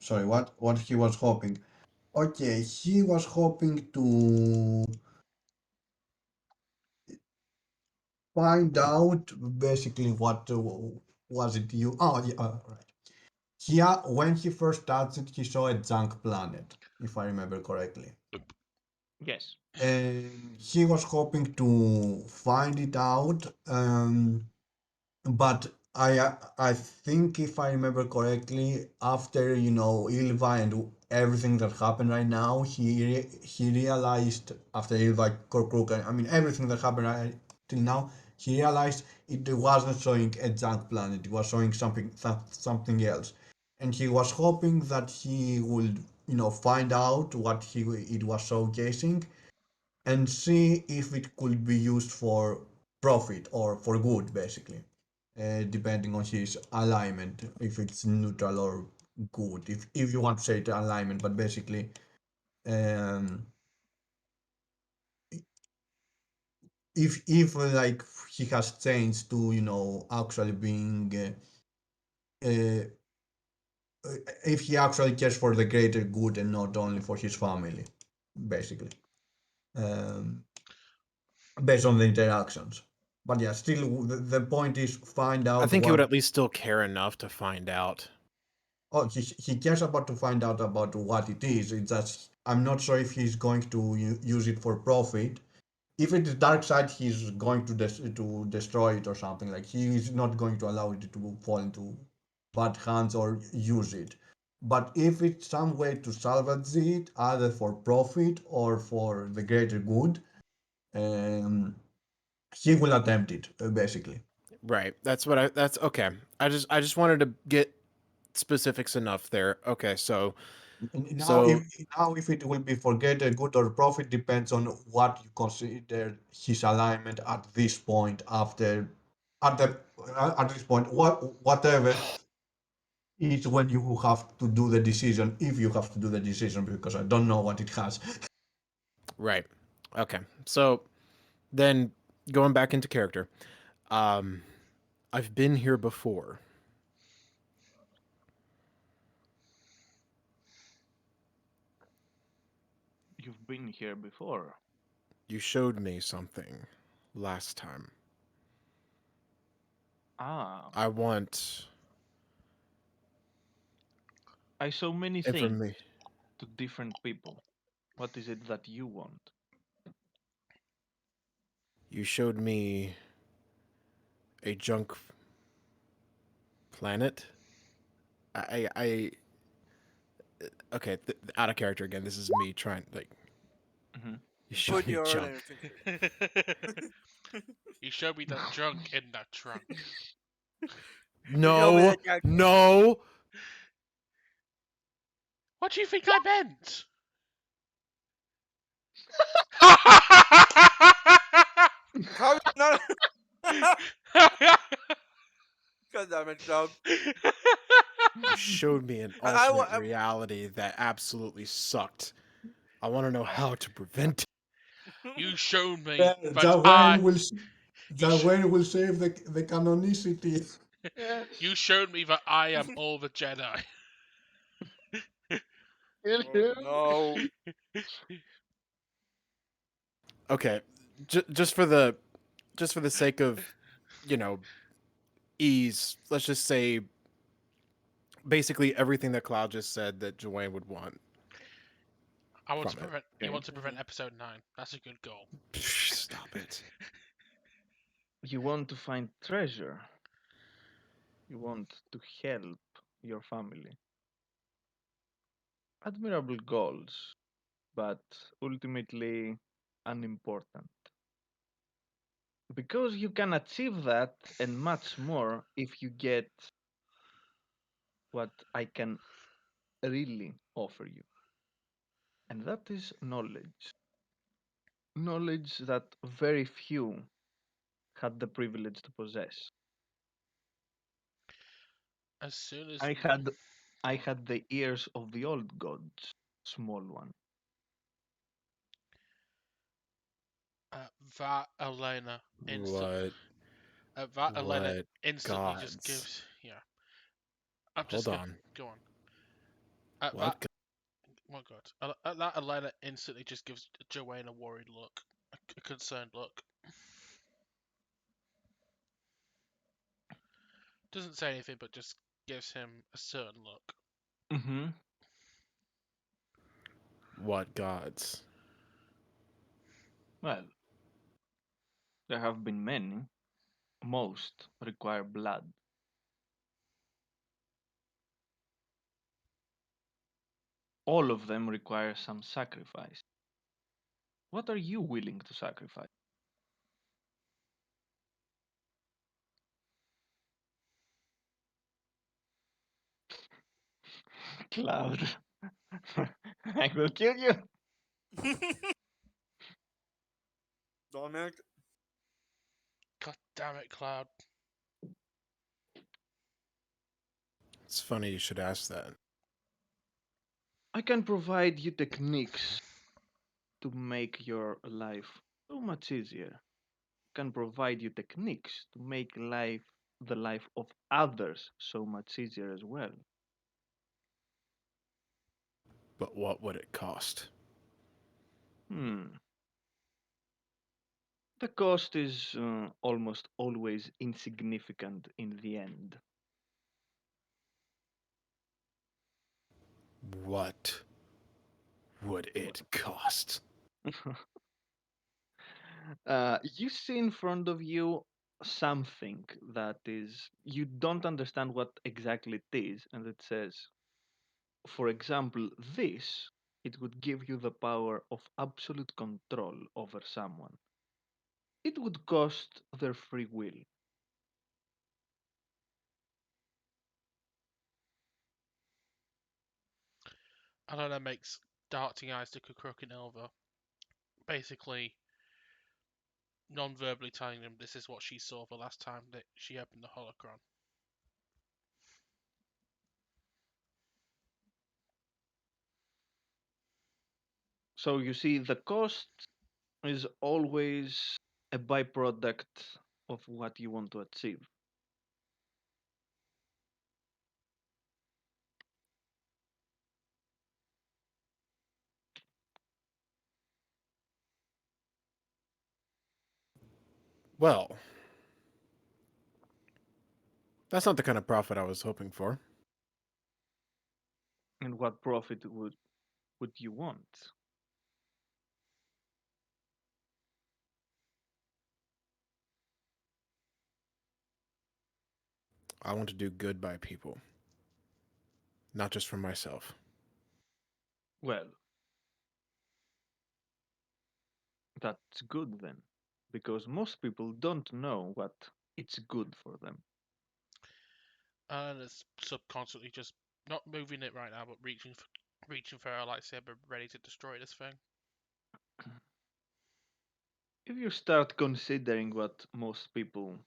Sorry, what he was hoping? Okay, he was hoping to find out basically what was it you? Oh, yeah, right. Yeah, when he first touched it, he saw a junk planet, if I remember correctly. Yes. And he was hoping to find it out, but I think if I remember correctly, after Ilva and everything that happened right now, he realized after Ilva Korkruk, I mean everything that happened right till now, he realized it wasn't showing a junk planet. It was showing something else, and he was hoping that he would find out what he it was showcasing and see if it could be used for profit or for good, basically, depending on his alignment, if it's neutral or good, if you want to say it alignment, but basically, um, if like he has changed to actually being uh, if he actually cares for the greater good and not only for his family, basically. Um, Based on the interactions. But yeah, still, the point is find I out think he would what. at least still care enough to find out. Oh, he cares about to find out about what it is. It's just I'm not sure if he's going to use it for profit. If it is dark side, he's going to destroy it or something. Like he is not going to allow it to fall into bad hands or use it. But if it's some way to salvage it, either for profit or for the greater good, um, he will attempt it basically. Right. That's okay. I just wanted to get specifics enough there. Okay, so Now, so if it will be for greater good or profit depends on what you consider his alignment at this point. At the at this point, whatever is when you have to do the decision. If you have to do the decision, because I don't know what it has. right. Okay. So then going back into character. Um I've been here before. You've been here before. You showed me something last time. Ah, I want I saw many things information. to different people. What is it that you want? You showed me a junk planet. I okay, out of character again. This is me trying like Hmm. you showed Put me your junk. You showed me that junk in that trunk. You show me No, that Jack. no. What do you think I meant? How is not? God damn it, dog. You showed me an alternate reality that absolutely sucked. I want to know how to prevent it. You showed me, Then but I. You, sh- Wayne will save the canonicity. you Yes. showed me that I am all the Jedi. Oh no. Okay, just for the sake of, you know, ease, let's just say basically everything that Cloud just said that Joanne would want I want to from it. prevent. You Okay. want to prevent episode 9. That's a good goal. Stop it. You want to find treasure. You want to help your family. Admirable goals, but ultimately unimportant. Because you can achieve that and much more if you get what I can really offer you. And that is knowledge. Knowledge that very few had the privilege to possess. As soon as I had I had the ears of the old gods, small one. that Elena instant What? that Elena What instantly just gods? gives. Yeah, I'm Hold just gonna on. go on. That What? oh god, that Elena instantly just gives Joanne a worried look, a concerned look. Doesn't say anything, but just gives him a certain look. Mm-hmm. What gods? Well, there have been many. Most require blood. all of them require some sacrifice. What are you willing to sacrifice? Cloud. I will kill you. Damn it. God damn it, Cloud. It's funny you should ask that. I can provide you techniques to make your life so much easier. Can provide you techniques to make the life of others so much easier as well. But what would it cost? Hmm. The cost is almost always insignificant in the end. What would it cost? You see in front of you something that is, you don't understand what exactly it is, and it says, for example, this, it would give you the power of absolute control over someone. It would cost their free will. Alana makes darting eyes to Kukruk and Elva, basically non-verbally telling them this is what she saw the last time that she opened the holocron. So you see, the cost is always a byproduct of what you want to achieve. Well, that's not the kind of profit I was hoping for. And what profit would you want? I want to do good by people, not just for myself. Well, that's good then, because most people don't know what it's good for them. And it's subconsciously just not moving it right now, but reaching for her lightsaber, ready to destroy this thing. If you start considering what most people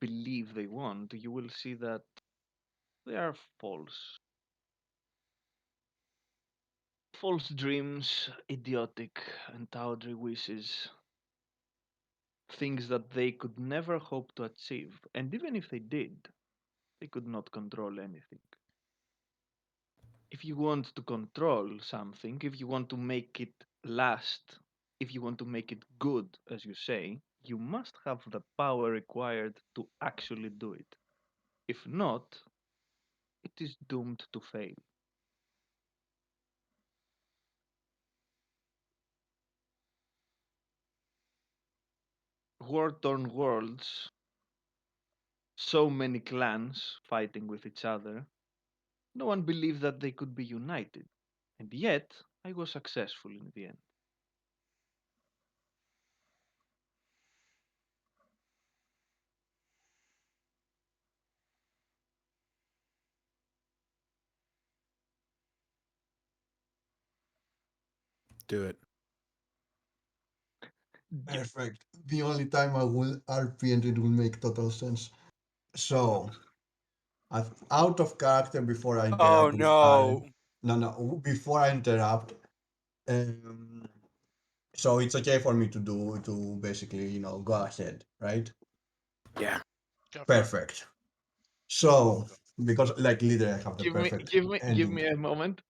believe they want, you will see that they are false. False dreams, idiotic and tawdry wishes, things that they could never hope to achieve, and even if they did, they could not control anything. If you want to control something, if you want to make it last, if you want to make it good, as you say, you must have the power required to actually do it. If not, it is doomed to fail. War torn worlds, so many clans fighting with each other, no one believed that they could be united. And yet, I was successful in the end. Do it. Perfect. The only time I will RP and it will make total sense. So, out of character before I Oh interrupt with no. Karen. No, before I interrupt. Um, so it's okay for me to basically, go ahead, right? Yeah. Go for it. Perfect. So, because like literally I have the Give me, perfect give me, give ending. me a moment.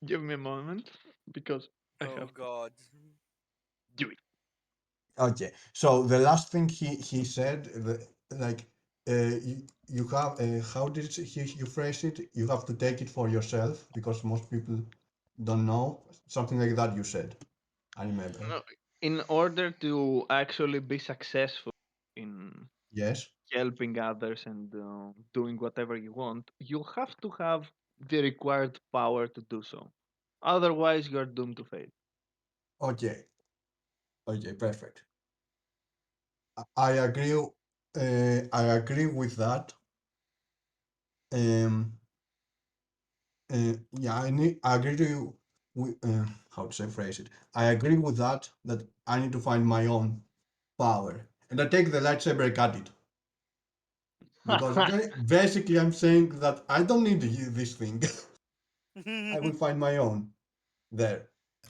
Give me a moment, because I Oh have to god. do it. Okay, so the last thing he said, like, you have, how did you phrase it? You have to take it for yourself because most people don't know. Something like that you said. I remember. No, in order to actually be successful in Yes. helping others and doing whatever you want, you have to have the required power to do so. Otherwise, you're doomed to fail. Okay. Okay, perfect. I agree. I agree with that. Um, yeah, I agree to you. How to say phrase it? I agree with that. That I need to find my own power, and I take the lightsaber at it because basically I'm saying that I don't need to use this thing. I will find my own there.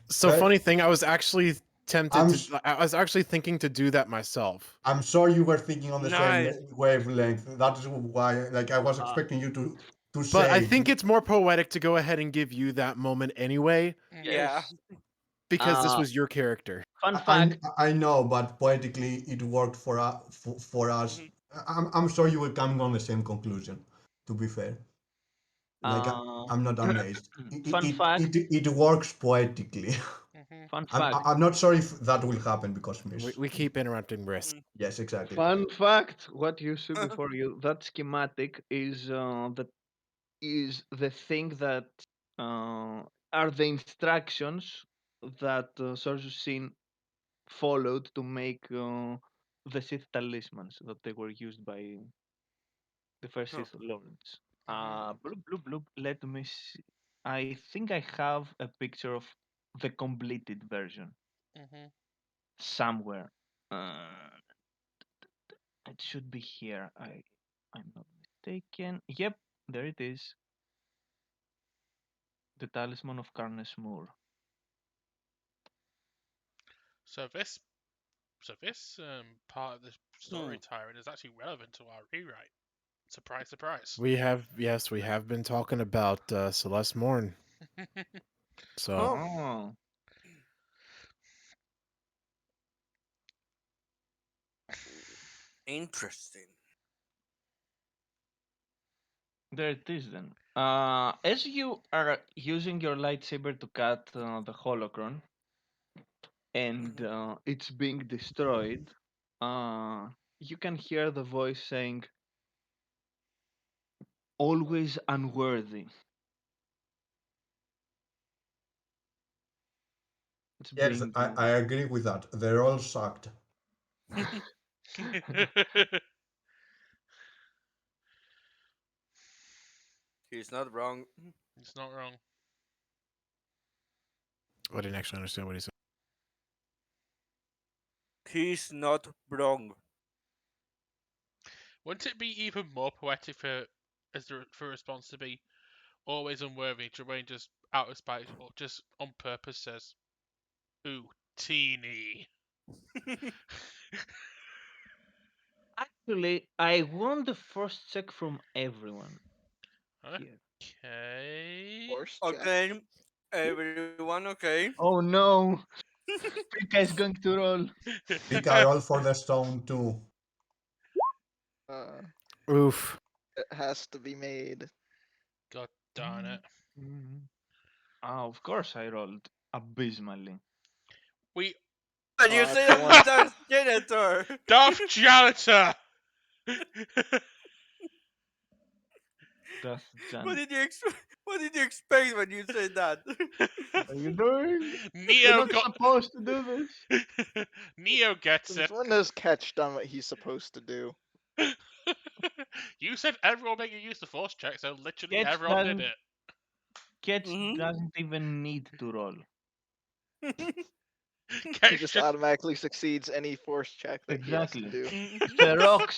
So But funny thing, I was actually tempted I'm to. I was actually thinking to do that myself. I'm sure you were thinking on the same Nice. wavelength. That is why, like, I was Uh, expecting you to But I say. think it's more poetic to go ahead and give you that moment anyway, Yeah. yes. because this Uh, was your character. fun fact. I know, but poetically it worked for us. Mhm. I'm sure you were coming on the same conclusion. To be fair, like Uh, I'm not amazed. fun fact. It works poetically. Hmm. Fun fact. I'm not sure if that will happen because Miss. We keep interrupting Brisk. Yes, exactly. Fun fact. What you see before you. That schematic is the thing that uh, are the instructions that Sorcerer Sin followed to make the Sith talismans that they were used by the first Huh. Sith lords. Hmm. Bloop, bloop, bloop. Let me see. I think I have a picture of the completed version Hmm. somewhere. Uh, it should be here. I'm not mistaken. Yep, there it is. The talisman of Carnes Moor. So this part of the Hmm. story tiring is actually relevant to our rewrite. Surprise, surprise. We have been talking about Celeste Morn. So Huh. Oh, Interesting. there it is then. As you are using your lightsaber to cut the holocron and Mhm. it's being destroyed, you can hear the voice saying, always unworthy. It's Yes, being. I agree with that. They're all sucked. He's not wrong. It's not wrong. I didn't actually understand what he said. He's not wrong. Wouldn't it be even more poetic for a response to be always unworthy? Jermaine just out of spite or just on purpose says, "Ooh, teeny." Actually, I want the first check from everyone here. Okay. Force check. Okay. Everyone okay? Oh no! Pika is going to roll. Pick a roll for the stone too. Uh, Oof. it has to be made. God darn it. Mhm. Of course, I rolled abysmally. We And you It's say the that one. with Darth Janitor! Darth Janitor. That's What Jan. did you what did you expect when you said that? What are you doing? You're Neo not got. supposed to do this. Neo gets Since it. when has Catch done what he's supposed to do? You said everyone make a use the force check, so literally Ketch everyone did doesn't. it. Ketch Mhm. doesn't even need to roll. He Ketch just just automatically succeeds any force check that he has to Exactly. do. The rock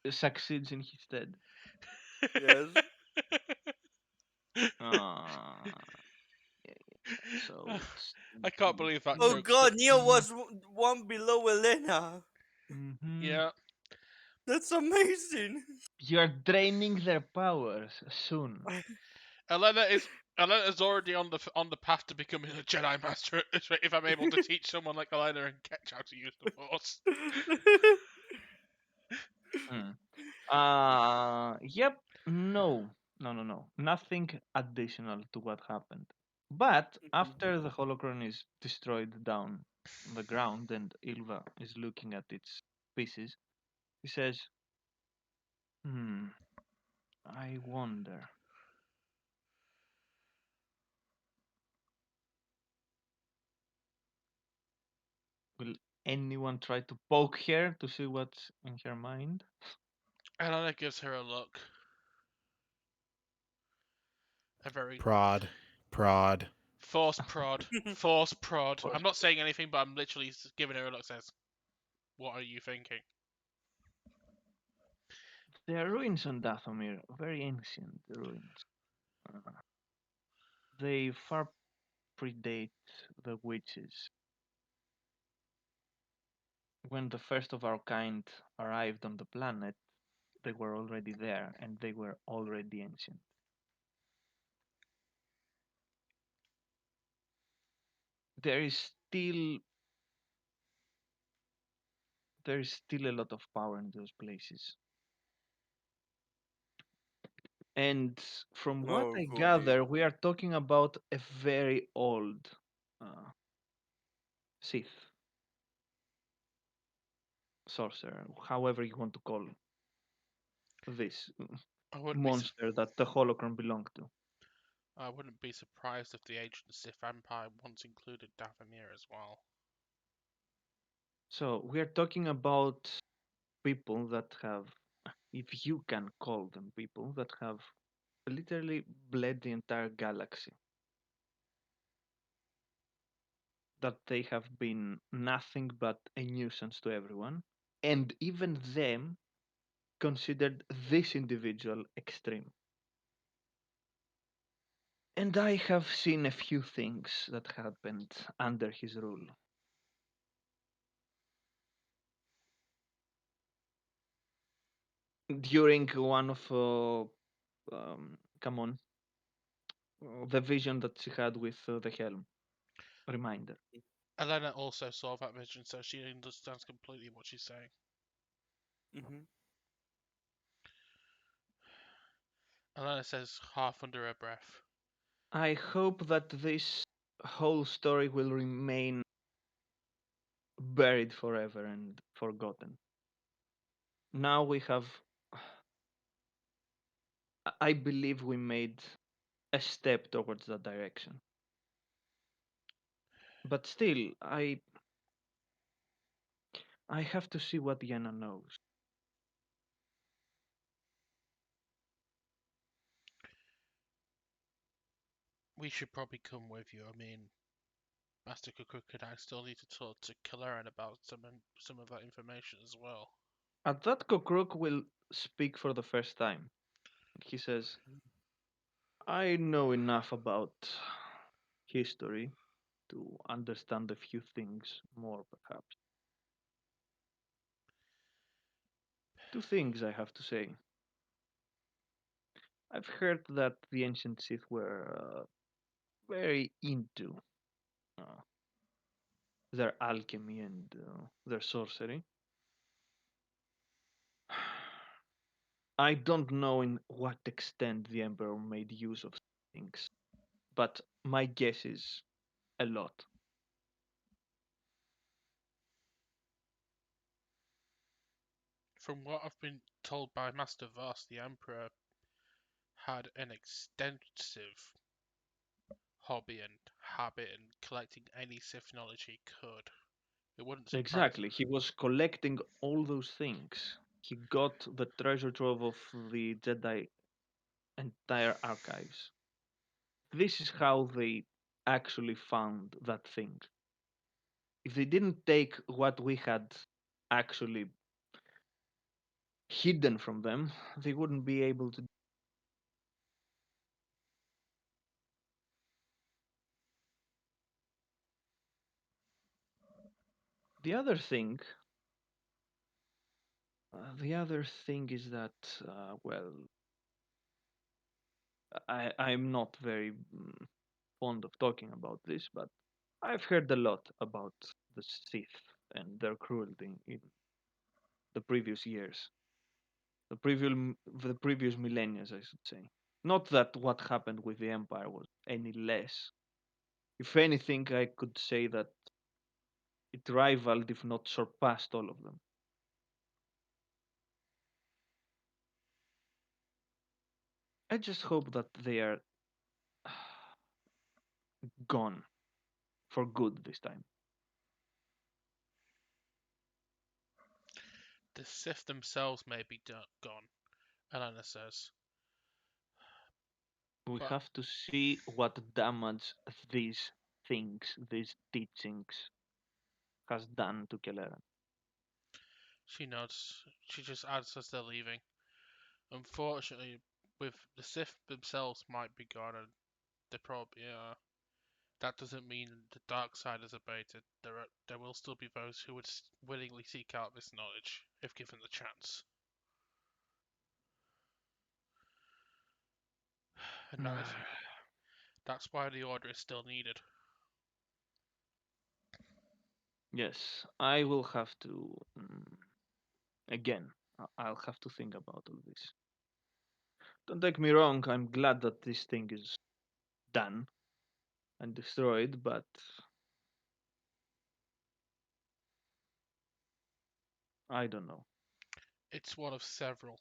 succeeds in his stead. Yes. Uh, yeah, yeah. So it's I can't believe that Oh joke stuck. god, Neo was one below Elena. Mm-hmm. Yeah. That's amazing. You're draining their powers soon. Elena is Elena's already on the path to becoming a Jedi Master if I'm able to teach someone like Elena and Ketch how to use the Force. Hmm. Yep. No. No, no, no. Nothing additional to what happened. But after the holocron is destroyed down on the ground and Ilva is looking at its pieces, he says, I wonder. anyone try to poke her to see what's in her mind? Elena gives her a look. A very Prod. force prod. Force prod. I'm not saying anything, but I'm literally giving her a look. Says, "What are you thinking?" There are ruins on Dathomir, very ancient ruins. Uh, they far predate the witches. When the first of our kind arrived on the planet, they were already there and they were already ancient. There is still a lot of power in those places. And from what Oh, I goody. gather, we are talking about a very old uh, Sith sorcerer, however you want to call this I wouldn't be. monster that the Holocron belonged to. I wouldn't be surprised if the ancient Sith Empire once included Dathomir as well. So we are talking about people that have, if you can call them people, that have literally bled the entire galaxy. That they have been nothing but a nuisance to everyone, and even them considered this individual extreme. And I have seen a few things that happened under his rule. During one of, come on, the vision that she had with the helm. Reminder. Elena also saw that vision, so she understands completely what she's saying. Mm-hmm. Elena says, half under her breath, I hope that this whole story will remain buried forever and forgotten. Now we have. I believe we made a step towards that direction. But still, I have to see what Yenna knows. we should probably come with you. I mean, Master Cook and I still need to talk to Killeran about some of that information as well. At that, Kokruk will speak for the first time. He says, I know enough about history to understand a few things more, perhaps. Two things I have to say. I've heard that the ancient Sith were very into uh, their alchemy and their sorcery. I don't know in what extent the Emperor made use of things, but my guess is a lot. From what I've been told by Master Voss, the Emperor had an extensive hobby and habit in collecting any Sith knowledge he could. It wouldn't surprise. Exactly, he was collecting all those things. He got the treasure trove of the Jedi entire archives. This is how they actually found that thing. If they didn't take what we had actually hidden from them, they wouldn't be able to. The other thing, is that, well, I'm not very fond of talking about this, but I've heard a lot about the Sith and their cruelty in the previous years, the previous millennia, I should say. Not that what happened with the Empire was any less. If anything, I could say that it rivaled, if not surpassed, all of them. I just hope that they are gone for good this time. The Sith themselves may be gone, Elena says. We But have to see what damage these things, these teachings, has done to Kelleran. she nods. She just adds as they're leaving. Unfortunately, with the Sith themselves might be gone, and they probably are. That doesn't mean the dark side is abated. There will still be those who would willingly seek out this knowledge if given the chance. And that's why the order is still needed. Yes, I will have to. Again, I'll have to think about all this. Don't take me wrong, I'm glad that this thing is done and destroyed, but I don't know. It's one of several.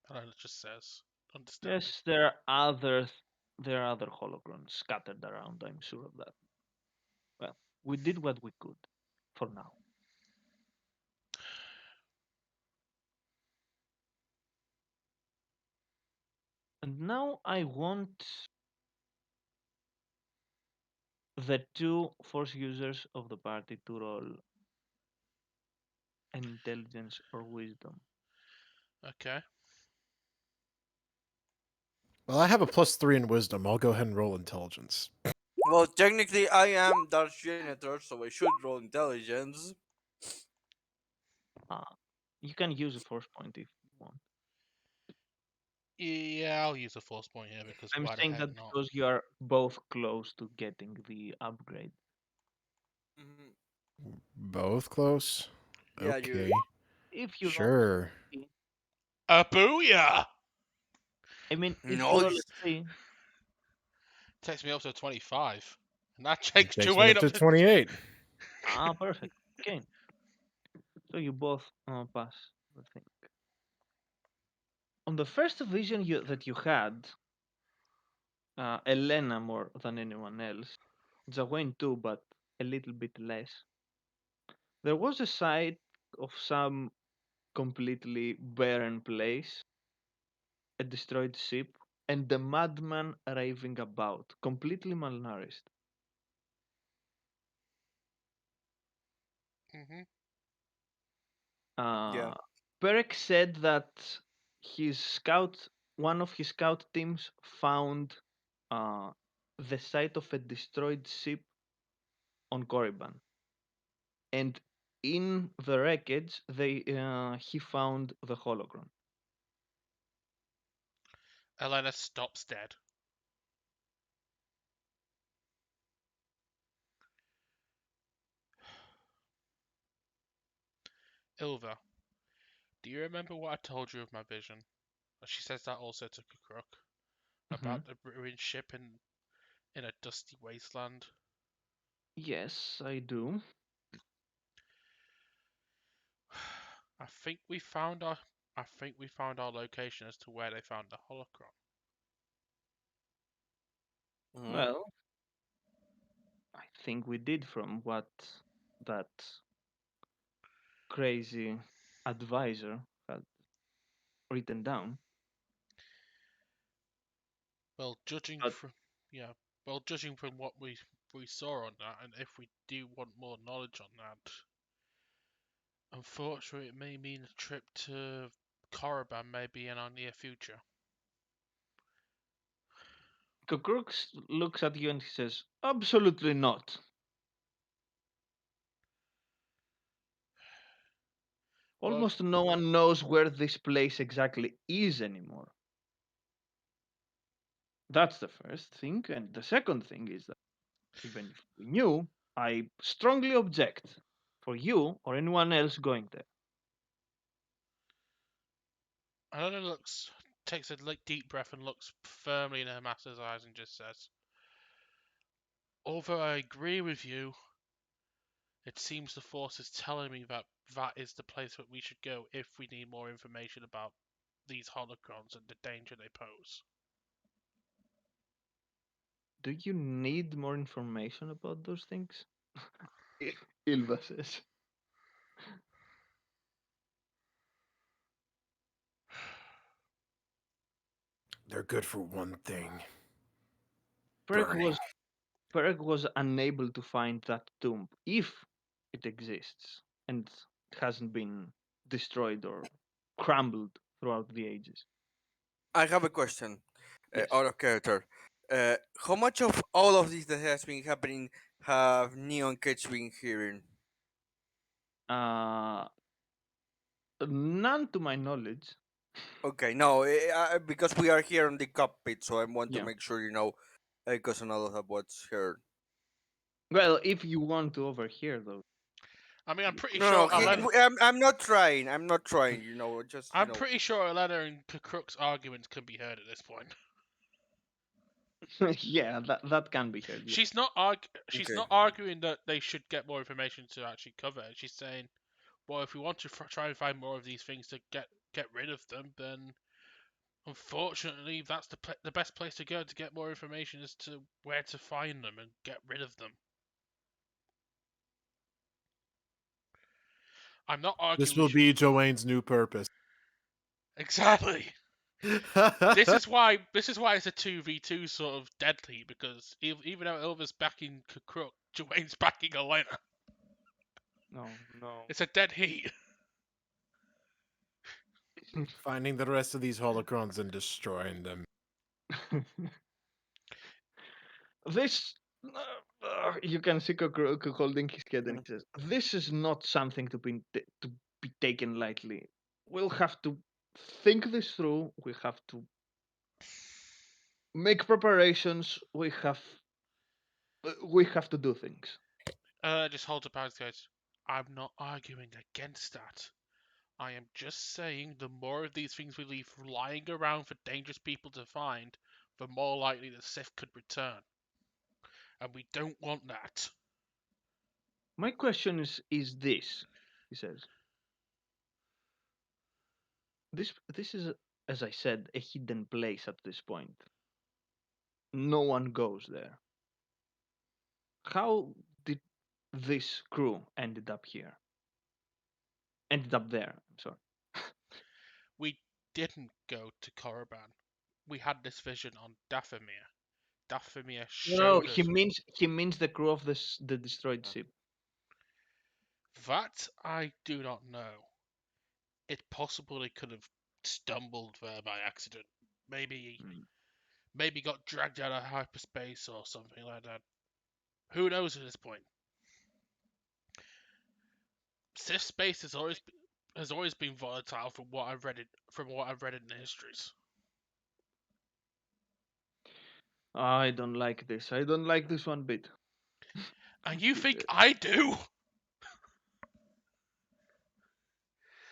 Elena just says, understanding. Yes, there are other holocrons scattered around, I'm sure of that. Well, we did what we could for now. And now I want the two force users of the party to roll an intelligence or wisdom. Okay. Well, I have a +3 in wisdom. I'll go ahead and roll intelligence. Well, technically, I am Darth Janitor, so I should roll intelligence. You can use a force point if you want. Yeah, I'll use a force point here because I'm why the saying heck that not? because you are both close to getting the upgrade. Mhm. Both close? Yeah, you. Okay. If you roll, Sure. A booyah! I mean, if you roll Nice. a 3, Takes me up to 25. And that It takes takes me Juane up up to to 28. perfect. Okay, so you both pass the thing. On the first vision that you had, Elena more than anyone else, Jawain too, but a little bit less. There was a sight of some completely barren place, a destroyed ship, and the madman raving about, completely malnourished. hmm Yeah. Uh, Perek said that one of his scout teams found uh, the site of a destroyed ship on Korriban, and in the wreckage, he found the holocron. Elena stops dead. Ilva, do you remember what I told you of my vision? She says that also to Kukruk. Mhm. About the ruined ship in a dusty wasteland. Yes, I do. I think we found our location as to where they found the holocron. Mhm. Well, I think we did from what that crazy advisor had written down. Well, judging But from yeah, well, judging from what we saw on that, and if we do want more knowledge on that, unfortunately, it may mean a trip to Korriban may be in our near future. Kukruk looks at you and he says, "Absolutely not. Well, Almost no one knows where this place exactly is anymore." That's the first thing. And the second thing is that even if we knew, I strongly object for you or anyone else going there. Helena takes a deep breath and looks firmly in her master's eyes and just says, "Although I agree with you, it seems the Force is telling me that that is the place that we should go if we need more information about these holocrons and the danger they pose." Do you need more information about those things? Ilva says. They're good for one thing. Perk Burning. was unable to find that tomb, if it exists, and hasn't been destroyed or crumbled throughout the ages. I have a question, Yes. out of character. How much of all of this that has been happening have Neon Kids been hearing? Uh, none to my knowledge. Okay, no, because we are here on the cockpit, so I want to Yeah. make sure because none of what's heard. Well, if you want to overhear those. I mean, I'm pretty No, sure no, Elena. I'm not trying. I'm not trying. Just I'm pretty sure Elena and Kruk's arguments can be heard at this point. Yeah, that can be heard. Yeah. She's Okay. not arguing that they should get more information to actually cover it. She's saying, well, if we want to try and find more of these things to get rid of them, then unfortunately that's the best place to go to get more information as to where to find them and get rid of them. I'm not arguing. This will be Joanne's new purpose. Exactly. This is why it's a 2v2 sort of deadly, because even though Ilva's backing Kruk, Joanne's backing Elena. No. It's a dead heat. Finding the rest of these holocrons and destroying them. This. You can see Kruk holding his head and he says, "This is not something to be taken lightly. We'll have to think this through. We have to make preparations. We have to do things." Just hold up, guys. I'm not arguing against that. I am just saying the more of these things we leave lying around for dangerous people to find, the more likely the Sith could return. And we don't want that. My question is this, he says. This is, as I said, a hidden place at this point. No one goes there. How did this crew ended up here? Ended up there, I'm sorry. We didn't go to Korriban. We had this vision on Dathomir. Dathomir No, showed us. he means the crew of the destroyed ship. That I do not know. It possibly could have stumbled there by accident. Maybe got dragged out of hyperspace or something like that. Who knows at this point? Sith space has always been volatile from what I've read in the histories. I don't like this. I don't like this one bit. And you think I do?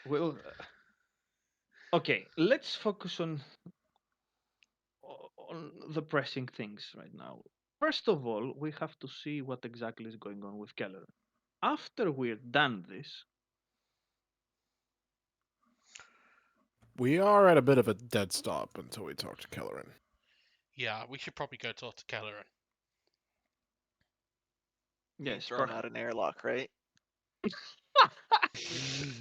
Well, okay. Let's focus on the pressing things right now. First of all, we have to see what exactly is going on with Keller. After we're done this, We are at a bit of a dead stop until we talk to Kelleran. Yeah, we should probably go talk to Kelleran. yes, Throw him out an airlock, right?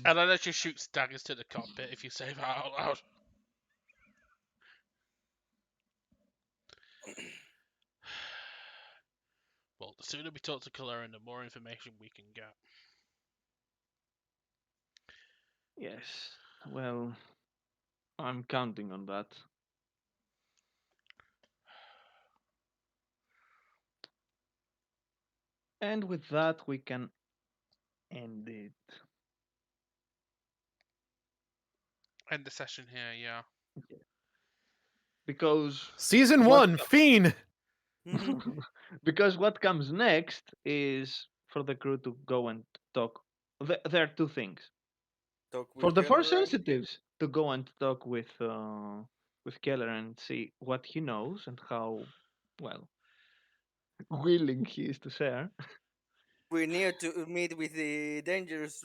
And then let's just shoot daggers to the cockpit if you say that out loud. Well, the sooner we talk to Kelleran, the more information we can get. yes. Well, I'm counting on that. And with that, we can end it. End the session here, yeah. Because Season What 1, Fiend! because what comes next is for the crew to go and talk. There are two things. For the Force sensitives to go and talk with Keller and see what he knows and how well willing he is to share. We need to meet with the dangerous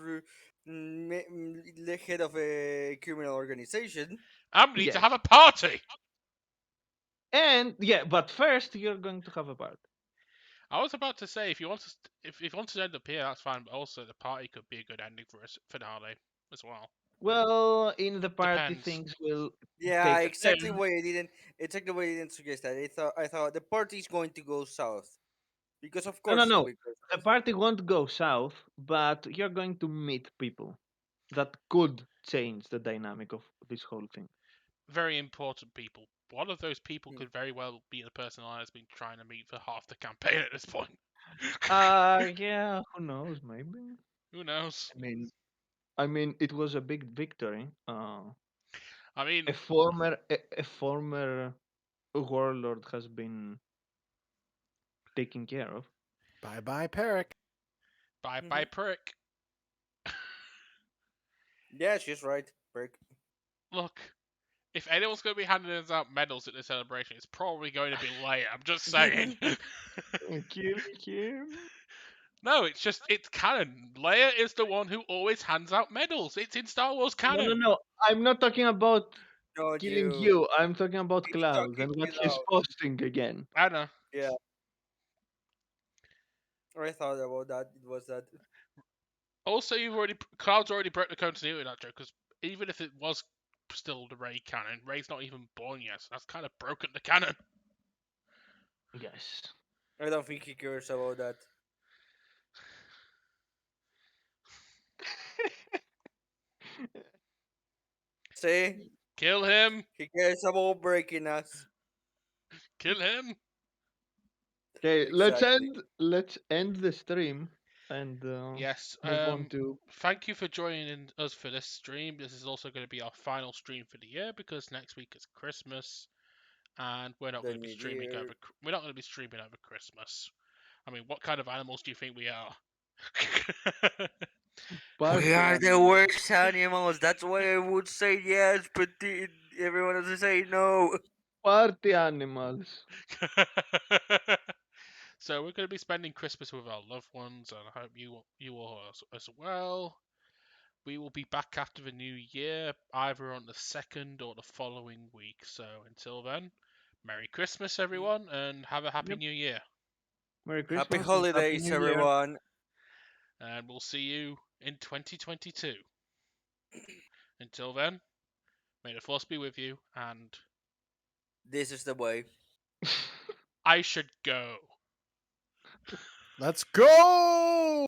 head of a criminal organization. And we need to Yes. have a party! And yeah, but first you're going to have a party. I was about to say, if you want to end up here, that's fine, but also the party could be a good ending for a finale as well. Well, in the party, Depends. things will Yeah, take a exactly turn. why I didn't. Exactly why I didn't suggest that. I thought the party is going to go south because of No, no, course it's no. going to go The south. party won't go south, but you're going to meet people that could change the dynamic of this whole thing. Very important people. One of those people Hmm. could very well be the person I've been trying to meet for half the campaign at this point. Yeah, who knows? Maybe. Who knows? I mean, it was a big victory. I mean, A former warlord has been taken care of. Bye bye, Peric. bye bye prick. Yeah, she's right. Break. Look, if anyone's going to be handing us out medals at this celebration, it's probably going to be Leia. I'm just saying. Kill him. No, it's canon. Leia is the one who always hands out medals. It's in Star Wars No, canon. no, no. I'm not talking about No, killing you. you. I'm talking about He's Klaus talking and what he's without. posting again. I know. Yeah. I thought about that. It was that. Also, Cloud's already broke the continuity of that joke because even if it was still the Rey canon, Rey's not even born yet. So that's kind of broken the canon. Yes. I don't think he cares about that. See, Kill him! he cares about breaking us. Kill him! Okay, Exactly. let's end the stream and Yes. move on to Thank you for joining us for this stream. This is also going to be our final stream for the year because next week is Christmas, and we're not The going to be new streaming year. over. We're not going to be streaming over Christmas. I mean, what kind of animals do you think we are? We party are the animals. worst animals. That's why I would say yes, but everyone else is saying no. Party animals. So we're going to be spending Christmas with our loved ones, and I hope you all as well. We will be back after the new year, either on the 2nd or the following week. So until then, Merry Christmas, everyone, and have a Happy Yep. New Year. Merry Happy Christmas and Happy holidays, New Year. everyone. And we'll see you in 2022. Until then, may the Force be with you, and This is the way. I should go. Let's go!